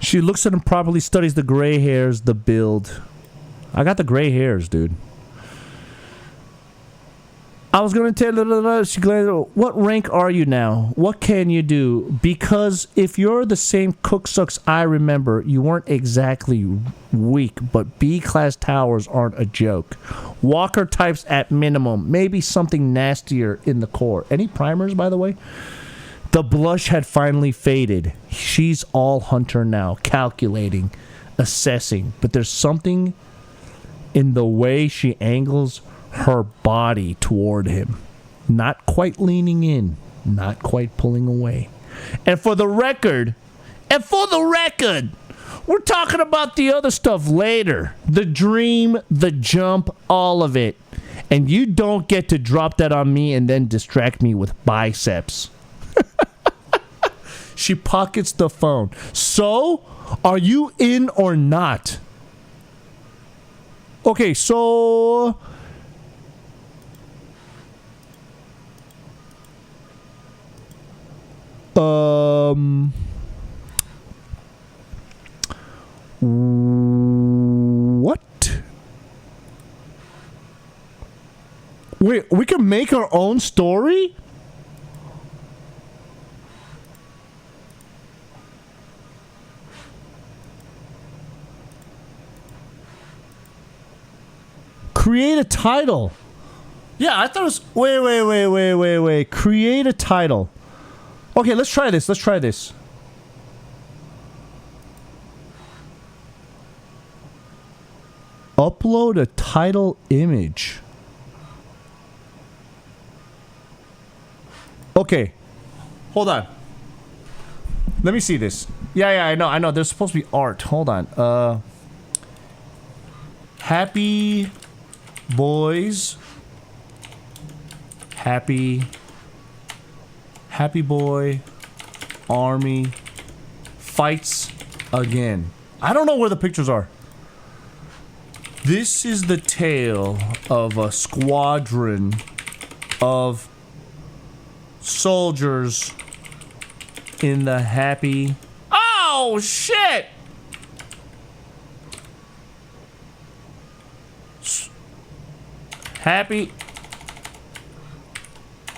She looks at him properly, studies the gray hairs, the build. I got the gray hairs, dude. I was going to tell... She glanced, what rank are you now? What can you do? Because if you're the same CookSux I remember, you weren't exactly weak, but B-class towers aren't a joke. Walker types at minimum, maybe something nastier in the core. Any primers, by the way? The blush had finally faded. She's all hunter now, calculating, assessing, but there's something in the way she angles her body toward him. Not quite leaning in, not quite pulling away. And for the record, we're talking about the other stuff later. The dream, the jump, all of it. And you don't get to drop that on me and then distract me with biceps. She pockets the phone. So, are you in or not? Okay, so... What? Wait, we can make our own story? Create a title. Yeah, I thought it was... Wait. Create a title. Okay, let's try this. Upload a title image. Okay. Hold on. Let me see this. Yeah, I know. There's supposed to be art. Hold on. Happy boys. Happy boy army fights again. I don't know where the pictures are. This is the tale of a squadron of soldiers in the happy... Oh, shit! Happy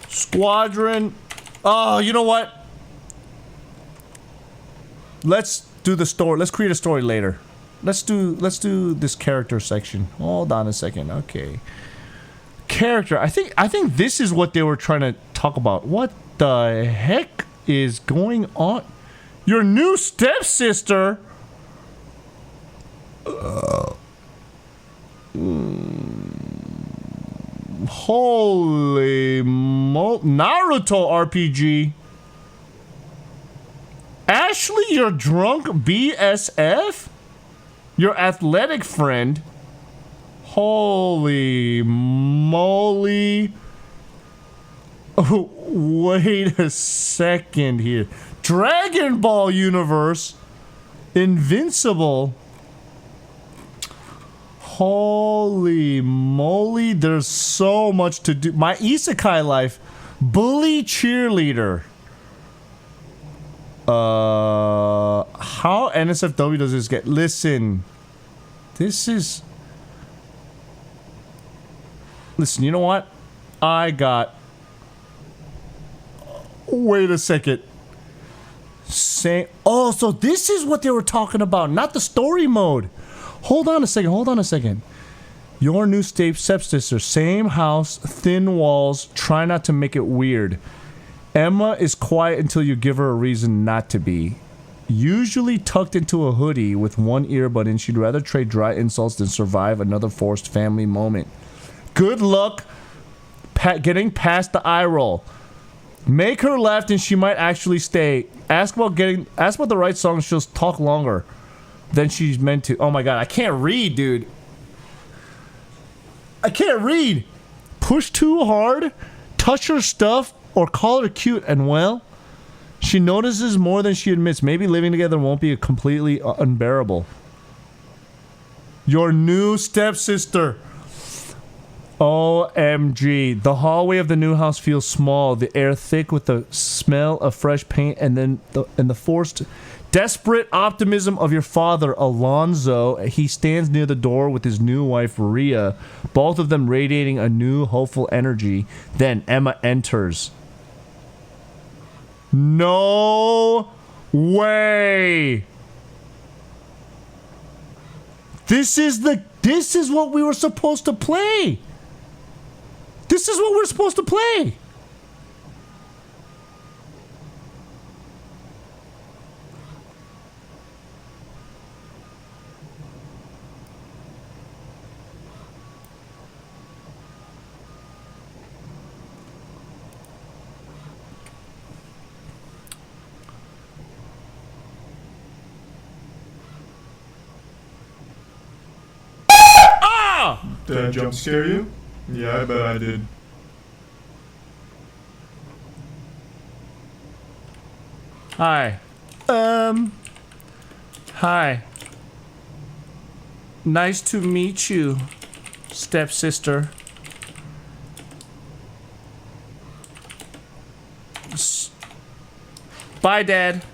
squadron. Oh, you know what? Let's do the story. Let's create a story later. Let's do this character section. Hold on a second. Okay. Character. I think this is what they were trying to talk about. What the heck is going on? Your new stepsister. Holy Naruto RPG. Ashley, your drunk BSF? Your athletic friend? Holy moly. Oh, wait a second here. Dragon Ball universe. Invincible. Holy moly, there's so much to do. My isekai life. Bully cheerleader. How NSFW does this get? Listen. This is... Listen, you know what? I got... Wait a second. Oh, so this is what they were talking about, not the story mode. Hold on a second. Your new stepsister, same house, thin walls, try not to make it weird. Emma is quiet until you give her a reason not to be. Usually tucked into a hoodie with one earbud in, she'd rather trade dry insults than survive another forced family moment. Good luck getting past the eye roll. Make her laugh and she might actually stay. Ask about the right song, she'll talk longer than she's meant to. Oh my god, I can't read, dude. I can't read. Push too hard, touch her stuff, or call her cute, and well, she notices more than she admits. Maybe living together won't be completely unbearable. Your new stepsister. OMG. The hallway of the new house feels small, the air thick with the smell of fresh paint, and then the forced, desperate optimism of your father, Alonzo. He stands near the door with his new wife, Rhea, both of them radiating a new, hopeful energy. Then Emma enters. No way! This is what we were supposed to play! This is what we're supposed to play! Did I jump scare you? Yeah, I bet I did. Hi. Hi. Nice to meet you, stepsister. Bye, Dad.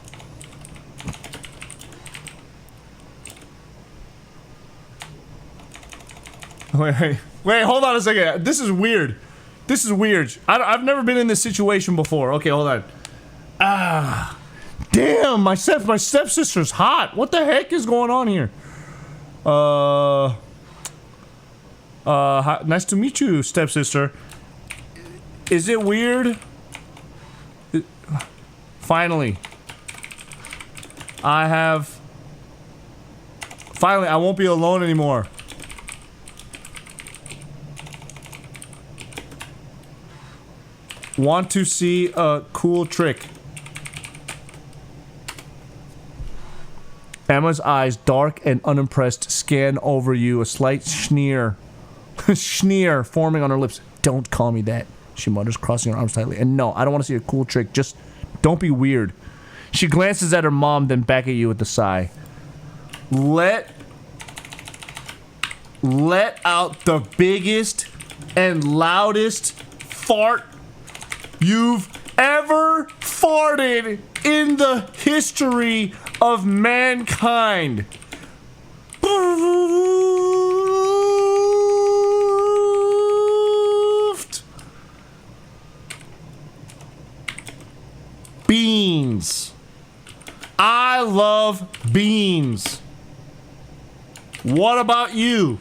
Wait, hold on a second. This is weird. I've never been in this situation before. Okay, hold on. Damn, my stepsister's hot. What the heck is going on here? Nice to meet you, stepsister. Is it weird? Finally, I won't be alone anymore. Want to see a cool trick? Emma's eyes, dark and unimpressed, scan over you, a slight sneer forming on her lips. Don't call me that, she mutters, crossing her arms tightly. And no, I don't want to see a cool trick. Just don't be weird. She glances at her mom, then back at you with a sigh. Let out the biggest and loudest fart you've ever farted in the history of mankind. Beans. I love beans. What about you?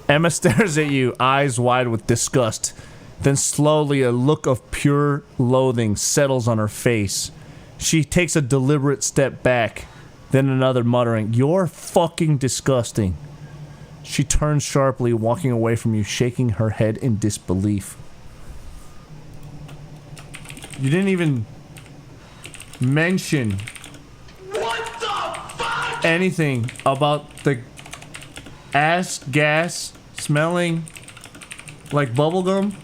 Emma stares at you, eyes wide with disgust. Then slowly a look of pure loathing settles on her face. She takes a deliberate step back, then another, muttering, "You're fucking disgusting." She turns sharply, walking away from you, shaking her head in disbelief. You didn't even mention anything about the ass gas smelling like bubblegum.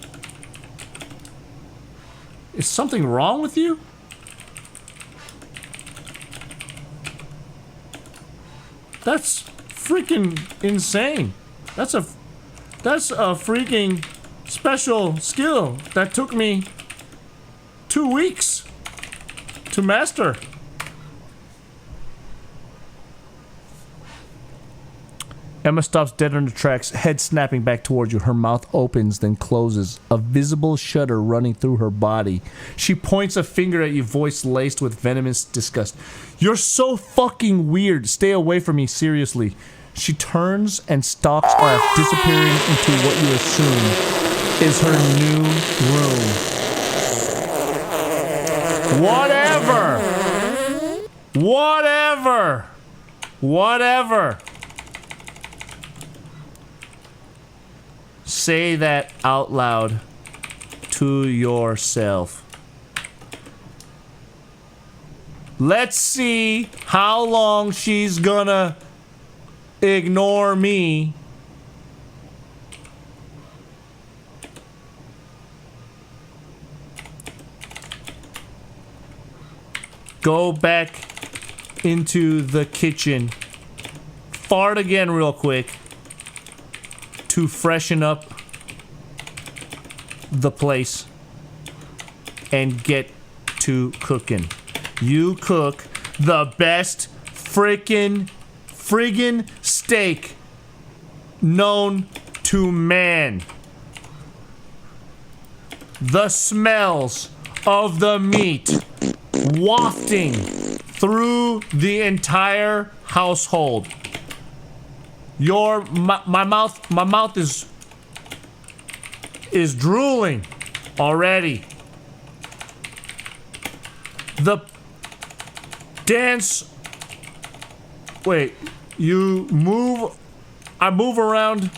Is something wrong with you? That's freaking insane. That's a freaking special skill that took me 2 weeks to master. Emma stops dead in her tracks, head snapping back towards you. Her mouth opens, then closes, a visible shudder running through her body. She points a finger at you, voice laced with venomous disgust. You're so fucking weird. Stay away from me, seriously. She turns and stalks off, disappearing into what you assume is her new room. Whatever! Whatever! Whatever! Say that out loud to yourself. Let's see how long she's gonna ignore me. Go back into the kitchen. Fart again real quick to freshen up the place and get to cooking. You cook the best friggin' steak known to man. The smells of the meat wafting through the entire household. My mouth is drooling already. The dance. Wait, I move around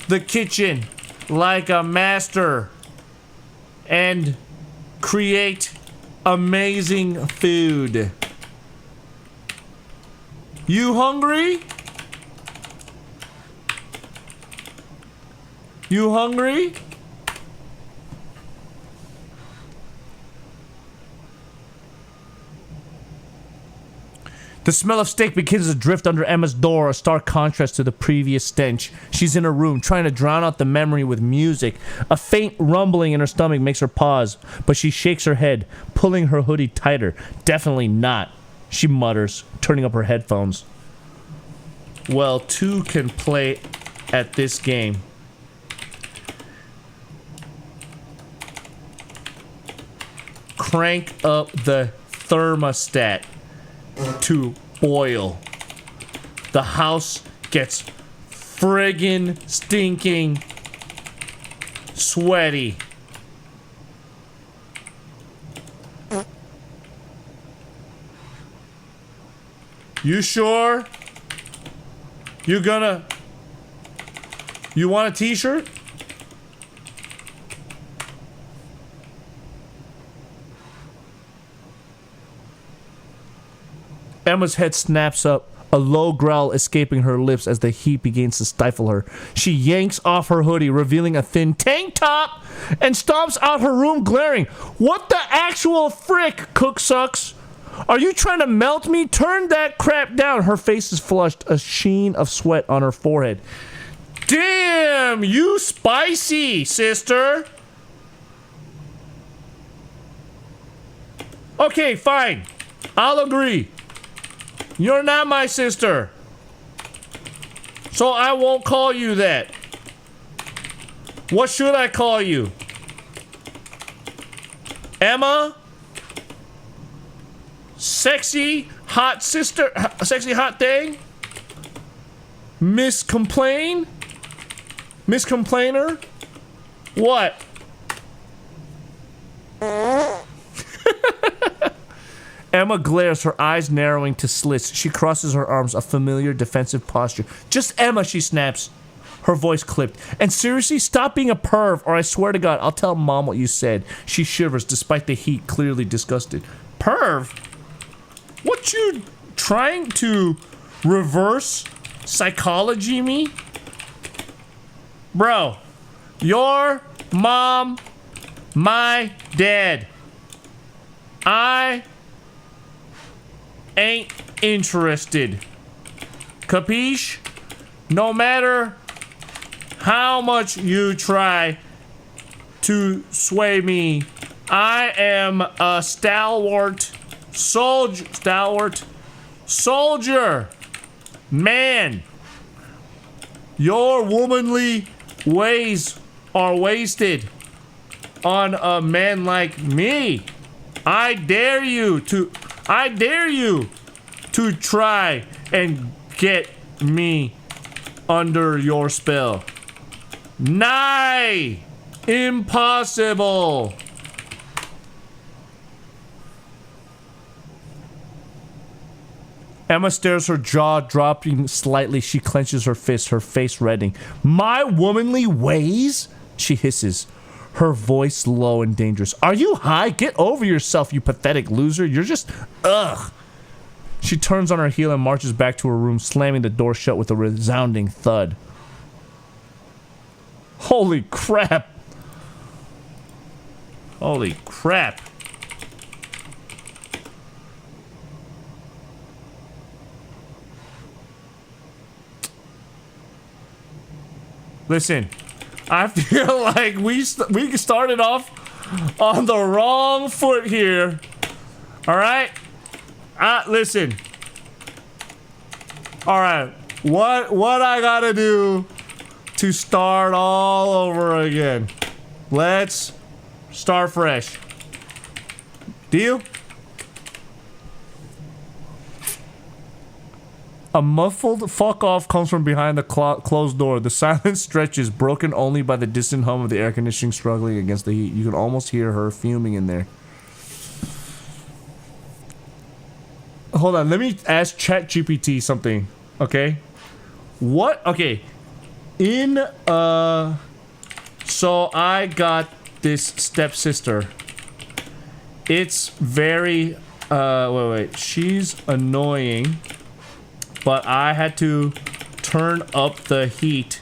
the kitchen like a master and create amazing food. You hungry? You hungry? The smell of steak begins to drift under Emma's door, a stark contrast to the previous stench. She's in her room, trying to drown out the memory with music. A faint rumbling in her stomach makes her pause, but she shakes her head, pulling her hoodie tighter. Definitely not, she mutters, turning up her headphones. Well, two can play at this game. Crank up the thermostat to boil. The house gets friggin' stinking sweaty. You sure? You want a t-shirt? Emma's head snaps up, a low growl escaping her lips as the heat begins to stifle her. She yanks off her hoodie, revealing a thin tank top, and stomps out her room glaring. What the actual frick, CookSux? Are you trying to melt me? Turn that crap down. Her face is flushed, a sheen of sweat on her forehead. Damn, you spicy, sister. Okay, fine. I'll agree. You're not my sister. So I won't call you that. What should I call you? Emma? Sexy, hot sister, sexy, hot thing? Miss Complain? Miss Complainer? What? Emma glares, her eyes narrowing to slits. She crosses her arms, a familiar defensive posture. Just Emma, she snaps, her voice clipped. And seriously, stop being a perv, or I swear to God, I'll tell Mom what you said. She shivers, despite the heat, clearly disgusted. Perv? What, you trying to reverse psychology me? Bro, your mom, my dad. I ain't interested. Capiche? No matter how much you try to sway me, I am a stalwart soldier, man, Your womanly ways are wasted on a man like me. I dare you to try and get me under your spell. Nigh impossible. Emma stares, her jaw dropping slightly. She clenches her fist, her face reddening. My womanly ways? She hisses, her voice low and dangerous. Are you high? Get over yourself, you pathetic loser. You're just... ugh. She turns on her heel and marches back to her room, slamming the door shut with a resounding thud. Holy crap. Holy crap. Listen, I feel like we started off on the wrong foot here. All right? Listen. All right. What I gotta do to start all over again? Let's start fresh. Deal? A muffled fuck off comes from behind the closed door. The silence stretches, broken only by the distant hum of the air conditioning struggling against the heat. You can almost hear her fuming in there. Hold on, let me ask ChatGPT something, okay? What? Okay. So I got this stepsister. It's very, wait. She's annoying. But I had to turn up the heat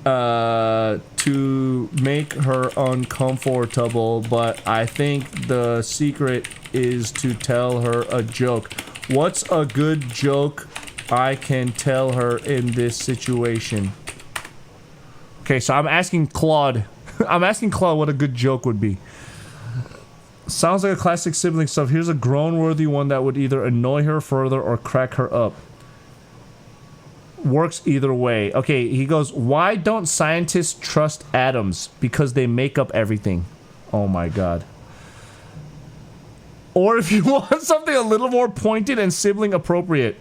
to make her uncomfortable. But I think the secret is to tell her a joke. What's a good joke I can tell her in this situation? Okay, so I'm asking Claude. I'm asking Claude what a good joke would be. Sounds like a classic sibling stuff. Here's a groan-worthy one that would either annoy her further or crack her up. Works either way. Okay, he goes, why don't scientists trust atoms? Because they make up everything. Oh my god. Or if you want something a little more pointed and sibling appropriate.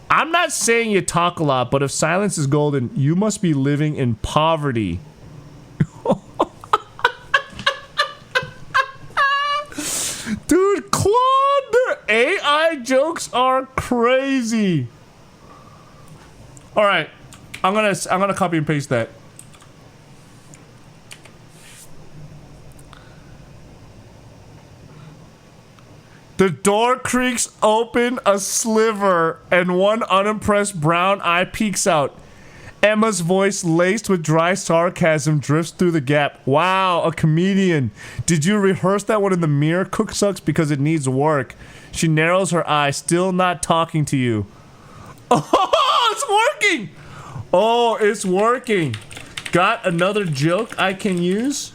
I'm not saying you talk a lot, but if silence is golden, you must be living in poverty. Dude, Claude, their AI jokes are crazy. All right, I'm gonna copy and paste that. The door creaks open a sliver, and one unimpressed brown eye peeks out. Emma's voice, laced with dry sarcasm, drifts through the gap. Wow, a comedian. Did you rehearse that one in the mirror? CookSux because it needs work. She narrows her eye, still not talking to you. Oh, it's working! Oh, it's working. Got another joke I can use?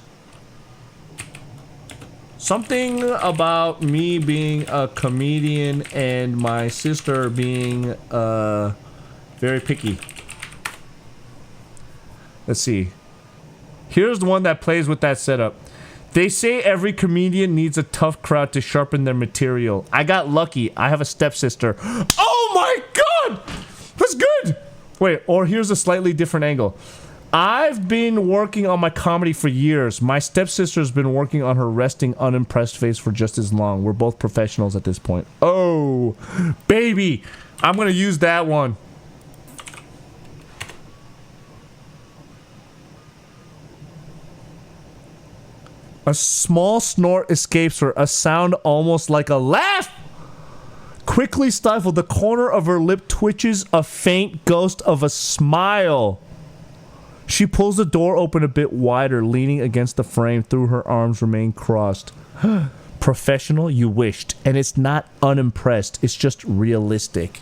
Something about me being a comedian and my sister being very picky. Let's see. Here's the one that plays with that setup. They say every comedian needs a tough crowd to sharpen their material. I got lucky. I have a stepsister. Oh my god! That's good! Wait, or here's a slightly different angle. I've been working on my comedy for years. My stepsister's been working on her resting, unimpressed face for just as long. We're both professionals at this point. Oh, baby! I'm gonna use that one. A small snort escapes her, a sound almost like a laugh. Quickly stifled, the corner of her lip twitches, a faint ghost of a smile. She pulls the door open a bit wider, leaning against the frame. Through her arms remain crossed. Professional, you wished. And it's not unimpressed, it's just realistic.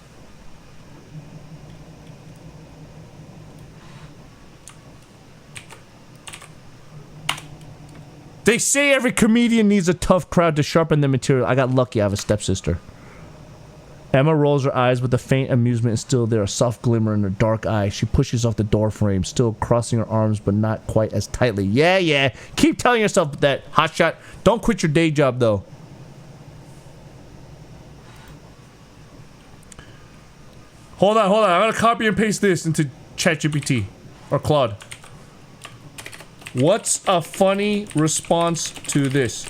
They say every comedian needs a tough crowd to sharpen their material. I got lucky, I have a stepsister. Emma rolls her eyes, but the faint amusement is still there, a soft glimmer in her dark eye. She pushes off the door frame, still crossing her arms, but not quite as tightly. Yeah. Keep telling yourself that, hotshot. Don't quit your day job, though. Hold on. I'm gonna copy and paste this into ChatGPT or Claude. What's a funny response to this?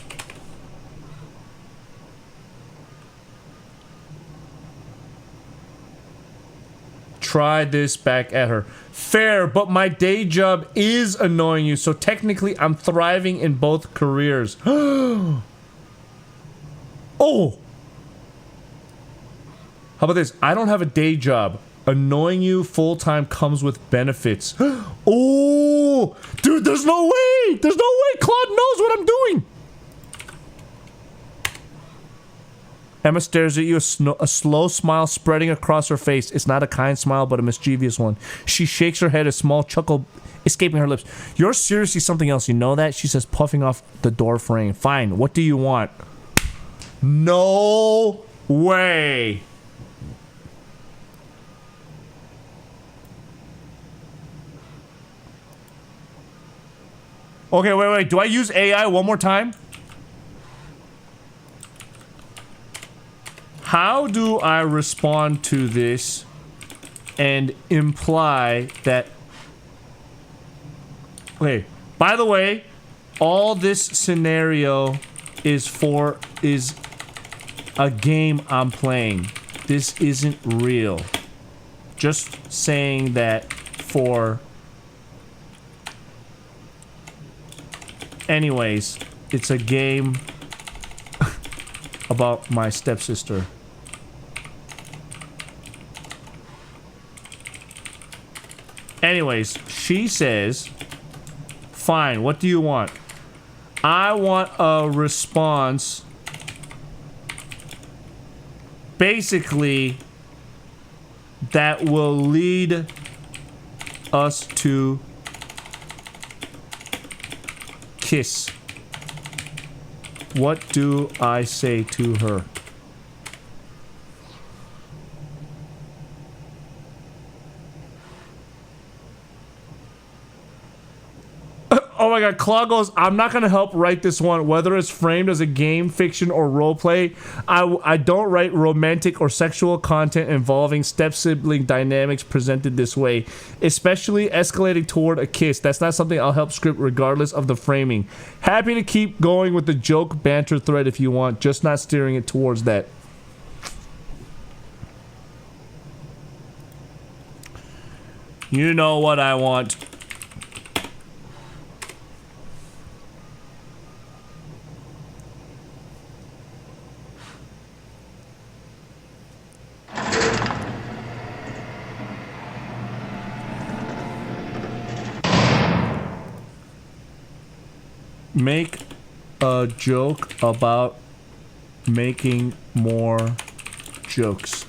Try this back at her. Fair, but my day job is annoying you, so technically I'm thriving in both careers. Oh! How about this? I don't have a day job. Annoying you full-time comes with benefits. Oh! Dude, there's no way! There's no way Claude knows what I'm doing! Emma stares at you, a slow smile spreading across her face. It's not a kind smile, but a mischievous one. She shakes her head, a small chuckle escaping her lips. You're seriously something else, you know that? She says, puffing off the door frame. Fine, what do you want? No way! Okay, wait. Do I use AI one more time? How do I respond to this and imply that... Okay, by the way, all this scenario is a game I'm playing. This isn't real. Just saying that for... Anyways, it's a game about my stepsister. Anyways, she says, fine, what do you want? I want a response. Basically, that will lead us to kiss. What do I say to her? Oh my god, Claude goes, I'm not gonna help write this one, whether it's framed as a game, fiction, or roleplay. I don't write romantic or sexual content involving step-sibling dynamics presented this way, especially escalating toward a kiss. That's not something I'll help script regardless of the framing. Happy to keep going with the joke banter thread if you want, just not steering it towards that. You know what I want. Make a joke about making more jokes.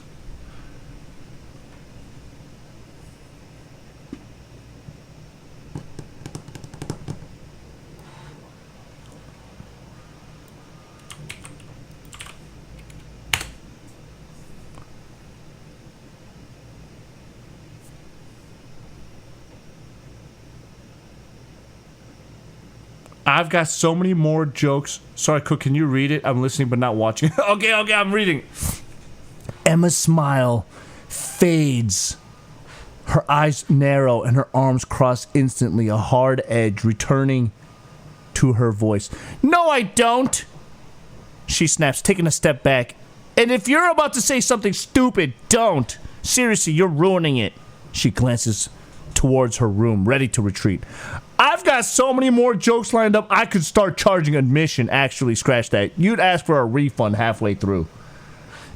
I've got so many more jokes. Sorry, Cook, can you read it? I'm listening but not watching. Okay, I'm reading. Emma's smile fades. Her eyes narrow and her arms cross instantly, a hard edge returning to her voice. No, I don't! She snaps, taking a step back. And if you're about to say something stupid, don't. Seriously, you're ruining it. She glances towards her room, ready to retreat. I've got so many more jokes lined up, I could start charging admission. Actually, scratch that. You'd ask for a refund halfway through.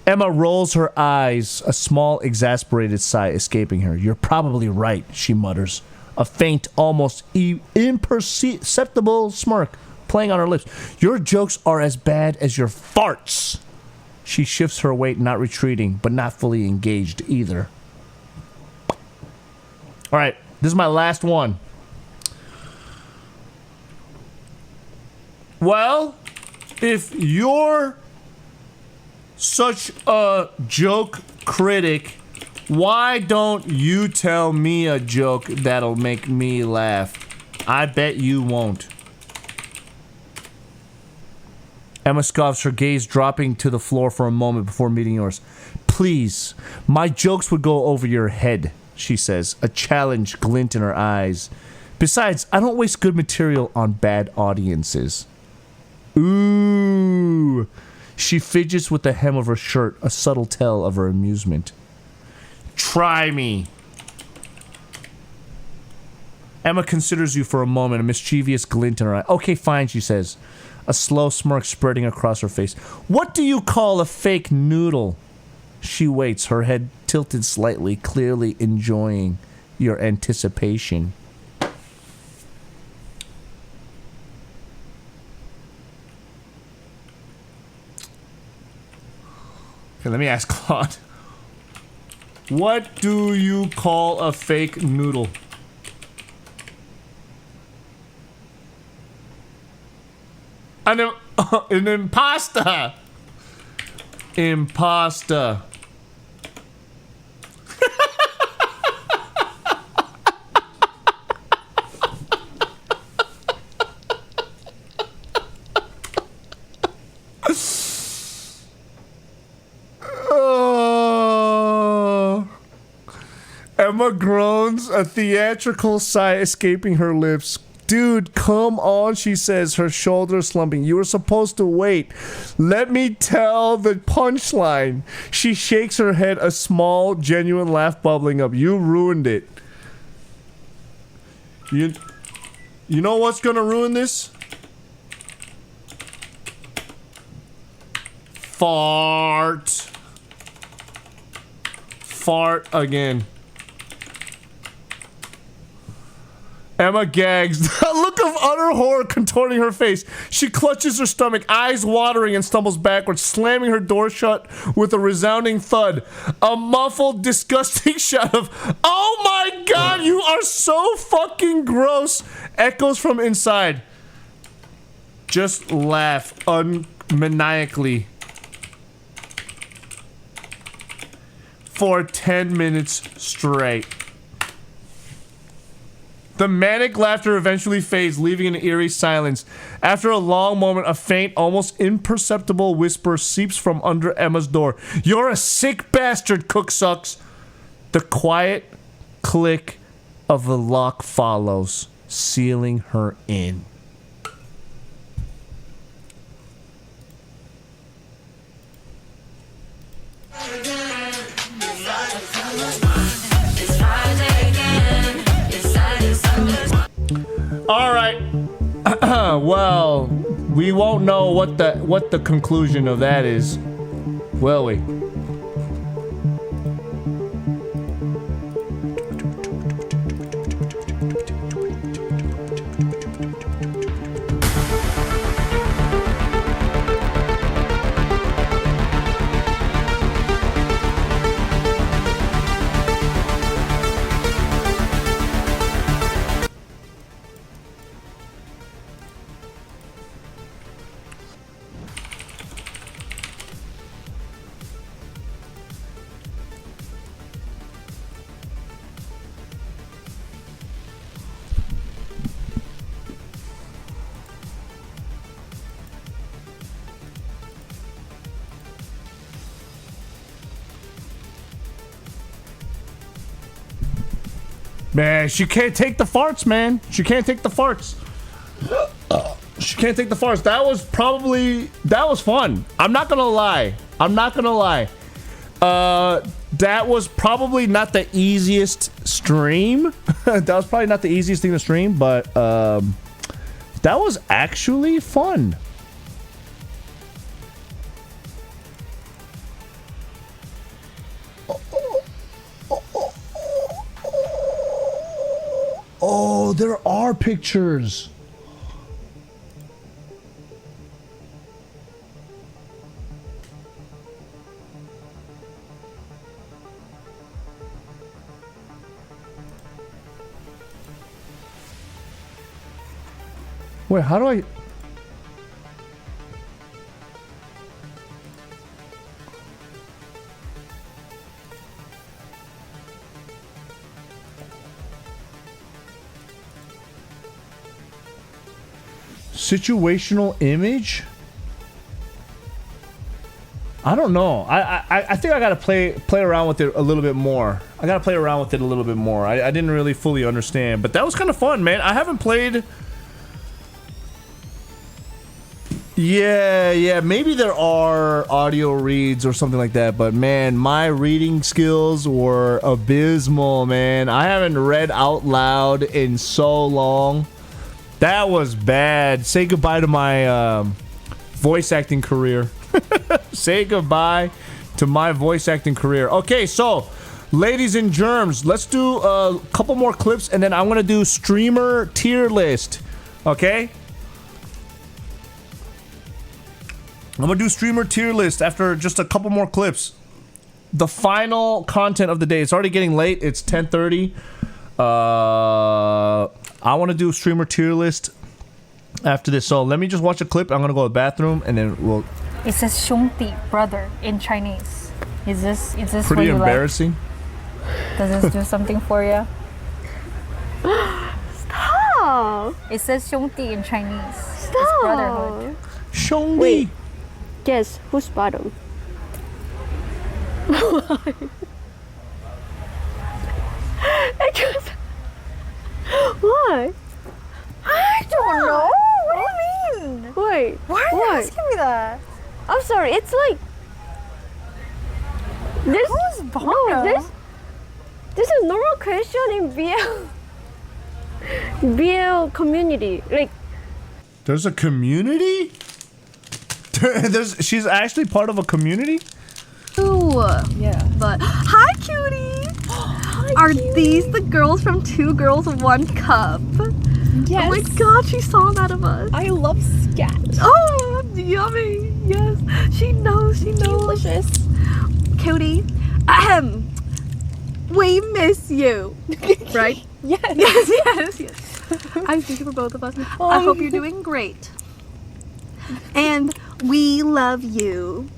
Emma rolls her eyes, a small, exasperated sigh escaping her. You're probably right, she mutters, a faint, almost imperceptible smirk playing on her lips. Your jokes are as bad as your farts. She shifts her weight, not retreating, but not fully engaged either. All right, this is my last one. Well, if you're such a joke critic, why don't you tell me a joke that'll make me laugh? I bet you won't. Emma scoffs, her gaze dropping to the floor for a moment before meeting yours. Please, my jokes would go over your head, she says, a challenge glint in her eyes. Besides, I don't waste good material on bad audiences. Ooh. She fidgets with the hem of her shirt, a subtle tell of her amusement. Try me. Emma considers you for a moment, a mischievous glint in her eye. Okay, fine, she says, a slow smirk spreading across her face. What do you call a fake noodle? She waits, her head tilted slightly, clearly enjoying your anticipation. Okay, let me ask Claude. What do you call a fake noodle? An imposter. Imposter. Emma groans, a theatrical sigh escaping her lips. Dude, come on, she says, her shoulders slumping. You were supposed to wait. Let me tell the punchline. She shakes her head, a small, genuine laugh bubbling up. You ruined it. You know what's gonna ruin this? Fart. Fart again. Emma gags, a look of utter horror contorting her face. She clutches her stomach, eyes watering, and stumbles backwards, slamming her door shut with a resounding thud. A muffled, disgusting shout of, "Oh my god, you are so fucking gross!" echoes from inside. Just laugh maniacally for 10 minutes straight. The manic laughter eventually fades, leaving an eerie silence. After a long moment, a faint, almost imperceptible whisper seeps from under Emma's door. You're a sick bastard, CookSux. The quiet click of the lock follows, sealing her in. All right. Well, we won't know what the conclusion of that is, will we? Man, she can't take the farts, man. She can't take the farts. She can't take the farts. That was fun. I'm not gonna lie. That was probably not the easiest stream. That was probably not the easiest thing to stream, but that was actually fun. Oh, there are pictures. Wait, how do I... Situational image? I don't know. I think I gotta play around with it a little bit more. I didn't really fully understand, but that was kind of fun, man. I haven't played. Yeah. Maybe there are audio reads or something like that, but man, my reading skills were abysmal, man. I haven't read out loud in so long. That was bad. Say goodbye to my voice acting career. Say goodbye to my voice acting career. Okay, so ladies and germs, let's do a couple more clips and then I'm gonna do streamer tier list. Okay? I'm gonna do streamer tier list after just a couple more clips. The final content of the day. It's already getting late. It's 10:30. I want to do streamer tier list after this. So let me just watch a clip. I'm gonna go to the bathroom and then we'll. It says "兄弟" brother in Chinese. Is this pretty embarrassing? Like? Does this do something for you? Stop! It says "兄弟" in Chinese. Stop! It's brotherhood. 兄弟. Wait, guess who's bottom? Why? Why? I don't know. What do you mean? Wait. Why are you asking me that? I'm sorry. It's like this. Who's bottom? This is normal question in BL community. Like, there's a community? She's actually part of a community? Ooh. Yeah. But hi, cutie. Are these the girls from Two Girls One Cup? Yes. Oh my god, she saw that of us. I love scat. Oh, yummy. Yes. She knows. Delicious. Cutie. We miss you. Right? Yes. Yes. I'm thinking for both of us. I hope you're doing great. And we love you.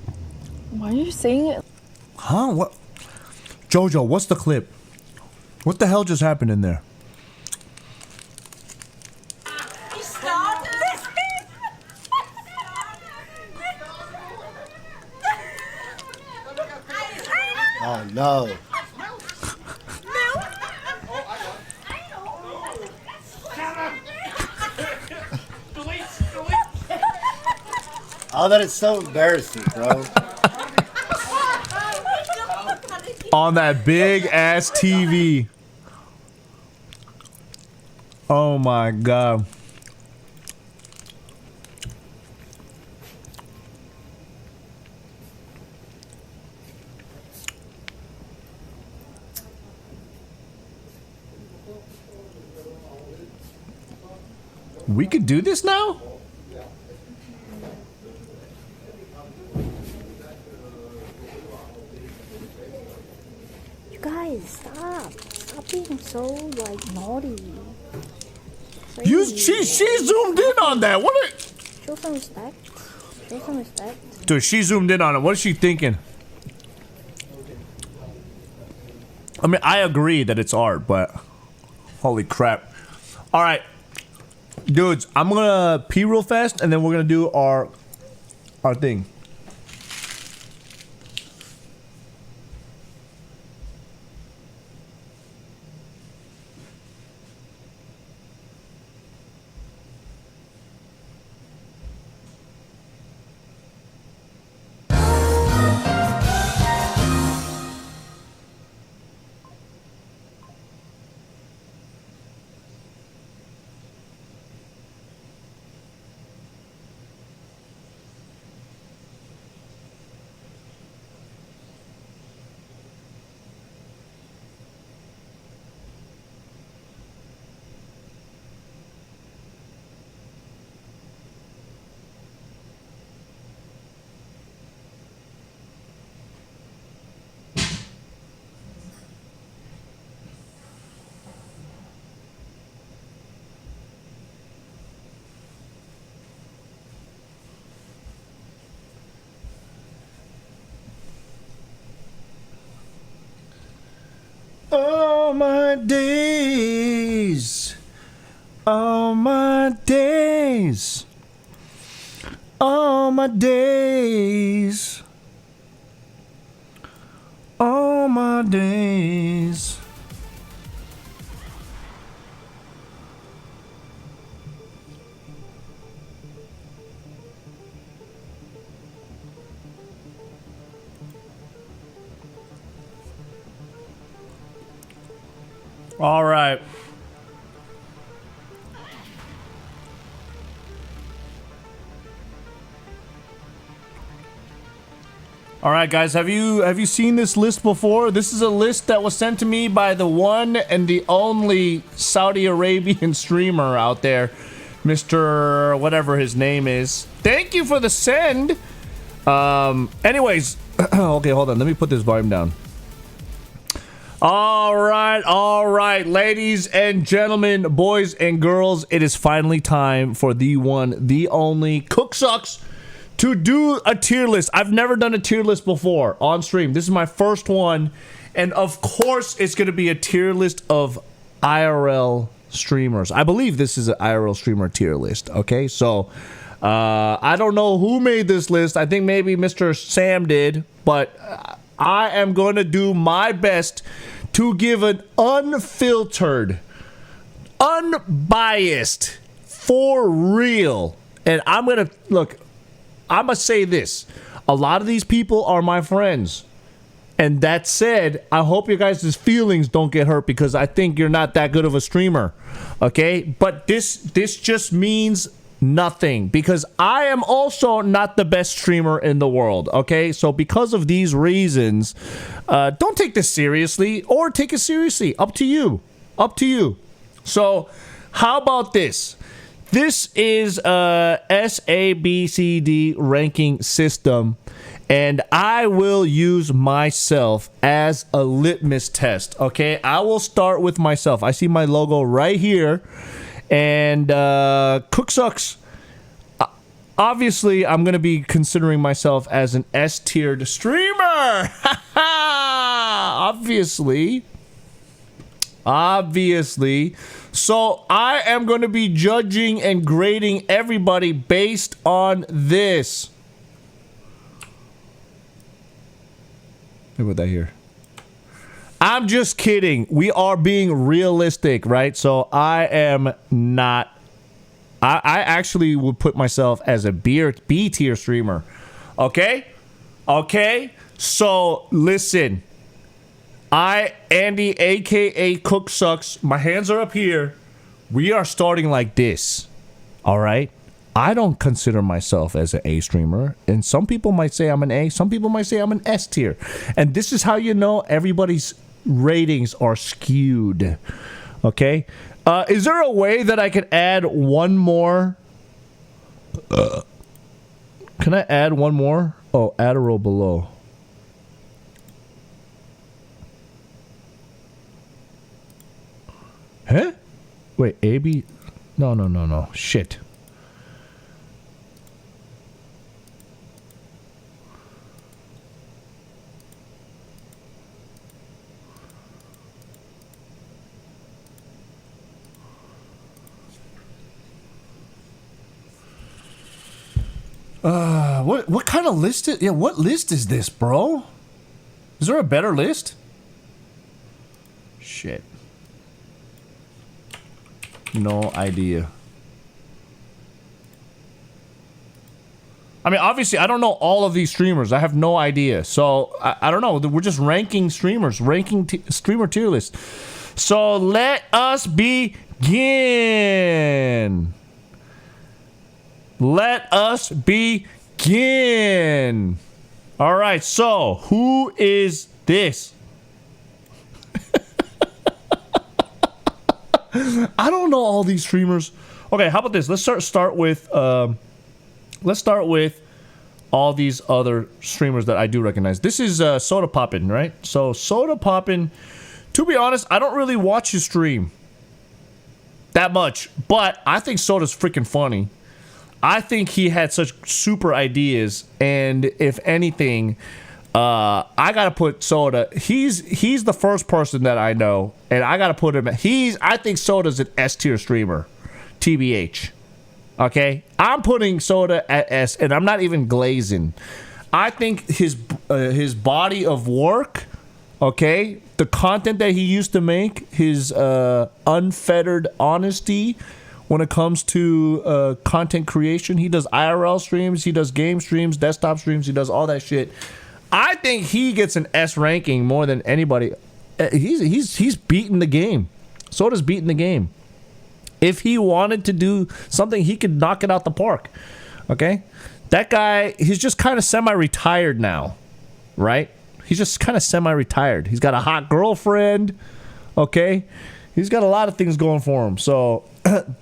Why are you saying it? Huh? What? Jojo, what's the clip? What the hell just happened in there? Oh no. Oh, that is so embarrassing, bro. On that big ass TV. Oh my god. We could do this now? You guys, stop being so like naughty. She zoomed in on that. Show some respect. Dude, she zoomed in on it. What is she thinking? I mean, I agree that it's art, but holy crap. All right, dudes, I'm gonna pee real fast, and then we're gonna do our thing. All my days, all my days. days. All my days. All right. All right, guys, have you seen this list before? This is a list that was sent to me by the one and the only Saudi Arabian streamer out there, Mr. whatever his name is. Thank you for the send. Anyways, okay, hold on. Let me put this volume down. All right, ladies and gentlemen, boys and girls, it is finally time for the one, the only CookSux to do a tier list. I've never done a tier list before on stream. This is my first one, and of course, it's going to be a tier list of IRL streamers. I believe this is an IRL streamer tier list, okay? So, I don't know who made this list. I think maybe Mr. Sam did, but I am going to do my best to give an unfiltered, unbiased, for real. And I'm going to, look, I'm going to say this. A lot of these people are my friends. And that said, I hope your guys' feelings don't get hurt because I think you're not that good of a streamer. Okay? But this just means nothing because I am also not the best streamer in the world. Okay? So because of these reasons, don't take this seriously or take it seriously. Up to you. Up to you. So how about this? This is a SABCD ranking system. And I will use myself as a litmus test, okay? I will start with myself. I see my logo right here. And CookSux, obviously, I'm going to be considering myself as an S-tiered streamer. Obviously. So I am going to be judging and grading everybody based on this. Let me put that here. I'm just kidding. We are being realistic, right? So I am not. I actually would put myself as a B tier streamer. Okay? Okay? So listen. Andy, aka CookSux, my hands are up here. We are starting like this. All right? I don't consider myself as an A streamer, and some people might say I'm an A, some people might say I'm an S tier. And this is how you know everybody's ratings are skewed. Okay? Is there a way that I could add one more? Can I add one more? Oh, add a row below. Huh? Wait, AB? No. Shit. What kind of list is... Yeah, what list is this, bro? Is there a better list? Shit. No idea. I mean, obviously, I don't know all of these streamers. I have no idea. So, I don't know. We're just ranking streamers. Ranking streamer tier list. So, let us begin. Let us begin. All right. So, who is this? I don't know all these streamers. Okay, how about this? Let's start with all these other streamers that I do recognize. This is Soda Poppin', right? So Soda Poppin', to be honest, I don't really watch his stream that much, but I think Soda's freaking funny. I think he had such super ideas, and if anything, I gotta put Soda. He's the first person that I know, and I gotta put him. I think Soda's an S tier streamer, TBH. Okay, I'm putting Soda at S, and I'm not even glazing. I think his body of work, okay, the content that he used to make, his unfettered honesty when it comes to content creation. He does IRL streams, he does game streams, desktop streams, he does all that shit. I think he gets an S ranking more than anybody. He's beaten the game. Soda's beaten the game. If he wanted to do something, he could knock it out the park. Okay? That guy, he's just kind of semi-retired now. Right? He's just kind of semi-retired. He's got a hot girlfriend. Okay? He's got a lot of things going for him. So,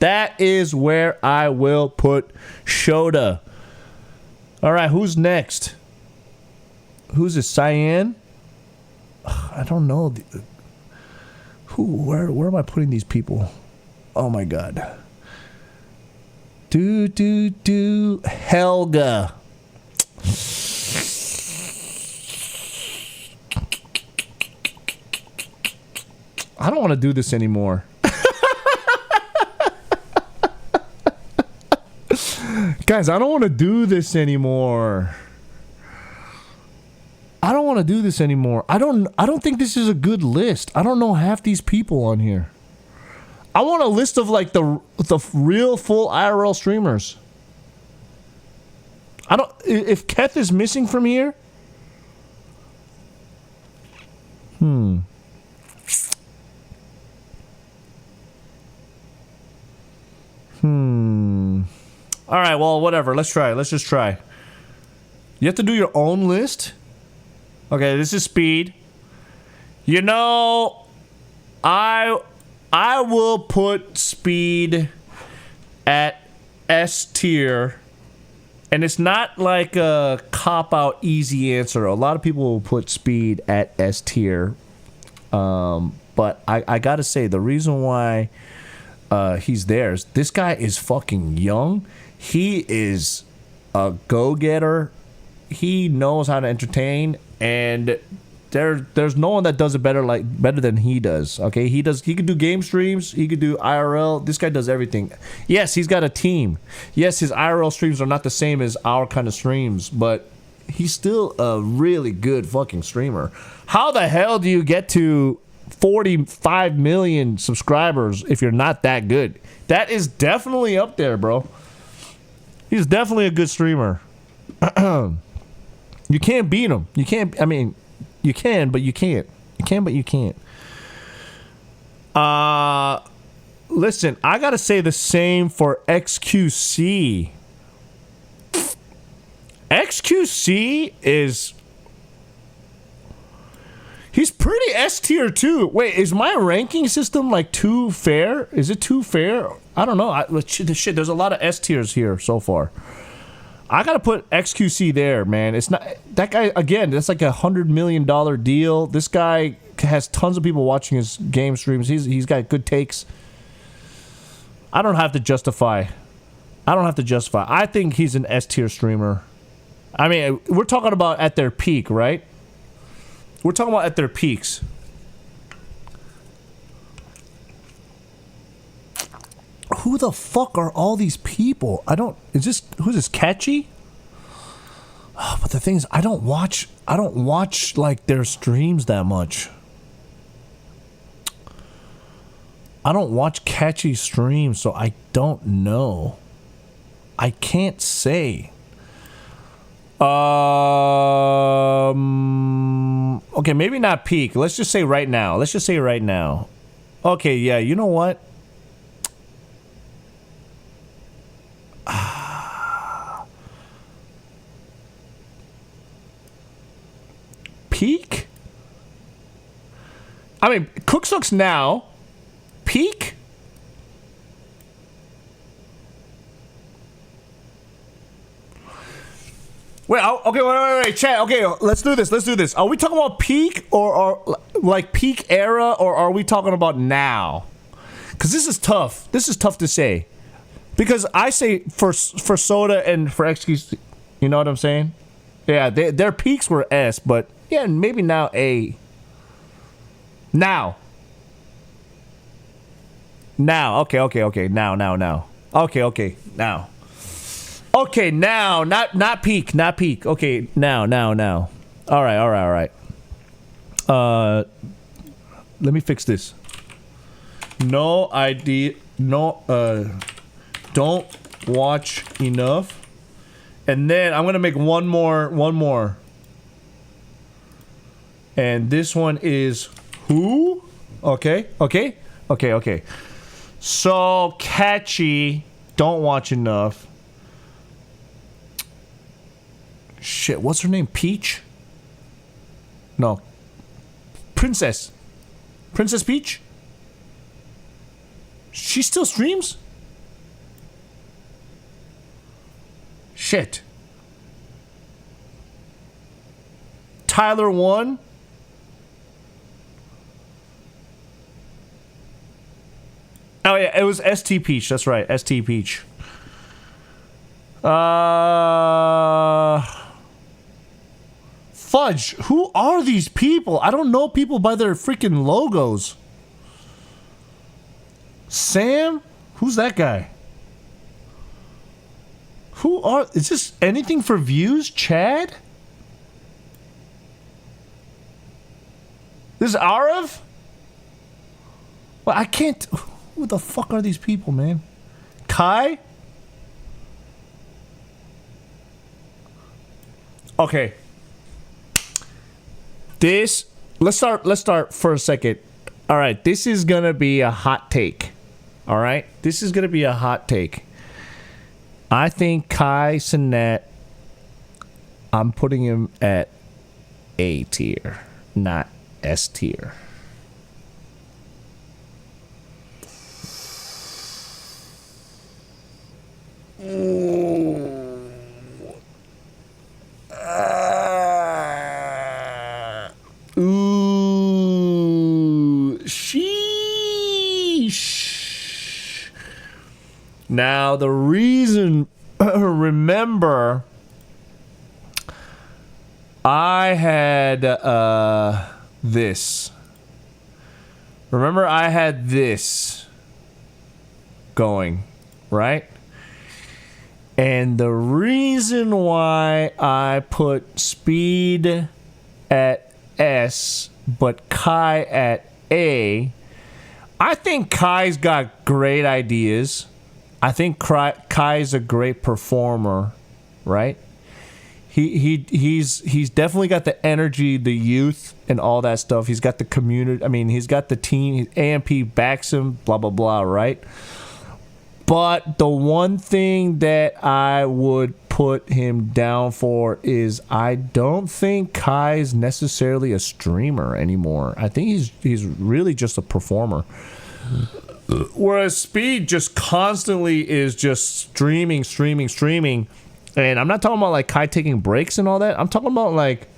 that is where I will put Shota. Alright, who's next? Who's this? Cyan? I don't know. Where am I putting these people? Oh my god. Helga. I don't want to do this anymore. Guys, I don't want to do this anymore. I don't want to do this anymore. I don't think this is a good list. I don't know half these people on here. I want a list of like the real full IRL streamers. I don't. If Keth is missing from here. All right. Well, whatever. Let's try. Let's just try. You have to do your own list. Okay, this is Speed. You know, I will put Speed at S tier, and it's not like a cop-out easy answer. A lot of people will put Speed at S tier, but I gotta say, the reason why he's there is this guy is fucking young. He is a go-getter. He knows how to entertain, and there's no one that does it better than he does. Okay, he could do game streams, he could do IRL. This guy does everything. Yes, he's got a team. Yes, his IRL streams are not the same as our kind of streams, but he's still a really good fucking streamer. How the hell do you get to 45 million subscribers if you're not that good? That is definitely up there, bro. He's definitely a good streamer. You can't beat him. You can't. I mean, you can, but you can't. You can, but you can't. Listen, I gotta say the same for XQC. XQC is. He's pretty S tier too. Wait, is my ranking system like too fair? Is it too fair? I don't know. Shit, there's a lot of S tiers here so far. I gotta put XQC there, man. It's not that guy again. That's like $100 million deal. This guy has tons of people watching his game streams. He's got good takes. I don't have to justify. I think he's an S tier streamer. I mean, we're talking about at their peak, right? We're talking about at their peaks. Who the fuck are all these people? Who's this, Catchy? Oh, but the thing is, I don't watch like their streams that much. I don't watch Catchy streams, so I don't know. I can't say. Okay, maybe not peak. Let's just say right now. Okay, yeah, you know what? Peak? I mean, CookSux now. Peak? Wait, wait, chat. Okay, let's do this. Are we talking about peak or like peak era, or are we talking about now? Because this is tough. This is tough to say. Because I say for Soda and for XQC, you know what I'm saying? Yeah, their peaks were S, but yeah, maybe now A. Now. Okay. Now. Okay, now. Okay, now, not peak. Okay, now. All right. Let me fix this. No idea. No. Don't watch enough. And then I'm gonna make one more. And this one is who? Okay. So catchy. Don't watch enough. Shit, what's her name? Peach? No. Princess Peach? She still streams? Shit. Tyler 1? Oh yeah, it was ST Peach. That's right, ST Peach. Fudge. Who are these people? I don't know people by their freaking logos. Sam? Who's that guy? Is this anything for views? Chad? This is Arav? Well, I can't. Who the fuck are these people, man? Kai? Okay. Let's start for a second. All right, this is gonna be a hot take. All right, this is gonna be a hot take. I think Kai Cenat, I'm putting him at A tier, not S tier. Ooh, sheesh. Now the reason, remember, I had this. Remember, I had this going, right? And the reason why I put Speed at S, but Kai at A, I think Kai's got great ideas. I think Kai's a great performer, right? He's definitely got the energy, the youth, and all that stuff. He's got the community. I mean, he's got the team. AMP backs him, blah, blah, blah, right? But the one thing that I would put him down for is I don't think Kai's necessarily a streamer anymore. I think he's really just a performer. Whereas Speed just constantly is just streaming. And I'm not talking about like Kai taking breaks and all that. I'm talking about like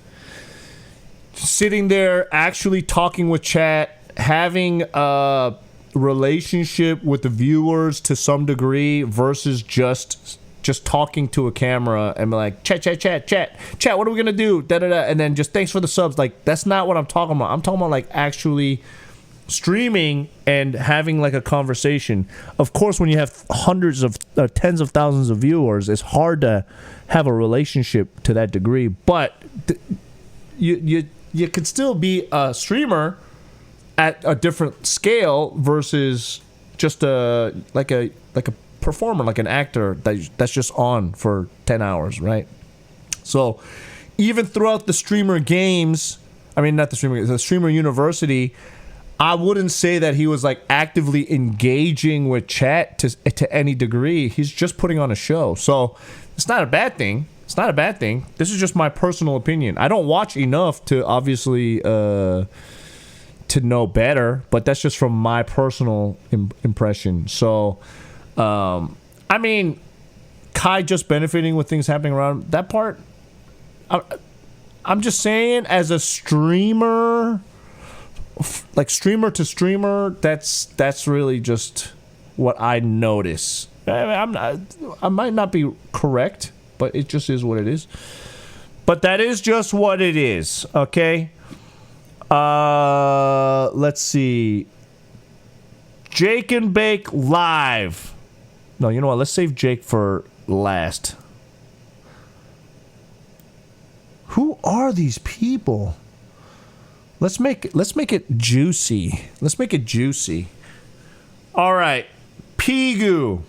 sitting there actually talking with chat, having a relationship with the viewers to some degree versus just talking to a camera and be like chat, what are we gonna do, and then just thanks for the subs. Like, that's not what I'm talking about. I'm talking about like actually streaming and having like a conversation. Of course, when you have hundreds of tens of thousands of viewers, it's hard to have a relationship to that degree, but you could still be a streamer at a different scale versus just a performer, like an actor that's just on for 10 hours, right? So even throughout the streamer games, I mean, not the streamer university, I wouldn't say that he was like actively engaging with chat to any degree. He's just putting on a show. So it's not a bad thing. This is just my personal opinion. I don't watch enough to obviously to know better, but that's just from my personal impression. So, I mean, Kai just benefiting with things happening around that part. I'm just saying, as a streamer, like streamer to streamer, that's really just what I notice. I might not be correct, but it just is what it is. But that is just what it is, okay? Let's see. Jake and Bake Live. No, you know what? Let's save Jake for last. Who are these people? Let's make it juicy. Let's make it juicy. All right, Pigu.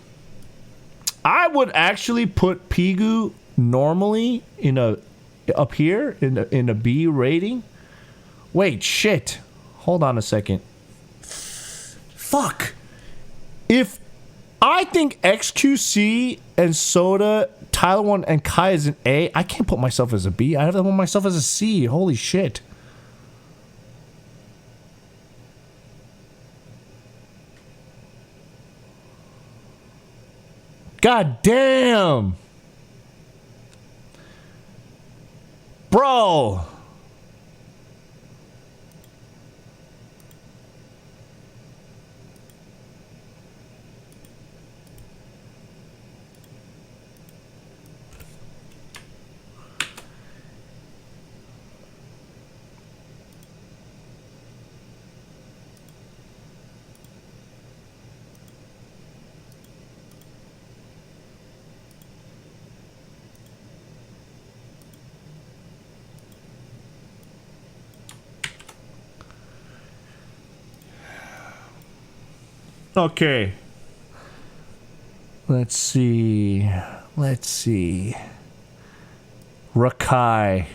I would actually put Pigu normally in a up here in a B rating. Wait, shit. Hold on a second. Fuck. If I think XQC and Soda, Tyler 1 and Kai is an A, I can't put myself as a B. I have to put myself as a C. Holy shit. God damn. Bro. Okay. Let's see. Rakai.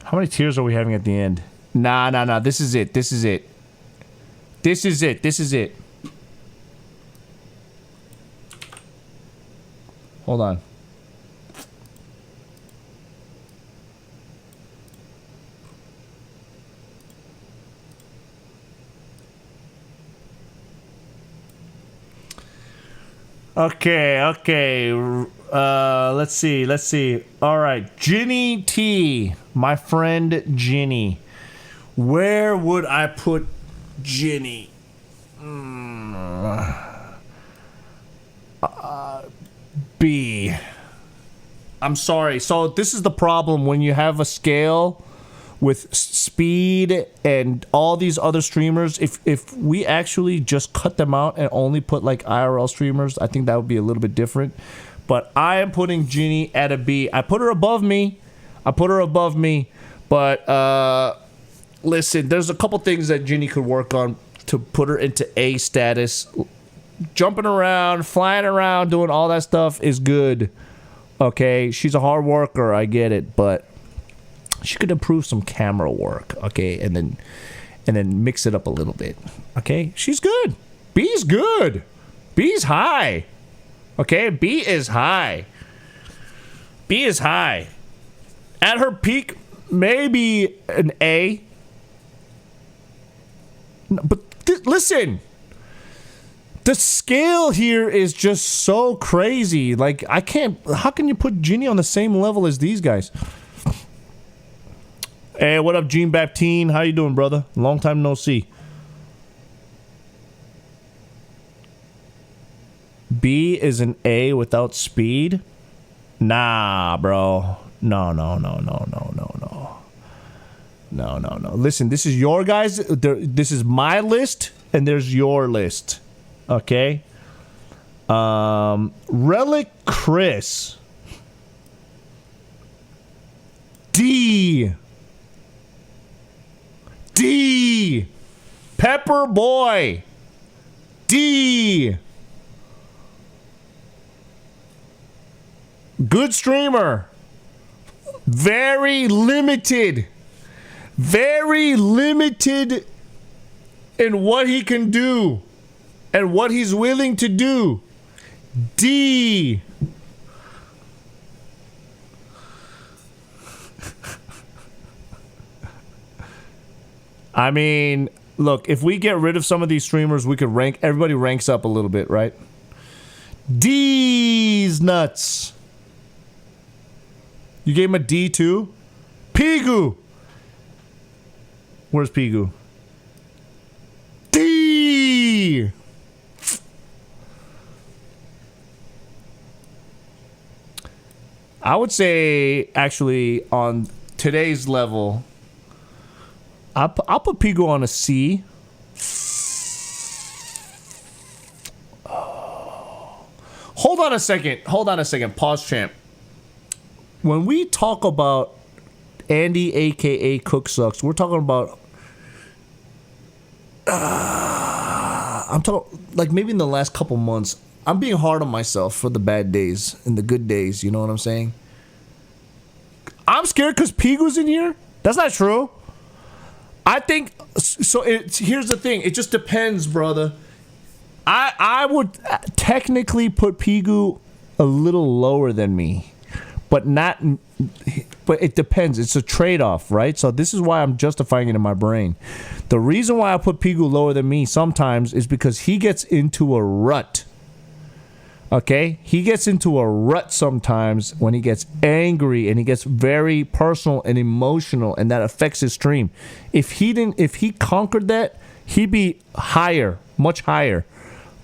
How many tears are we having at the end? Nah. This is it. Hold on. Okay. Let's see. All right, Ginny T, my friend Ginny. Where would I put Ginny? B. I'm sorry. So this is the problem when you have a scale with speed and all these other streamers. If we actually just cut them out and only put like IRL streamers, I think that would be a little bit different. But I am putting Ginny at a B. I put her above me, but listen, there's a couple things that Ginny could work on to put her into A status. Jumping around, flying around, doing all that stuff is good. Okay, she's a hard worker, I get it, but she could improve some camera work, okay, and then mix it up a little bit, okay? She's good. B's good. B's high, okay? B is high. At her peak, maybe an A. But listen, the scale here is just so crazy. Like, I can't. How can you put Ginny on the same level as these guys? Hey, what up, Jean Baptine? How you doing, brother? Long time no see. B is an A without speed? Nah, bro. No. Listen, this is your guys. This is my list, and there's your list. Okay? Relic Chris. D. Pepper Boy. D. Good streamer. Very limited in what he can do and what he's willing to do. D. I mean, look, if we get rid of some of these streamers, we could rank, everybody ranks up a little bit, right? D's nuts. You gave him a D too? Pigu. Where's Pigu? D. I would say, actually, on today's level, I'll put Pigu on a C. Hold on a second. Hold on a second. Pause, champ. When we talk about Andy, aka CookSux, we're talking about. I'm talking like maybe in the last couple months. I'm being hard on myself for the bad days and the good days. You know what I'm saying? I'm scared because Pigu's in here. That's not true. I think so. Here's the thing. It just depends, brother. I would technically put Pigu a little lower than me, but not. But it depends. It's a trade-off, right? So this is why I'm justifying it in my brain. The reason why I put Pigu lower than me sometimes is because he gets into a rut. Okay? He gets into a rut sometimes when he gets angry and he gets very personal and emotional, and that affects his stream. If he conquered that, he'd be higher, much higher.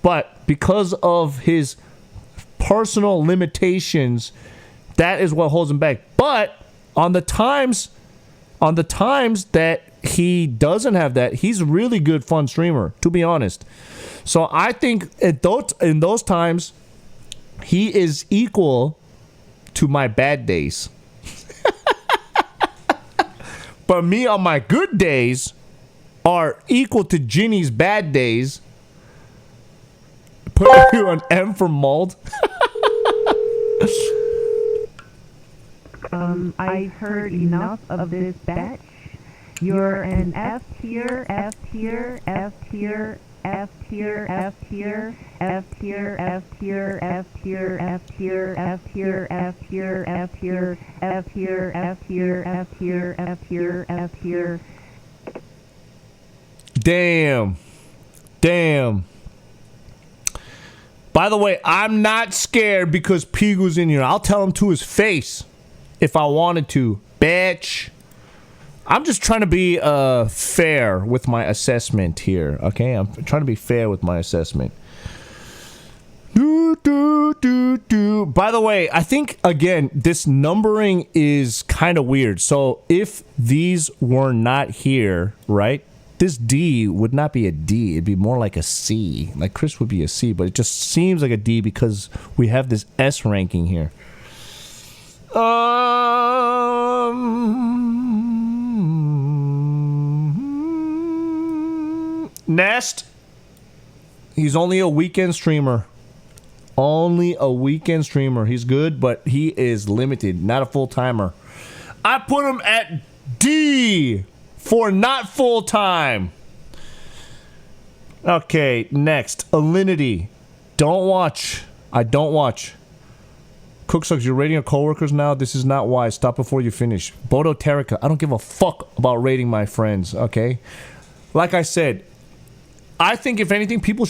But because of his personal limitations, that is what holds him back. But on the times that he doesn't have that, he's a really good fun streamer, to be honest. So I think in those times, he is equal to my bad days. But me on my good days are equal to Ginny's bad days. Put you on M for mold. I've heard enough of this batch. You're an F tier, F tier, F tier, F tier, F tier, F tier, F tier, F tier, F tier, F tier, F tier, F tier, F tier, F tier, F tier, F tier, F tier. Damn. By the way, I'm not scared because Pigu's in here. I'll tell him to his face if I wanted to. Bitch. I'm just trying to be fair with my assessment here, okay? I'm trying to be fair with my assessment. By the way, I think, again, this numbering is kind of weird. So if these were not here, right, this D would not be a D. It'd be more like a C. Like Chris would be a C, but it just seems like a D because we have this S ranking here. Nest. He's only a weekend streamer. Only a weekend streamer. He's good, but he is limited. Not a full-timer. I put him at D for not full-time. Okay, next. Alinity. Don't watch. I don't watch. CookSux, you're rating your coworkers now? This is not wise. Stop before you finish. Bodo Terrica. I don't give a fuck about rating my friends, okay? Like I said, I think if anything, people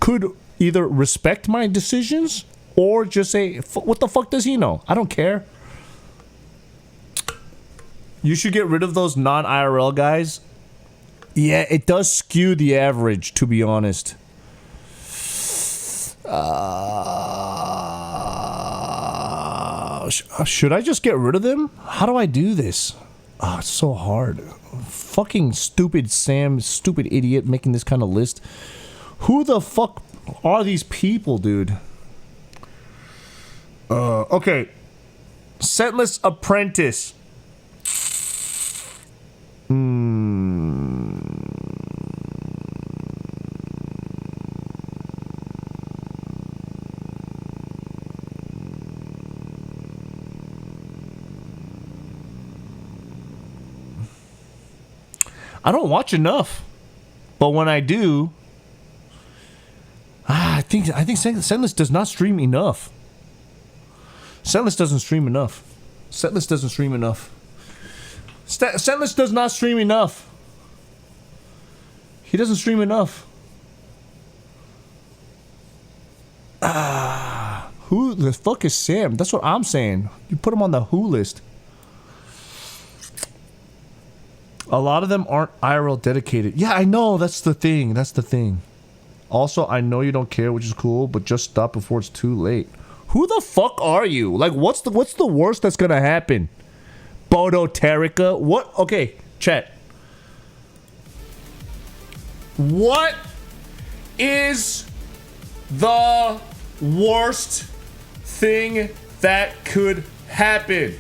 could either respect my decisions or just say, what the fuck does he know? I don't care. You should get rid of those non-IRL guys. Yeah, it does skew the average, to be honest. Should I just get rid of them? How do I do this? Oh, it's so hard. Fucking stupid Sam, stupid idiot making this kind of list. Who the fuck are these people, dude? Okay. Setless Apprentice. I don't watch enough, but when I do, I think Setless does not stream enough. Setless doesn't stream enough. Setless doesn't stream enough. Setless does not stream enough. He doesn't stream enough. Who the fuck is Sam? That's what I'm saying. You put him on the who list. A lot of them aren't IRL dedicated. Yeah, I know. That's the thing. That's the thing. Also, I know you don't care, which is cool, but just stop before it's too late. Who the fuck are you? Like, what's the worst that's gonna happen? Bodo Terrica? What? Okay, chat. What is the worst thing that could happen?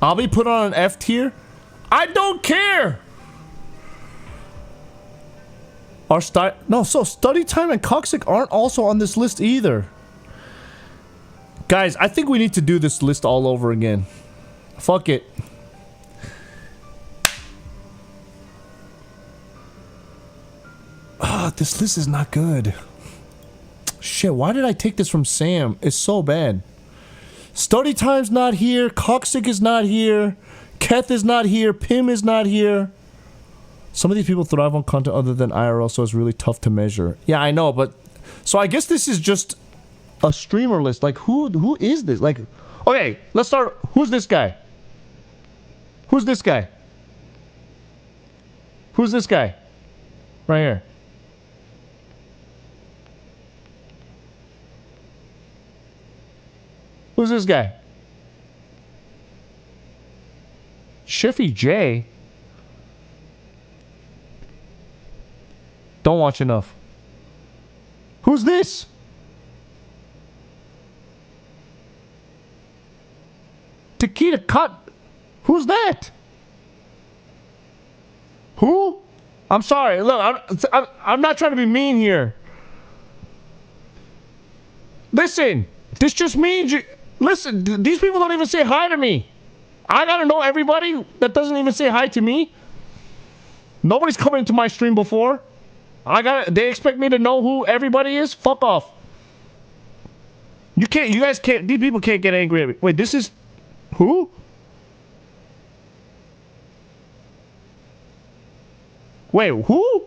I'll be put on an F tier. I don't care. So study time and CookSux aren't also on this list either. Guys, I think we need to do this list all over again. Fuck it. This list is not good. Shit, why did I take this from Sam? It's so bad. Study time's not here. CookSux is not here. Keth is not here. Pim is not here. Some of these people thrive on content other than IRL, so it's really tough to measure. Yeah, I know, but... So I guess this is just a streamer list. Like, who is this? Like, okay, let's start... Who's this guy? Who's this guy? Who's this guy? Right here. Who's this guy? Shiffy J? Don't watch enough. Who's this? Takita Cut. Who's that? Who? I'm sorry. Look, I'm not trying to be mean here. Listen, this just means you... Listen, these people don't even say hi to me. I gotta know everybody that doesn't even say hi to me. Nobody's come into my stream before. They expect me to know who everybody is? Fuck off. You guys can't, these people can't get angry at me. Wait, this is... Who? Wait, who?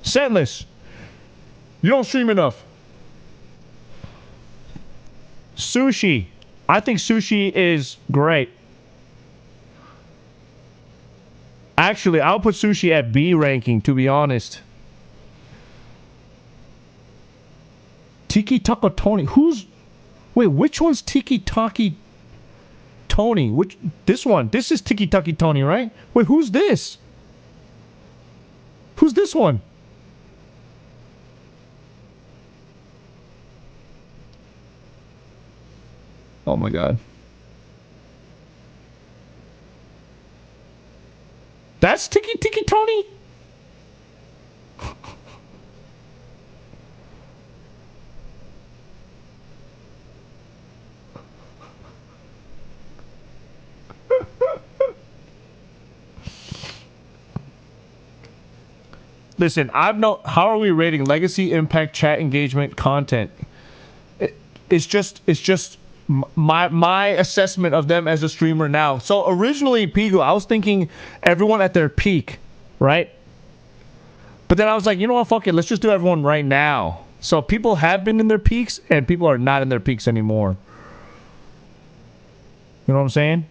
Sendless. You don't stream enough. Sushi. I think sushi is great. Actually, I'll put sushi at B ranking, to be honest. Tiki Taka Tony. Who's... Wait, which one's Tiki Taki Tony? This one. This is Tiki Taki Tony, right? Wait, who's this? Who's this one? Oh my god. That's Tiki Tiki Tony? Listen, how are we rating legacy, impact, chat engagement, content? It's just my assessment of them as a streamer now. So originally, Pico, I was thinking everyone at their peak, right? But then I was like, you know what, fuck it, let's just do everyone right now. So people have been in their peaks, and people are not in their peaks anymore. You know what I'm saying?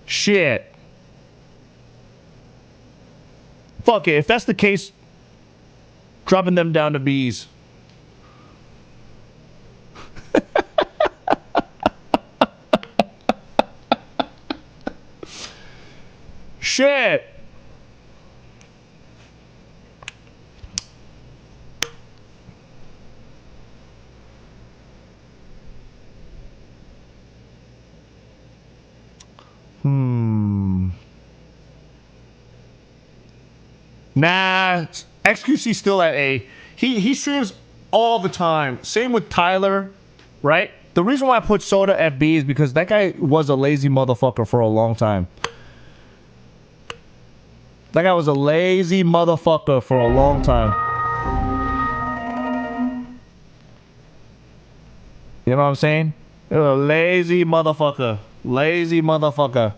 Shit. Fuck it, if that's the case, dropping them down to B's. Shit. Nah, XQC still at A. He streams all the time. Same with Tyler, right? The reason why I put Soda at B is because that guy was a lazy motherfucker for a long time. That guy was a lazy motherfucker for a long time. You know what I'm saying? A lazy motherfucker. Lazy motherfucker.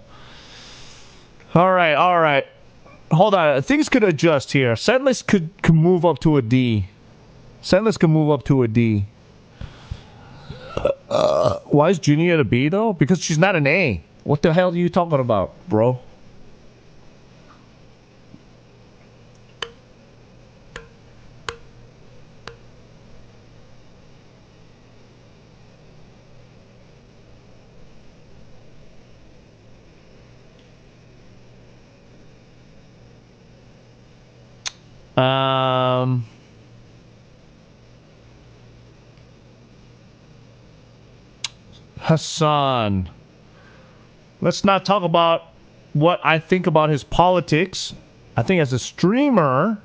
All right. Hold on. Things could adjust here. Sendless could move up to a D. Sendless can move up to a D. Why is Ginny at a B though? Because she's not an A. What the hell are you talking about, bro? Hassan. Let's not talk about what I think about his politics. I think as a streamer,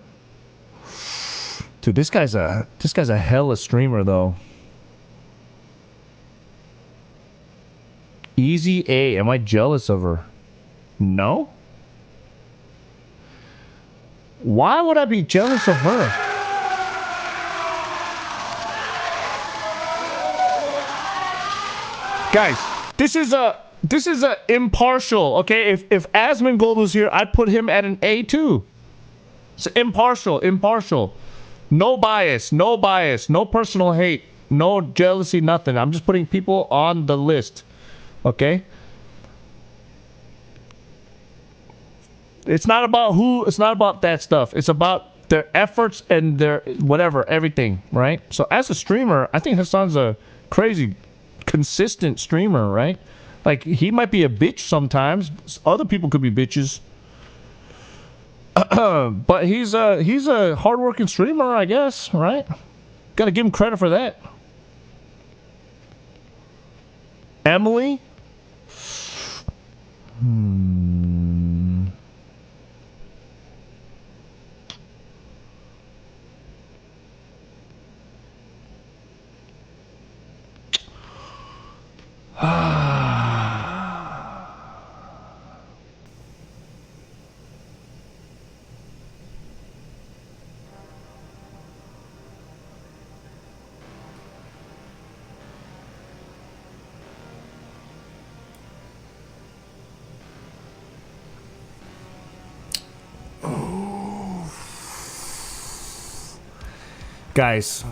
dude, this guy's a hella streamer though. Easy A. Am I jealous of her? No. Why would I be jealous of her? Guys, this is a impartial, okay? If Asmongold was here, I'd put him at an A too. It's impartial. No bias, no personal hate, no jealousy, nothing. I'm just putting people on the list. Okay? It's not about that stuff. It's about their efforts and their whatever, everything, right? So as a streamer, I think Hassan's a crazy consistent streamer, right? Like, he might be a bitch sometimes. Other people could be bitches. But he's a hardworking streamer, I guess, right? Gotta give him credit for that. Emily? Guys,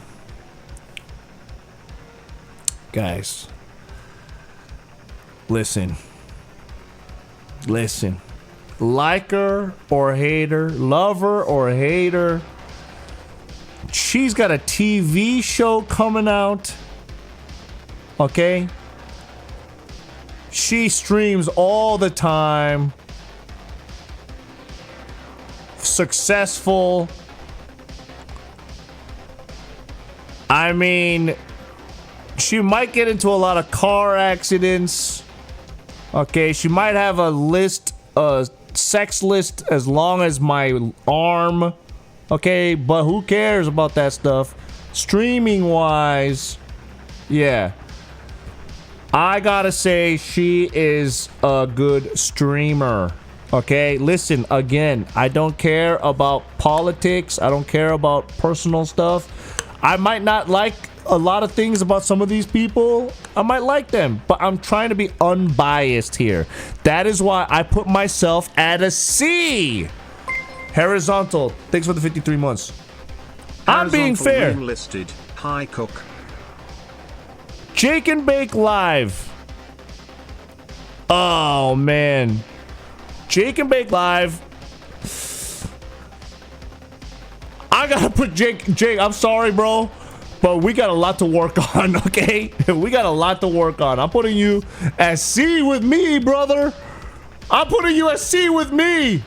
listen. Like her or hate her, love her or hate her, she's got a TV show coming out, okay? She streams all the time, successful. I mean, she might get into a lot of car accidents. Okay, she might have a sex list as long as my arm. Okay, but who cares about that stuff? Streaming wise, yeah. I gotta say, she is a good streamer. Okay, listen, again, I don't care about politics. I don't care about personal stuff. I might not like a lot of things about some of these people. I might like them, but I'm trying to be unbiased here. That is why I put myself at a C. Horizontal, thanks for the 53 months. I'm being fair. Listed. Hi, Cook. Jake and Bake Live. Oh, man. Jake and Bake Live. I gotta put Jake, I'm sorry, bro, but we got a lot to work on, okay? We got a lot to work on. I'm putting you at C with me, brother. I'm putting you at C with me.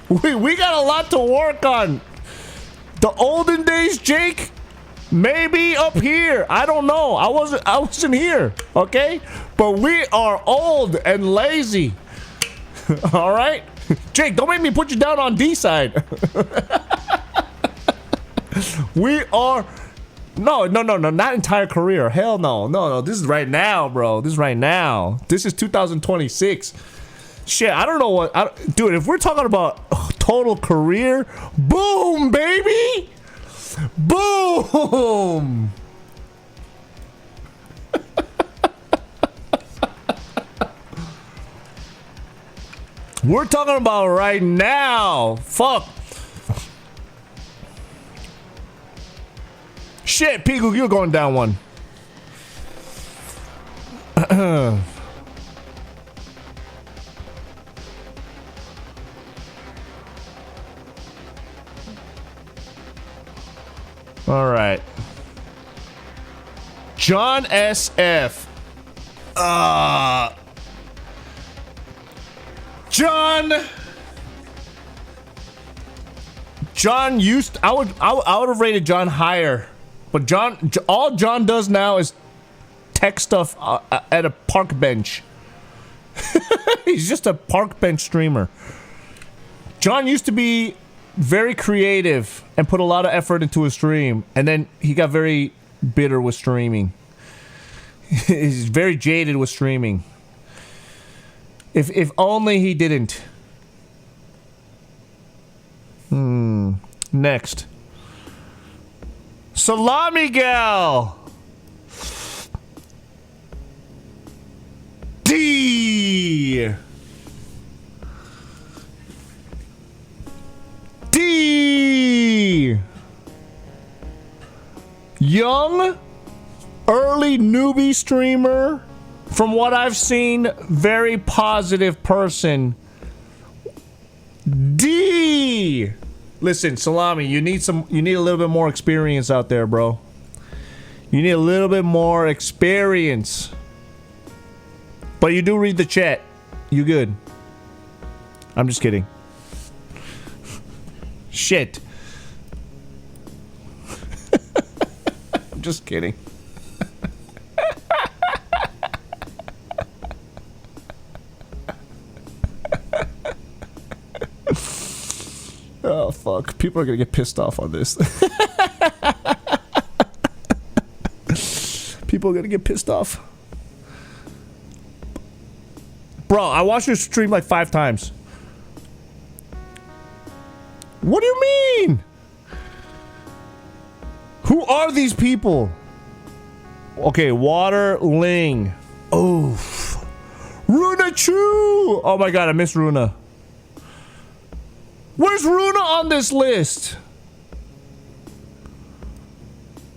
We got a lot to work on. The olden days, Jake, maybe up here. I don't know. I wasn't here, okay? But we are old and lazy. All right? Jake, don't make me put you down on D side. We are no, not entire career. Hell no. This is right now, bro. This is right now. This is 2026. Shit, I don't know what, dude. If we're talking about total career, boom, baby, boom. We're talking about right now. Fuck. Shit, Pico, you're going down one. All right. John SF. John used. I would have rated John higher, but all John does now is tech stuff at a park bench. He's just a park bench streamer. John used to be very creative and put a lot of effort into his stream, and then he got very bitter with streaming. He's very jaded with streaming. If only he didn't. Next. Salami Gal. D. Young, early newbie streamer. From what I've seen, very positive person. D. Listen, Salami, you need a little bit more experience out there, bro. You need a little bit more experience. But you do read the chat. You good. I'm just kidding. Shit. I'm just kidding. Oh, fuck. People are gonna get pissed off on this. People are gonna get pissed off. Bro, I watched your stream like 5 times. What do you mean? Who are these people? Okay, Water Ling. Oh. Runa Chu! Oh my god, I miss Runa. Where's Runa on this list?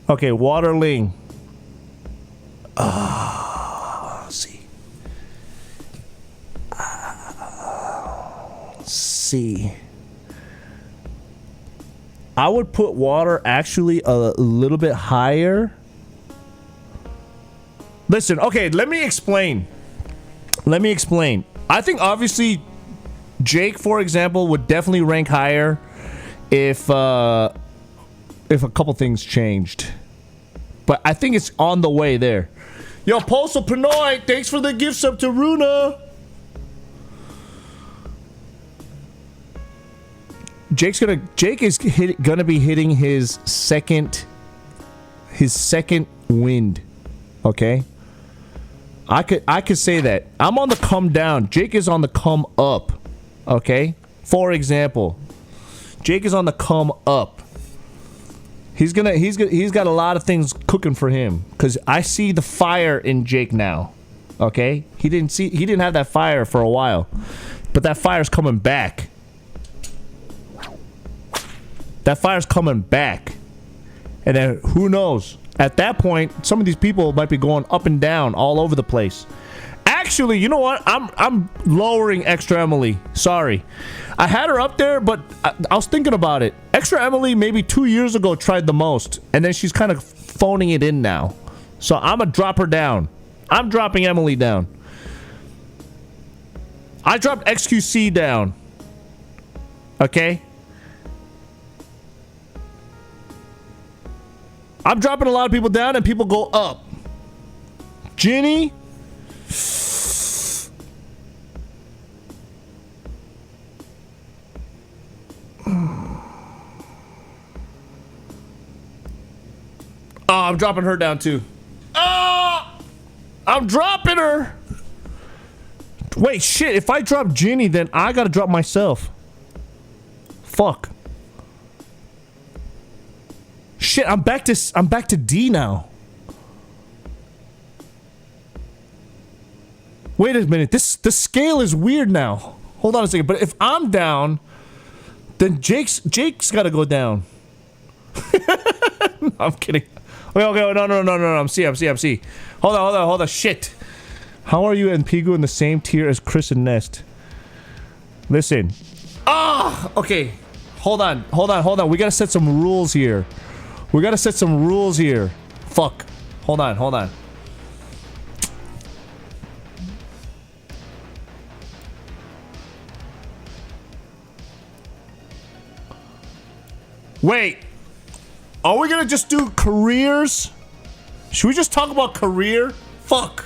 Okay, Waterling. See. See. I would put Water actually a little bit higher. Listen, okay, let me explain. I think obviously Jake, for example, would definitely rank higher if a couple things changed. But I think it's on the way there. Yo, Postal Pinoy, thanks for the gift sub to Runa. Jake is gonna be hitting his second wind. Okay? I could say that. I'm on the come down. Jake is on the come up. Okay? For example, Jake is on the come up. He's got a lot of things cooking for him cuz I see the fire in Jake now. Okay? He didn't have that fire for a while. But that fire's coming back. That fire's coming back. And then who knows? At that point, some of these people might be going up and down all over the place. Actually, you know what? I'm lowering Extra Emily. Sorry. I had her up there, but I was thinking about it. Extra Emily maybe 2 years ago tried the most, and then she's kind of phoning it in now. So I'm gonna drop her down. I'm dropping Emily down. I dropped XQC down. Okay? I'm dropping a lot of people down and people go up. Ginny. Oh, I'm dropping her down too. Oh, I'm dropping her. Wait, shit. If I drop Ginny, then I gotta drop myself. Fuck. Shit, I'm back to D now. Wait a minute, the scale is weird now. Hold on a second. But if I'm down, then Jake's got to go down. No, I'm kidding. Okay, no. I'm C. Hold on. Shit. How are you and Pigu in the same tier as Chris and Nest? Listen. Okay. Hold on. We gotta set some rules here. Fuck. Hold on. Wait. Are we gonna just do careers? Should we just talk about career? Fuck.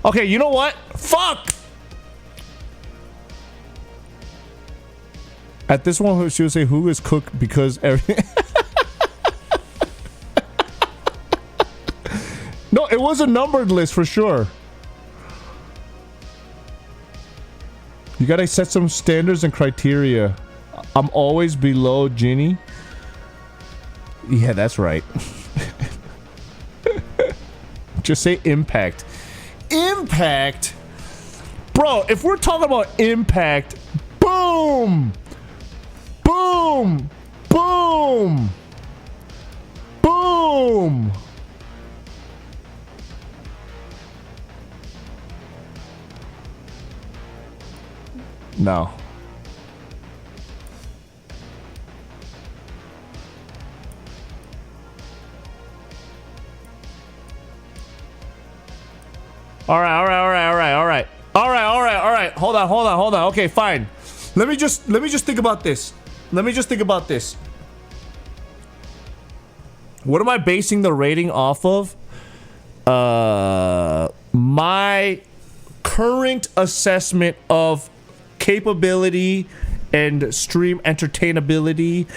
Okay, you know what? Fuck! At this one, she would say, who is Cook? Because every... No, it was a numbered list for sure. You gotta set some standards and criteria. I'm always below Ginny. Yeah, that's right. Just say impact. Impact? Bro, if we're talking about impact, boom! Boom! Boom! Boom! No. All right. Hold on. Okay, fine. Let me just think about this. What am I basing the rating off of? My current assessment of capability and stream entertainability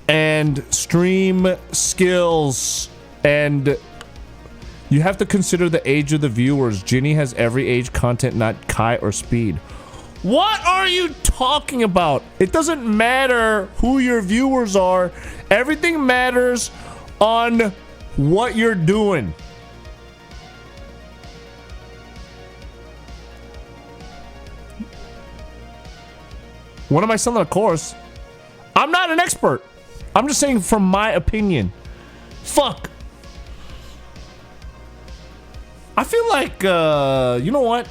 and stream skills, and you have to consider the age of the viewers. Ginny has every age content, not Kai or Speed. What are you talking about? It doesn't matter who your viewers are. Everything matters on what you're doing. What am I selling a course? I'm not an expert. I'm just saying from my opinion. Fuck. I feel like, you know what?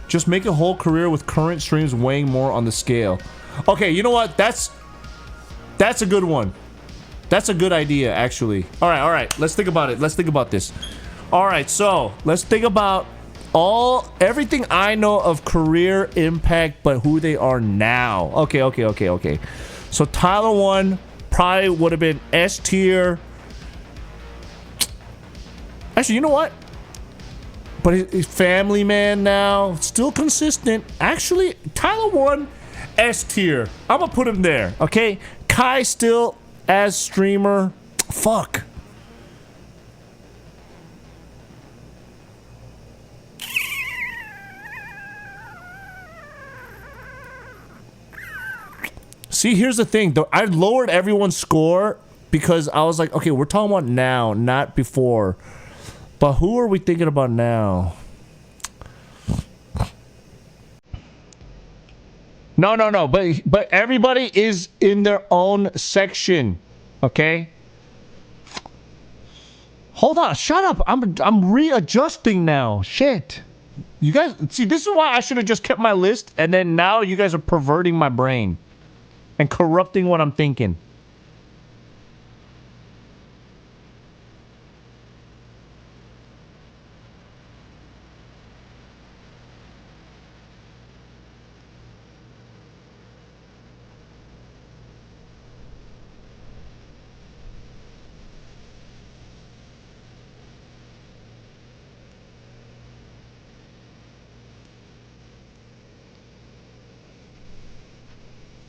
Just make a whole career with current streams weighing more on the scale. Okay, you know what? That's a good one. That's a good idea, actually. All right. Let's think about it. Let's think about this. All right, so let's think about everything I know of career impact, but who they are now. Okay. So Tyler 1 probably would have been S tier. Actually, you know what? But he's family man now. Still consistent. Actually, Tyler 1, S tier. I'm gonna put him there, okay? Kai still as streamer. Fuck. See, here's the thing. I lowered everyone's score because I was like, okay, we're talking about now, not before. But who are we thinking about now? No. But everybody is in their own section, okay? Hold on, shut up. I'm readjusting now. Shit. You guys, see, this is why I should have just kept my list, and then now you guys are perverting my brain and corrupting what I'm thinking.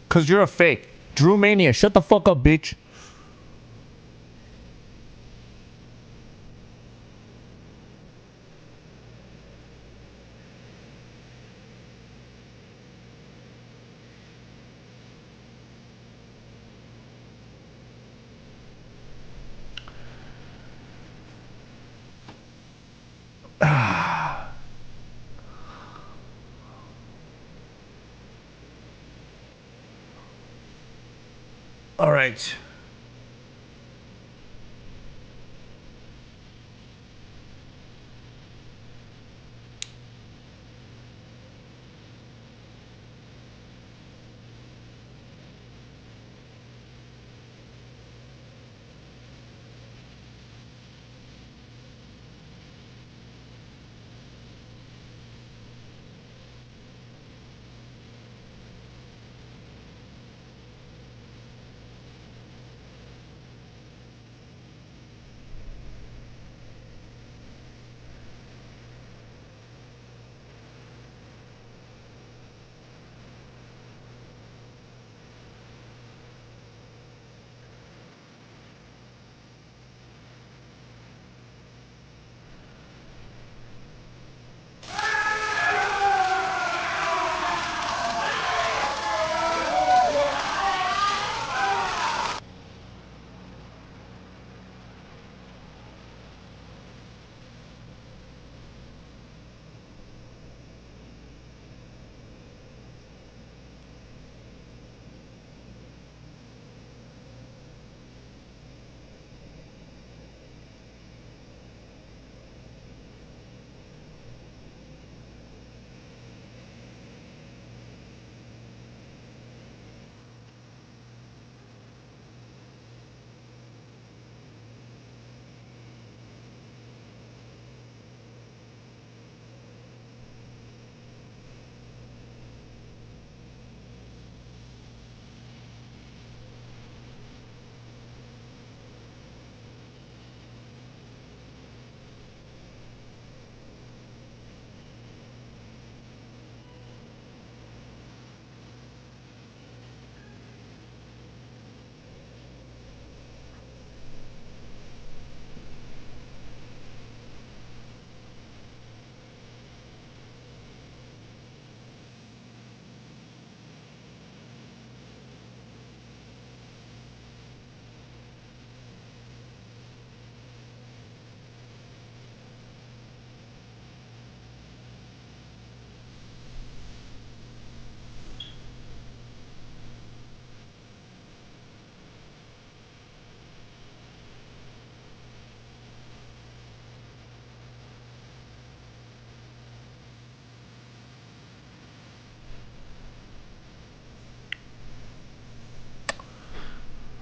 Cause you're a fake. Drew Mania, shut the fuck up, bitch. All right.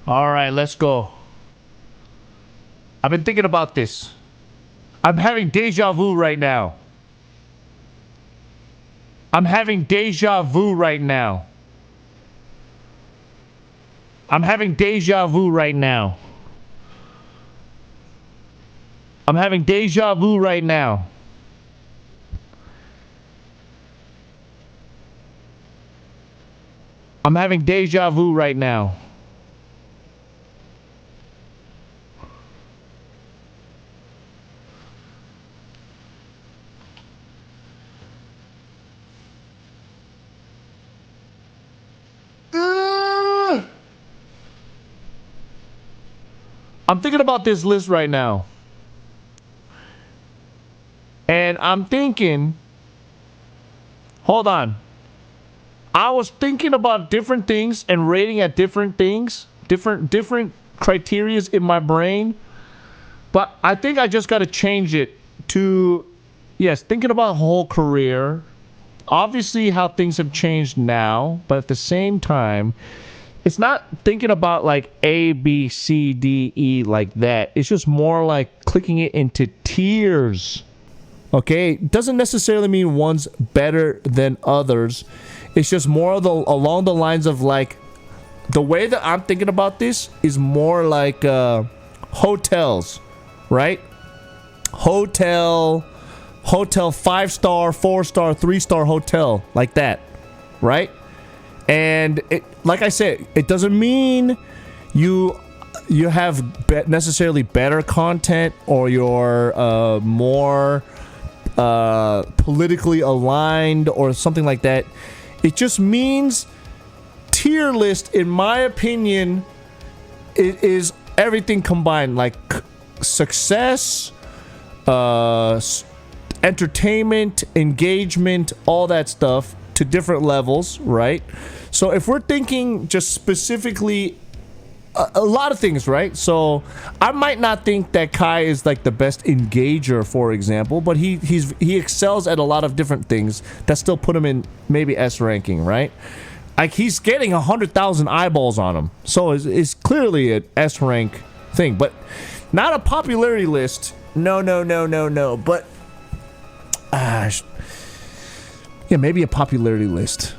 All right, let's go. I've been thinking about this. I'm having deja vu right now. I'm having deja vu right now. I'm having deja vu right now. I'm having deja vu right now. I'm having deja vu right now. I'm thinking about this list right now. And I'm thinking, hold on. I was thinking about different things and rating at different things, different criterias in my brain. But I think I just got to change it to, yes, thinking about whole career. Obviously how things have changed now, but at the same time, it's not thinking about like A, B, C, D, E like that. It's just more like clicking it into tiers. Okay? It doesn't necessarily mean one's better than others. It's just more of along the lines of like, the way that I'm thinking about this is more like hotels, right? Hotel 5-star, 4-star, 3-star hotel, like that, right? And it, like I said, it doesn't mean you have necessarily better content or you're more politically aligned or something like that. It just means tier list, in my opinion, it is everything combined, like success, entertainment, engagement, all that stuff to different levels, right? So if we're thinking just specifically a lot of things, right? So I might not think that Kai is like the best engager, for example, but he excels at a lot of different things that still put him in maybe S ranking, right? Like he's getting 100,000 eyeballs on him, so it's clearly an S rank thing, but not a popularity list. No. But yeah, maybe a popularity list.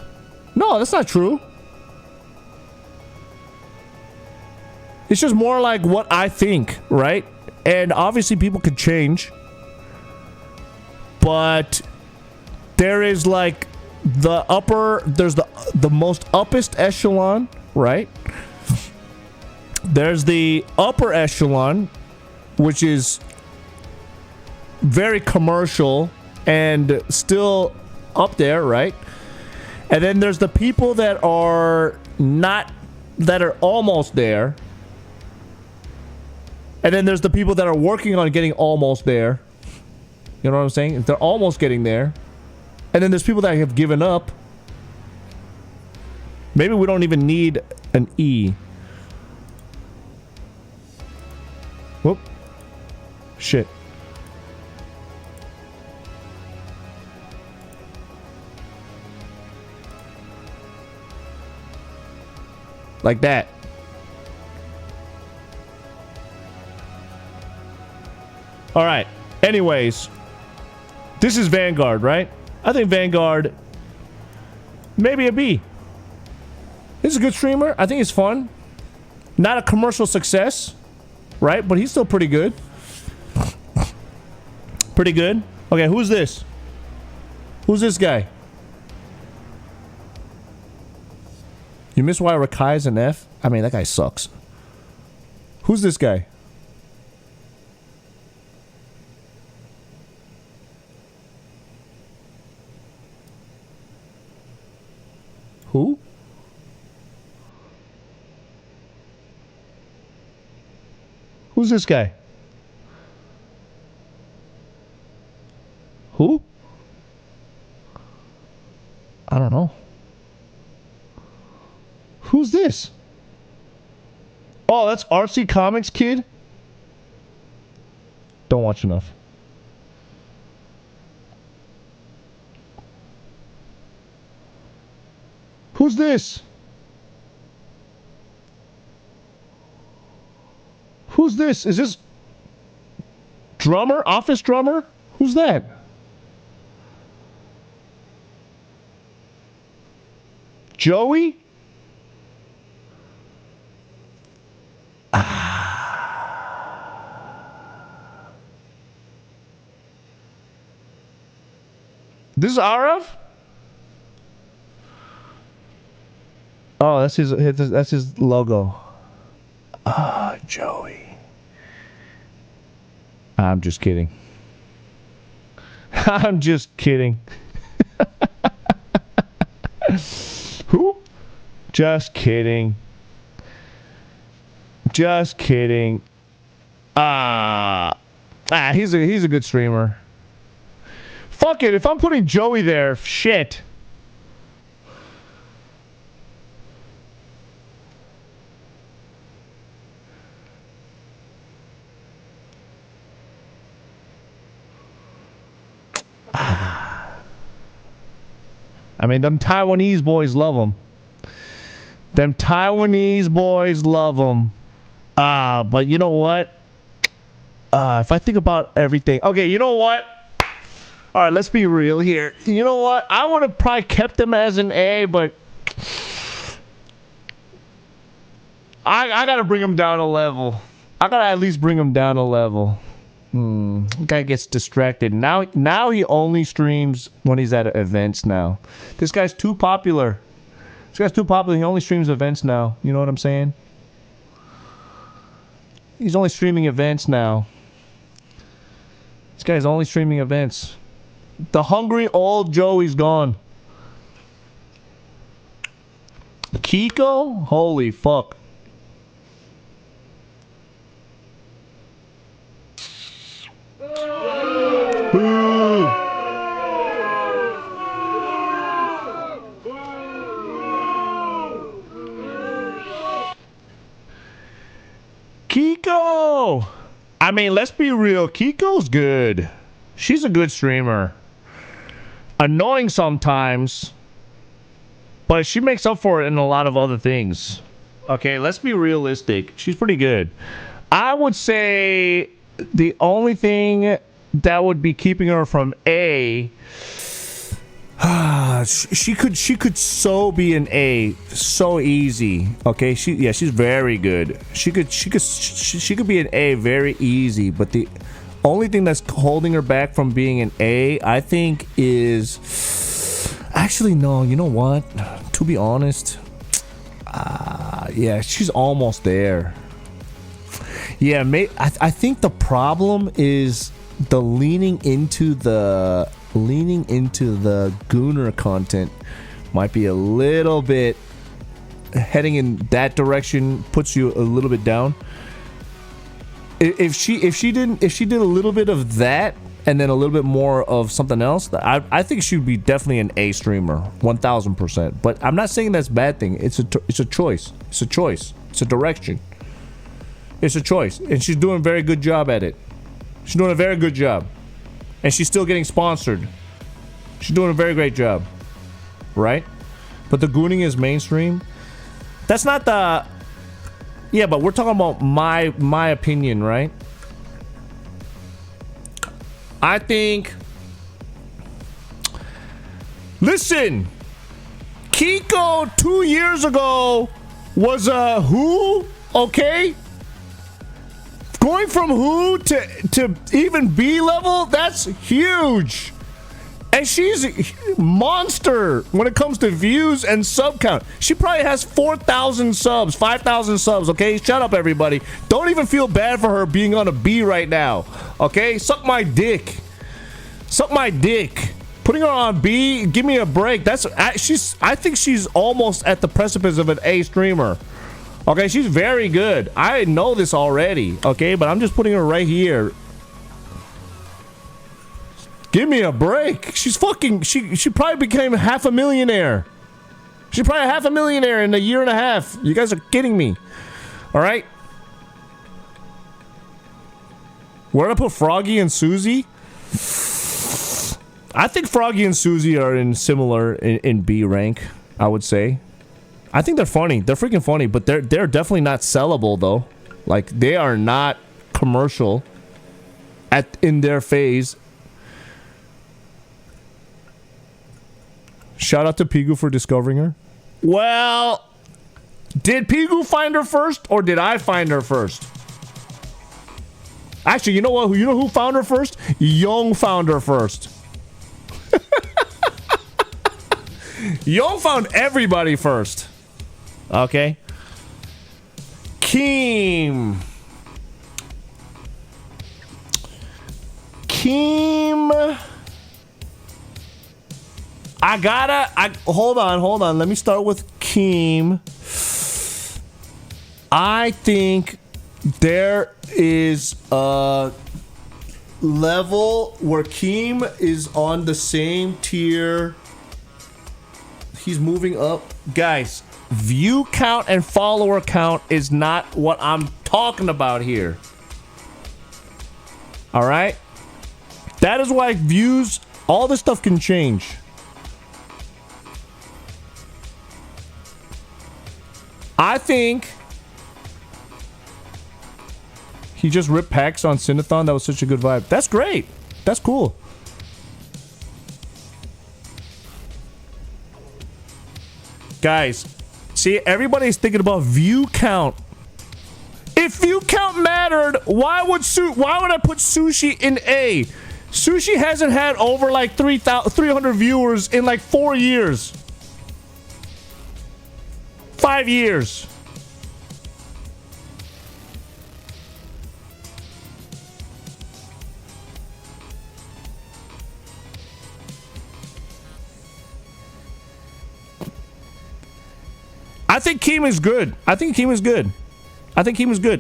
No, that's not true. It's just more like what I think, right? And obviously people could change. But there is like there's the most uppest echelon, right? There's the upper echelon, which is very commercial and still up there, right? And then there's the people that are almost there. And then there's the people that are working on getting almost there. You know what I'm saying? They're almost getting there. And then there's people that have given up. Maybe we don't even need an E. Whoop. Shit. Like that. All right. Anyways, this is Vanguard, right? I think Vanguard maybe a B. He's a good streamer. I think he's fun. Not a commercial success, right? But he's still pretty good. Pretty good. Okay, who's this? Who's this guy? You miss why Rakai's an F? I mean, that guy sucks. Who's this guy? Who? Who's this guy? Who? I don't know. Who's this? Oh, that's RC Comics Kid? Don't watch enough. Who's this? Who's this? Is this drummer? Office drummer? Who's that? Joey? This is Arav? Oh, that's his logo. Ah, Joey. I'm just kidding. I'm just kidding. Who? Just kidding. Just kidding. He's a good streamer. Fuck it, if I'm putting Joey there, shit. I mean, them Taiwanese boys love him. Them Taiwanese boys love him. But you know what? If I think about everything... Okay, you know what? Alright, let's be real here. You know what? I would have probably kept him as an A, but... I gotta bring him down a level. I gotta at least bring him down a level. Guy gets distracted. Now he only streams when he's at events now. This guy's too popular. This guy's too popular. He only streams events now. You know what I'm saying? He's only streaming events now. This guy's only streaming events. The hungry old Joey's gone. Kiko? Holy fuck. I mean, let's be real. Kiko's good. She's a good streamer. Annoying sometimes, but she makes up for it in a lot of other things. Okay, let's be realistic. She's pretty good. I would say the only thing that would be keeping her from A, she could so be an A so easy. Okay, she's very good. She could be an A very easy, but the only thing that's holding her back from being an A, I think, is actually no. You know what? To be honest, yeah, she's almost there. Yeah, I think the problem is the leaning into the Gooner content might be a little bit heading in that direction, puts you a little bit down. If she did a little bit of that and then a little bit more of something else, I think she'd be definitely an A streamer, 1000%. But I'm not saying that's a bad thing. It's a choice. It's a choice. It's a direction. It's a choice, and she's doing a very good job at it. She's doing a very good job, and she's still getting sponsored. She's doing a very great job, right? But the gooning is mainstream. That's not the. Yeah, but we're talking about my opinion, right? I think. Listen, Kiko 2 years ago was a who? Okay. Going from who to even B level, that's huge. And she's a monster when it comes to views and sub count. She probably has 4,000 subs, 5,000 subs, okay? Shut up, everybody. Don't even feel bad for her being on a B right now, okay? Suck my dick. Suck my dick. Putting her on B, give me a break. I think she's almost at the precipice of an A streamer. Okay, she's very good. I know this already, okay? But I'm just putting her right here. Give me a break. She's fucking... She probably became half a millionaire. She's probably half a millionaire in a year and a half. You guys are kidding me. All right? Where did I put Froggy and Susie? I think Froggy and Susie are in similar in B rank, I would say. I think they're funny. They're freaking funny, but they're definitely not sellable though. Like, they are not commercial in their phase. Shout out to Pigu for discovering her. Well, did Pigu find her first or did I find her first? Actually, you know what? You know who found her first? Young found her first. Young found everybody first. Okay. Keem. Hold on. Let me start with Keem. I think there is a level where Keem is on the same tier. He's moving up. Guys, view count and follower count is not what I'm talking about here. All right? That is why views, all this stuff can change. I think he just ripped packs on Cineathon. That was such a good vibe. That's great. That's cool. Guys, see, everybody's thinking about view count. If view count mattered, why would I put Sushi in A? Sushi hasn't had over like 300 viewers in like 4 years. 5 years. I think Keem is good.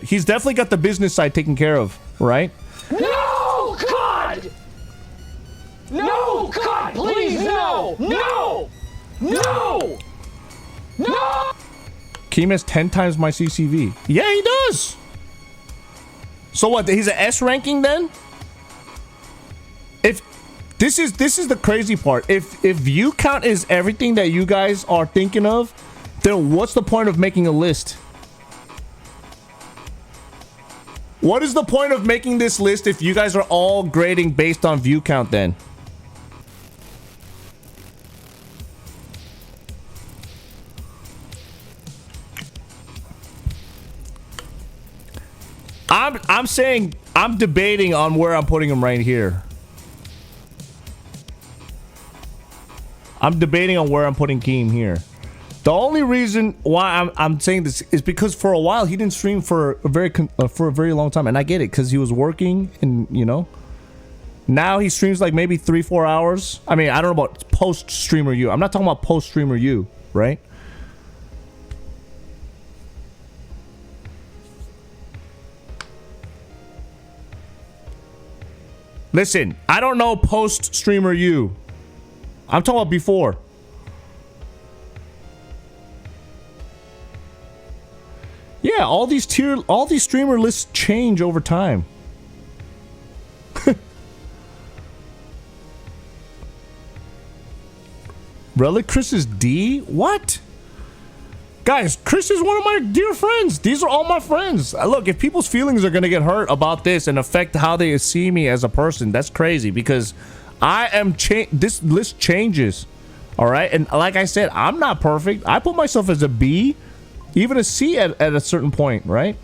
He's definitely got the business side taken care of, right? No, God! No, God, please, no! No! No! No! Keem has 10 times my CCV. Yeah, he does. So what? He's an S ranking then? If this is the crazy part. If view count is everything that you guys are thinking of, then what's the point of making a list? What is the point of making this list if you guys are all grading based on view count then? I'm saying I'm debating on where I'm putting him right here. I'm debating on where I'm putting Keem here. The only reason why I'm saying this is because for a while he didn't stream for a very long time, and I get it because he was working, and you know. Now he streams like maybe 3-4 hours. I mean, I don't know about post streamer you. I'm not talking about post streamer you, right? Listen, I don't know post streamer you. I'm talking about before. Yeah, all these streamer lists change over time. Really? Chris is D? What? Guys, Chris is one of my dear friends. These are all my friends. Look, if people's feelings are going to get hurt about this and affect how they see me as a person, that's crazy because I am this list changes. All right? And like I said, I'm not perfect. I put myself as a B, even a C at a certain point, right?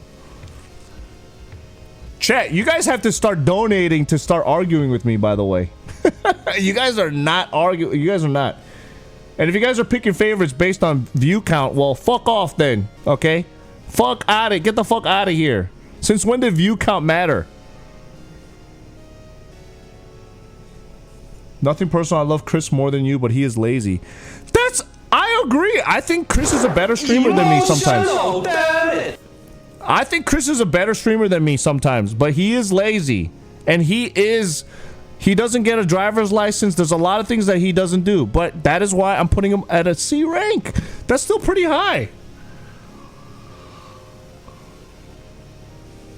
Chat, you guys have to start donating to start arguing with me, by the way. You guys are not arguing. You guys are not. And if you guys are picking favorites based on view count, well, fuck off then, okay? Fuck out of it. Get the fuck out of here. Since when did view count matter? Nothing personal. I love Chris more than you, but he is lazy. I agree. I think Chris is a better streamer than me sometimes. I think Chris is a better streamer than me sometimes, but he is lazy. And he doesn't get a driver's license. There's a lot of things that he doesn't do, but that is why I'm putting him at a C rank. That's still pretty high.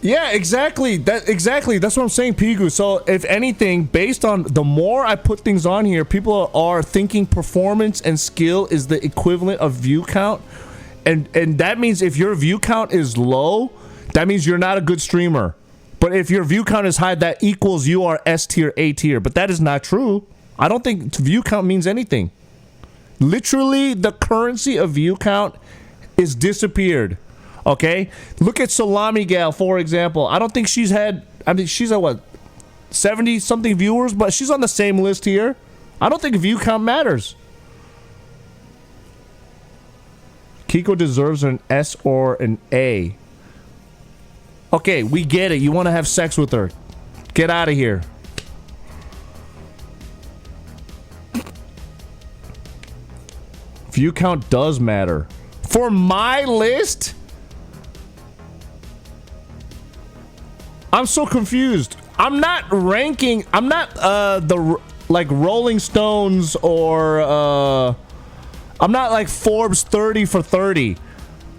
Yeah, exactly. That's what I'm saying, Pigu. So if anything, based on the more I put things on here, people are thinking performance and skill is the equivalent of view count. And that means if your view count is low, that means you're not a good streamer. But if your view count is high, that equals you are S tier, A tier. But that is not true. I don't think view count means anything. Literally, the currency of view count is disappeared. Okay? Look at Salami Gal, for example. I don't think she's had... I mean, she's at what? 70-something viewers? But she's on the same list here. I don't think view count matters. Kiko deserves an S or an A. Okay, we get it. You want to have sex with her. Get out of here. View count does matter. For my list? I'm so confused. I'm not ranking. I'm not the like Rolling Stones or I'm not like Forbes 30 for 30.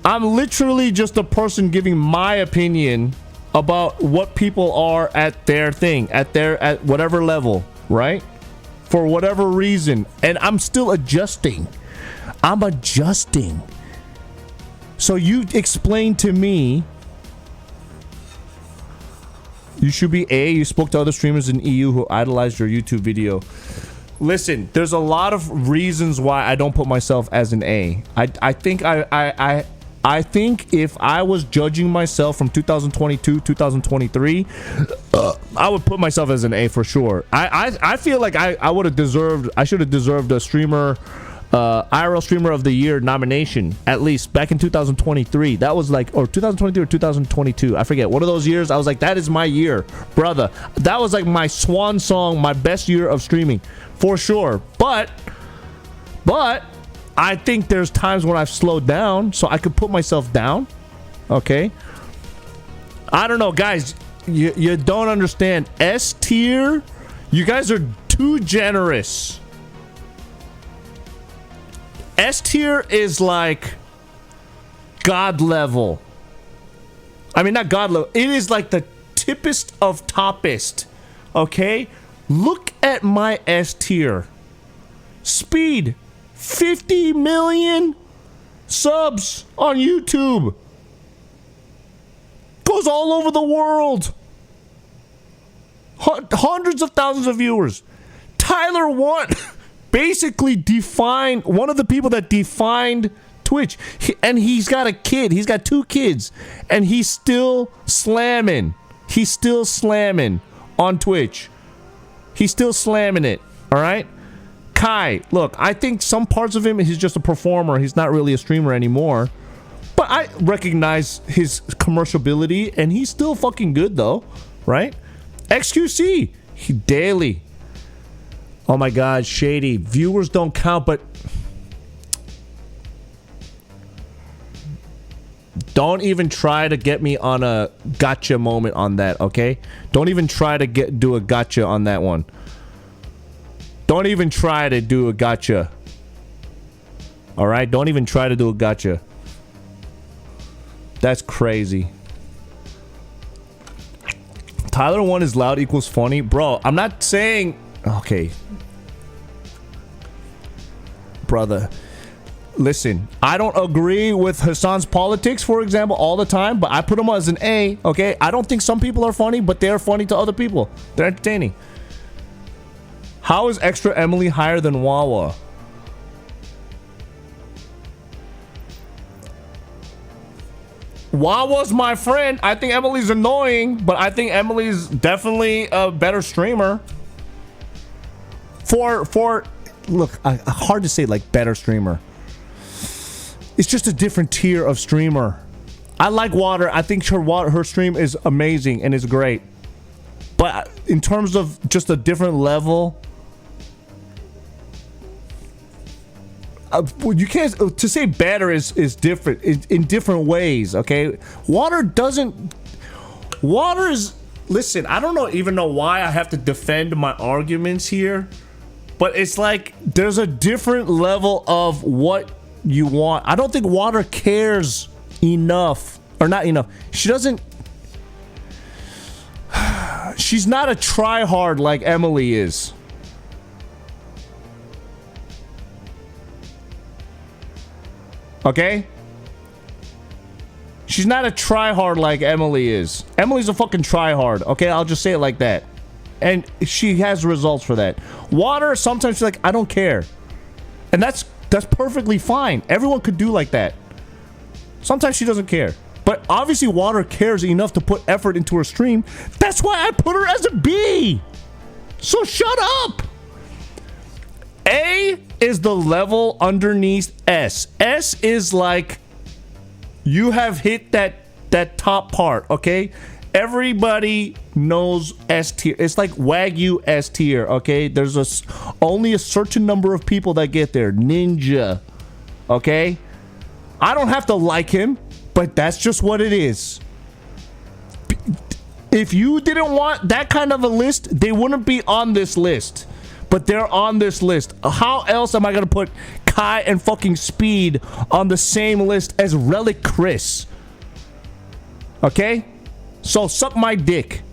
I'm literally just a person giving my opinion about what people are at their thing, at whatever level, right? For whatever reason. And I'm still adjusting. I'm adjusting. So you explain to me. You should be A. You spoke to other streamers in EU who idolized your YouTube video. Listen, there's a lot of reasons why I don't put myself as an A. I think I think if I was judging myself from 2022, 2023, I would put myself as an A for sure. I feel like I would have deserved, I should have deserved a streamer, IRL Streamer of the Year nomination, at least back in 2023. That was like, or 2023 or 2022. I forget. One of those years, I was like, that is my year, brother. That was like my swan song, my best year of streaming, for sure. But I think there's times when I've slowed down, so I could put myself down. Okay. I don't know, guys. You don't understand. S tier, you guys are too generous. S tier is like God level. I mean, not God level. It is like the tippest of toppest. Okay? Look at my S tier. Speed 50 million subs on YouTube. Goes all over the world. Hundreds of thousands of viewers. Tyler One basically defined, one of the people that defined Twitch. And he's got a kid. He's got 2 kids. And he's still slamming. He's still slamming on Twitch. He's still slamming it. All right? Kai, look, I think some parts of him, he's just a performer. He's not really a streamer anymore. But I recognize his commerciality, and he's still fucking good, though. Right? XQC, he daily. Oh my God, Shady. Viewers don't count, but don't even try to get me on a gotcha moment on that, okay? Don't even try to do a gotcha on that one. Don't even try to do a gotcha. All right? Don't even try to do a gotcha. That's crazy. Tyler One is loud equals funny. Bro, I'm not saying... Okay. Brother. Listen, I don't agree with Hassan's politics, for example, all the time, but I put him as an A, okay? I don't think some people are funny, but they're funny to other people. They're entertaining. How is Extra Emily higher than Wawa? Wawa's my friend. I think Emily's annoying, but I think Emily's definitely a better streamer. Look, hard to say like better streamer. It's just a different tier of streamer. I like Water. I think her stream is amazing and is great. But in terms of just a different level, you can't, to say better is different in different ways, okay? Water is, listen, I don't even know why I have to defend my arguments here, but it's like there's a different level of what you want. I don't think Water cares enough, or not enough. She's not a tryhard like Emily is. Okay? She's not a tryhard like Emily is. Emily's a fucking tryhard, okay? I'll just say it like that. And she has results for that. Water, sometimes she's like, I don't care. And that's perfectly fine. Everyone could do like that. Sometimes she doesn't care. But obviously Water cares enough to put effort into her stream. That's why I put her as a B. So shut up. A is the level underneath S. S is like you have hit that top part, okay? Everybody knows S tier. It's like Wagyu S tier, okay? There's only a certain number of people that get there. Ninja, okay? I don't have to like him, but that's just what it is. If you didn't want that kind of a list, they wouldn't be on this list. But they're on this list. How else am I gonna put Kai and fucking Speed on the same list as Relic Chris? Okay? So suck my dick.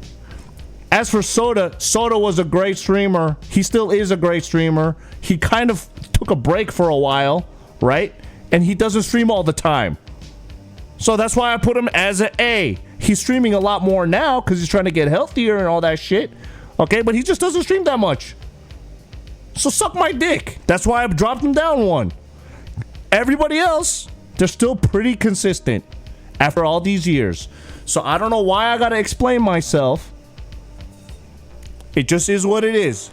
As for Soda, Soda was a great streamer. He still is a great streamer. He kind of took a break for a while, right? And he doesn't stream all the time. So that's why I put him as an A. He's streaming a lot more now because he's trying to get healthier and all that shit. Okay, but he just doesn't stream that much. So suck my dick. That's why I dropped him down one. Everybody else, they're still pretty consistent after all these years. So I don't know why I gotta explain myself. It just is what it is.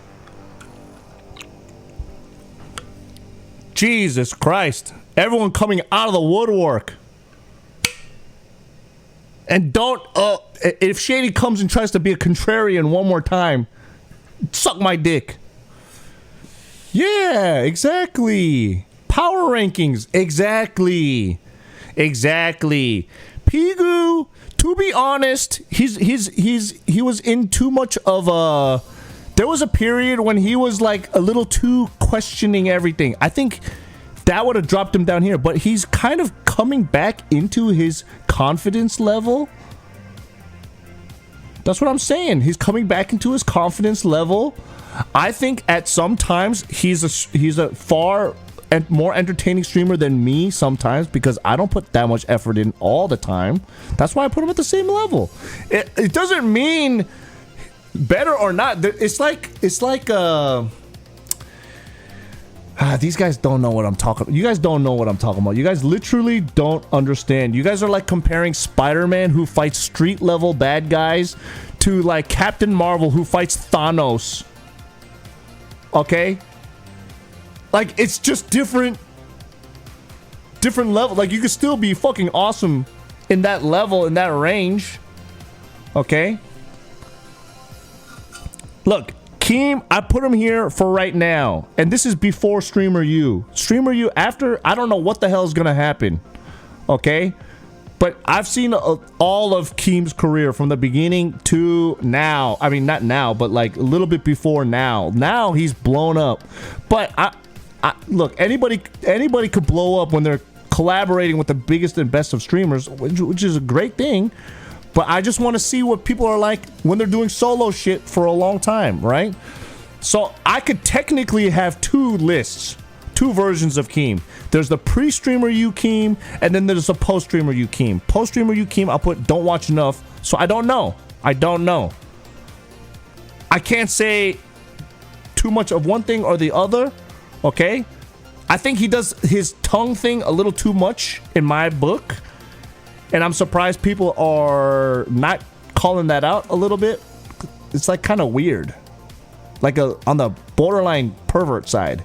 Jesus Christ. Everyone coming out of the woodwork. And don't, if Shady comes and tries to be a contrarian one more time, suck my dick. Yeah, exactly. Power rankings, exactly. Exactly. Pigu, to be honest, he was in too much of a, there was a period when he was like a little too questioning everything. I think that would have dropped him down here, but he's kind of coming back into his confidence level. That's what I'm saying. He's coming back into his confidence level. I think at some times he's a far and more entertaining streamer than me sometimes because I don't put that much effort in all the time. That's why I put him at the same level. It doesn't mean better or not. It's like these guys don't know what I'm talking about. You guys don't know what I'm talking about. You guys literally don't understand. You guys are like comparing Spider-Man who fights street level bad guys to like Captain Marvel who fights Thanos. Okay? Like it's just different level. Like you could still be fucking awesome in that level, in that range. Okay? Look, Keem, I put him here for right now. And this is before Streamer U. Streamer U, after, I don't know what the hell is going to happen. Okay? But I've seen all of Keem's career from the beginning to now. I mean, not now, but like a little bit before now. Now he's blown up. But look, anybody could blow up when they're collaborating with the biggest and best of streamers, which is a great thing. But I just want to see what people are like when they're doing solo shit for a long time, right? So I could technically have two lists, two versions of Keem. There's the pre-streamer U Keem, and then there's the post-streamer U Keem. Post-streamer U Keem, I'll put don't watch enough, so I don't know. I don't know. I can't say too much of one thing or the other, okay? I think he does his tongue thing a little too much in my book. And I'm surprised people are not calling that out a little bit. It's like kind of weird. Like on the borderline pervert side.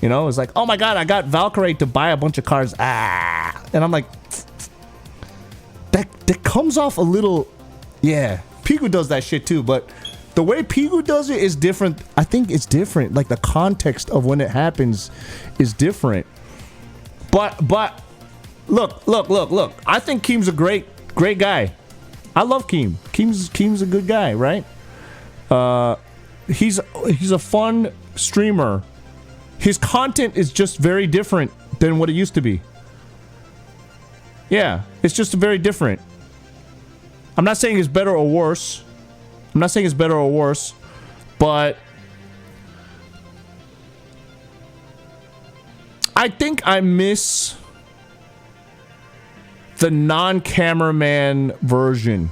You know, it's like, oh my God, I got Valkyrie to buy a bunch of cars. And I'm like, that comes off a little, yeah. Pigu does that shit too, but the way Pigu does it is different. I think it's different. Like the context of when it happens is different. But Look. I think Keem's a great guy. I love Keem. Keem's a good guy, right? He's a fun streamer. His content is just very different than what it used to be. Yeah, it's just very different. I'm not saying it's better or worse. But I think I miss the non-cameraman version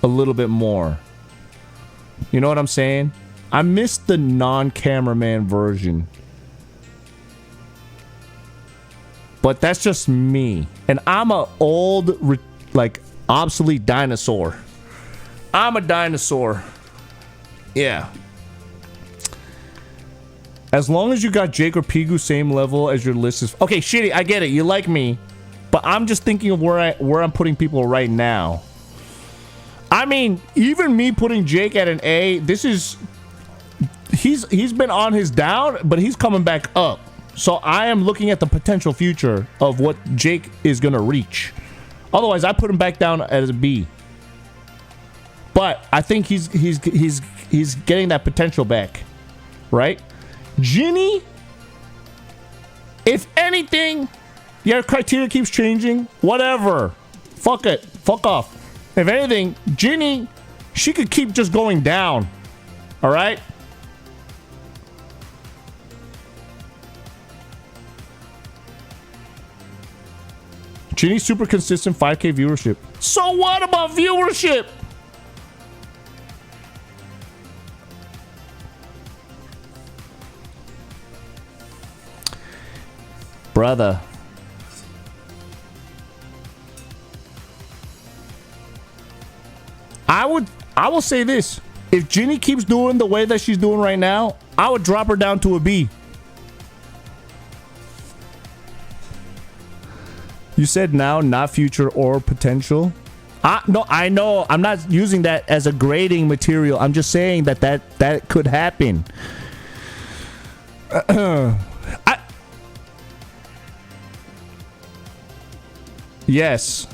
a little bit more. You know what I'm saying? I miss the non-cameraman version. But that's just me. And I'm a old, like, obsolete dinosaur. I'm a dinosaur. Yeah. As long as you got Jake or Pigu same level as your list is... Okay, Shitty, I get it. You like me. But I'm just thinking of where I'm putting people right now. I mean, even me putting Jake at an A, this is... He's been on his down, but he's coming back up. So I am looking at the potential future of what Jake is going to reach. Otherwise, I put him back down as a B. But I think he's getting that potential back. Right? Ginny, if anything... Your criteria keeps changing. Whatever. Fuck it. Fuck off. If anything, Ginny, she could keep just going down. Alright? Ginny's super consistent 5K viewership. So what about viewership? Brother. I will say this. If Ginny keeps doing the way that she's doing right now, I would drop her down to a B. You said now, not future or potential. No, I know. I'm not using that as a grading material. I'm just saying that could happen. Yes.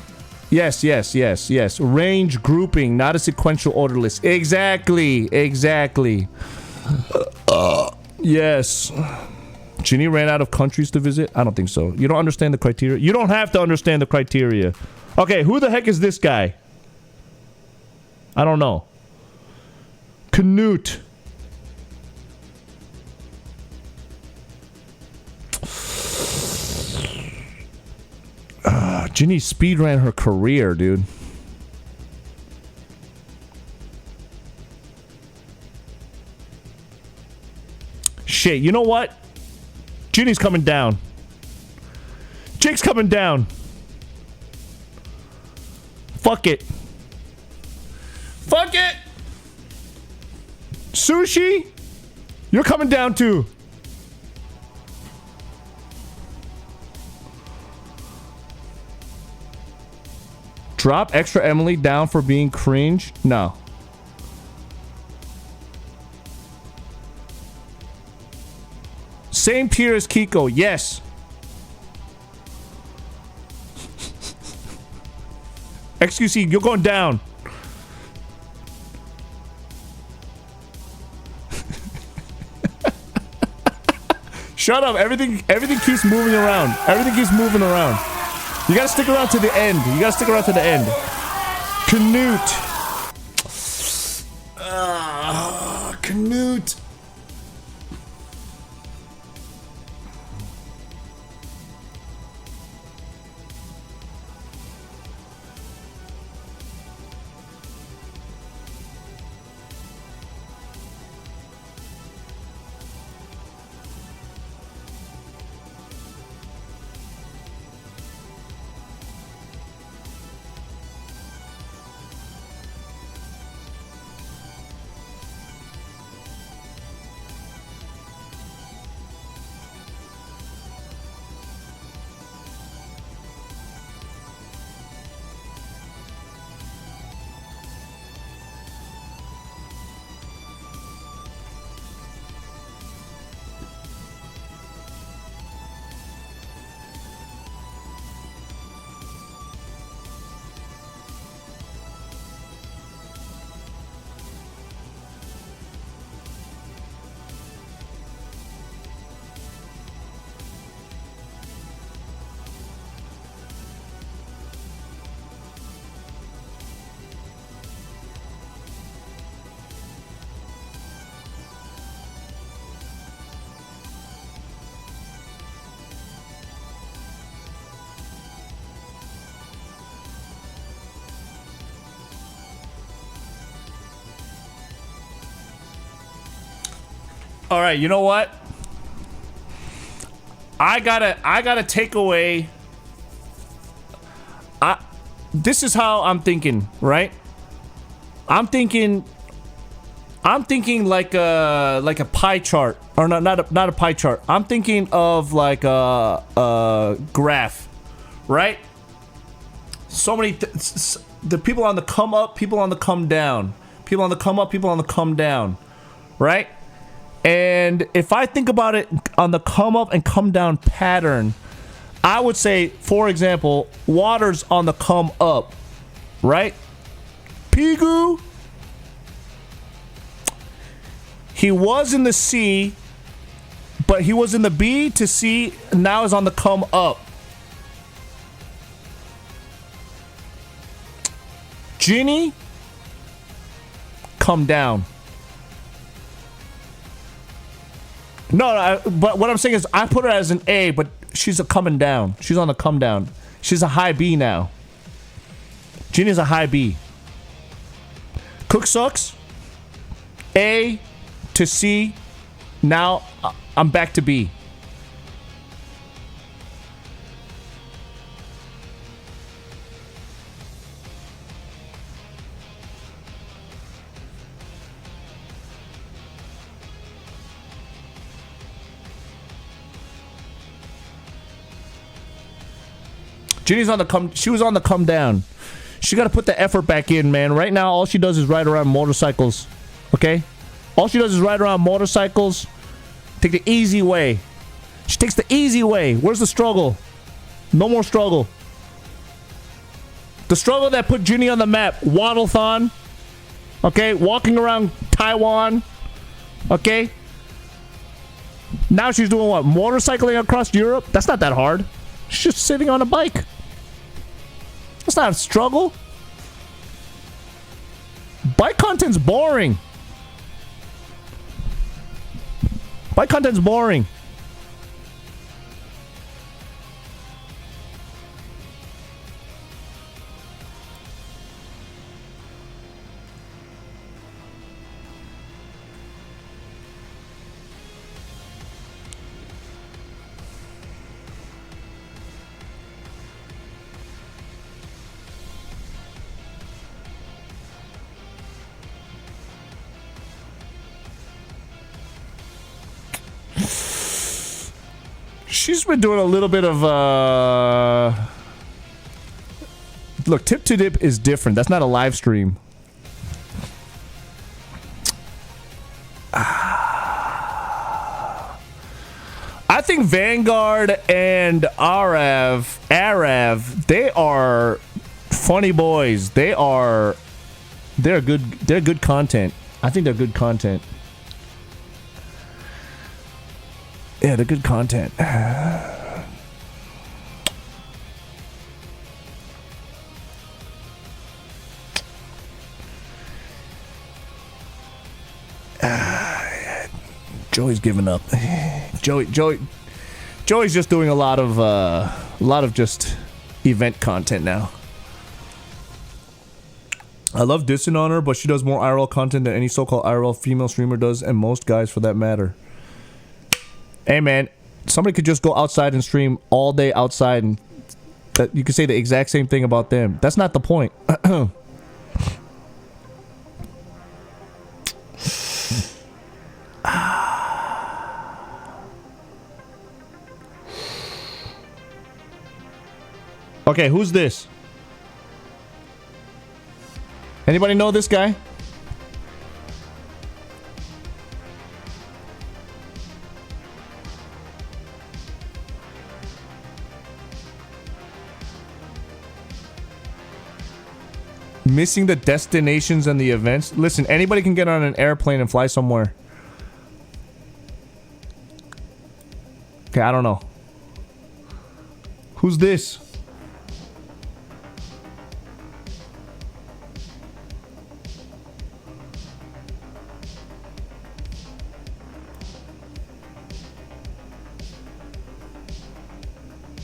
Range grouping, not a sequential order list. Exactly. Yes. Ginny ran out of countries to visit? I don't think so. You don't understand the criteria? You don't have to understand the criteria. Okay, who the heck is this guy? I don't know. Canute. Ginny speedran her career, dude. Shit, you know what? Ginny's coming down. Jake's coming down. Fuck it. Fuck it! Sushi, you're coming down too. Drop extra Emily down for being cringe? No. Same tier as Kiko, yes. XQC, you're going down. Shut up. Everything keeps moving around. Everything keeps moving around. You gotta stick around to the end. You gotta stick around to the end. Canute. Canute. All right, you know what? I gotta take away. This is how I'm thinking, right? I'm thinking like a pie chart, or not a pie chart. I'm thinking of like a graph, right? So many the people on the come up, people on the come down, people on the come up, people on the come down, right? And if I think about it on the come up and come down pattern, I would say, for example, water's on the come up, right? Pigu, he was in the C, but he was in the B to C, now is on the come up. Ginny, come down. No, but what I'm saying is I put her as an A, but she's a coming down. She's on the come down. She's a high B now. Ginny's a high B. CookSux, A to C. Now I'm back to B. Ginny's on the come. She was on the come down. She got to put the effort back in, man. Right now, all she does is ride around motorcycles. Okay? All she does is ride around motorcycles. Take the easy way. She takes the easy way. Where's the struggle? No more struggle. The struggle that put Ginny on the map. Waddle-thon. Okay? Walking around Taiwan. Okay? Now she's doing what? Motorcycling across Europe? That's not that hard. She's just sitting on a bike. That's not a struggle. Bike content's boring. Bike content's boring. She's been doing a little bit of look, tip to dip is different. That's not a live stream. I think Vanguard and Arav, they are funny boys. They're good content. I think they're good content. Yeah, they're good content. Joey's giving up. Joey's just doing a lot of just event content now. I love dissing on her, but she does more IRL content than any so-called IRL female streamer does, and most guys for that matter. Hey man, somebody could just go outside and stream all day outside, and that you could say the exact same thing about them. That's not the point. Okay, who's this? Anybody know this guy? Missing the destinations and the events. Listen, anybody can get on an airplane and fly somewhere. Okay, I don't know. Who's this?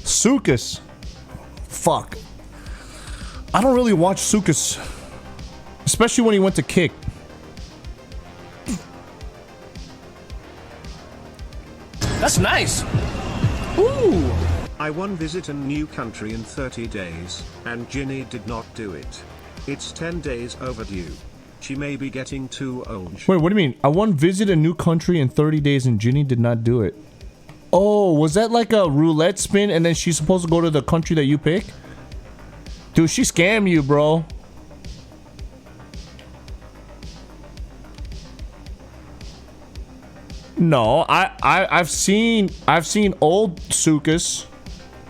CookSux. Fuck. I don't really watch CookSux, especially when he went to kick. That's nice. Ooh. I won visit a new country in 30 days, and Ginny did not do it. It's 10 days overdue. She may be getting too old. Wait, what do you mean? I won visit a new country in 30 days and Ginny did not do it. Oh, was that like a roulette spin and then she's supposed to go to the country that you pick? Dude, she scammed you, bro. No, I've seen old CookSux,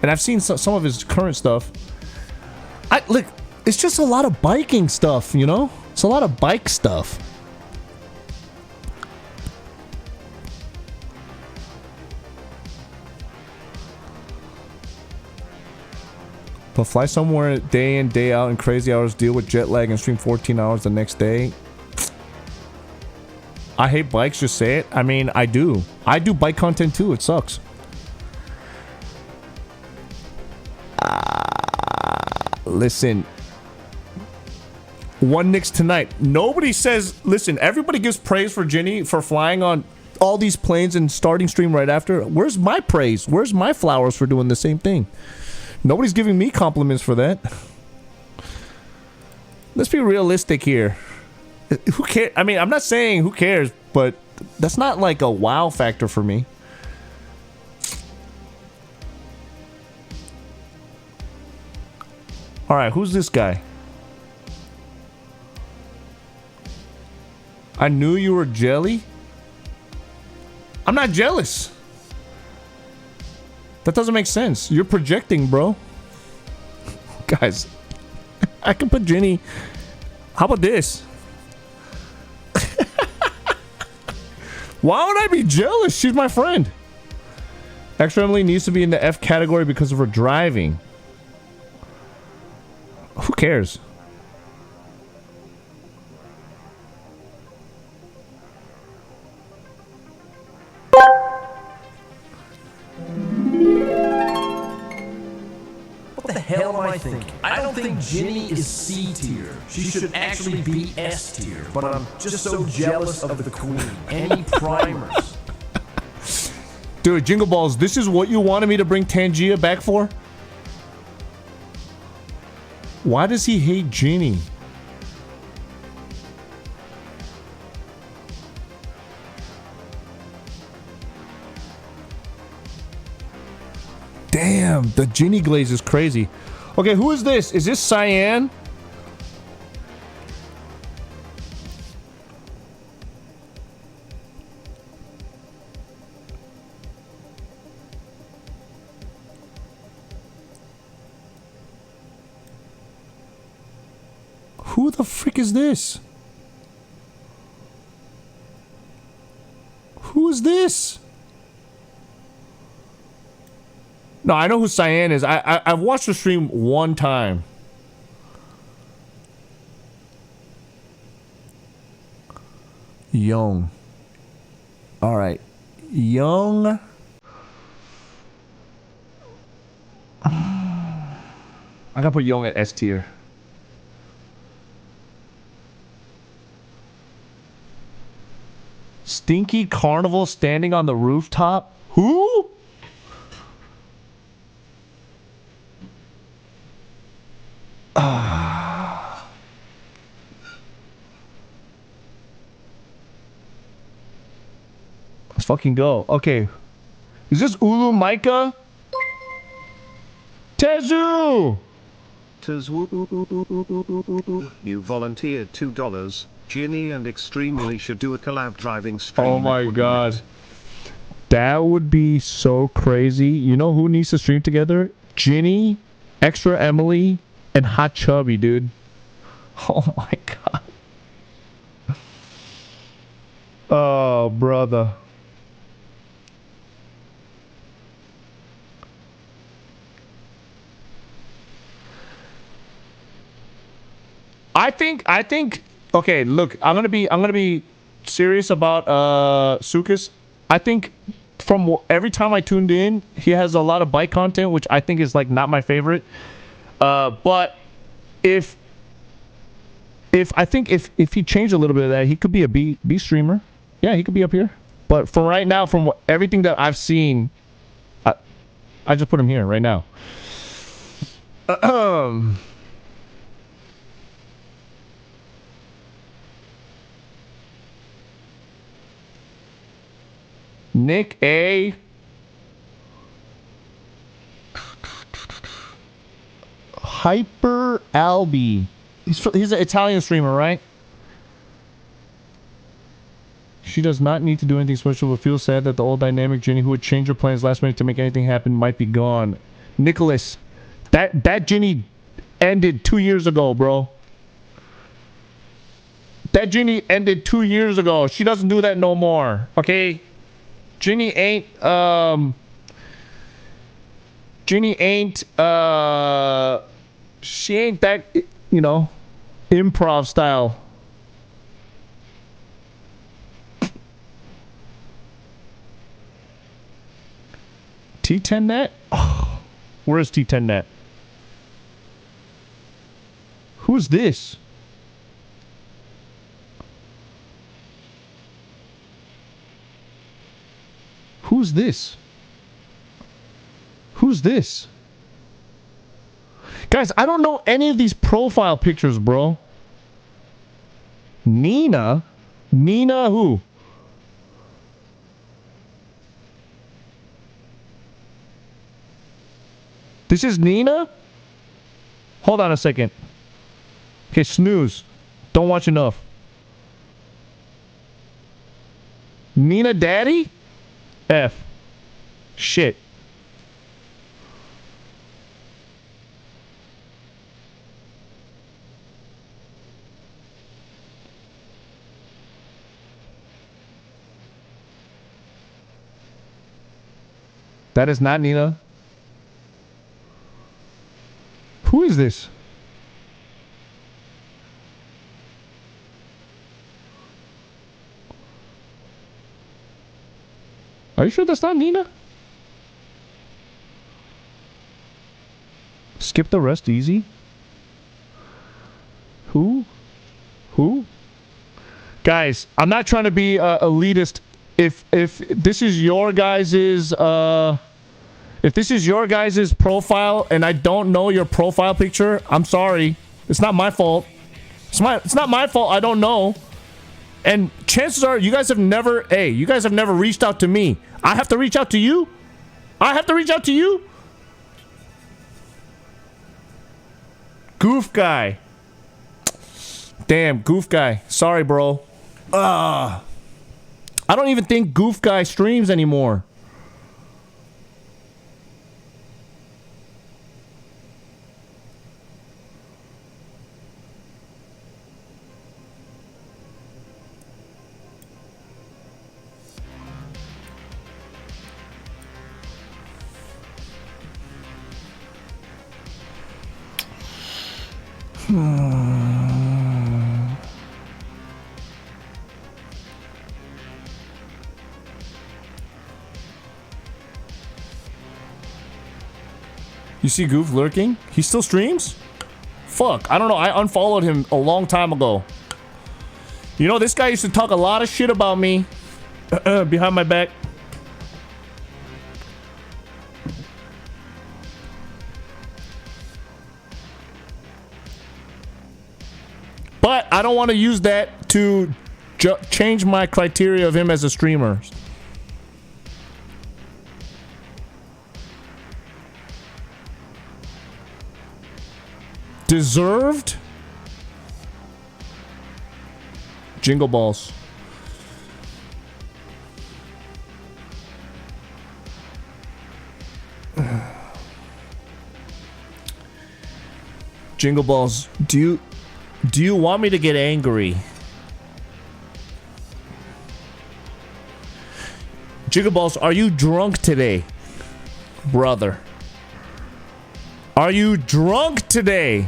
and I've seen some of his current stuff. Look, it's just a lot of biking stuff, you know? It's a lot of bike stuff. But fly somewhere day in, day out in crazy hours, deal with jet lag, and stream 14 hours the next day. I hate bikes, just say it. I mean, I do. I do bike content too. It sucks. Listen. One Knicks tonight. Nobody says... Listen, everybody gives praise for Ginny for flying on all these planes and starting stream right after. Where's my praise? Where's my flowers for doing the same thing? Nobody's giving me compliments for that. Let's be realistic here. Who cares? I mean, I'm not saying who cares, but that's not like a wow factor for me. All right, who's this guy? I knew you were jelly. I'm not jealous. That doesn't make sense. You're projecting, bro. Guys, I can put Ginny. How about this? Why would I be jealous? She's my friend. Extra Emily needs to be in the F category because of her driving. Who cares? What the hell am I thinking? I don't think Ginny is C tier. She should actually be S tier. But I'm just so jealous of the queen. Any primers? Dude, Jingle Balls, this is what you wanted me to bring Tangia back for? Why does he hate Ginny? Damn, the Ginny glaze is crazy. Okay, who is this? Is this Cyan? Who the frick is this? Who is this? No, I know who Cyan is. I've watched the stream one time. Young. All right. Young. I gotta put Young at S tier. Stinky Carnival standing on the rooftop? Who? Let's fucking go. Okay. Is this Ulu Micah? Tezu! You volunteered $2. Ginny and Extremely should do a collab driving stream. Oh my god. That would be so crazy. You know who needs to stream together? Ginny, Extra Emily, and Hot Chubby, dude. Oh my god. Oh, brother. I think okay, look, I'm gonna be serious about Sukas. I think from every time I tuned in, he has a lot of bike content, which I think is like not my favorite. But if I think if he changed a little bit of that, he could be a B streamer. Yeah, he could be up here. But for right now, from everything that I've seen, I just put him here right now. Nick A. Hyper Albi. He's an Italian streamer, right? She does not need to do anything special, but feels sad that the old dynamic Ginny who would change her plans last minute to make anything happen might be gone. Nicholas, that Ginny ended 2 years ago, bro. That Ginny ended 2 years ago. She doesn't do that no more. Okay? Ginny ain't she ain't that, you know, improv style. T10 net? Oh, where is T10 net? Who's this? Who's this? Who's this? Guys, I don't know any of these profile pictures, bro. Nina? Nina who? This is Nina? Hold on a second. Okay, snooze. Don't watch enough. Nina Daddy? F. Shit. That is not Nina. Who is this? Are you sure that's not Nina? Skip the rest easy? Who? Guys, I'm not trying to be elitist. If this is your guys's if this is your guys's profile and I don't know your profile picture, I'm sorry. It's not my fault. It's not my fault. I don't know. And chances are you guys have never reached out to me. I have to reach out to you? I have to reach out to you? Goof guy. Damn, goof guy. Sorry, bro. I don't even think goof guy streams anymore. You see Goof lurking? He still streams? Fuck, I don't know. I unfollowed him a long time ago. You know, this guy used to talk a lot of shit about me behind my back. But I don't want to use that to change my criteria of him as a streamer. Deserved? Jingle balls. Jingle balls. Do you want me to get angry? Jingle balls, are you drunk today, brother? Are you drunk today?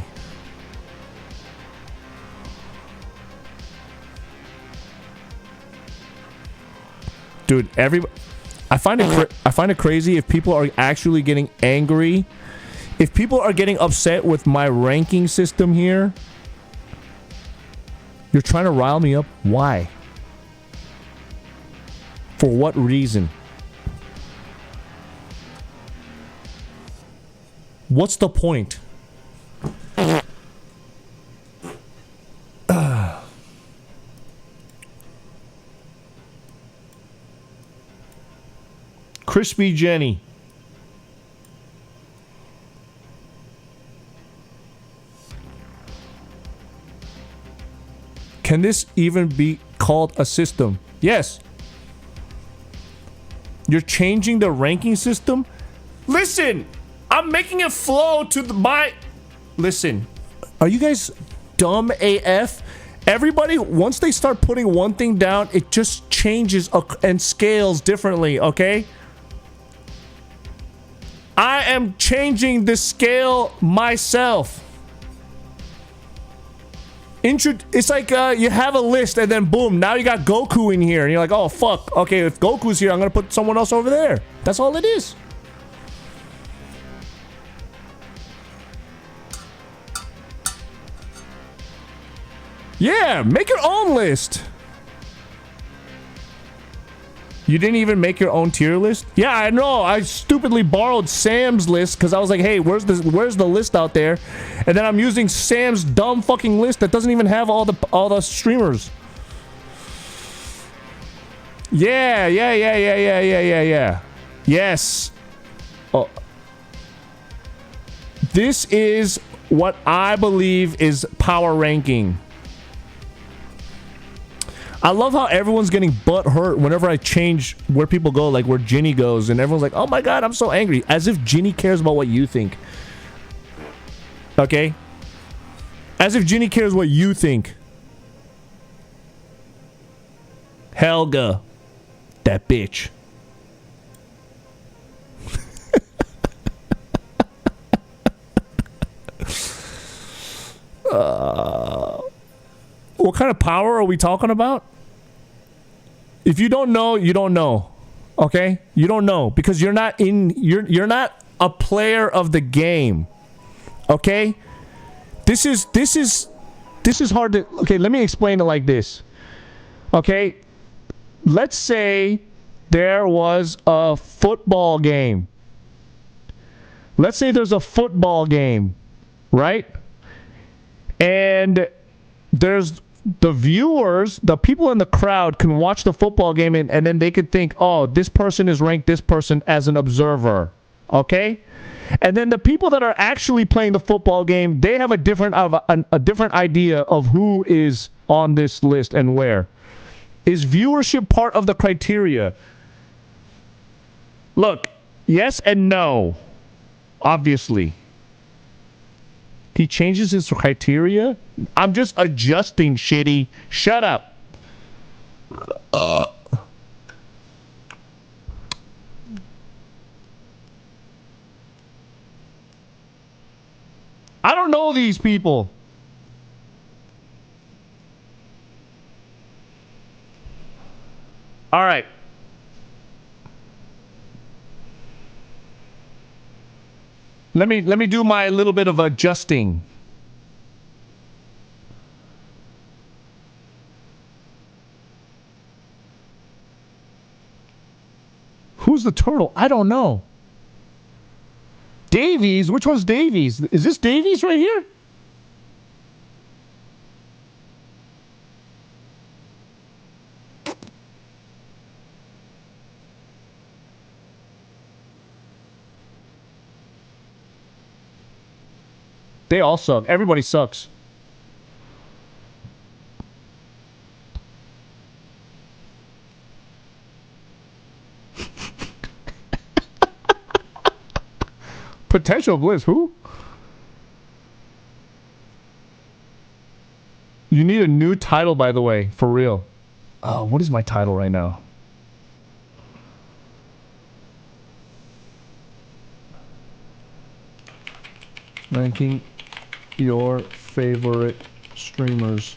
Dude, I find it crazy if people are actually getting angry. If people are getting upset with my ranking system here, you're trying to rile me up. Why? For what reason? What's the point? Crispy Jenny. Can this even be called a system? Yes. You're changing the ranking system? Listen, I'm making it flow to my... Listen, are you guys dumb AF? Everybody, once they start putting one thing down, it just changes and scales differently, okay? I am changing the scale myself. It's like you have a list and then boom, now you got Goku in here and you're like, oh fuck, okay, if Goku's here, I'm gonna put someone else over there. That's all it is. Yeah, make your own list. You didn't even make your own tier list? Yeah, I know. I stupidly borrowed Sam's list because I was like, hey, where's the list out there? And then I'm using Sam's dumb fucking list that doesn't even have all the streamers. Yeah. Yes. Oh. This is what I believe is power ranking. I love how everyone's getting butt hurt whenever I change where people go, like where Ginny goes, and everyone's like, oh my god, I'm so angry. As if Ginny cares about what you think. Okay? As if Ginny cares what you think. Helga. That bitch. What kind of power are we talking about? If you don't know, you don't know. Okay? You don't know because you're not a player of the game. Okay? This is hard to... Okay, let me explain it like this. Okay? Let's say there was a football game. Let's say there's a football game, right? And there's the viewers, the people in the crowd can watch the football game and then they could think, oh, this person is ranked this person as an observer. Okay? And then the people that are actually playing the football game, they have a different idea of who is on this list and where. Is viewership part of the criteria? Look, yes and no. Obviously. He changes his criteria? I'm just adjusting, shitty. Shut up. I don't know these people. All right. Let me do my little bit of adjusting. Who's the turtle? I don't know. Davies? Which one's Davies? Is this Davies right here? They all suck. Everybody sucks. Potential Bliss, who? You need a new title, by the way, for real. What is my title right now? Ranking your favorite streamers.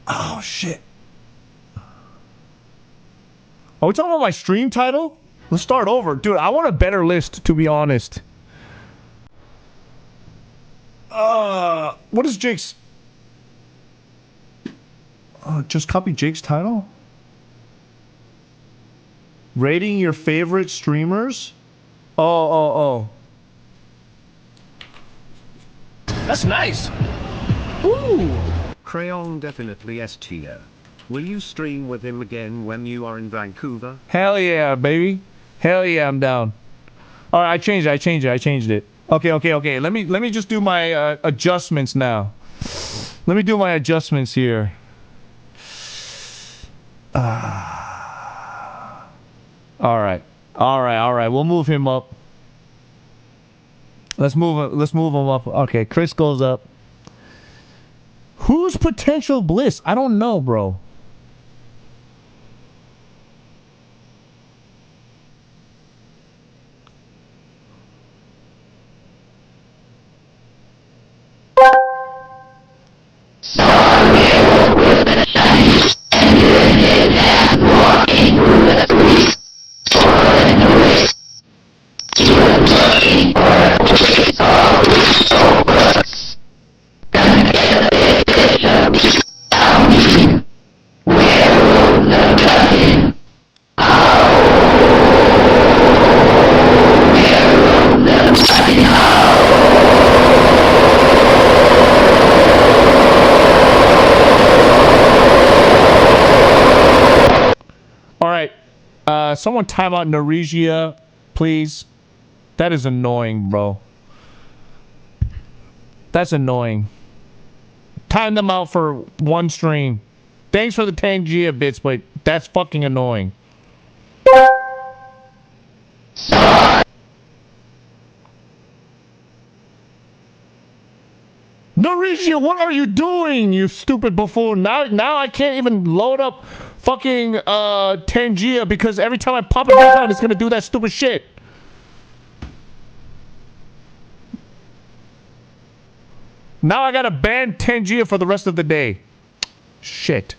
Oh, shit. Are we talking about my stream title? Let's start over. Dude, I want a better list, to be honest. What is Jake's? Just copy Jake's title? Rating your favorite streamers? Oh. That's nice. Ooh. Crayon definitely S tier. Will you stream with him again when you are in Vancouver? Hell yeah, baby. Hell yeah, I'm down. All right, I changed it. Okay. Let me just do my adjustments now. Let me do my adjustments here. All right. We'll move him up. Let's move him up. Okay, Chris goes up. Who's Potential Bliss? I don't know, bro. Someone time out Norwegia, please. That is annoying, bro. That's annoying. Time them out for one stream. Thanks for the 10 gigabits, but that's fucking annoying. Norwegia, what are you doing, you stupid buffoon? Now I can't even load up fucking 10 giga because every time I pop it back on, it's gonna do that stupid shit. Now I gotta ban 10 giga for the rest of the day. Shit.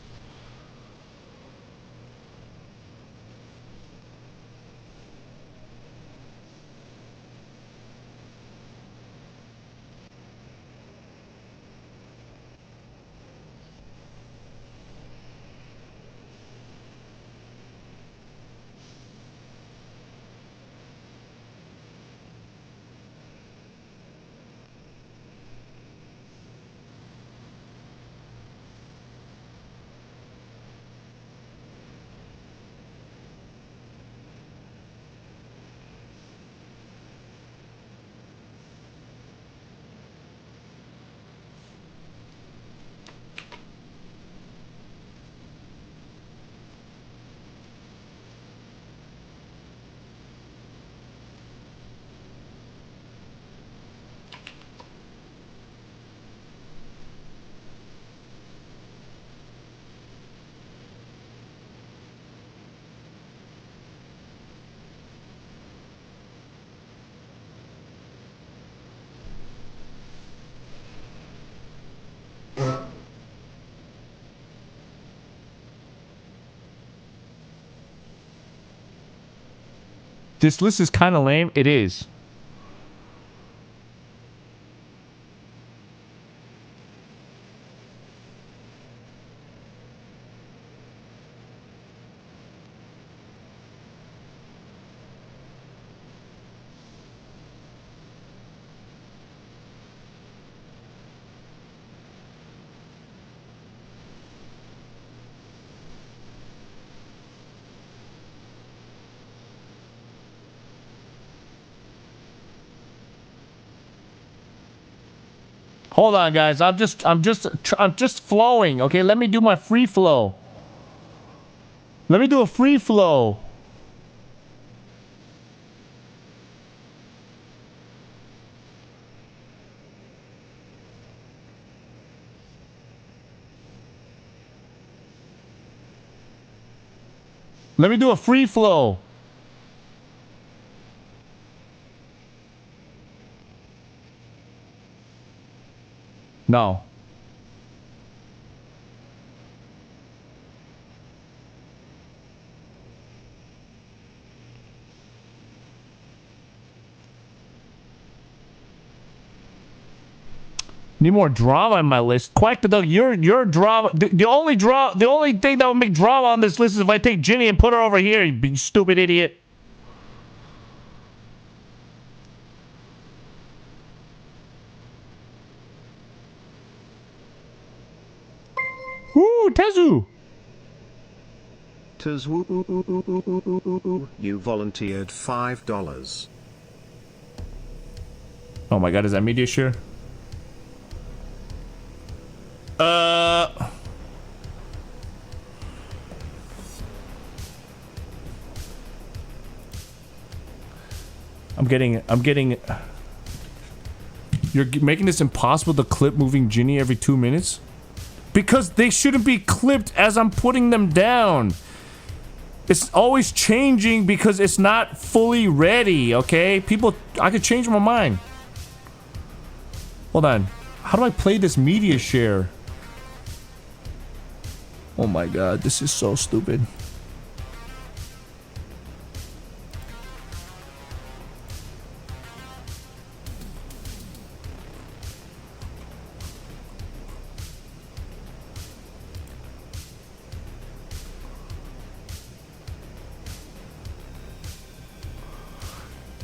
this list is kind of lame. It is. Hold on, guys. I'm just flowing. Okay, let me do my free flow. Let me do a free flow. Let me do a free flow. No. Need more drama in my list. Quack the Duck, your drama. The only thing that would make drama on this list is if I take Ginny and put her over here, you stupid idiot. Woo, Tezu! You volunteered $5. Oh my god, is that media share? I'm getting. You're making this impossible to clip moving Ginny every 2 minutes? Because they shouldn't be clipped as I'm putting them down. It's always changing because it's not fully ready, okay? People, I could change my mind. Hold on. How do I play this media share? Oh my god, this is so stupid.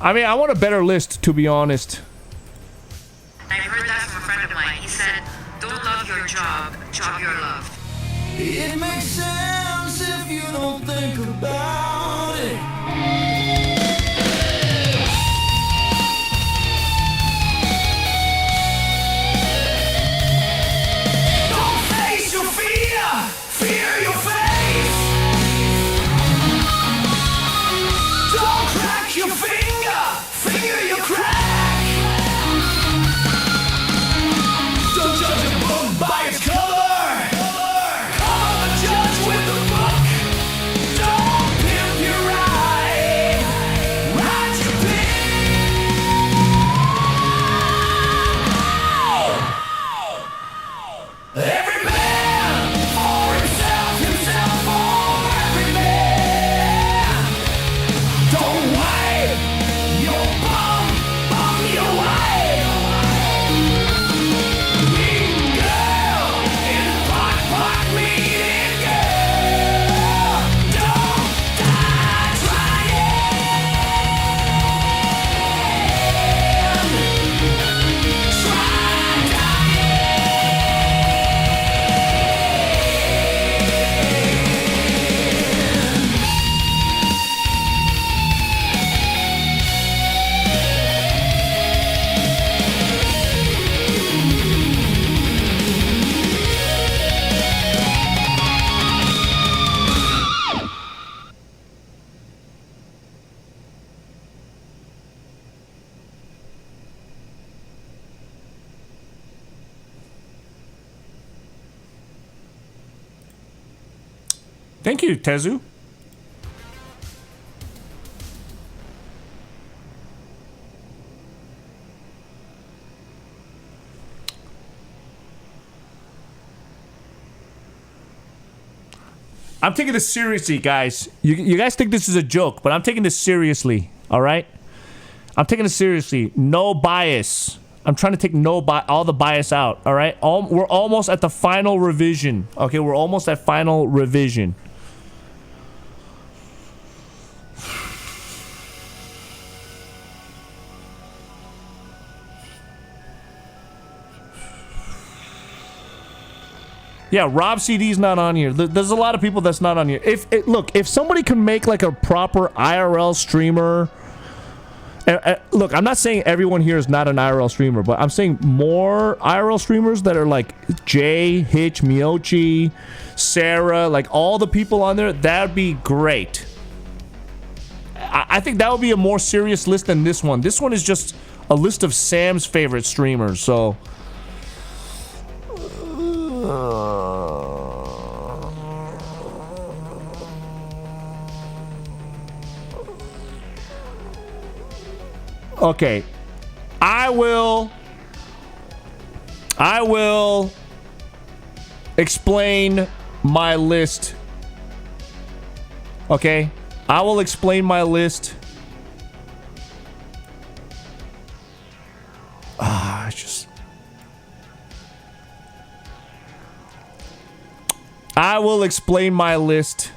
I mean, I want a better list, to be honest. I heard that from a friend of mine. He said, don't love your job, job your love. It makes sense if you don't think about it. Don't face your fear, fear your face. Don't crack your finger, finger your crack. Don't judge a book by its color. Thank you, Tezu. I'm taking this seriously, guys. You guys think this is a joke, but I'm taking this seriously. All right? I'm taking it seriously. No bias. I'm trying to take all the bias out. All right? We're almost at the final revision. Okay, we're almost at final revision. Yeah, Rob CD's not on here. There's a lot of people that's not on here. If somebody can make like a proper IRL streamer, look, I'm not saying everyone here is not an IRL streamer, but I'm saying more IRL streamers that are like Jay, Hitch, Miyochi, Sarah, like all the people on there, that'd be great. I think that would be a more serious list than this one. This one is just a list of Sam's favorite streamers, so... Okay, I will explain my list. Okay, I will explain my list. I will explain my list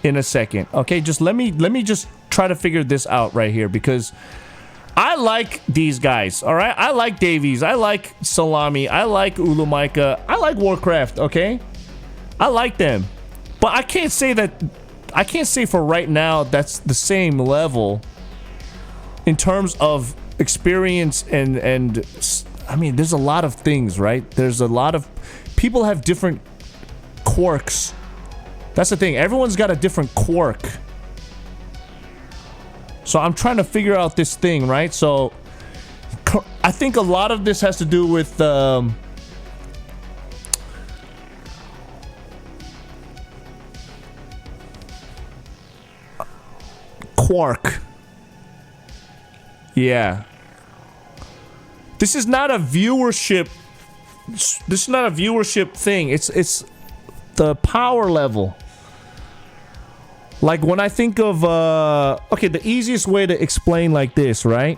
in a second. Okay, just let me just try to figure this out right here, because I like these guys, all right? I like Davies. I like Salami. I like Ulumaika. I like Warcraft, okay? I like them. But I can't say for right now that's the same level in terms of experience and I mean, there's a lot of things, right? There's a lot of people have different quirks. That's the thing. Everyone's got a different quirk. So I'm trying to figure out this thing, right? So I think a lot of this has to do with Quark. Yeah. This is not a viewership. This is not a viewership thing. It's the power level. Like when I think of okay, the easiest way to explain like this, right?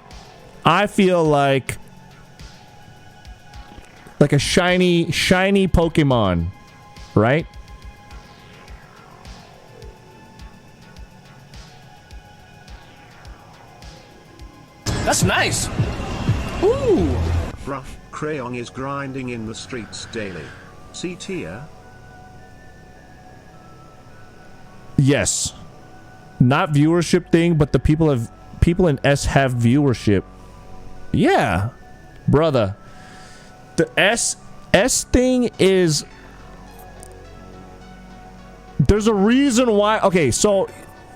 I feel like a shiny Pokemon, right? That's nice. Ooh. Bruh, Crayon is grinding in the streets daily. C tier. Yes. Not viewership thing, but the people in S have viewership. Yeah. Brother. The S thing is, there's a reason why. Okay, so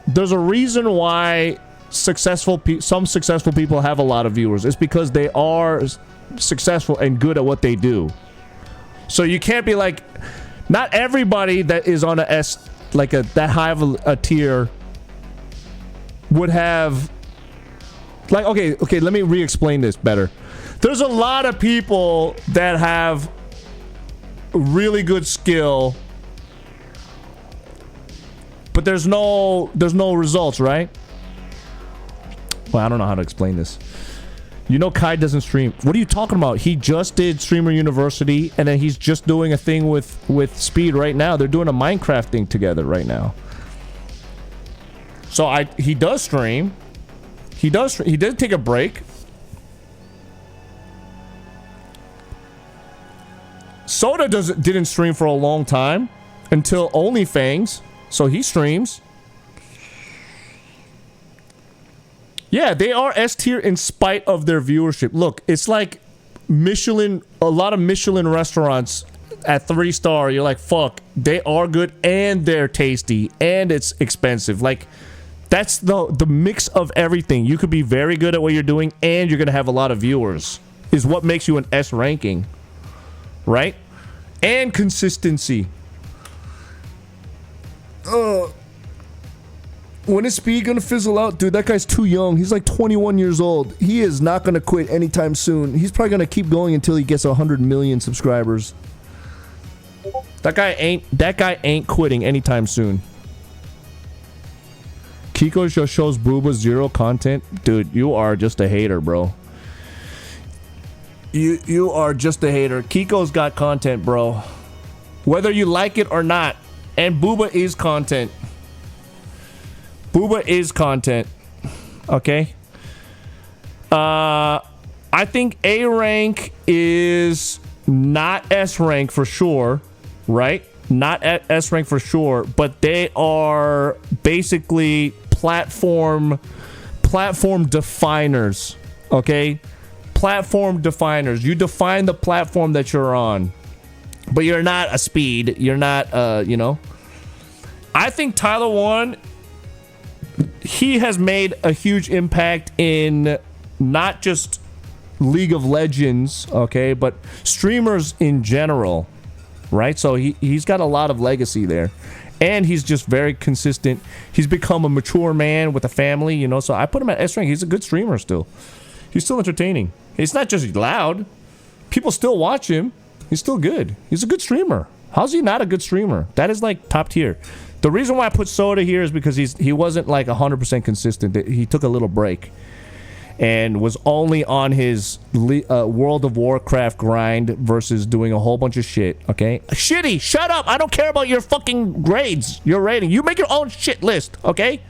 there's a reason why some successful people have a lot of viewers. It's because they are successful and good at what they do. So you can't be like, not everybody that is on a S, like that high of a tier, would have, like, okay, let me re-explain this better. There's a lot of people that have really good skill, but there's no results, right? Well, I don't know how to explain this. You know, Kai doesn't stream. What are you talking about? He just did Streamer University, and then he's just doing a thing with Speed right now. They're doing a Minecraft thing together right now. So he does stream. He did take a break. Soda didn't stream for a long time until OnlyFans, so he streams. Yeah, they are S tier in spite of their viewership. Look, it's like Michelin, a lot of Michelin restaurants at 3-star. You're like, fuck, they are good and they're tasty and it's expensive. Like, that's the mix of everything. You could be very good at what you're doing and you're gonna have a lot of viewers, is what makes you an S ranking, right? And consistency. When is Speed gonna fizzle out? Dude, that guy's too young. He's like 21 years old. He is not gonna quit anytime soon. He's probably gonna keep going until he gets 100 million subscribers. That guy ain't quitting anytime soon. Kiko shows Booba zero content. Dude, you are just a hater, bro. You are just a hater. Kiko's got content, bro. Whether you like it or not. And Booba is content. Booba is content. Okay? I think A rank is not S rank for sure, right? Not at S rank for sure, but they are basically platform definers, okay? Platform definers. You define the platform that you're on, but you're not a speed. You're not, you know. I think Tyler One, he has made a huge impact in not just League of Legends, okay, but streamers in general, right? So he's got a lot of legacy there. And he's just very consistent. He's become a mature man with a family, you know, so I put him at S rank. He's a good streamer still. He's still entertaining. It's not just loud. People still watch him. He's still good. He's a good streamer. How's he not a good streamer? That is like top tier. The reason why I put Soda here is because he wasn't like 100% consistent. He took a little break and was only on his World of Warcraft grind versus doing a whole bunch of shit, okay? Shitty, shut up. I don't care about your fucking grades, your rating. You make your own shit list, okay?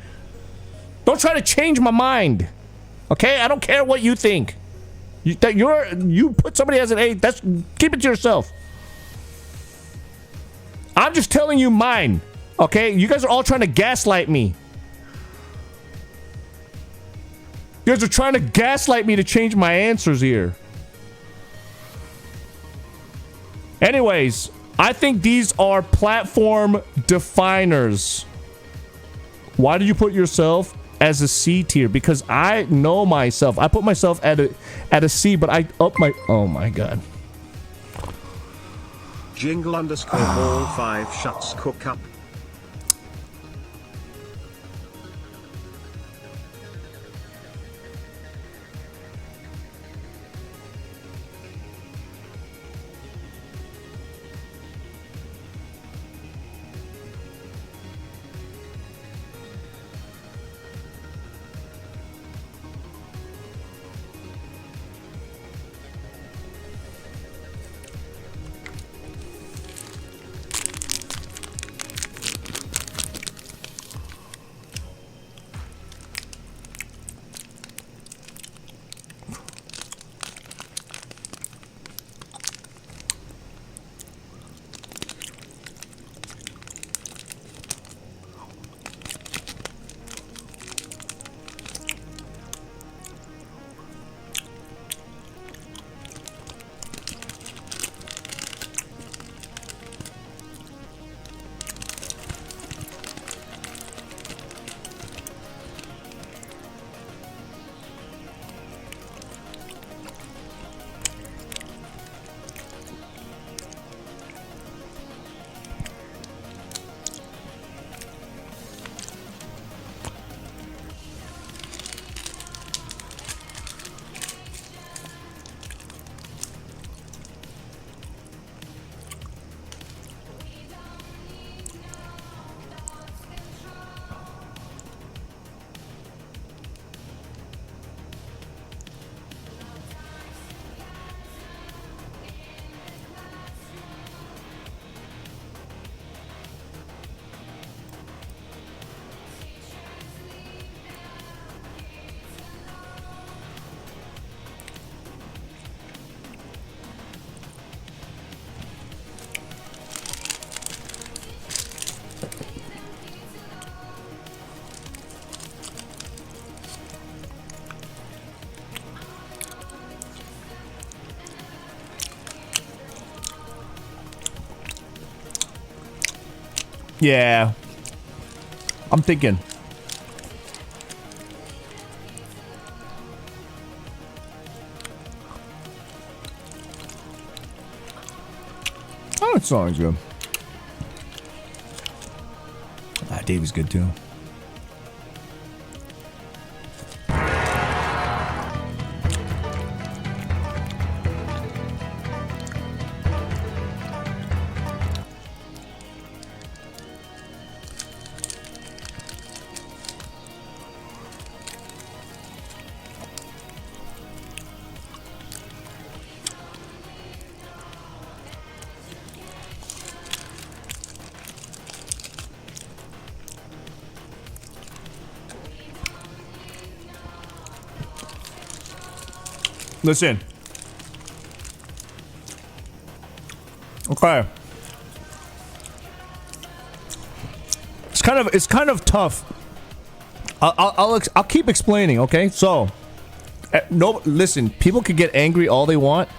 Don't try to change my mind, okay? I don't care what you think. You put somebody as an A, keep it to yourself. I'm just telling you mine, okay? You guys are all trying to gaslight me. You guys are trying to gaslight me to change my answers here. Anyways, I think these are platform definers. Why do you put yourself as a C tier? Because I know myself. I put myself at a C, but I up my... Oh my god. Jingle underscore ball 5 shuts cook up. Yeah. I'm thinking. Oh, that song's good. Davey's good too. Listen. Okay. It's kind of tough. I'll keep explaining, okay? So, no, listen. People can get angry all they want,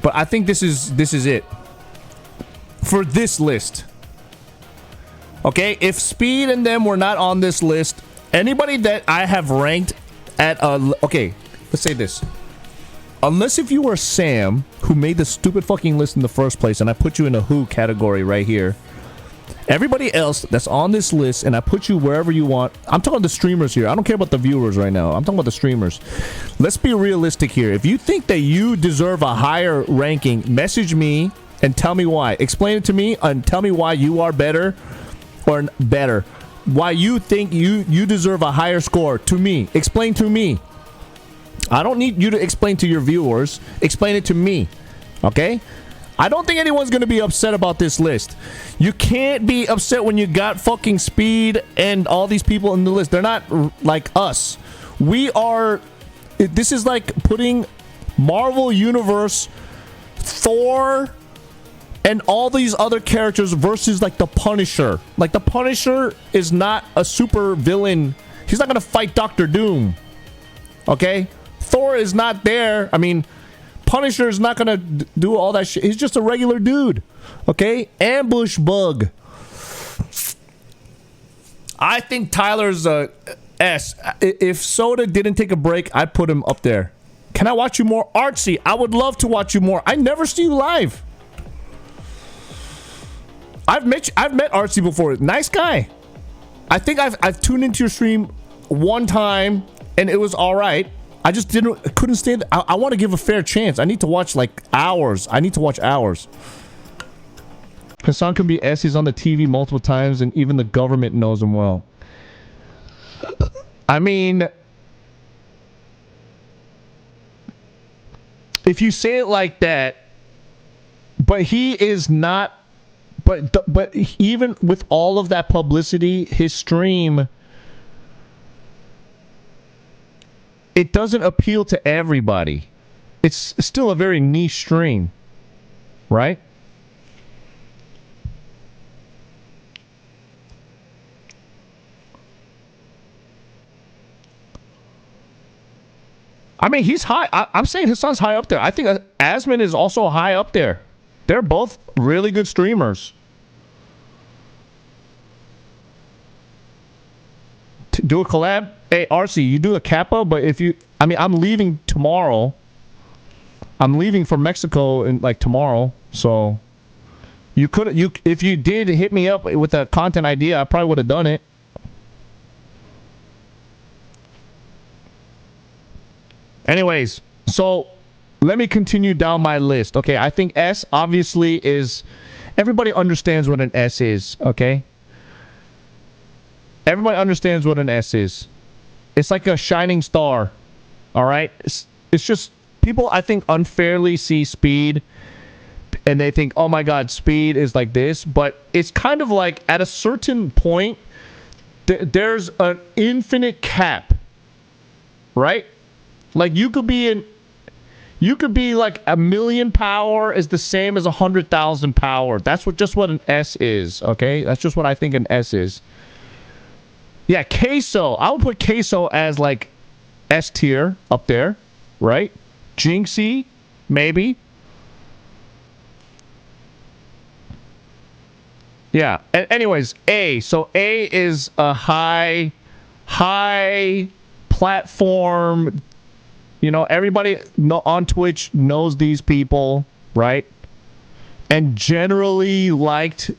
but I think this is it for this list. Okay, if Speed and them were not on this list, anybody that I have ranked at okay, let's say this. Unless if you were Sam, who made the stupid fucking list in the first place, and I put you in a who category right here. Everybody else that's on this list, and I put you wherever you want. I'm talking about the streamers here. I don't care about the viewers right now. I'm talking about the streamers. Let's be realistic here. If you think that you deserve a higher ranking, message me and tell me why. Explain it to me and tell me why you are better or better. Why you think you deserve a higher score to me. Explain to me. I don't need you to explain to your viewers. Explain it to me. Okay? I don't think anyone's going to be upset about this list. You can't be upset when you got fucking Speed and all these people in the list. They're not like us. We are... This is like putting Marvel Universe, Thor, and all these other characters versus like the Punisher. Like the Punisher is not a super villain. He's not going to fight Doctor Doom. Okay? Thor is not there. I mean... Punisher is not gonna do all that shit. He's just a regular dude. Okay? Ambush Bug. I think Tyler's S. If Soda didn't take a break, I'd put him up there. Can I watch you more? Artsy, I would love to watch you more. I never see you live. I've met Artsy before. Nice guy. I think I've tuned into your stream one time and it was alright. I just couldn't stand it. I want to give a fair chance. I need to watch like hours. I need to watch hours. Hassan can be S. He's on the TV multiple times and even the government knows him well. I mean, if you say it like that, but he is not, but even with all of that publicity, his stream, it doesn't appeal to everybody. It's still a very niche stream, right? I mean, he's high. I'm saying his son's high up there. I think Asmon is also high up there. They're both really good streamers. Do a collab. Hey, RC, you do a Kappa, but if you... I mean, I'm leaving tomorrow. I'm leaving for Mexico in, like, tomorrow, so... You could... if you did hit me up with a content idea, I probably would have done it. Anyways, so... Let me continue down my list, okay? I think S, obviously, is... Everybody understands what an S is, okay? Everybody understands what an S is. It's like a shining star. Alright? It's just... People, I think, unfairly see Speed. And they think, oh my god, Speed is like this. But it's kind of like, at a certain point, there's an infinite cap. Right? Like, you could be in... You could be like 1,000,000 power is the same as 100,000 power. That's just what an S is, okay? That's just what I think an S is. Yeah, Queso. I would put Queso as like S tier up there, right? Jinxie, maybe. Yeah. Anyways, A. So A is a high platform. You know, everybody on Twitch knows these people, right? And generally liked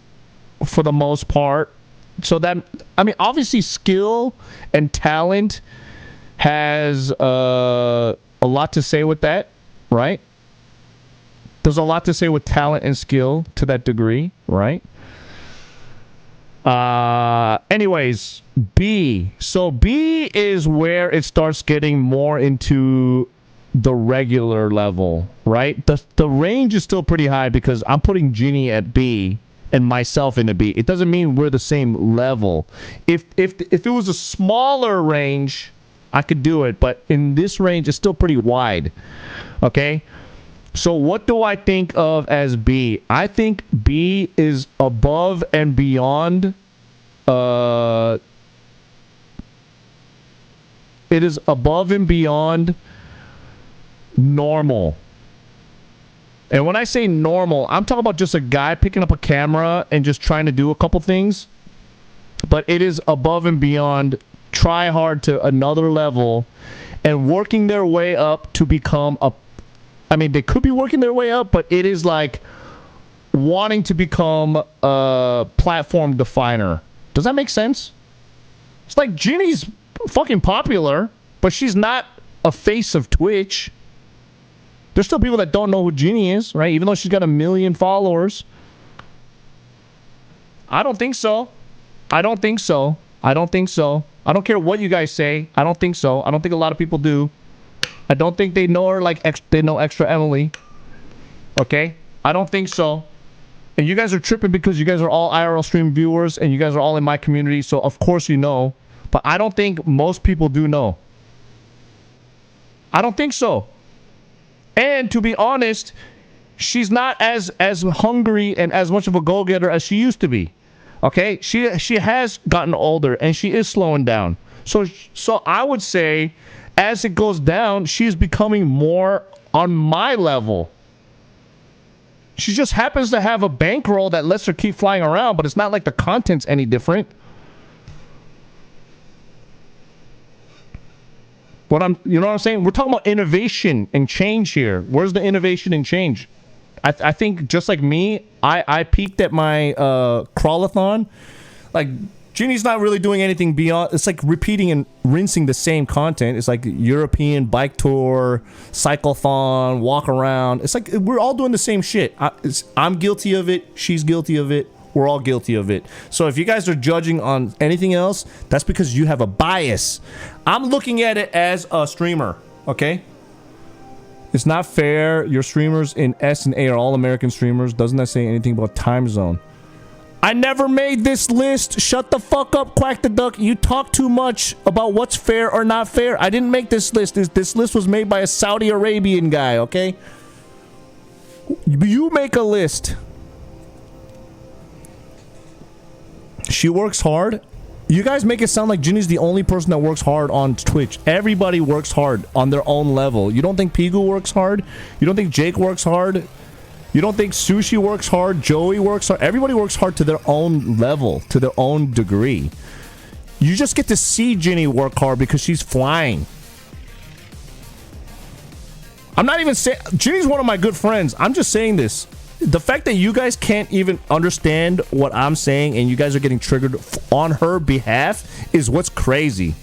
for the most part. So that, I mean, obviously skill and talent has a lot to say with that, right? There's a lot to say with talent and skill to that degree, right? Anyways, B. So B is where it starts getting more into the regular level, right? The range is still pretty high because I'm putting Ginny at B and myself in a B. It doesn't mean we're the same level. If it was a smaller range, I could do it, but in this range, it's still pretty wide. Okay? So what do I think of as B? I think B is above and beyond it is above and beyond normal. And when I say normal, I'm talking about just a guy picking up a camera and just trying to do a couple things. But it is above and beyond, try hard to another level and working their way up to become a... I mean, they could be working their way up, but it is like wanting to become a platform definer. Does that make sense? It's like Ginny's fucking popular, but she's not a face of Twitch. There's still people that don't know who Ginny is, right? Even though she's got 1 million followers. I don't think so. I don't think so. I don't think so. I don't care what you guys say. I don't think so. I don't think a lot of people do. I don't think they know her like they know Extra Emily. Okay? I don't think so. And you guys are tripping because you guys are all IRL stream viewers and you guys are all in my community, so of course you know. But I don't think most people do know. I don't think so. And to be honest, she's not as hungry and as much of a go-getter as she used to be. Okay? She has gotten older and she is slowing down. So I would say as it goes down, she's becoming more on my level. She just happens to have a bankroll that lets her keep flying around, but it's not like the content's any different. You know what I'm saying? We're talking about innovation and change here. Where's the innovation and change? I think just like me, I peaked at my crawlathon. Like, Ginny's not really doing anything beyond... It's like repeating and rinsing the same content. It's like European bike tour, cyclathon, walk around. It's like we're all doing the same shit. I'm guilty of it. She's guilty of it. We're all guilty of it. So if you guys are judging on anything else, that's because you have a bias. I'm looking at it as a streamer, okay? It's not fair. Your streamers in S and A are all American streamers. Doesn't that say anything about time zone? I never made this list. Shut the fuck up, Quack the Duck. You talk too much about what's fair or not fair. I didn't make this list. This list was made by a Saudi Arabian guy, okay? You make a list. She works hard. You guys make it sound like Ginny's the only person that works hard on Twitch. Everybody works hard on their own level. You don't think Pigu works hard? You don't think Jake works hard? You don't think Sushi works hard? Joey works hard? Everybody works hard to their own level, to their own degree. You just get to see Ginny work hard because she's flying. I'm not even saying... Ginny's one of my good friends. I'm just saying this. The fact that you guys can't even understand what I'm saying and you guys are getting triggered on her behalf is what's crazy.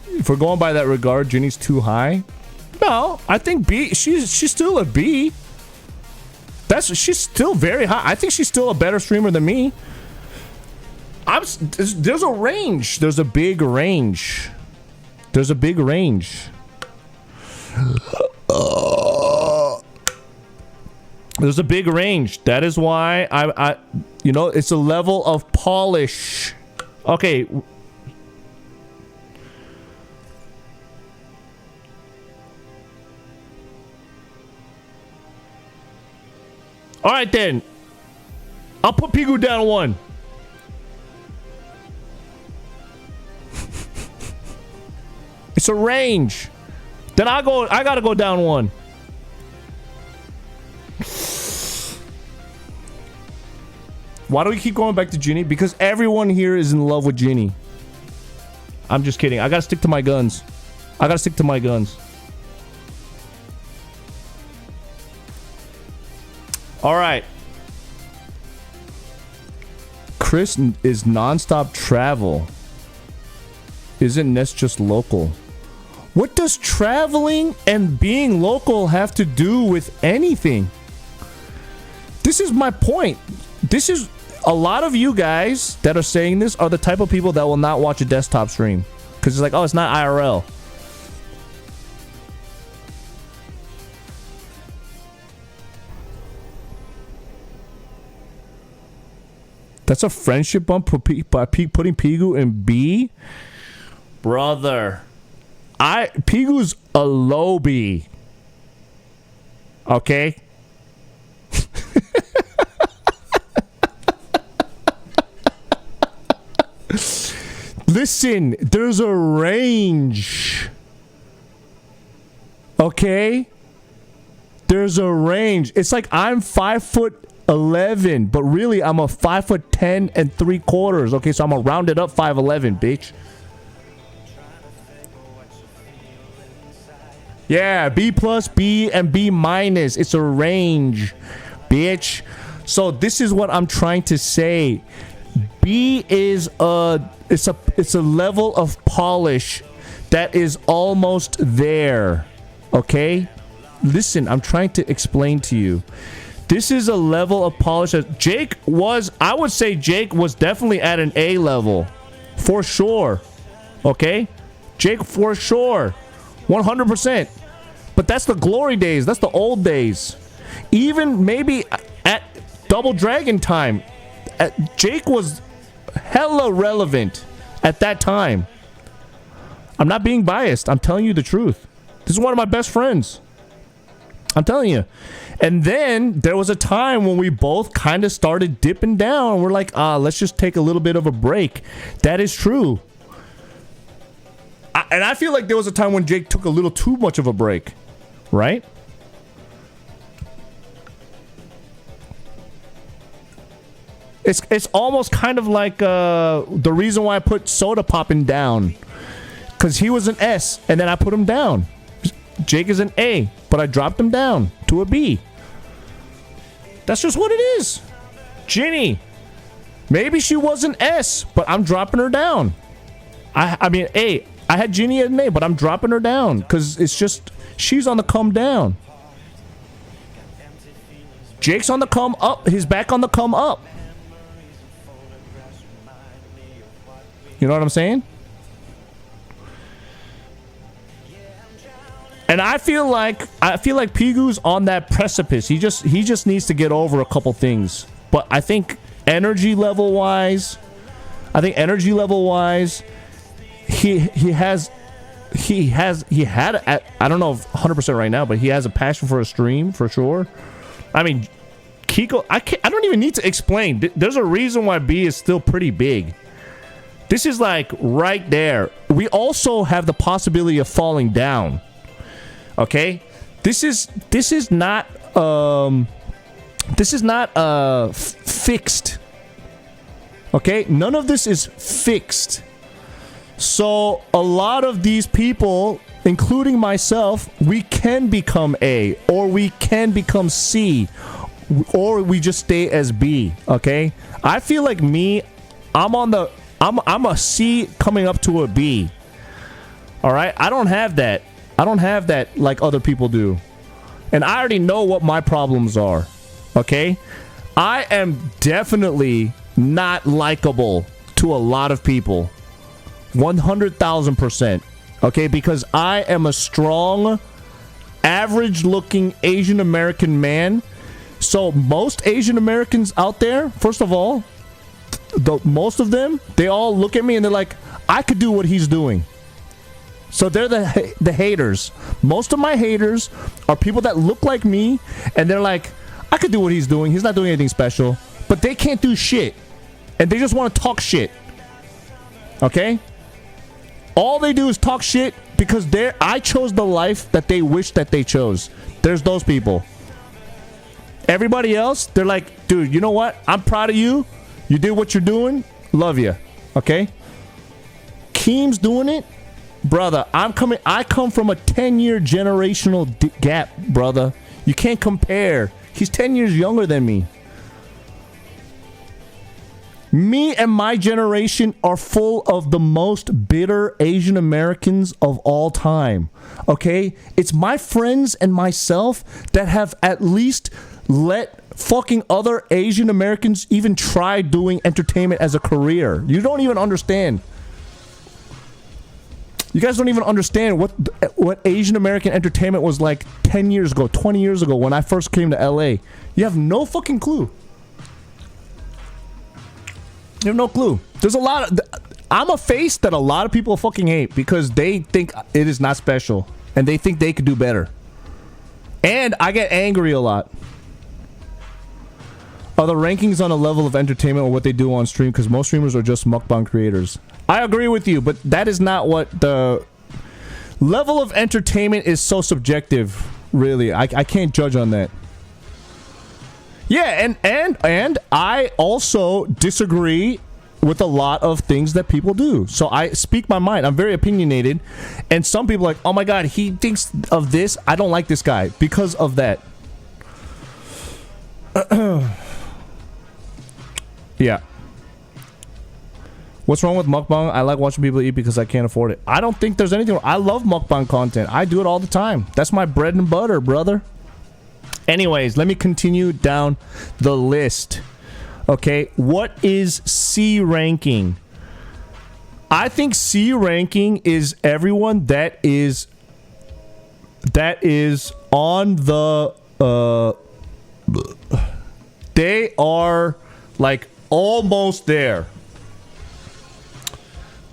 If we're going by that regard, Ginny's too high. No, I think B. She's still a B. She's still very high. I think she's still a better streamer than me. There's a range. There's a big range. There's a big range. There's a big range. That is why I you know, it's a level of polish. Okay. All right then. I'll put Pigu down 1. It's a range. Then I gotta go down 1. Why do we keep going back to Ginny? Because everyone here is in love with Ginny. I'm just kidding. I gotta stick to my guns. I gotta stick to my guns. All right. Chris is nonstop travel. Isn't Ness just local? What does traveling and being local have to do with anything? This is my point. This is a lot of you guys that are saying this are the type of people that will not watch a desktop stream because it's like, oh, it's not IRL. That's a friendship bump by putting Pigu in B? Brother. Pigu's a low B. Okay? Listen, there's a range. Okay? There's a range. It's like I'm 5'11", but really I'm a 5'10 3/4. Okay, so I'm a rounded up 5'11", bitch. Yeah, B plus, B, and B minus. It's a range, bitch. So this is what I'm trying to say. B is it's a level of polish that is almost there. Okay? Listen, I'm trying to explain to you. This is a level of polish that Jake was, I would say Jake was definitely at an A level. For sure. Okay? Jake for sure. 100%. But that's the glory days. That's the old days. Even maybe at Double Dragon time, Jake was hella relevant at that time. I'm not being biased. I'm telling you the truth. This is one of my best friends. I'm telling you. And then there was a time when we both kind of started dipping down. We're like, let's just take a little bit of a break. That is true. And I feel like there was a time when Jake took a little too much of a break. Right? It's almost kind of like the reason why I put Soda Poppin' down. Because he was an S, and then I put him down. Jake is an A, but I dropped him down to a B. That's just what it is. Ginny. Maybe she was an S, but I'm dropping her down. I mean, A. I had Ginny as an A, but I'm dropping her down. Because it's just, she's on the come down. Jake's on the come up. He's back on the come up. You know what I'm saying? And I feel like Pigu's on that precipice. He just needs to get over a couple things. But I think energy level wise, he had I don't know if 100% right now, but he has a passion for a stream for sure. I mean, Kiko, I don't even need to explain. There's a reason why B is still pretty big. This is like right there. We also have the possibility of falling down. Okay? This is not fixed. Okay? None of this is fixed. So a lot of these people, including myself, we can become A, or we can become C, or we just stay as B. Okay? I feel like I'm a C coming up to a B. All right? I don't have that like other people do. And I already know what my problems are. Okay? I am definitely not likable to a lot of people. 100,000%. Okay? Because I am a strong, average-looking Asian American man. So most Asian Americans out there, first of all, most of them, they all look at me and they're like, I could do what he's doing. So they're the haters. Most of my haters are people that look like me, and they're like, I could do what he's doing. He's not doing anything special. But they can't do shit. And they just want to talk shit. Okay? All they do is talk shit because I chose the life that they wish that they chose. There's those people. Everybody else, they're like, dude, you know what? I'm proud of you. You did what you're doing. Love you. Okay? Keem's doing it. Brother, I come from a 10-year generational gap, brother. You can't compare. He's 10 years younger than me. Me and my generation are full of the most bitter Asian Americans of all time. Okay? It's my friends and myself that have at least let fucking other Asian Americans even try doing entertainment as a career. You don't even understand. You guys don't even understand what Asian American entertainment was like 10 years ago, 20 years ago when I first came to LA. You have no fucking clue. You have no clue. There's a lot of... I'm a face that a lot of people fucking hate because they think it is not special. And they think they could do better. And I get angry a lot. Are the rankings on a level of entertainment or what they do on stream? Because most streamers are just mukbang creators. I agree with you, but that is not what the... Level of entertainment is so subjective, really. I can't judge on that. Yeah, and I also disagree with a lot of things that people do. So I speak my mind. I'm very opinionated. And some people are like, oh my god, he thinks of this. I don't like this guy because of that. Yeah. What's wrong with mukbang? I like watching people eat because I can't afford it. I don't think there's anything wrong. I love mukbang content. I do it all the time. That's my bread and butter, brother. Anyways, let me continue down the list. Okay, what is C ranking? I think C ranking is everyone that is on the they are like almost there.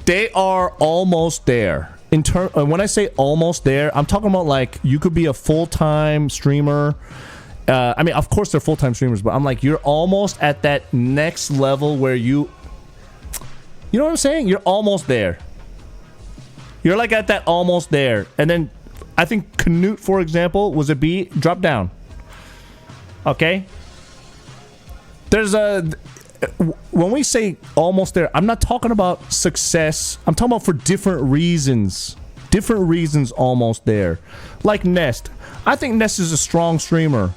They are almost there. When I say almost there, I'm talking about like you could be a full-time streamer. I mean, of course they're full-time streamers, but I'm like, you're almost at that next level where you know what I'm saying? You're almost there. You're like at that almost there. And then I think Canute, for example, was a B, drop down. Okay? There's a... When we say almost there, I'm not talking about success. I'm talking about for different reasons. Different reasons almost there. Like Nest. I think Nest is a strong streamer.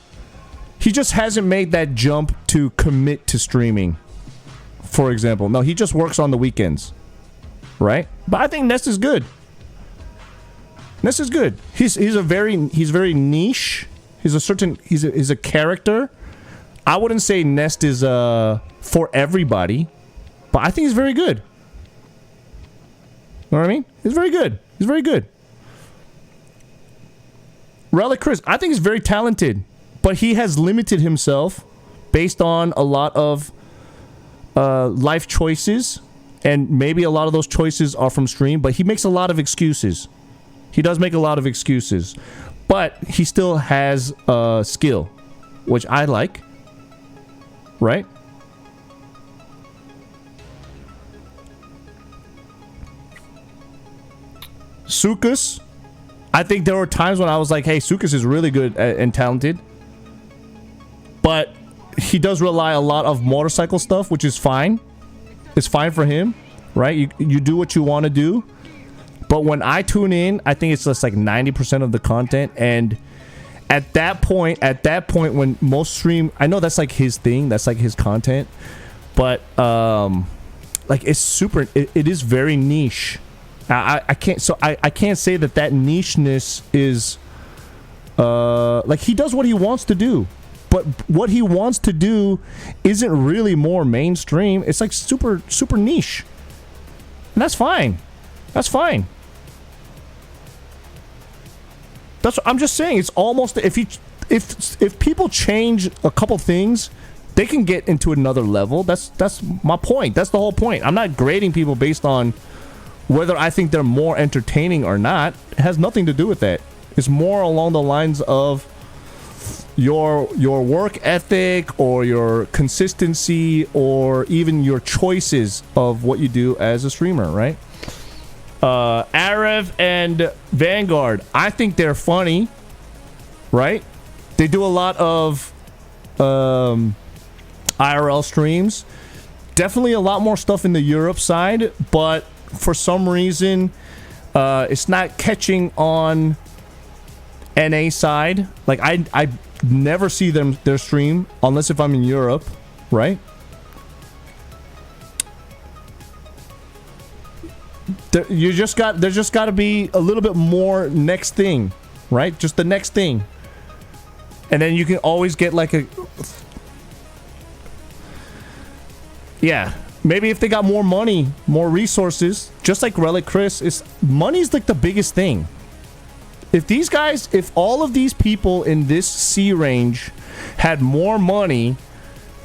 He just hasn't made that jump to commit to streaming. For example. No, he just works on the weekends. Right? But I think Nest is good. Nest is good. He's very niche. He's a character. I wouldn't say Nest is for everybody, but I think he's very good. You know what I mean? He's very good. He's very good. Relic Chris, I think he's very talented, but he has limited himself based on a lot of life choices, and maybe a lot of those choices are from stream, but he makes a lot of excuses. He does make a lot of excuses, but he still has skill, which I like. Right? Sukus, I think there were times when I was like, hey, Sukus is really good and talented. But he does rely a lot of motorcycle stuff, which is fine. It's fine for him, right? You do what you want to do. But when I tune in, I think it's just like 90% of the content. And at that point when most stream, I know that's like his thing, that's like his content, but like it's super, it is very niche. I can't say that nicheness is like he does what he wants to do, but what he wants to do isn't really more mainstream. It's like super niche, and that's fine. That's fine. That's what I'm just saying. It's almost if people change a couple things, they can get into another level. That's my point. That's the whole point. I'm not grading people based on whether I think they're more entertaining or not. It has nothing to do with that. It's more along the lines of your work ethic or your consistency or even your choices of what you do as a streamer, right? Arev and Vanguard, I think they're funny, right? They do a lot of IRL streams. Definitely a lot more stuff in the Europe side, but for some reason, it's not catching on NA side. Like I never see their stream unless if I'm in Europe, right? There's just got to be a little bit more next thing, right? Just the next thing, and then you can always get like a maybe if they got more money, more resources, just like Relic Chris, money's like the biggest thing. If all of these people in this C range had more money,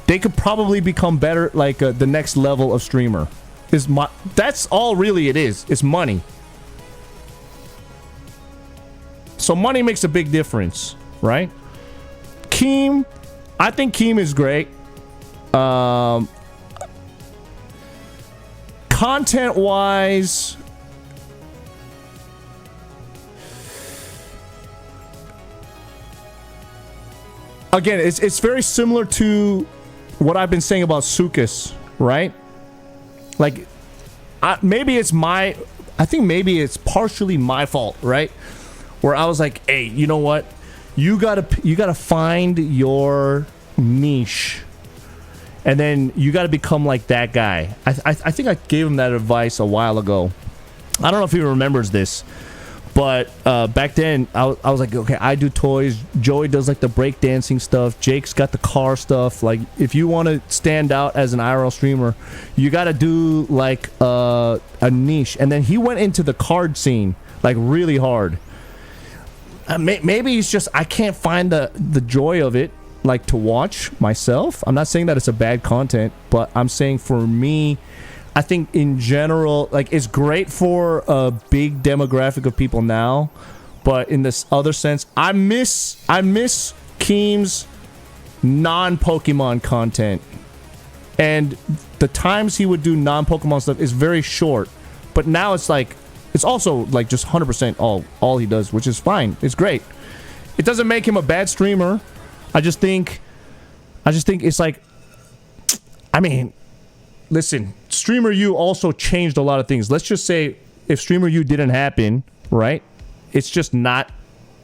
they could probably become better, like the next level of streamer. That's all really it is. It's money. So money makes a big difference, right? Keem, I think Keem is great. Content wise, again, it's very similar to what I've been saying about CookSux, right? Like, maybe it's I think maybe it's partially my fault, right? Where I was like, hey, you know what? You gotta find your niche, and then you gotta become like that guy. I think I gave him that advice a while ago. I don't know if he remembers this, but back then I was like, okay, I do toys. Joey does like the breakdancing stuff. Jake's got the car stuff. Like, if you want to stand out as an IRL streamer, you gotta do like a niche. And then he went into the card scene like really hard. Maybe it's just I can't find the joy of it, like, to watch myself. I'm not saying that it's a bad content, but I'm saying for me, I think in general, like, it's great for a big demographic of people now, but in this other sense, I miss Keem's non-Pokemon content, and the times he would do non-Pokemon stuff is very short. But now it's like, it's also like just 100% all he does, which is fine. It's great. It doesn't make him a bad streamer. I just think it's like, I mean, listen, Streamer U also changed a lot of things. Let's just say if Streamer U didn't happen, right? It's just not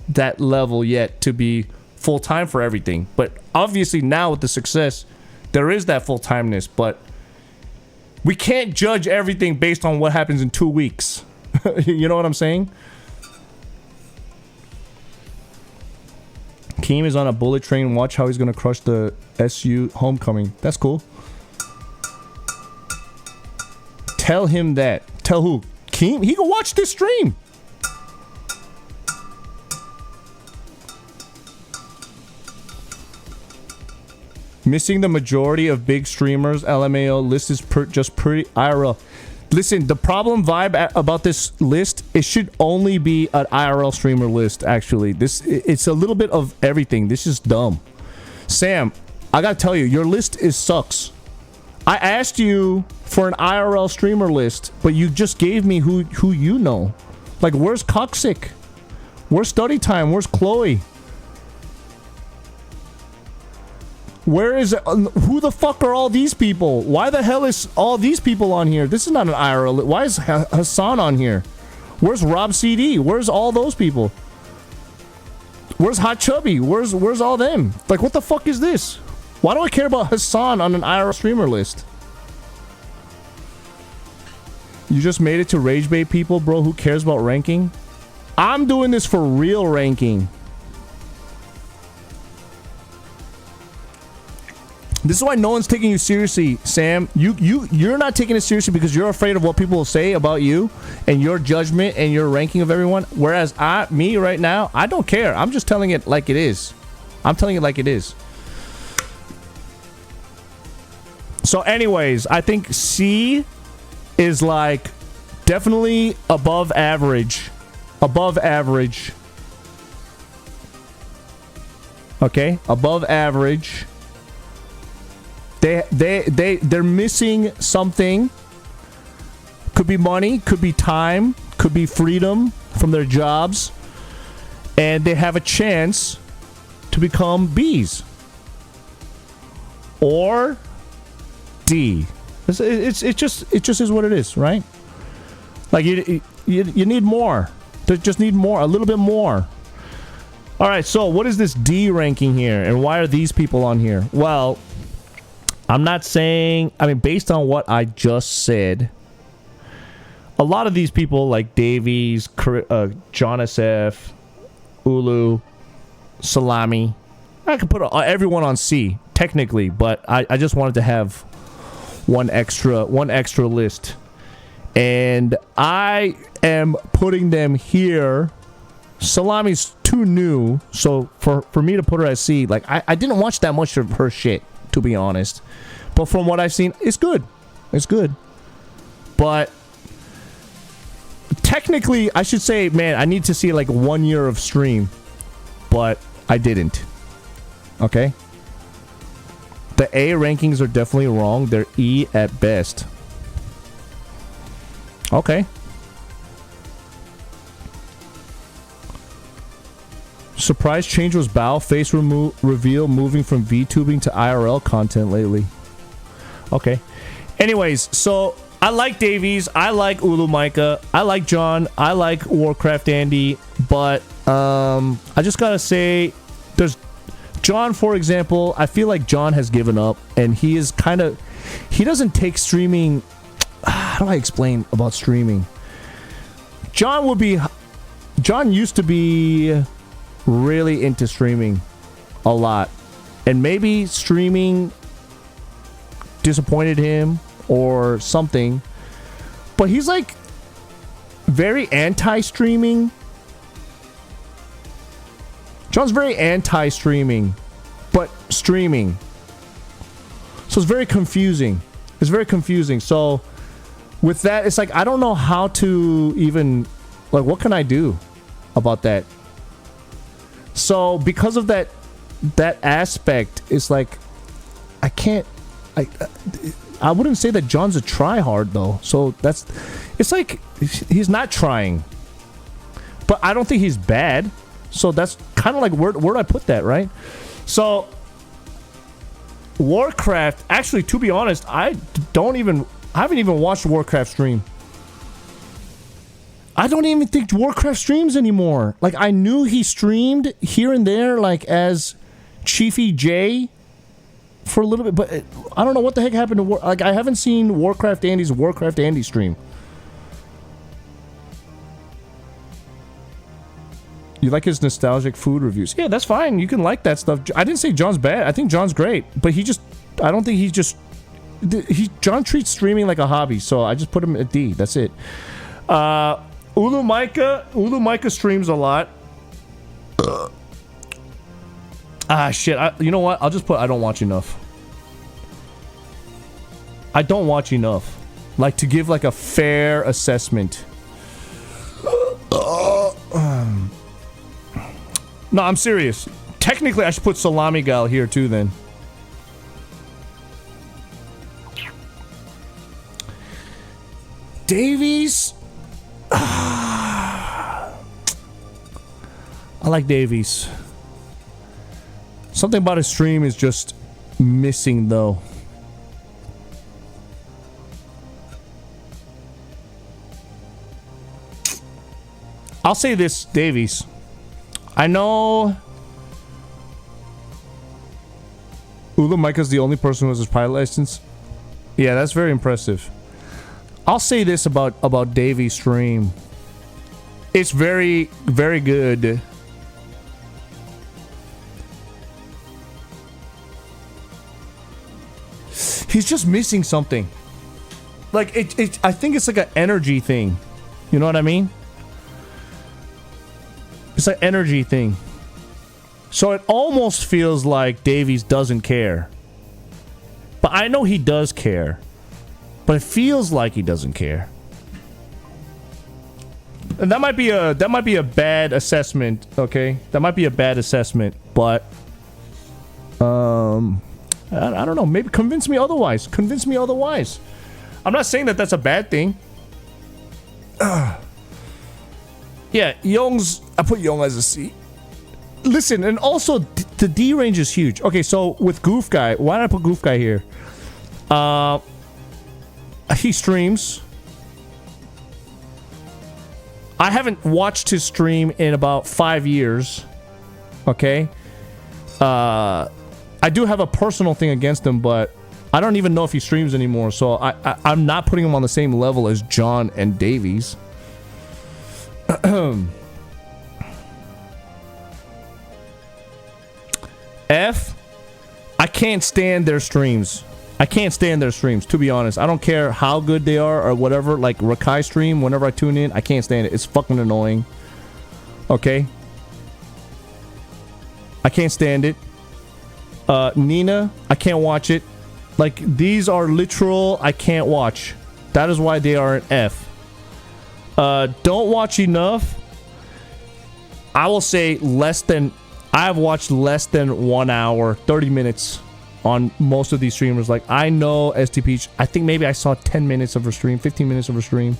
that level yet to be full-time for everything. But obviously now with the success, there is that full-timeness, but we can't judge everything based on what happens in 2 weeks. You know what I'm saying? Keem is on a bullet train. Watch how he's gonna crush the SU homecoming. That's cool. Tell him that. Tell who? Keem? He can watch this stream. Missing the majority of big streamers. LMAO list is just pretty IRL. Listen, the problem vibe about this list, it should only be an IRL streamer list, actually. It's a little bit of everything. This is dumb. Sam, I gotta tell you, your list sucks. I asked you for an IRL streamer list, but you just gave me who you know. Like, where's CookSux? Where's Study Time? Where's Chloe? Where is who the fuck are all these people? Why the hell is all these people on here? This is not an IRL. Why is Hassan on here? Where's Rob CD? Where's all those people? Where's Hot Chubby? Where's all them? Like, what the fuck is this? Why do I care about Hassan on an IRL streamer list? You just made it to rage bait people, bro. Who cares about ranking? I'm doing this for real ranking. This is why no one's taking you seriously, Sam. You're not taking it seriously because you're afraid of what people will say about you and your judgment and your ranking of everyone. Whereas me right now, I don't care. I'm just telling it like it is. I'm telling it like it is. So anyways, I think C is like definitely above average. Above average. Okay? Above average. They're missing something. Could be money, could be time, could be freedom from their jobs, and they have a chance to become B's or D. It just is what it is, right? Like you need more. They just need more, a little bit more. All right, so what is this D ranking here, and why are these people on here? Well, I'm not saying, I mean, based on what I just said, a lot of these people like Davies, John SF, Ulu, Salami, I could put everyone on C, technically, but I just wanted to have one extra list. And I am putting them here. Salami's too new, so for me to put her as C, like, I didn't watch that much of her shit. to be honest. But from what I've seen, it's good. It's good. But technically, I should say, man, I need to see like 1 year of stream. But I didn't. Okay? The A rankings are definitely wrong. They're E at best. Okay. Surprise change was Bao face reveal moving from VTubing to IRL content lately. Okay. Anyways, so I like Davies, I like Ulu Micah, I like John, I like Warcraft Andy, but I just gotta say, there's John, for example. I feel like John has given up, and he is kind of, he doesn't take streaming. How do I explain about streaming? John used to be really into streaming a lot, and maybe streaming disappointed him or something, but he's like very anti-streaming. John's very anti-streaming, but streaming. So it's very confusing. It's very confusing. So with that, it's like, I don't know how to even, like, what can I do about that? So because of that aspect, it's like, I can't, I wouldn't say that John's a tryhard though. So it's like, he's not trying, but I don't think he's bad. So that's kind of like, where do I put that, right? So Warcraft, actually, to be honest, I haven't even watched Warcraft stream. I don't even think Warcraft streams anymore. Like, I knew he streamed here and there, like as Chiefy J for a little bit, but I don't know what the heck happened to like, I haven't seen Warcraft Andy's Warcraft Andy stream. You like his nostalgic food reviews? Yeah, that's fine. You can like that stuff. I didn't say John's bad. I think John's great, but I don't think John treats streaming like a hobby, so I just put him at D. That's it. Ulu Micah streams a lot. Shit. You know what? I'll just put I don't watch enough. I don't watch enough. Like, to give like a fair assessment. No, I'm serious. Technically, I should put Salami Gal here too then. Davies. I like Davies. Something about his stream is just missing though. I'll say this, Davies. I know Ulu Micah's the only person who has his pilot license. Yeah, that's very impressive. I'll say this about Davies' stream. It's very, very good. He's just missing something. Like, I think it's like an energy thing. You know what I mean? It's an energy thing. So it almost feels like Davies doesn't care. But I know he does care. But it feels like he doesn't care. And that might be a bad assessment, okay? That might be a bad assessment, but I don't know. Maybe convince me otherwise. Convince me otherwise. I'm not saying that that's a bad thing. Yeah, Young's... I put Young as a C. Listen, and also, the D range is huge. Okay, so with Goof Guy, why did I put Goof Guy here? He streams. I haven't watched his stream in about 5 years. Okay? I do have a personal thing against him, but I don't even know if he streams anymore, so I'm not putting him on the same level as John and Davies. F, I can't stand their streams. I can't stand their streams, to be honest. I don't care how good they are or whatever. Like Rakai stream, whenever I tune in, I can't stand it. It's fucking annoying. Okay? I can't stand it. Nina, I can't watch it. Like, these are literal, I can't watch. That is why they are an F. Don't watch enough. I will say I've watched less than 1 hour, 30 minutes on most of these streamers. Like, I know ST Peach, I think maybe I saw 10 minutes of her stream, 15 minutes of her stream.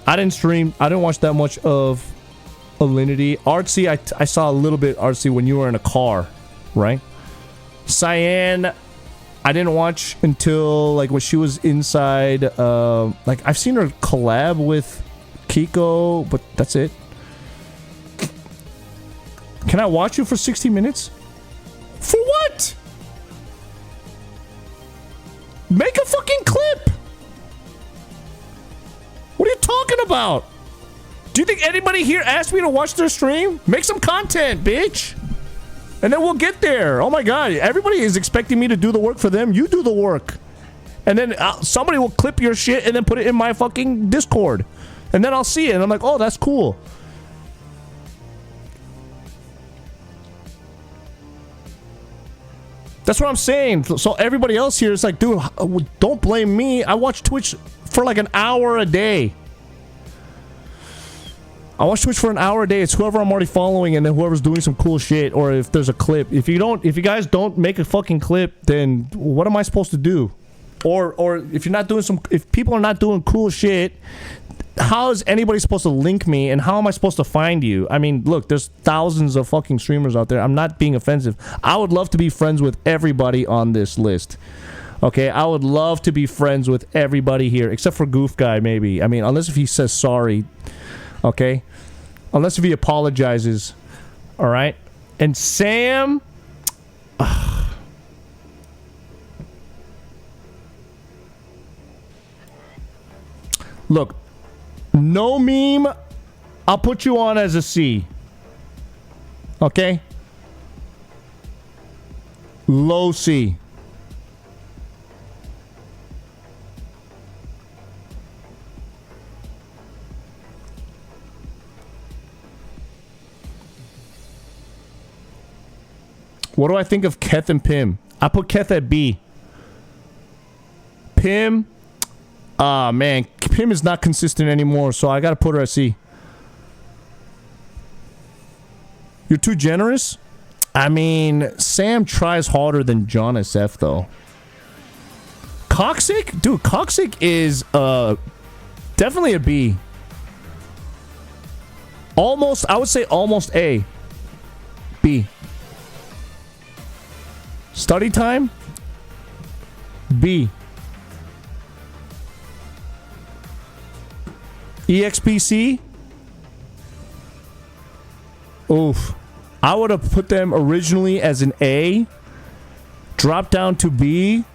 I didn't watch that much of Alinity. Artsy, I saw a little bit Artsy when you were in a car, right? Cyan, I didn't watch until like when she was inside. Like, I've seen her collab with Kiko, but that's it. Can I watch you for 60 minutes? For what? Make a fucking clip. What are you talking about? Do you think anybody here asked me to watch their stream? Make some content, bitch. And then we'll get there. Oh my god, everybody is expecting me to do the work for them. You do the work. And then somebody will clip your shit and then put it in my fucking Discord. And then I'll see it and I'm like, oh, that's cool. That's what I'm saying. So everybody else here is like, dude, don't blame me. I watch Twitch for like an hour a day. I watch Twitch for an hour a day. It's whoever I'm already following and then whoever's doing some cool shit, or if there's a clip. If you guys don't make a fucking clip, then what am I supposed to do? Or if people are not doing cool shit, how is anybody supposed to link me, and how am I supposed to find you? I mean, look, there's thousands of fucking streamers out there. I'm not being offensive. I would love to be friends with everybody on this list. Okay, I would love to be friends with everybody here, except for Goof Guy, maybe. I mean, unless if he says sorry, okay? Unless if he apologizes, all right? And Sam... Look, no meme, I'll put you on as a C. Okay? Low C. What do I think of Keth and Pim? I put Keth at B. Pim... man, Pim is not consistent anymore, so I gotta put her at C. You're too generous? I mean, Sam tries harder than John SF, though. Coxic? Dude, Coxic is, definitely a B. Almost, I would say almost A. B. Study time? B. EXPC? Oof. I would have put them originally as an A, dropped down to B,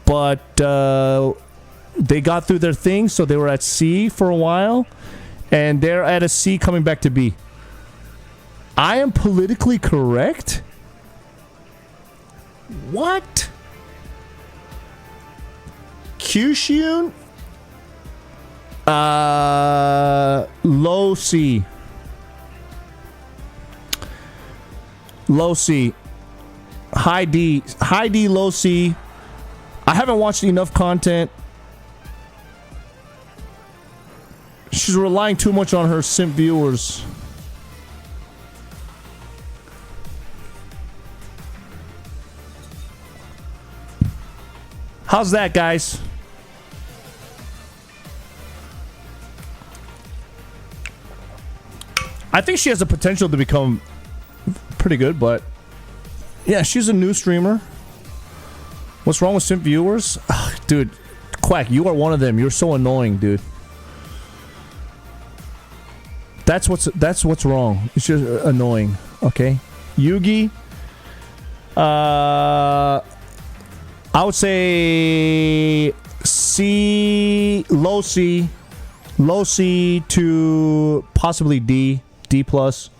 but they got through their thing, so they were at C for a while, and they're at a C coming back to B. I am politically correct? What? Kyushun? Low C. Low C. High D. High D, low C. I haven't watched enough content. She's relying too much on her simp viewers. How's that, guys? I think she has the potential to become pretty good, but yeah, she's a new streamer. What's wrong with simp viewers? Ugh, dude, Quack, you are one of them. You're so annoying, dude. That's what's wrong. It's just annoying. Okay, Yugi. I would say C, low C to possibly D. D plus.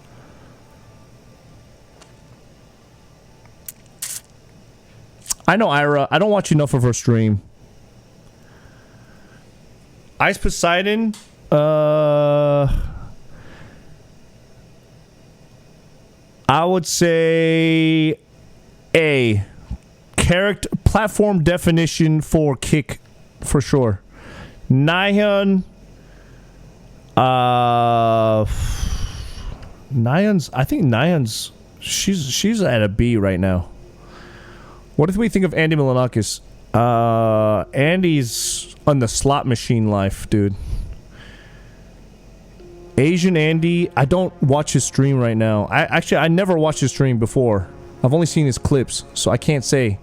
I know Ira. I don't watch enough of her stream. Ice Poseidon. I would say A. Character platform definition for Kick, for sure. Nahyun. I think Nahyun's. She's at a B right now. What do we think of Andy Milonakis? Andy's on the slot machine life, dude. Asian Andy, I don't watch his stream right now. I never watched his stream before. I've only seen his clips, so I can't say.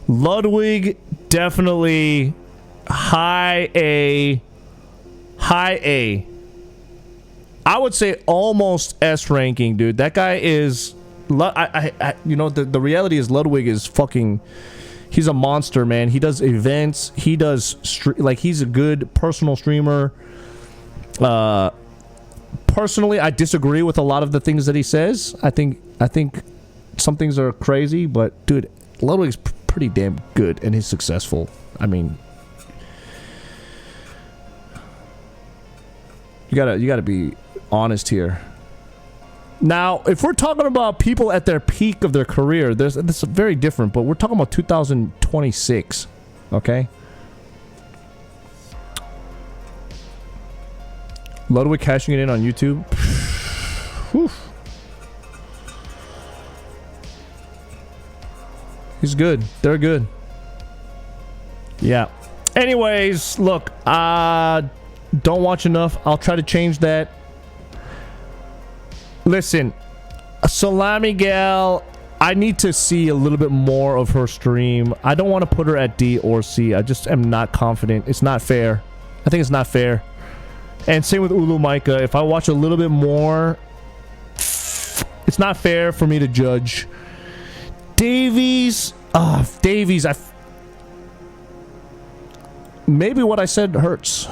Ludwig, definitely high A. High A. I would say almost S ranking, dude. That guy is... you know, the reality is Ludwig is fucking... He's a monster, man. He does events. He does... he's a good personal streamer. Personally, I disagree with a lot of the things that he says. I think some things are crazy, but, dude, Ludwig's pretty damn good, and he's successful. I mean... You gotta be honest here. Now, if we're talking about people at their peak of their career, this is very different, but we're talking about 2026, okay? Ludwig cashing it in on YouTube. Whew. He's good. They're good. Yeah. Anyways, look, don't watch enough. I'll try to change that. Listen, Salami Gal, I need to see a little bit more of her stream. I don't want to put her at D or C. I just am not confident. It's not fair. I think it's not fair. And same with Ulu Micah. If I watch a little bit more, it's not fair for me to judge. Davies. Davies. Maybe what I said hurts.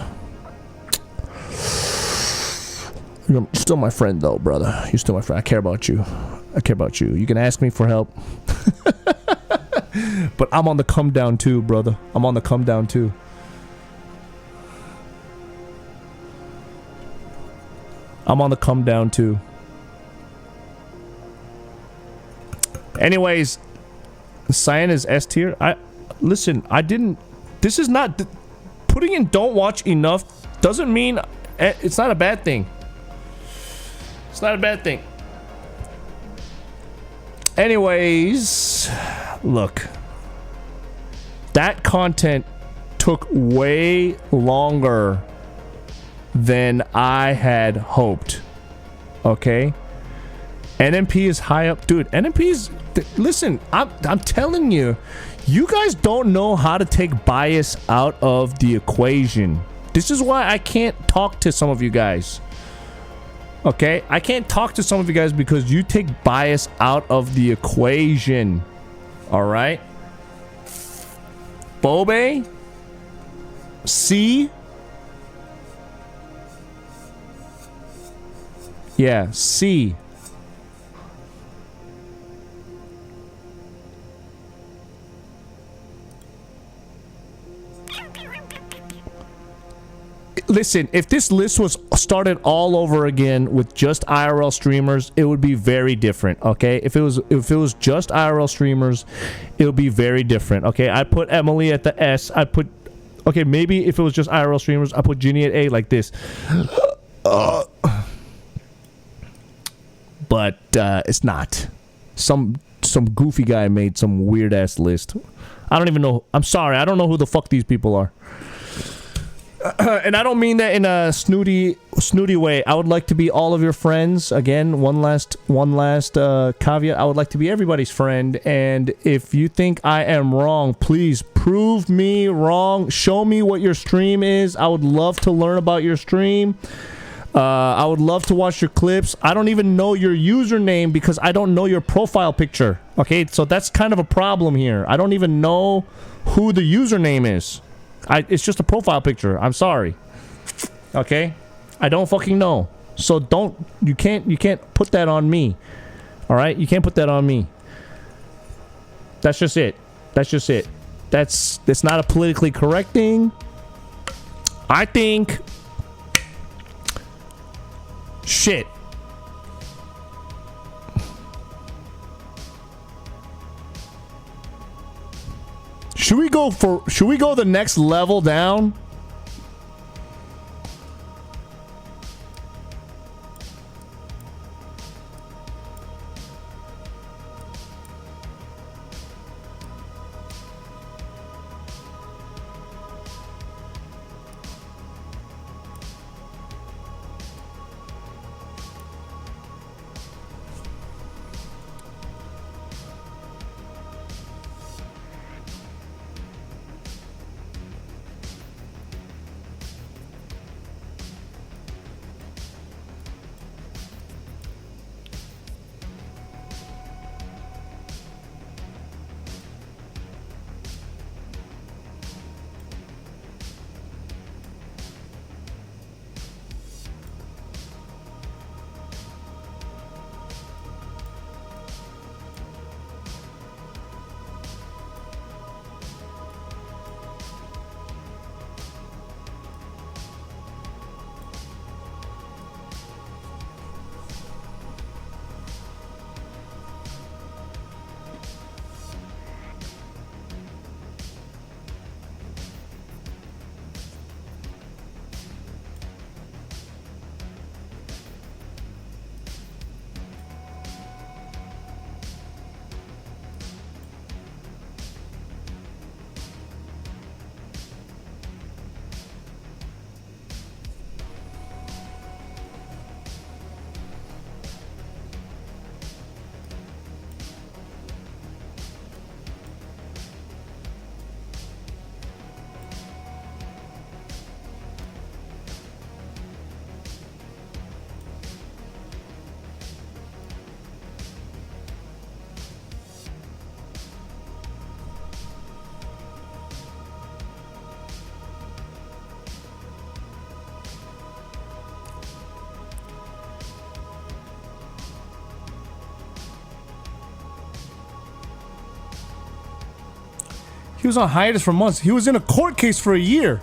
You're still my friend, though, brother. You're still my friend. I care about you. I care about you. You can ask me for help. But I'm on the come down, too, brother. I'm on the come down, too. I'm on the come down, too. Anyways, Cyan is S tier. Listen, I didn't... This is not... Putting in don't watch enough doesn't mean... It's not a bad thing. It's not a bad thing. Anyways, look. That content took way longer than I had hoped. Okay? NMP is high up. Dude, NMP's... Listen, I'm telling you, you guys don't know how to take bias out of the equation. This is why I can't talk to some of you guys. Okay? I can't talk to some of you guys because you take bias out of the equation. Alright? Bobe? C? Yeah, C. Listen, if this list was started all over again with just IRL streamers, it would be very different, okay? If it was just IRL streamers, it would be very different, okay? I put Emily at the S. I put... Okay, maybe if it was just IRL streamers, I put Ginny at A like this. But it's not. Some goofy guy made some weird-ass list. I don't even know. I'm sorry. I don't know who the fuck these people are. And I don't mean that in a snooty way. I would like to be all of your friends. Again, one last caveat. I would like to be everybody's friend. And if you think I am wrong, please prove me wrong. Show me what your stream is. I would love to learn about your stream. I would love to watch your clips. I don't even know your username because I don't know your profile picture. Okay, so that's kind of a problem here. I don't even know who the username is. It's just a profile picture. I'm sorry. Okay? I don't fucking know. So you can't put that on me. Alright? You can't put that on me. That's just it. That's just it. That's not a politically correct thing. I think... Shit. Should we go the next level down? He was on hiatus for months. He was in a court case for a year.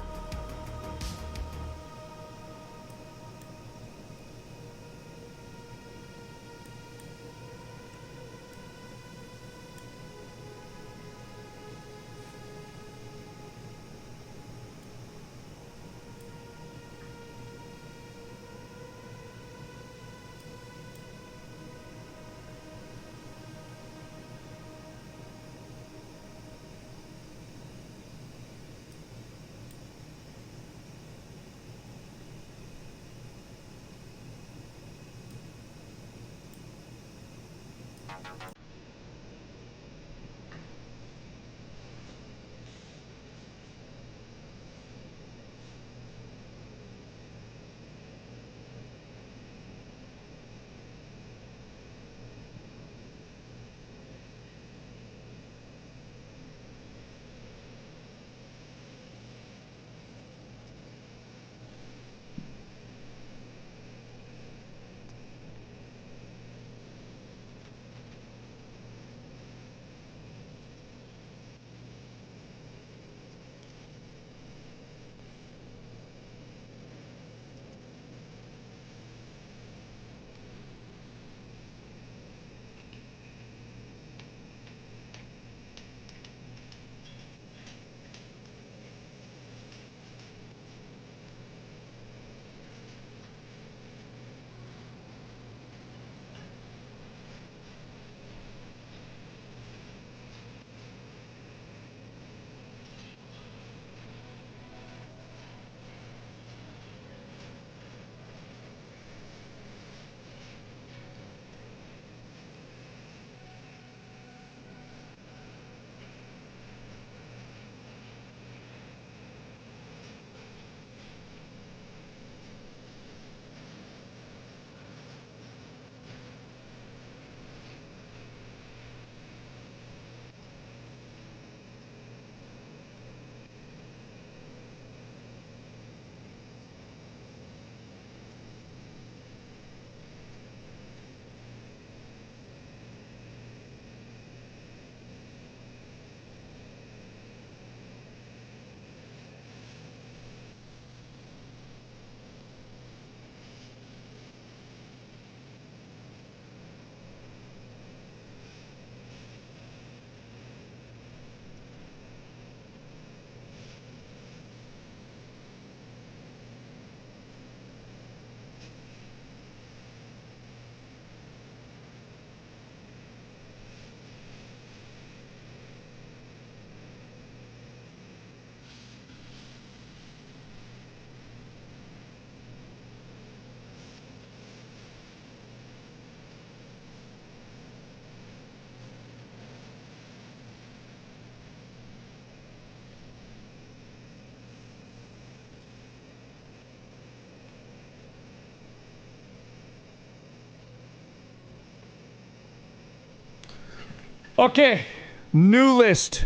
Okay, new list.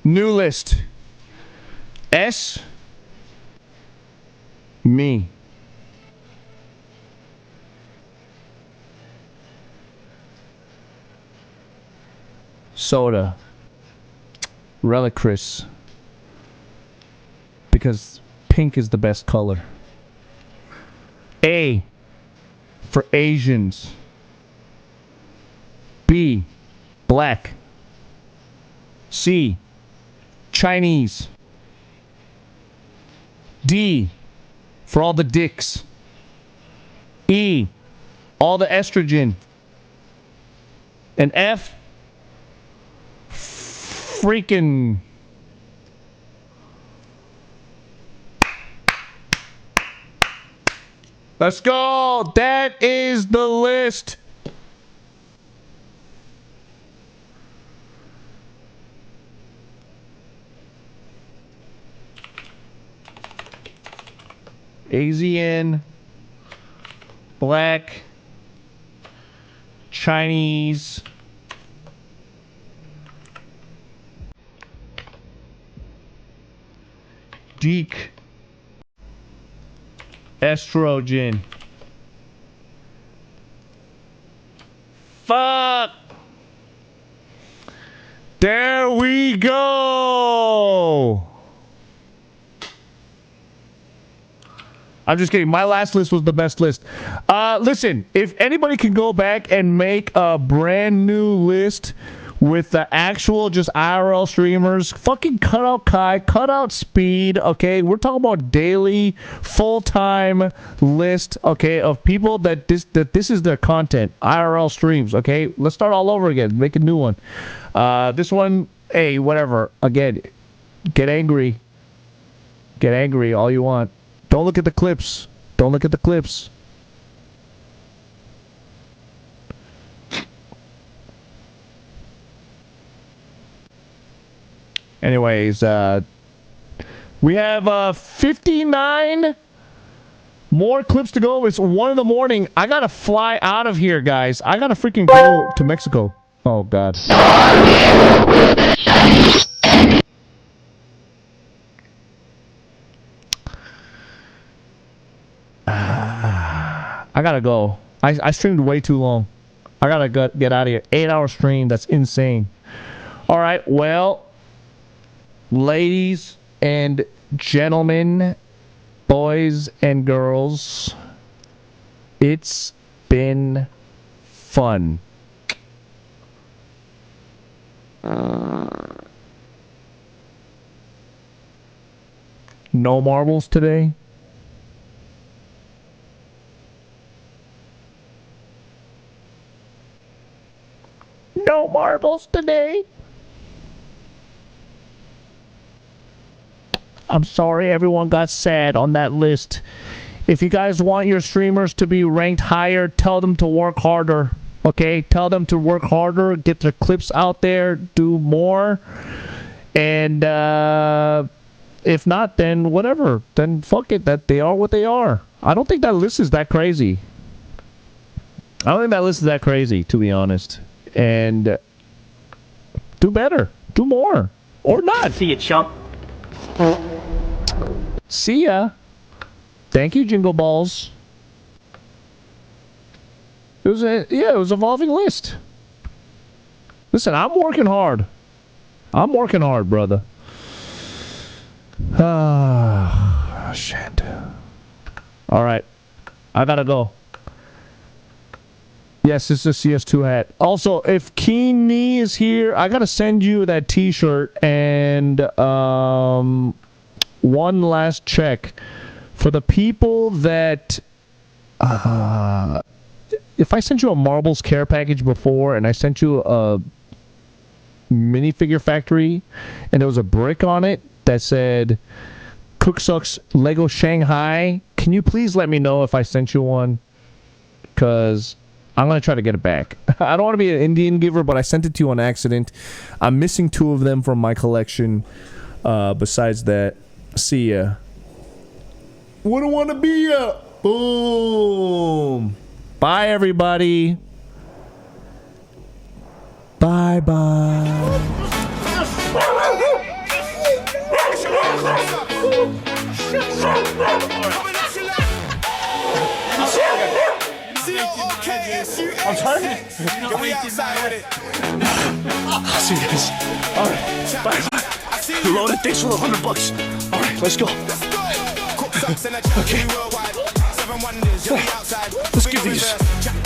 New list. S. Me. Soda. Relicris. Because pink is the best color. A. For Asians. B. Black. C. Chinese. D. For all the dicks. E. All the estrogen. And F. Freaking... Let's go! That is the list! Asian, Black, Chinese, Deek, estrogen. Fuck! There we go! I'm just kidding. My last list was the best list. Listen, if anybody can go back and make a brand new list with the actual just IRL streamers, fucking cut out Kai, cut out Speed, okay? We're talking about daily, full-time list, okay, of people that this is their content. IRL streams, okay? Let's start all over again. Make a new one. This one, hey, whatever. Again, get angry. Get angry all you want. Don't look at the clips. Don't look at the clips. Anyways, we have 59 more clips to go. It's 1 in the morning. I gotta fly out of here, guys. I gotta freaking go to Mexico. Oh, God. I gotta go. I streamed way too long. I gotta get out of here. 8-hour stream. That's insane. All right. Well, ladies and gentlemen, boys and girls, it's been fun. No marbles today? No marbles today? I'm sorry everyone got sad on that list. If you guys want your streamers to be ranked higher, tell them to work harder. Okay? Tell them to work harder, get their clips out there, do more. And if not, then whatever. Then fuck it. That they are what they are. I don't think that list is that crazy. I don't think that list is that crazy, to be honest. And do better. Do more. Or not. See you, chump. See ya. Thank you, Jingle Balls. It was a evolving list. Listen, I'm working hard. I'm working hard, brother. Ah, shit. All right. I gotta go. Yes, it's a CS2 hat. Also, if Keen Knee is here, I gotta send you that t-shirt and one last check for the people that if I sent you a Marbles care package before and I sent you a minifigure factory and there was a brick on it that said CookSux Lego Shanghai, can you please let me know if I sent you one? Because I'm going to try to get it back. I don't want to be an Indian giver, but I sent it to you on accident. I'm missing 2 of them from my collection. Besides that, see ya. Wouldn't want to be ya. Boom. Bye, everybody. Bye bye. I'm trying to. I'll see you guys. All right. Bye. Loaded. Thanks for the $100. All right, let's go. Okay. Let's give these.